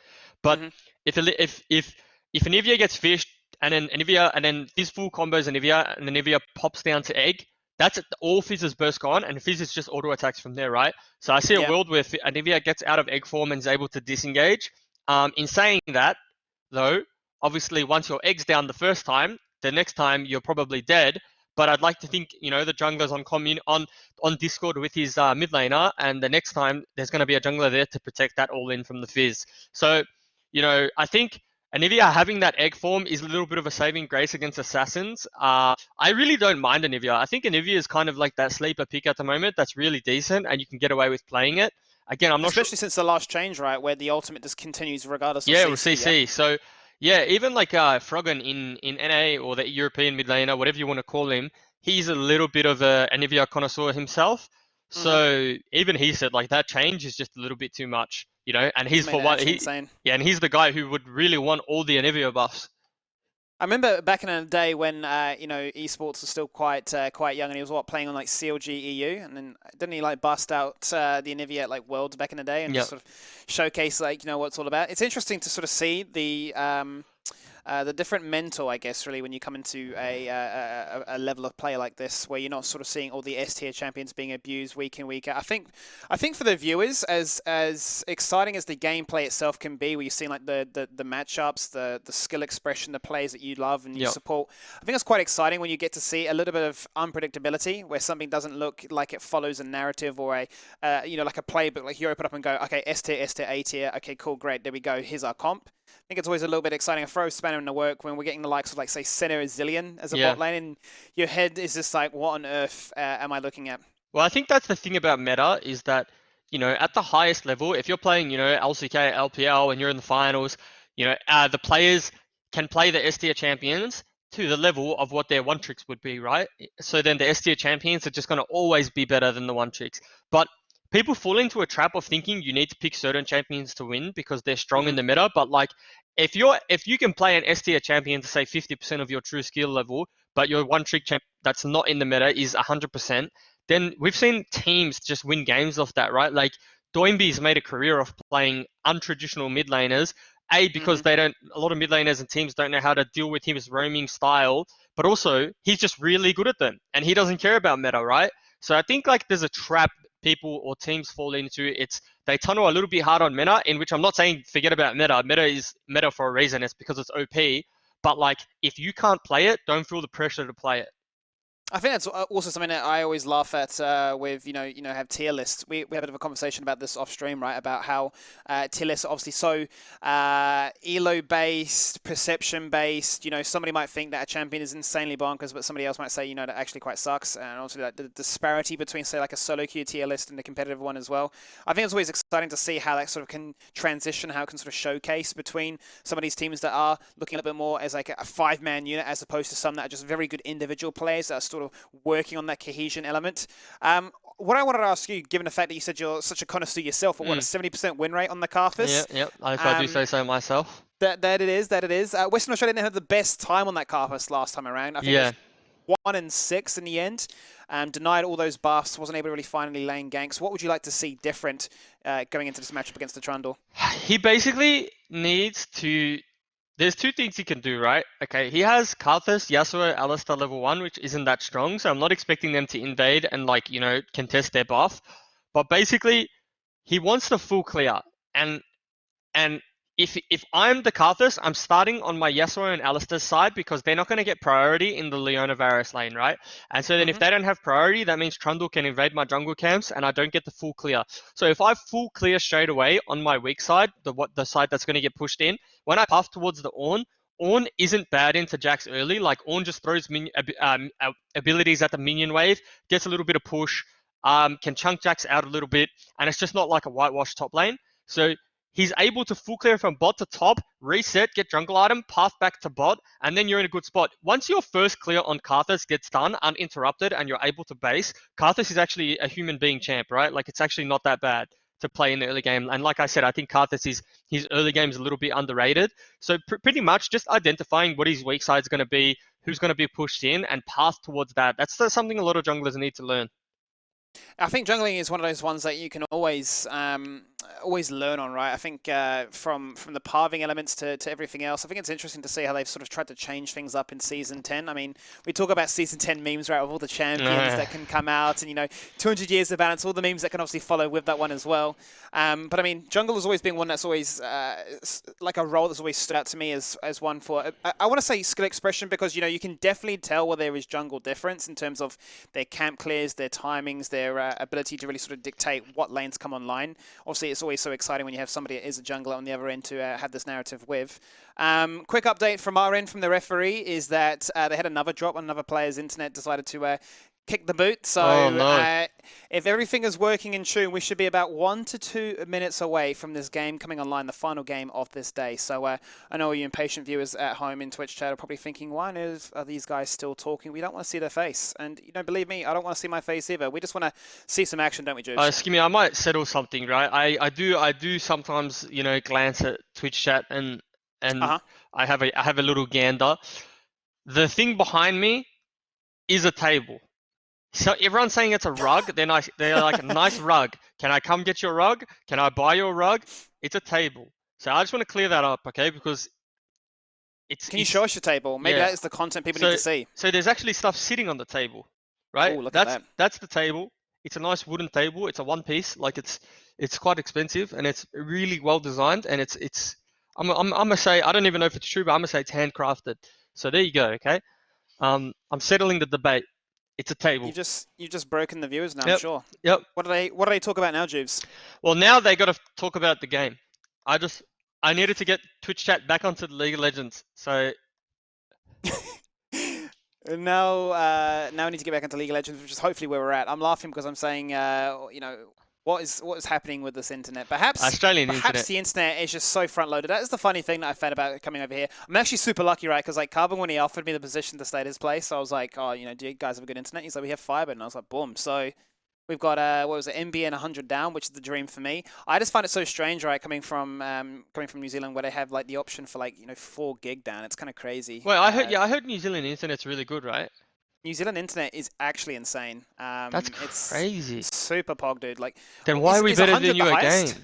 but if Anivia gets fished and then Anivia and then Fizz full combos Anivia and Anivia pops down to egg, that's it, all Fizz's burst gone, and Fizz is just auto attacks from there, right? So I see a Yeah. world where Anivia gets out of egg form and is able to disengage. In saying that, though, obviously once your egg's down the first time, the next time you're probably dead. But I'd like to think, the jungler's on Discord with his mid laner, and the next time there's going to be a jungler there to protect that all in from the Fizz. So, I think Anivia having that egg form is a little bit of a saving grace against assassins. I really don't mind Anivia. I think Anivia is kind of like that sleeper pick at the moment that's really decent, and you can get away with playing it. Again, I'm not Especially since the last change, right, where the ultimate just continues regardless of Yeah, CC. with CC. Yeah? So, yeah, even like Froggen in NA or the European mid laner, whatever you want to call him, he's a little bit of a Anivia connoisseur himself. So even he said like that change is just a little bit too much, and he's made for it one, actually insane. and he's the guy who would really want all the Anivia buffs. I remember back in the day when esports was still quite young, and he was playing on like CLG EU, and then didn't he like bust out the Anivia at like Worlds back in the day and just sort of showcase like what it's all about. It's interesting to sort of see the different mental, I guess, really, when you come into a level of play like this, where you're not sort of seeing all the S tier champions being abused week in, week out. I think for the viewers, as exciting as the gameplay itself can be, where you're seeing like the matchups, the skill expression, the plays that you love and you support, I think it's quite exciting when you get to see a little bit of unpredictability, where something doesn't look like it follows a narrative or a like a playbook, like you open up and go, okay, S tier, A tier, okay, cool, great, there we go, here's our comp. I think it's always a little bit exciting. I throw a spanner in the work when we're getting the likes of, like, say, Senna or Zillion as a bot lane, and your head is just like, what on earth am I looking at? Well, I think that's the thing about meta is that, at the highest level, if you're playing, LCK, LPL, and you're in the finals, the players can play the S tier champions to the level of what their one tricks would be, right? So then the S tier champions are just going to always be better than the one tricks. But people fall into a trap of thinking you need to pick certain champions to win because they're strong in the meta. But like, if you can play an S tier champion to say 50% of your true skill level, but your one trick champ that's not in the meta is 100%, then we've seen teams just win games off that, right? Like Doimby's made a career of playing untraditional mid laners, because a lot of mid laners and teams don't know how to deal with his roaming style, but also he's just really good at them and he doesn't care about meta, right? So I think like there's a trap people or teams fall into. They tunnel a little bit hard on meta, in which I'm not saying forget about meta. Meta is meta for a reason. It's because it's OP. But like, if you can't play it, don't feel the pressure to play it. I think that's also something that I always laugh at with, have tier lists. We had a bit of a conversation about this off stream, right? About how tier lists are obviously so elo-based, perception-based. Somebody might think that a champion is insanely bonkers, but somebody else might say, that actually quite sucks. And also like, the disparity between, say, like a solo queue tier list and a competitive one as well. I think it's always exciting to see how that sort of can transition, how it can sort of showcase between some of these teams that are looking a little bit more as like a 5-man unit, as opposed to some that are just very good individual players that are sort of working on that cohesion element. What I wanted to ask you, given the fact that you said you're such a connoisseur yourself, what a 70% win rate on the Karthus? Yeah, if I do say so myself. That it is. Western Australia didn't have the best time on that Karthus last time around. I think it was 1-6 in the end. Denied all those buffs, wasn't able to really finally lane ganks. What would you like to see different going into this matchup against the Trundle? He basically needs to... There's two things he can do, right? Okay, he has Karthus, Yasuo, Alistar level 1, which isn't that strong, so I'm not expecting them to invade and, like, contest their buff. But basically, he wants the full clear. And if I'm the Karthus, I'm starting on my Yasuo and Alistar's side because they're not going to get priority in the Leona Varus lane, right? And so then if they don't have priority, that means Trundle can invade my jungle camps and I don't get the full clear. So if I full clear straight away on my weak side, the side that's going to get pushed in, when I path towards the Ornn isn't bad into Jax early. Like Ornn just throws abilities at the minion wave, gets a little bit of push, can chunk Jax out a little bit, and it's just not like a whitewash top lane. So he's able to full clear from bot to top, reset, get jungle item, path back to bot, and then you're in a good spot. Once your first clear on Karthus gets done uninterrupted and you're able to base, Karthus is actually a human being champ, right? Like, it's actually not that bad to play in the early game. And like I said, I think Karthus his early game is a little bit underrated. So pretty much just identifying what his weak side is going to be, who's going to be pushed in, and path towards that. That's something a lot of junglers need to learn. I think jungling is one of those ones that you can always learn on, right? I think from the pathing elements to everything else, I think it's interesting to see how they've sort of tried to change things up in Season 10. I mean, we talk about Season 10 memes, right, of all the champions that can come out and, 200 years of balance, all the memes that can obviously follow with that one as well. But I mean, jungle has always been one that's always, like a role that's always stood out to me as one for, I want to say skill expression because, you can definitely tell where there is jungle difference in terms of their camp clears, their timings, their ability to really sort of dictate what lanes come online. Obviously, it's always so exciting when you have somebody that is a jungler on the other end to have this narrative with. Quick update from our end from the referee is that they had another drop on another player's internet, decided to kick the boot. So if everything is working in tune, we should be about 1 to 2 minutes away from this game coming online, the final game of this day. So I know you impatient viewers at home in Twitch chat are probably thinking, why on earth are these guys still talking? We don't want to see their face. And, believe me, I don't want to see my face either. We just want to see some action, don't we, Juice? Excuse me, I might settle something, right? I do sometimes, glance at Twitch chat and I have a little gander. The thing behind me is a table. So everyone's saying it's a rug. They're like, a nice rug. Can I come get your rug? Can I buy your rug? It's a table. So I just want to clear that up, okay? Because Can you show us your table? Maybe that is the content people need to see. So there's actually stuff sitting on the table, right? Oh, look at that. That's the table. It's a nice wooden table. It's a one piece. Like it's quite expensive and it's really well designed. And I'm gonna say, I don't even know if it's true, but I'm gonna say it's handcrafted. So there you go, okay? I'm settling the debate. It's a table. You've just broken the viewers now, Yep. I'm sure. Yep. What do they talk about now, Jubes? Well, now they got to talk about the game. I needed to get Twitch chat back onto the League of Legends. So now we need to get back into League of Legends, which is hopefully where we're at. I'm laughing because I'm saying, what is happening with this internet? Perhaps the internet is just so front loaded. That is the funny thing that I found about coming over here. I'm actually super lucky, right? Because like Carbon, when he offered me the position to stay at his place, I was like, oh, do you guys have a good internet? He's like, we have fiber, and I was like, boom. So we've got NBN 100 down, which is the dream for me. I just find it so strange, right? Coming from New Zealand, where they have like the option for 4 gig down. It's kind of crazy. Well, I heard New Zealand internet's really good, right? New Zealand internet is actually insane. That's crazy. It's super pog, dude. Then why are we better than you at games?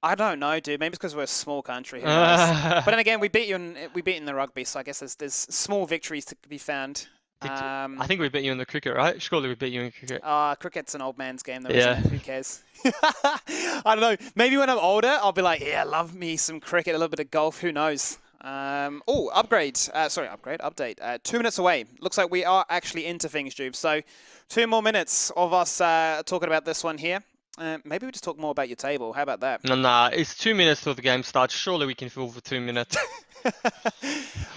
I don't know, dude. Maybe it's because we're a small country. Who knows? But then again, we beat you in the rugby, so I guess there's small victories to be found. I think we beat you in the cricket, right? Surely we beat you in cricket. Cricket's an old man's game, though, isn't it? Who cares? I don't know. Maybe when I'm older, I'll be like, yeah, love me some cricket, a little bit of golf. Who knows? Update. 2 minutes away. Looks like we are actually into things, Jube. So 2 more minutes of us talking about this one here. Maybe we just talk more about your table. How about that? Nah, it's 2 minutes till the game starts. Surely we can fill for 2 minutes.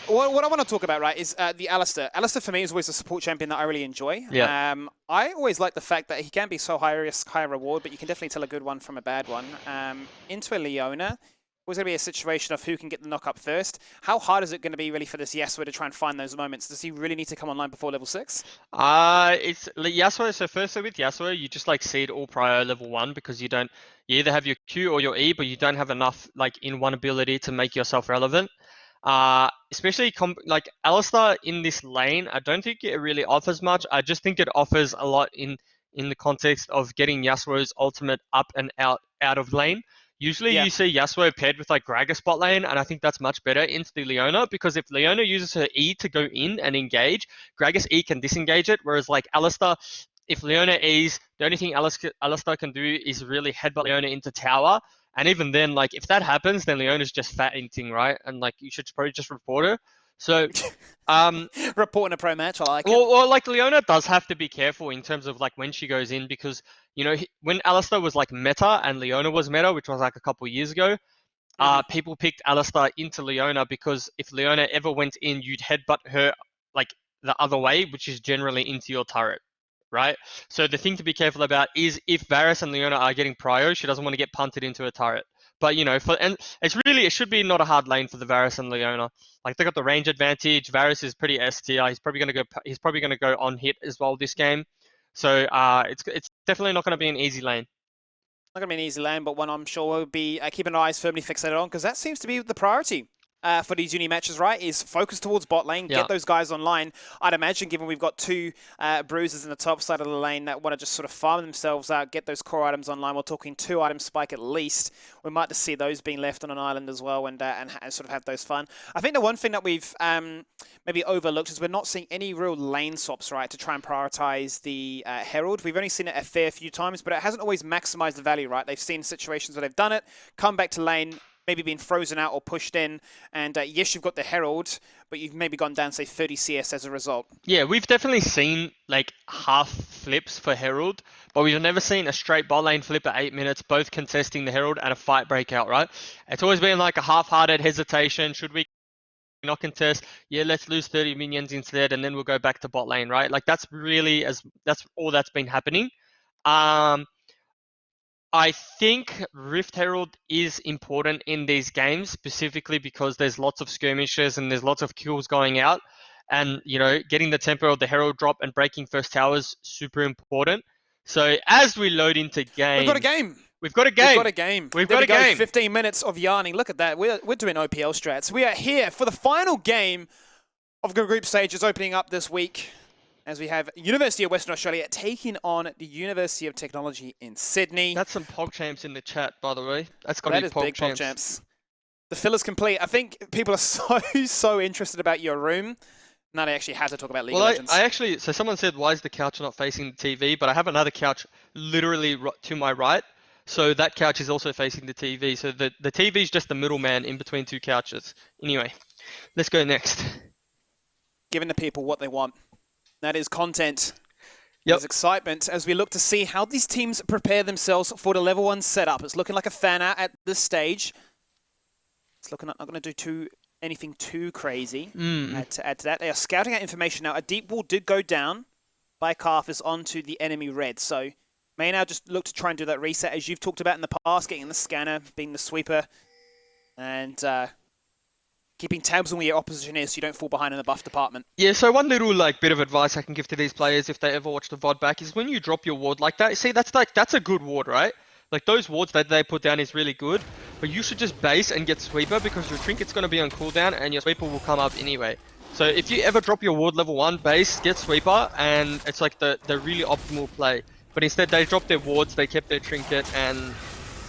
What I want to talk about, right, is the Alistair. Alistair, for me, is always a support champion that I really enjoy. Yeah. I always like the fact that he can be so high risk, high reward, but you can definitely tell a good one from a bad one. Into a Leona, was going to be a situation of who can get the knock up first. How hard is it going to be really for this Yasuo to try and find those moments? Does he really need to come online before level 6? It's Yasuo. So firstly with Yasuo, you just seed all prior level 1 because you either have your Q or your E, but you don't have enough in one ability to make yourself relevant. Especially Alistar in this lane, I don't think it really offers much. I just think it offers a lot in the context of getting Yasuo's ultimate up and out of lane. Usually you see Yasuo paired with Gragas bot lane, and I think that's much better into the Leona, because if Leona uses her E to go in and engage, Gragas E can disengage it, whereas Alistar, if Leona E's, the only thing Alistar can do is really headbutt Leona into tower, and even then, if that happens, then Leona's just fat inting, right? And you should probably just report her. So, reporting a pro match, I like it. Or Leona does have to be careful in terms of when she goes in, because when Alistar was meta and Leona was meta, which was a couple years ago, people picked Alistar into Leona because if Leona ever went in, you'd headbutt her the other way, which is generally into your turret, right? So the thing to be careful about is if Varus and Leona are getting prio, she doesn't want to get punted into a turret. But you know, it should be not a hard lane for the Varus and Leona. Like they got the range advantage. Varus is pretty S tier. He's probably gonna go on hit as well this game. So it's definitely not gonna be an easy lane. Not going to be an easy lane, but one I'm sure we'll be keeping our eyes firmly fixated on, because that seems to be the priority for these uni matches, right? Is focus towards bot lane, get those guys online. I'd imagine, given we've got two bruisers in the top side of the lane that want to just sort of farm themselves out, get those core items online. We're talking 2 item spike at least. We might just see those being left on an island as well, and sort of have those fun. I think the one thing that we've maybe overlooked is we're not seeing any real lane swaps, right, to try and prioritize the Herald. We've only seen it a fair few times, but it hasn't always maximized the value, right? They've seen situations where they've done it, come back to lane, maybe been frozen out or pushed in, and yes, you've got the Herald, but you've maybe gone down, say, 30 CS as a result. Yeah, we've definitely seen like half flips for Herald, but we've never seen a straight bot lane flip at 8 minutes, both contesting the Herald and a fight breakout, right? It's always been like a half-hearted hesitation. Should we not contest? Yeah, let's lose 30 minions instead, and then we'll go back to bot lane, right? Like that's all that's been happening. I think Rift Herald is important in these games, specifically because there's lots of skirmishes and there's lots of kills going out. And, you know, getting the tempo of the Herald drop and breaking first towers, super important. So as we load into game... We've got a game. We've got a game. We've got a game. We've got a game. 15 minutes of yarning. Look at that. We're doing OPL strats. We are here for the final game of the group stages opening up this week, as we have University of Western Australia taking on the University of Technology in Sydney. That's some PogChamps in the chat, by the way. That's got to be big PogChamps. PogChamps. The fill is complete. I think people are so interested about your room. Now they actually had to talk about League of Legends. So someone said, why is the couch not facing the TV? But I have another couch literally to my right. So that couch is also facing the TV. So the TV is just the middleman in between two couches. Anyway, let's go next. Giving the people what they want. That is content. Yep. There's excitement as we look to see how these teams prepare themselves for the level 1 setup. It's looking like a fan out at this stage. It's looking like not going to do anything too crazy. To add to that, they are scouting out information now. A deep wall did go down by Carthus onto the enemy red. So may now just look to try and do that reset as you've talked about in the past, getting the scanner, being the sweeper, and keeping tabs on where your opposition is so you don't fall behind in the buff department. Yeah, so one little bit of advice I can give to these players if they ever watch the VOD back is when you drop your ward like that, see that's a good ward, right? Like those wards that they put down is really good, but you should just base and get sweeper because your trinket's going to be on cooldown and your sweeper will come up anyway. So if you ever drop your ward level 1, base, get sweeper, and it's like the really optimal play. But instead they dropped their wards, they kept their trinket, and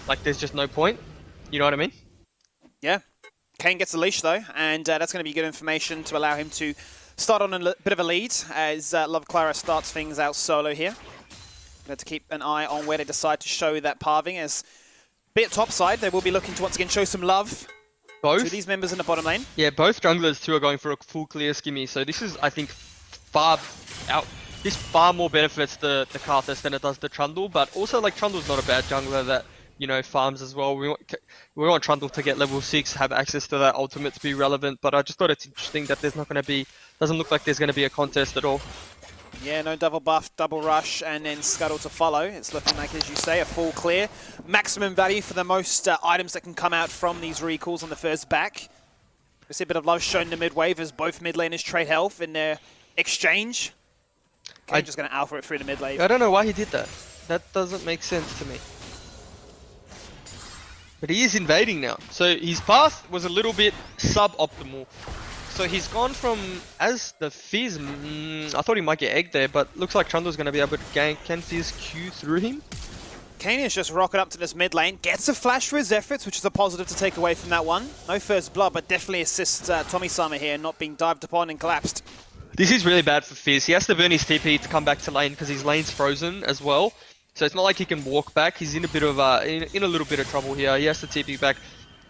like there's just no point. You know what I mean? Yeah. Kane gets a leash though, and that's going to be good information to allow him to start on a bit of a lead as Love Clara starts things out solo here. Going to keep an eye on where they decide to show that pathing, as be it top side, they will be looking to once again show some love to these members in the bottom lane. Yeah, both junglers too are going for a full clear skimmy, so this is, I think, far more benefits the Karthus than it does the Trundle, but also like Trundle's not a bad jungler that, you know, farms as well. We want Trundle to get level 6, have access to that ultimate to be relevant, but I just thought it's interesting that there's not going to be, doesn't look like there's going to be a contest at all. Yeah, no double buff, double rush, and then Scuttle to follow. It's looking like, as you say, a full clear. Maximum value for the most items that can come out from these recalls on the first back. We see a bit of love shown to mid wave as both mid laners trade health in their exchange. I'm just going to alpha it through the mid lane. I don't know why he did that. That doesn't make sense to me. But he is invading now. So his path was a little bit suboptimal. So he's gone from, as the Fizz, I thought he might get egged there, but looks like Trundle's going to be able to gank. Can Fizz Q through him? Kane is just rocking up to this mid lane, gets a flash for his efforts, which is a positive to take away from that one. No first blood, but definitely assists Tommy Summer here, not being dived upon and collapsed. This is really bad for Fizz. He has to burn his TP to come back to lane because his lane's frozen as well. So it's not like he can walk back. He's in a bit of in a little bit of trouble here. He has to TP back.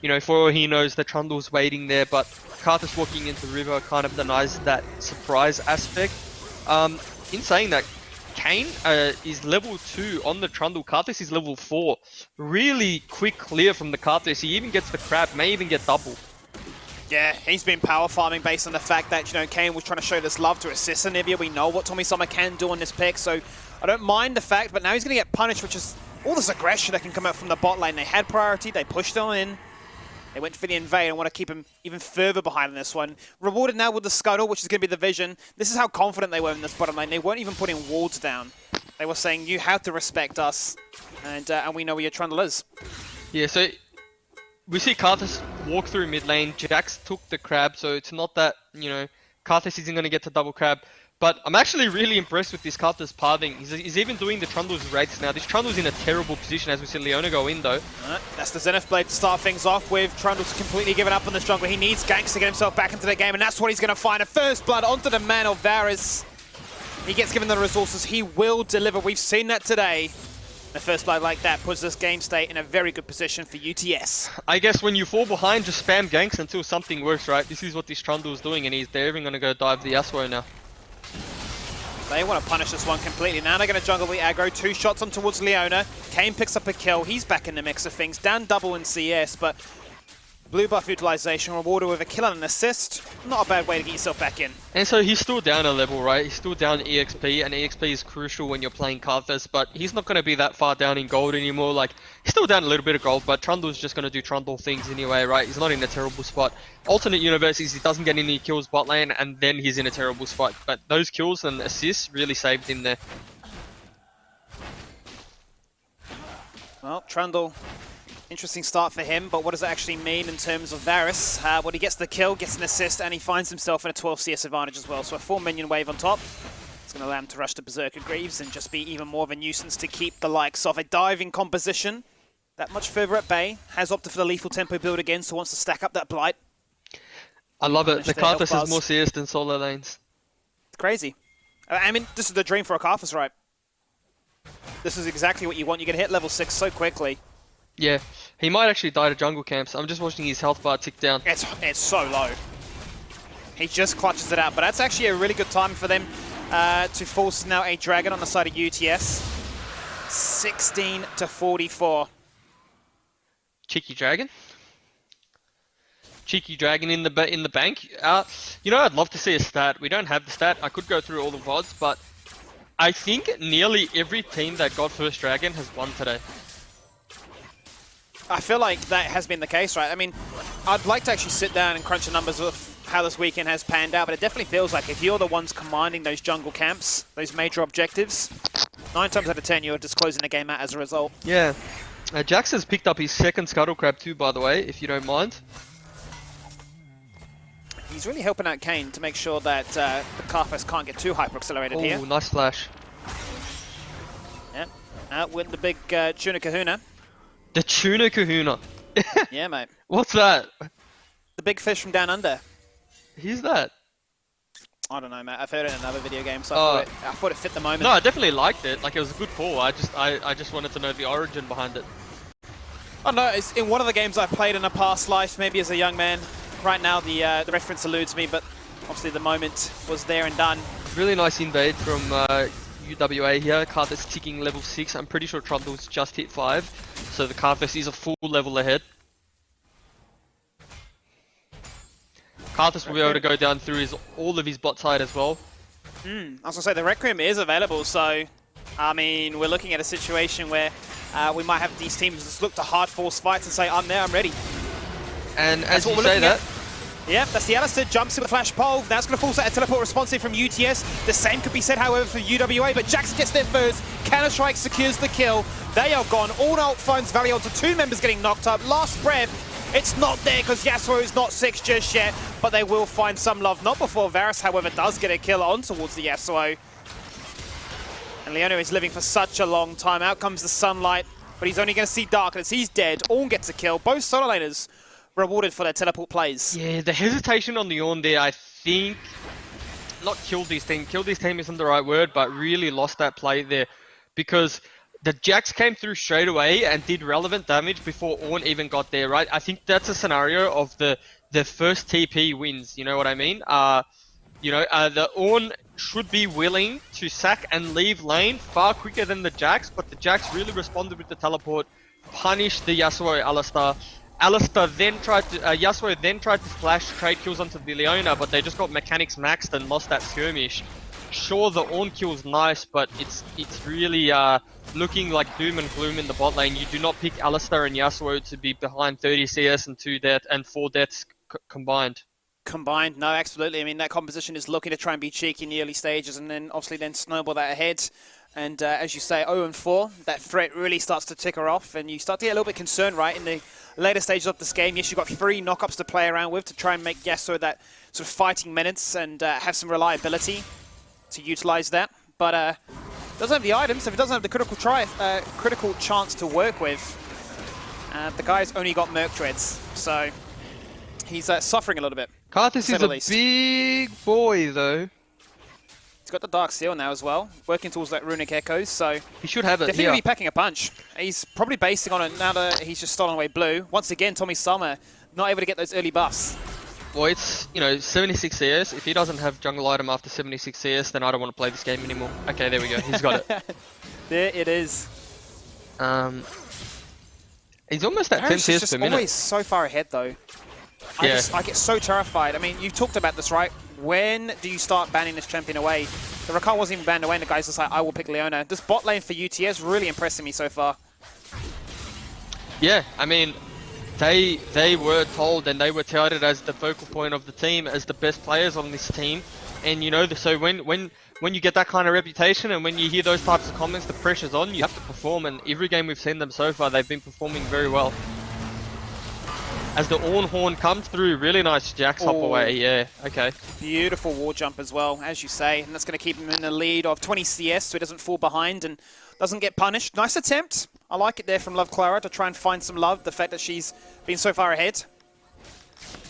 You know, for all he knows, the Trundle's waiting there, but Karthus walking into river kind of denies that surprise aspect. In saying that, Kane is level 2 on the Trundle. Karthus is level 4. Really quick clear from the Karthus. He even gets the crab, may even get double. Yeah, he's been power farming based on the fact that, you know, Kane was trying to show this love to assist Anivia. We know what Tommy Summer can do on this pick, so I don't mind the fact, but now he's going to get punished, which is all this aggression that can come out from the bot lane. They had priority, they pushed on in. They went for the invade and want to keep him even further behind in this one. Rewarded now with the scuttle, which is going to be the vision. This is how confident they were in this bottom lane. They weren't even putting wards down. They were saying, you have to respect us, and we know where your Trundle is. Yeah, so we see Karthus walk through mid lane. Jax took the crab, so it's not that, you know, Karthus isn't going to get to double crab. But I'm actually really impressed with this Karthus pathing. He's even doing the Trundle's rates now. This Trundle's in a terrible position as we see Leona go in though. That's the Zenith Blade to start things off with. Trundle's completely given up on this jungle. He needs ganks to get himself back into the game, and that's what he's going to find. A first blood onto the man of Varus. He gets given the resources. He will deliver. We've seen that today. The first blood like that puts this game state in a very good position for UTS. I guess when you fall behind, just spam ganks until something works, right? This is what this Trundle's doing, and they're even going to go dive the Yasuo now. They want to punish this one completely. Now they're going to jungle the aggro. 2 shots on towards Leona. Kane picks up a kill. He's back in the mix of things. Down double in CS, but blue buff utilization rewarded with a kill and an assist. Not a bad way to get yourself back in. And so he's still down a level, right? He's still down EXP, and EXP is crucial when you're playing Karthus, but he's not going to be that far down in gold anymore. Like, he's still down a little bit of gold, but Trundle's just going to do Trundle things anyway, right? He's not in a terrible spot. Alternate universe is he doesn't get any kills bot lane, and then he's in a terrible spot. But those kills and assists really saved him there. Well, Trundle, interesting start for him, but what does it actually mean in terms of Varus? Well, he gets the kill, gets an assist, and he finds himself in a 12 CS advantage as well. So a 4 minion wave on top. It's going to allow him to rush to Berserker Greaves and just be even more of a nuisance to keep the likes of a diving composition that much further at bay. Has opted for the lethal tempo build again, so wants to stack up that blight. I love it. The Karthus is more CS than solo lanes. It's crazy. I mean, this is the dream for a Karthus, right? This is exactly what you want. You can hit level 6 so quickly. Yeah, he might actually die to jungle camps. I'm just watching his health bar tick down. It's so low. He just clutches it out, but that's actually a really good time for them to force now a dragon on the side of UTS. 16 to 44. Cheeky dragon. Cheeky dragon in the bank. You know, I'd love to see a stat. We don't have the stat. I could go through all the VODs, but I think nearly every team that got first dragon has won today. I feel like that has been the case, right? I mean, I'd like to actually sit down and crunch the numbers of how this weekend has panned out, but it definitely feels like if you're the ones commanding those jungle camps, those major objectives, 9 times out of 10 you're just closing the game out as a result. Yeah. Jax has picked up his second scuttle crab too, by the way, if you don't mind. He's really helping out Kane to make sure that the Karthus can't get too hyper-accelerated here. Oh, nice flash. Yeah, out with the big tuna kahuna. The tuna kahuna. Yeah, mate. What's that? The big fish from down under. Who's that? I don't know, mate. I've heard it in another video game, so I thought it fit the moment. No, I definitely liked it. Like, it was a good call. I just wanted to know the origin behind it. I don't know. It's in one of the games I played in a past life, maybe as a young man. Right now, the reference eludes me, but obviously the moment was there and done. Really nice invade from UWA here. Karthus ticking level 6. I'm pretty sure Trundle's just hit 5, so the Karthus is a full level ahead. Karthus will be able to go down through all of his bot side as well. I was going to say, the Requiem is available, so, I mean, we're looking at a situation where we might have these teams just look to hard force fights and say, I'm there, I'm ready. And as you say that... Yeah, that's the Alistair, jumps in the flash pole. That's going to force out a teleport responsive from UTS. The same could be said, however, for UWA, but Jax gets there first. Counter-Strike secures the kill. They are gone. All ult finds Valley onto 2 members getting knocked up. Last breath. It's not there because Yasuo is not 6 just yet, but they will find some love. Not before Varus, however, does get a kill on towards the Yasuo. And Leona is living for such a long time. Out comes the sunlight, but he's only going to see darkness. He's dead. Ornn gets a kill. Both solo laners rewarded for their teleport plays. Yeah, the hesitation on the Ornn there, I think, not killed his team. Killed his team isn't the right word, but really lost that play there because the Jax came through straight away and did relevant damage before Ornn even got there, right? I think that's a scenario of the first TP wins, you know what I mean? The Ornn should be willing to sack and leave lane far quicker than the Jax, but the Jax really responded with the teleport, punished the Yasuo Alistar, Alistair then tried to, Yasuo then tried to flash trade kills onto the Leona, but they just got mechanics maxed and lost that skirmish. Sure, the Ornn kill's nice, but it's really looking like doom and gloom in the bot lane. You do not pick Alistair and Yasuo to be behind 30 CS and 2 death and 4 deaths combined. Combined, no, absolutely. I mean, that composition is looking to try and be cheeky in the early stages and then obviously then snowball that ahead. And as you say, 0-4, that threat really starts to ticker off and you start to get a little bit concerned, right, in the later stages of this game. Yes, you've got 3 knockups to play around with to try and make Yasuo that sort of fighting minutes and have some reliability to utilize that. But doesn't have the items, if it doesn't have the critical chance to work with, the guy's only got Merc Dreads, so he's suffering a little bit. Karthus is a big boy, though. He's got the Dark Seal now as well, working towards that Runic Echoes, so he should have it. Definitely gonna be packing a punch. He's probably basing on it now that he's just stolen away blue. Once again, Tommy Summer not able to get those early buffs. Well, it's, you know, 76 CS. If he doesn't have jungle item after 76 CS, then I don't want to play this game anymore. Okay, there we go. He's got it. There it is. He's almost at 10 CS per minute. Always so far ahead, though. Yeah. I get so terrified. I mean, you talked about this, right? When do you start banning this champion away? The Rakan wasn't even banned away, and the guy's just like, I will pick Leona. This bot lane for UTS really impressing me so far. Yeah, I mean, they were told and they were touted as the focal point of the team, as the best players on this team. And you know, so when you get that kind of reputation and when you hear those types of comments, the pressure's on, you have to perform. And every game we've seen them so far, they've been performing very well. As the Ornn Horn comes through, really nice Jax hop away, yeah, okay. Beautiful wall jump as well, as you say, and that's going to keep him in the lead of 20 CS so he doesn't fall behind and doesn't get punished. Nice attempt. I like it there from Love Clara to try and find some love, the fact that she's been so far ahead.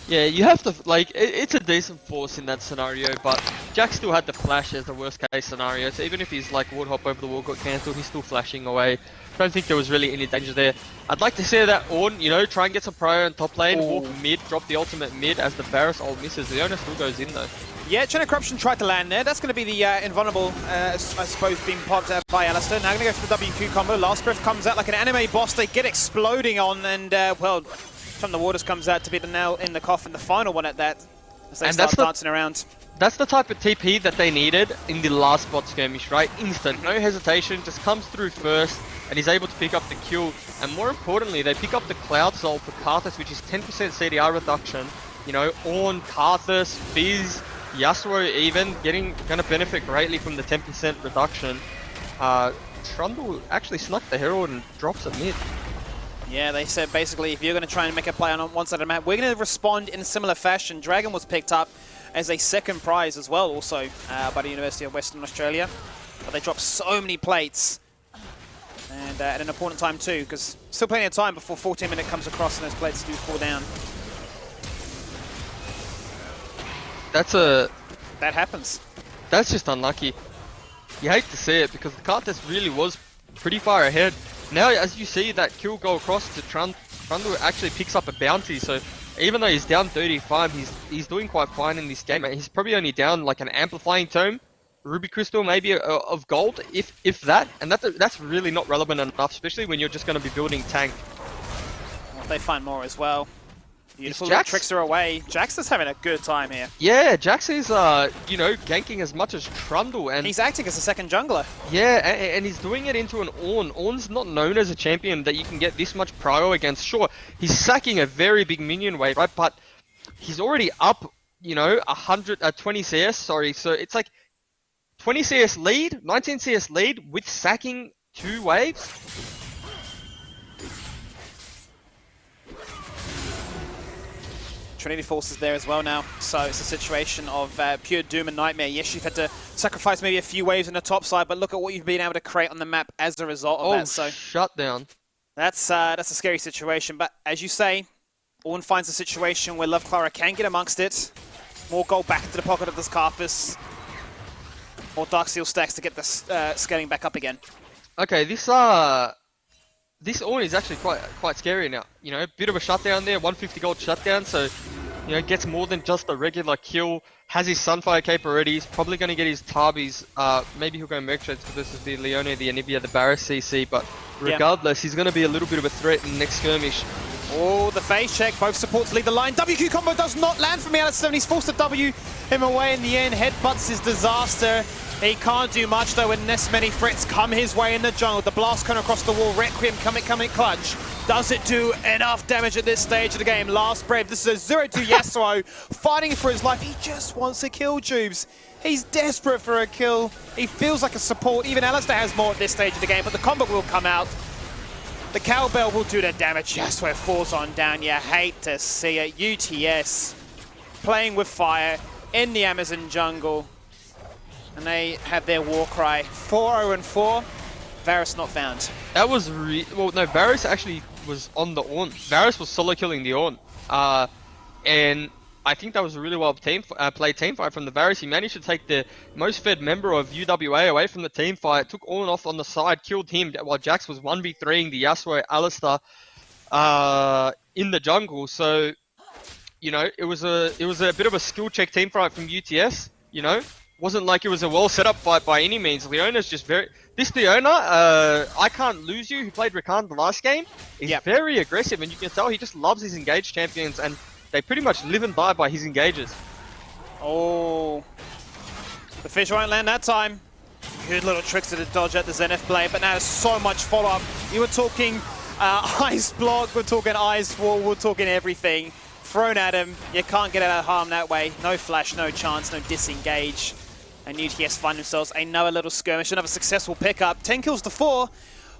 Yeah, you have to, like, it's a decent force in that scenario, but Jax still had the flash as the worst case scenario, so even if he's like would hop over the wall, got cancelled, he's still flashing away. Don't think there was really any danger there. I'd like to see that Ornn, you know, try and get some prio in top lane, walk mid, drop the ultimate mid as the Varus ult misses. Leona still goes in though. Yeah, Chain of Corruption tried to land there. That's going to be the invulnerable, I suppose, being popped by Alistair. Now going to go for the WQ combo. Last Breath comes out like an anime boss. They get exploding on, and, well, From the Waters comes out to be the nail in the coffin, the final one at that, as they start dancing around. That's the type of TP that they needed in the last bot skirmish, right? Instant, no hesitation, just comes through first, and he's able to pick up the kill. And more importantly, they pick up the Cloud Soul for Karthus, which is 10% CDR reduction. You know, Ornn, Karthus, Fizz, Yasuo even, gonna benefit greatly from the 10% reduction. Trundle actually snuck the Herald and drops it mid. Yeah, they said basically if you're going to try and make a play on one side of the map, we're going to respond in a similar fashion. Dragon was picked up as a second prize as well, also by the University of Western Australia. But they dropped so many plates. And at an important time too, because still plenty of time before 14-minute comes across and those plates do fall down. That happens. That's just unlucky. You hate to see it because the Karthus really was pretty far ahead. Now, as you see that kill go across to Trundle actually picks up a bounty. So even though he's down 35, he's doing quite fine in this game. He's probably only down like an amplifying tome, Ruby Crystal maybe of gold, if that. And that's really not relevant enough, especially when you're just going to be building tank. Well, they find more as well. Beautiful tricks her away. Jax is having a good time here. Yeah, Jax is, you know, ganking as much as Trundle. And he's acting as a second jungler. Yeah, and he's doing it into an Ornn. Ornn's not known as a champion that you can get this much prio against. Sure, he's sacking a very big minion wave, right? But he's already up, you know, 20 CS, sorry. So it's like 20 CS lead, 19 CS lead with sacking 2 waves. Trinity Force is there as well now, so it's a situation of pure doom and nightmare. Yes, you've had to sacrifice maybe a few waves on the top side, but look at what you've been able to create on the map as a result of that. So shut down. That's a scary situation, but as you say, Ornn finds a situation where Love Clara can get amongst it. More gold back into the pocket of this Karthus. More Dark Seal stacks to get this scaling back up again. Okay, this Ornn is actually quite scary now. You know, bit of a shutdown there, 150 gold shutdown, so you know, gets more than just a regular kill. Has his Sunfire cape already. He's probably going to get his Tarbies. Maybe he'll go Merc Trades versus the Leona, the Anivia, the Barris CC. But regardless, he's going to be a little bit of a threat in the next skirmish. Oh, the phase check. Both supports lead the line. WQ combo does not land from Alistair, and he's forced to W him away in the end. Headbutts his disaster. He can't do much though when this many threats come his way in the jungle. The blast cone across the wall. Requiem coming clutch. Does it do enough damage at this stage of the game? Last Brave. This is a 0-2 Yasuo fighting for his life. He just wants to kill Jubes. He's desperate for a kill. He feels like a support. Even Alistair has more at this stage of the game, but the combo will come out. The cowbell will do the damage. Yasuo falls on down. You hate to see it. UTS playing with fire in the Amazon jungle. And they have their war cry. 4-0-4. Varus not found. That was well, no, Varus actually was on the Ornn. Varus was solo killing the Ornn. And I think that was a really well played team fight from the Varus. He managed to take the most fed member of UWA away from the team fight, took Ornn off on the side, killed him while Jax was 1v3ing the Yasuo Alistair in the jungle. So, you know, it was a bit of a skill check team fight from UTS, you know. Wasn't like it was a well set up fight by any means. Leona's just Leona, I Can't Lose You, who played Rakan the last game, is very aggressive, and you can tell he just loves his engaged champions, and they pretty much live and die by his engages. Oh, the fish won't land that time. Good little tricks to the dodge at the Zenith blade, but now so much follow-up. You were talking ice block, we're talking ice wall, we're talking everything. Thrown at him, you can't get out of harm that way. No flash, no chance, no disengage. And UTS find themselves another little skirmish, another successful pickup. 10 kills to 4,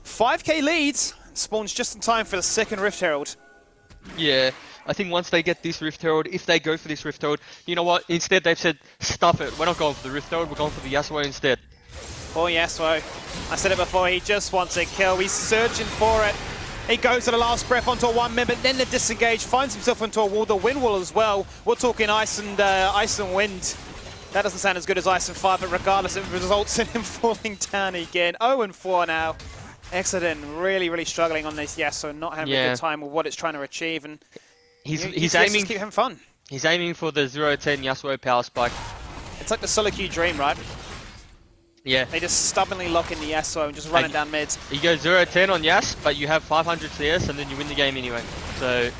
5k leads. Spawns just in time for the second Rift Herald. Yeah, I think once they get this Rift Herald, if they go for this Rift Herald, you know what? Instead they've said, stuff it. We're not going for the Rift Herald, we're going for the Yasuo instead. Poor Yasuo. I said it before, he just wants a kill. He's searching for it. He goes to the last breath onto a one man, but then the disengage finds himself into a wall, the wind wall as well. We're talking ice and wind. That doesn't sound as good as Ice and Fire, but regardless, it results in him falling down again. 0-4 now. Exodus really, really struggling on this Yasuo, not having a good time with what it's trying to achieve, and he's aiming to keep having fun. He's aiming for the 0-10 Yasuo power spike. It's like the solo queue dream, right? Yeah. They just stubbornly lock in the Yasuo and just run it down mid. You go 0-10 on Yas, but you have 500 CS, and then you win the game anyway. So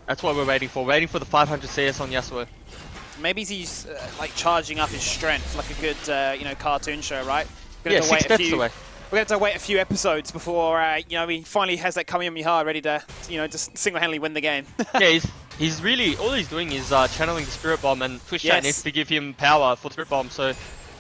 that's what we're waiting for. Waiting for the 500 CS on Yasuo. Maybe he's like charging up his strength, like a good you know, cartoon show, right? Yeah, 6 steps away. We're going to have to wait a few episodes before you know, he finally has that Kamehameha ready to, you know, just single-handedly win the game. Yeah, he's really, all he's doing is channeling the Spirit Bomb, and Twitch chat needs to give him power for the Spirit Bomb. So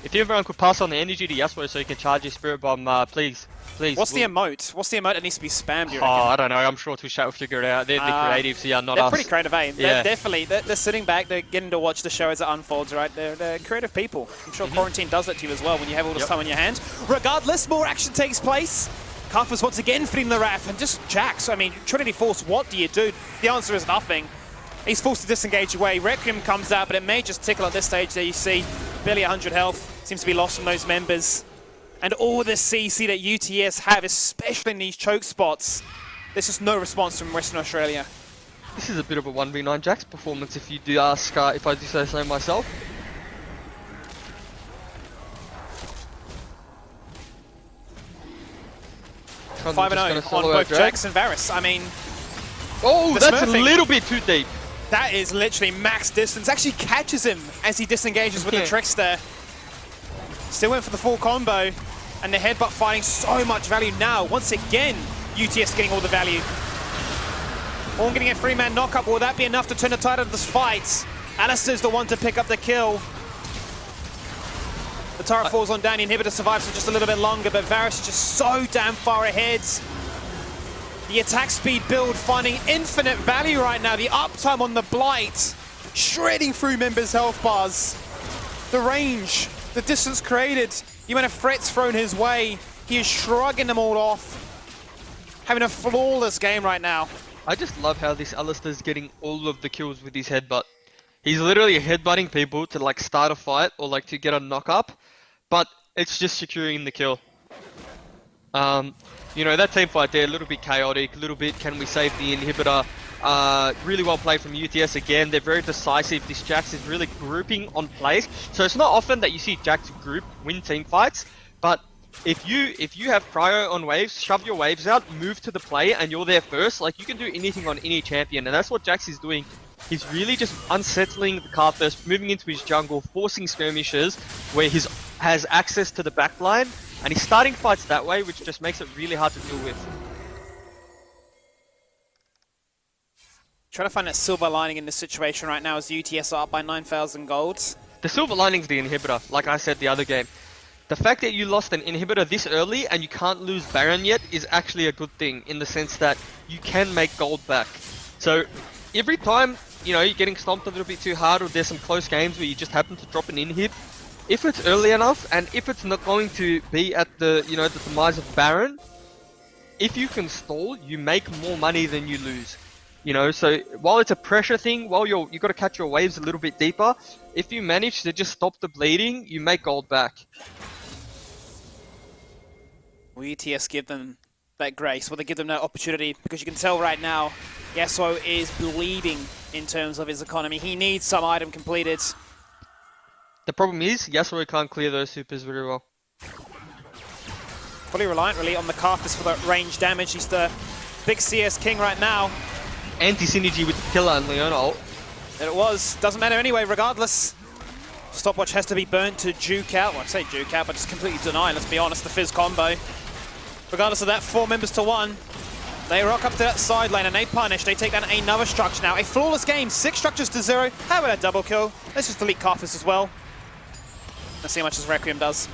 if everyone could pass on the energy to Yasuo so he can charge his Spirit Bomb, please. What's the emote? What's the emote that needs to be spammed, you reckon? Oh, I don't know. I'm sure Twitch chat will figure it out. They're the creatives here, not us. They're pretty creative, eh? Yeah. They're sitting back, they're getting to watch the show as it unfolds, right? They're creative people. I'm sure Quarantine does that to you as well when you have all this time on your hands. Regardless, more action takes place. Karthus once again feeding the Wrath, and just Jax. I mean, Trinity Force, what do you do? The answer is nothing. He's forced to disengage away. Requiem comes out, but it may just tickle at this stage. There you see, barely 100 health. Seems to be lost from those members. And all the CC that UTS have, especially in these choke spots, there's just no response from Western Australia. This is a bit of a 1v9 Jax performance, if you do ask, if I do say so myself. Kind 5-0 on both Jax and Varus. I mean, oh, that's a little bit too deep. That is literally max distance. Actually catches him as he disengages with the Trickster. Still went for the full combo, and the headbutt finding so much value now. Once again, UTS getting all the value. Ornn getting a 3-man knockup. Will that be enough to turn the tide of this fight? Alistair's the one to pick up the kill. The turret falls on down. The inhibitor survives for just a little bit longer, but Varus is just so damn far ahead. The attack speed build finding infinite value right now. The uptime on the Blight, shredding through members' health bars. The range, the distance created, the amount of threats thrown his way. He is shrugging them all off. Having a flawless game right now. I just love how this Alistair's getting all of the kills with his headbutt. He's literally headbutting people to like start a fight or like to get a knock up, but it's just securing the kill. You know, that team fight there, a little bit chaotic, a little bit, can we save the inhibitor? Really well played from UTS again. They're very decisive. This Jax is really grouping on plays. So it's not often that you see Jax group win team fights, but if you have prio on waves, shove your waves out, move to the play, and you're there first. Like, you can do anything on any champion, and that's what Jax is doing. He's really just unsettling the Karthus, moving into his jungle, forcing skirmishes where he has access to the backline, and he's starting fights that way, which just makes it really hard to deal with. Trying to find that silver lining in this situation right now as UTS are up by 9,000 gold. The silver lining's the inhibitor, like I said the other game. The fact that you lost an inhibitor this early and you can't lose Baron yet is actually a good thing, in the sense that you can make gold back. So every time, you know, you're getting stomped a little bit too hard, or there's some close games where you just happen to drop an inhib, if it's early enough and if it's not going to be at the, you know, the demise of Baron, if you can stall, you make more money than you lose. You know, so while it's a pressure thing, while you got to catch your waves a little bit deeper, if you manage to just stop the bleeding, you make gold back. Will UTS give them that grace? Will they give them that opportunity? Because you can tell right now, Yasuo is bleeding in terms of his economy. He needs some item completed. The problem is, Yasuo can't clear those supers very well. Fully reliant really on the Karthus for the range damage. He's the big CS king right now. Anti-synergy with the killer and Leona ult. There it was. Doesn't matter anyway, regardless. Stopwatch has to be burnt to juke out. Well, I say juke out, but just completely deny, let's be honest, the Fizz combo. Regardless of that, 4 members to 1. They rock up to that side lane and they punish. They take down another structure now. A flawless game, 6 structures to 0. How about a double kill? Let's just delete Karthus as well. Let's see how much this Requiem does.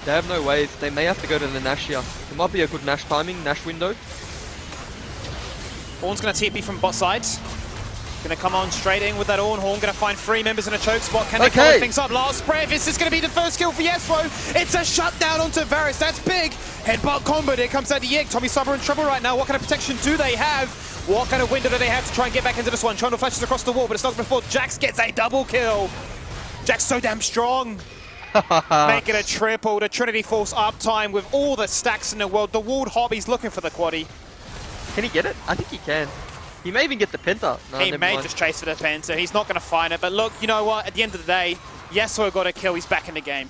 They have no waves. They may have to go to the Nash here. It might be a good Nash timing, Nash window. Ornn's going to TP from bot side. Going to come on straight in with that Ornn. Horn going to find 3 members in a choke spot. Can they follow things up? Last breath. This is going to be the first kill for Yasuo. It's a shutdown onto Varus. That's big. Headbutt combo. There comes out the Yig. Tommy Summer in trouble right now. What kind of protection do they have? What kind of window do they have to try and get back into this one? Trundle flashes across the wall, but it's not before Jax gets a double kill. Jax so damn strong. Make it a triple. The Trinity Force uptime with all the stacks in the world. The walled hobby's looking for the quaddy. Can he get it? I think he can. He may even get the Penta. No, he may just chase for the Penta. He's not going to find it. But look, you know what? At the end of the day, Yasuo got a kill. He's back in the game.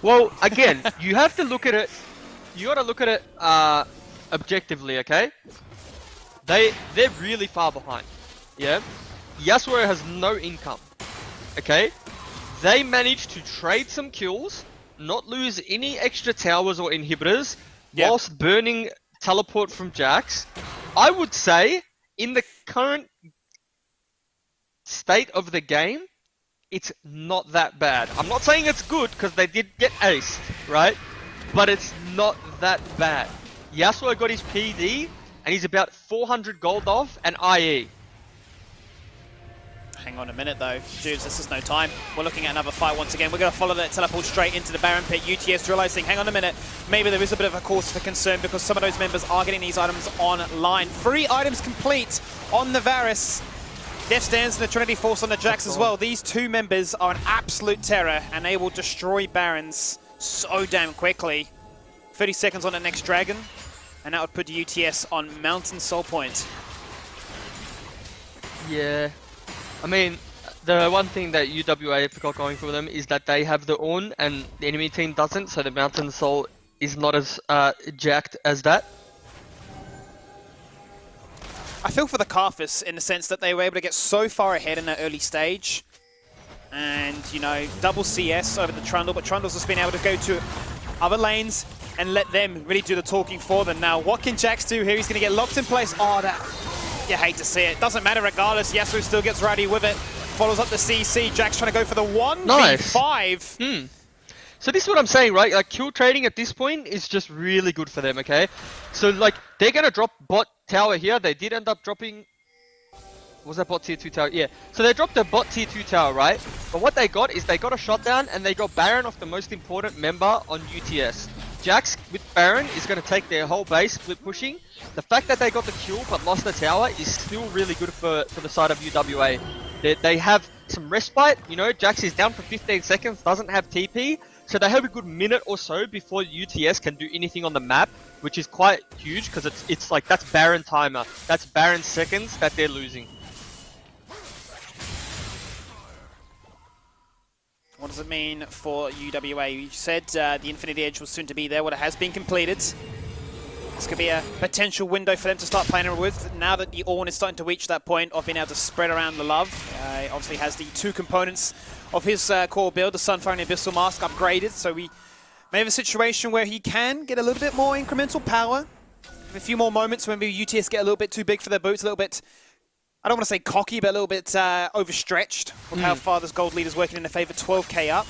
Well, again, you have to look at it. You got to look at it objectively, okay? They're really far behind. Yeah. Yasuo has no income. Okay. They managed to trade some kills, not lose any extra towers or inhibitors, whilst burning teleport from Jax. I would say, in the current state of the game, it's not that bad. I'm not saying it's good, because they did get aced, right? But it's not that bad. Yasuo got his PD, and he's about 400 gold off, and IE. Hang on a minute though, dudes, this is no time. We're looking at another fight once again. We're going to follow that teleport straight into the Baron pit. UTS realizing, hang on a minute, maybe there is a bit of a cause for concern because some of those members are getting these items online. 3 items complete on the Varus. Death stands in the Trinity Force on the Jax as well. These 2 members are an absolute terror and they will destroy Barons so damn quickly. 30 seconds on the next Dragon, and that would put UTS on Mountain Soul Point. Yeah. I mean, the one thing that UWA have got going for them is that they have the Ornn and the enemy team doesn't, so the Mountain Soul is not as jacked as that. I feel for the Karthus in the sense that they were able to get so far ahead in that early stage and, you know, double CS over the Trundle, but Trundle's just been able to go to other lanes and let them really do the talking for them. Now, what can Jax do here? He's going to get locked in place. Oh, that... You hate to see it. Doesn't matter regardless. Yasuo still gets ready with it. Follows up the CC. Jax trying to go for the 1v5. So this is what I'm saying, right? Like, kill trading at this point is just really good for them, okay? So, like, they're going to drop bot tower here. They did end up dropping... Was that bot tier 2 tower? Yeah. So they dropped the bot tier 2 tower, right? But what they got is they got a shutdown and they got Baron off the most important member on UTS. Jax with Baron is going to take their whole base, split pushing. The fact that they got the kill but lost the tower is still really good for the side of UWA. They have some respite, you know, Jax is down for 15 seconds, doesn't have TP, so they have a good minute or so before UTS can do anything on the map, which is quite huge because it's like, that's Baron timer, that's Baron seconds that they're losing. What does does it mean for UWA? You said the Infinity Edge was soon to be there. Well, it has been completed. This could be a potential window for them to start playing with. Now that the Ornn is starting to reach that point of being able to spread around the love. He obviously has the two components of his core build, the Sunfire and the Abyssal Mask, upgraded. So we may have a situation where he can get a little bit more incremental power. A few more moments when maybe UTS get a little bit too big for their boots, a little bit, I don't want to say cocky, but a little bit overstretched with how far this gold lead is working in their favor. 12k up.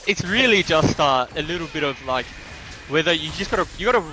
It's really just a little bit of like whether you gotta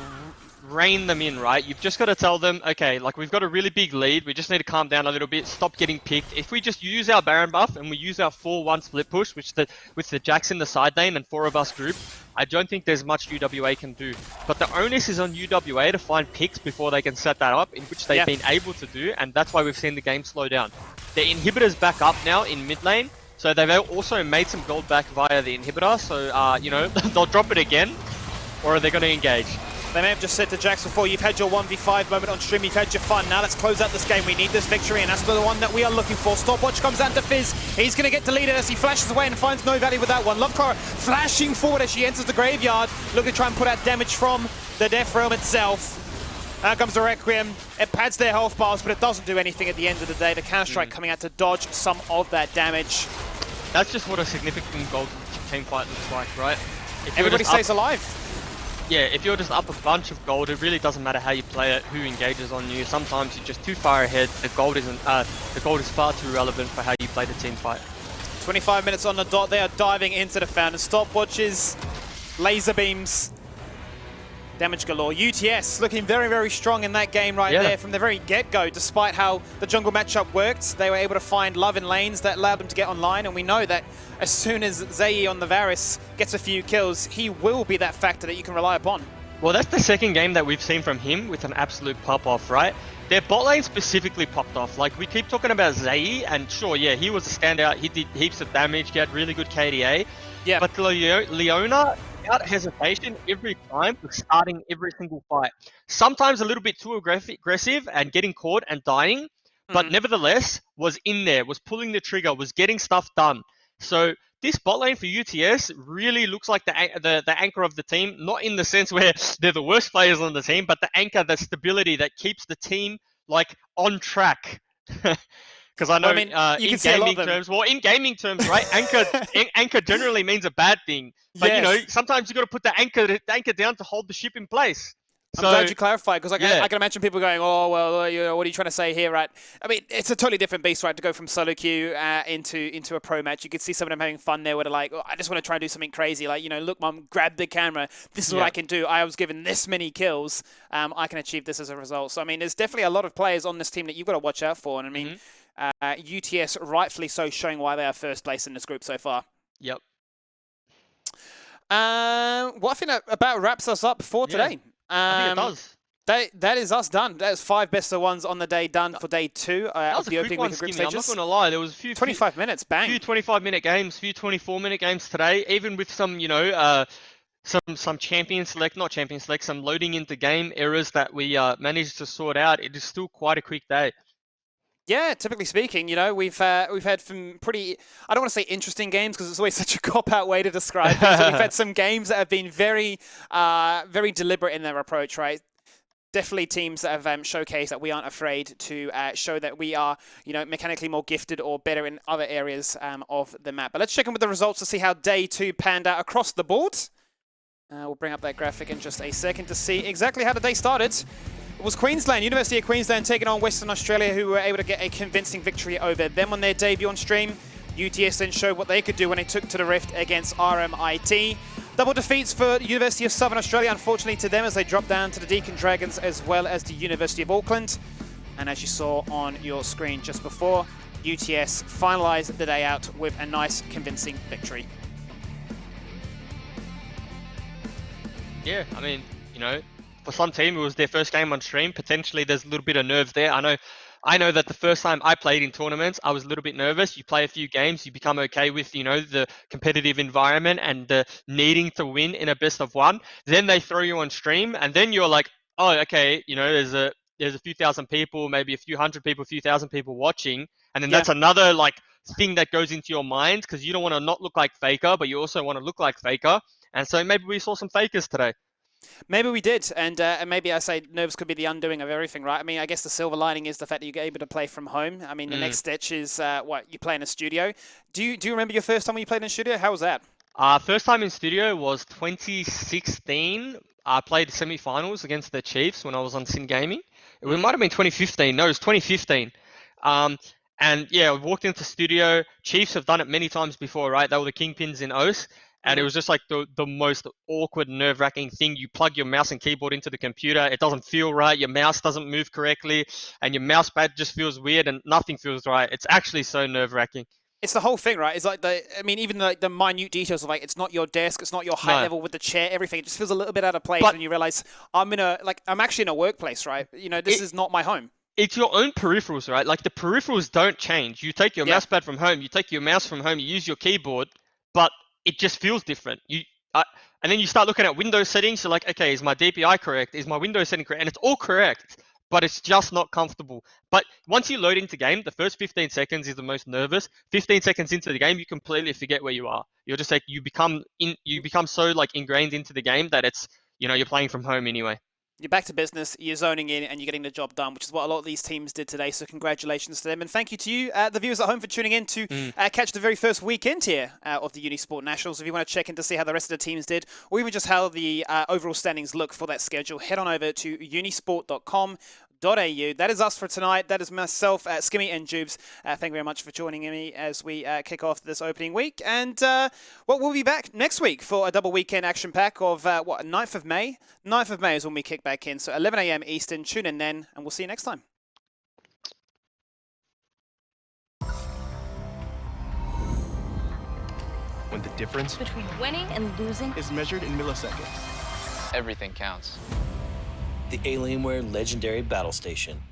rein them in, right? You've just got to tell them, okay, like we've got a really big lead. We just need to calm down a little bit, stop getting picked. If we just use our Baron buff and we use our 4-1 split push, with the Jax in the side lane and 4 of us group, I don't think there's much UWA can do. But the onus is on UWA to find picks before they can set that up, in which they've been able to do, and that's why we've seen the game slow down. The inhibitor's back up now in mid lane, so they've also made some gold back via the inhibitor, so you know, they'll drop it again, or are they going to engage? They may have just said to Jax before, you've had your 1v5 moment on stream, you've had your fun, now let's close out this game, we need this victory, and that's the one that we are looking for. Stopwatch comes out to Fizz, he's going to get deleted as he flashes away and finds no value with that one. Loveclara flashing forward as she enters the graveyard, looking to try and put out damage from the Death Realm itself. Out comes the Requiem, it pads their health bars, but it doesn't do anything at the end of the day. The Counter-Strike coming out to dodge some of that damage. That's just what a significant gold team fight looks like, right? Everybody stays alive. Yeah, if you're just up a bunch of gold, it really doesn't matter how you play it, who engages on you. Sometimes you're just too far ahead. The gold is far too relevant for how you play the team fight. 25 minutes on the dot. They are diving into the fountain. Stopwatches, laser beams, damage galore. UTS looking very, very strong in that game there from the very get-go. Despite how the jungle matchup worked, they were able to find love in lanes that allowed them to get online. And we know that as soon as Zayi on the Varus gets a few kills, he will be that factor that you can rely upon. Well, that's the second game that we've seen from him with an absolute pop-off, right? Their bot lane specifically popped off. Like, we keep talking about Zayi, and sure, yeah, he was a standout. He did heaps of damage. He had really good KDA. Yeah. But Leona, without hesitation, every time, was starting every single fight. Sometimes a little bit too aggressive and getting caught and dying, but nevertheless, was in there, was pulling the trigger, was getting stuff done. So this bot lane for UTS really looks like the anchor of the team, not in the sense where they're the worst players on the team, but the anchor, the stability that keeps the team like on track. Because I know in gaming terms, right? Anchor generally means a bad thing, but you know, sometimes you got to put the anchor down to hold the ship in place. I'm glad you clarified, because I can imagine people going, oh, well, you know, what are you trying to say here, right? I mean, it's a totally different beast, right, to go from solo queue into a pro match. You could see some of them having fun there where they're like, oh, I just want to try and do something crazy. Like, you know, look, mom, grab the camera. This is what I can do. I was given this many kills. I can achieve this as a result. So, I mean, there's definitely a lot of players on this team that you've got to watch out for. And, I mean, UTS rightfully so showing why they are first place in this group so far. Yep. Well, I think that about wraps us up for today. I think it does. That is us done. That is 5 best of ones on the day done for day 2 of the opening week of group stages. I'm not going to lie, there was a few 25 minutes, bang. Few 25-minute games, few 24-minute games today. Even with some, you know, some some loading into game errors that we managed to sort out. It is still quite a quick day. Yeah, typically speaking, you know, we've had some pretty, I don't want to say interesting games because it's always such a cop-out way to describe things. We've had some games that have been very, very deliberate in their approach, right? Definitely teams that have showcased that we aren't afraid to show that we are, you know, mechanically more gifted or better in other areas of the map. But let's check in with the results to see how day 2 panned out across the board. We'll bring up that graphic in just a second to see exactly how the day started. It was Queensland, University of Queensland taking on Western Australia, who were able to get a convincing victory over them on their debut on stream. UTS then showed what they could do when they took to the Rift against RMIT. Double defeats for University of Southern Australia, unfortunately to them, as they dropped down to the Deakin Dragons as well as the University of Auckland. And as you saw on your screen just before, UTS finalised the day out with a nice convincing victory. Yeah, I mean, you know, for some team, it was their first game on stream. Potentially, there's a little bit of nerves there. I know that the first time I played in tournaments, I was a little bit nervous. You play a few games, you become okay with, you know, the competitive environment and the needing to win in a best of one. Then they throw you on stream, and then you're like, oh, okay, you know, there's a few thousand people, maybe a few hundred people, a few thousand people watching, and then that's another like thing that goes into your mind because you don't want to not look like Faker, but you also want to look like Faker. And so maybe we saw some Fakers today. Maybe we did, and maybe I say nerves could be the undoing of everything, right? I mean, I guess the silver lining is the fact that you're able to play from home. I mean, the next stitch is you play in a studio. Do you remember your first time when you played in a studio? How was that? First time in studio was 2016. I played semi-finals against the Chiefs when I was on Sin Gaming. It might have been 2015. No, it was 2015. And yeah, I walked into the studio. Chiefs have done it many times before, right? They were the kingpins in OS. And it was just like the most awkward, nerve-wracking thing. You plug your mouse and keyboard into the computer. It doesn't feel right. Your mouse doesn't move correctly. And your mouse pad just feels weird and nothing feels right. It's actually so nerve-wracking. It's the whole thing, right? It's like even the minute details of like, it's not your desk, it's not your height level with the chair, everything. It just feels a little bit out of place when you realize I'm actually in a workplace, right? You know, this is not my home. It's your own peripherals, right? Like the peripherals don't change. You take your mouse pad from home, you take your mouse from home, you use your keyboard, but it just feels different. And then you start looking at Windows settings. You're like, okay, is my DPI correct? Is my Windows setting correct? And it's all correct, but it's just not comfortable. But once you load into game, the first 15 seconds is the most nervous. 15 seconds into the game, you completely forget where you are. You're just like, you become so like ingrained into the game that it's, you're playing from home anyway. You're back to business, you're zoning in, and you're getting the job done, which is what a lot of these teams did today. So congratulations to them. And thank you to you, the viewers at home, for tuning in to catch the very first weekend here of the Unisport Nationals. If you want to check in to see how the rest of the teams did, or even just how the overall standings look for that schedule, head on over to unisport.com. That is us for tonight. That is myself, Skimmy, and Jubes. Thank you very much for joining me as we kick off this opening week. And we'll be back next week for a double weekend action pack of 9th of May. 9th of May is when we kick back in. So 11 a.m. Eastern. Tune in then, and we'll see you next time. When the difference between winning and losing is measured in milliseconds. Everything counts. The Alienware Legendary Battle Station.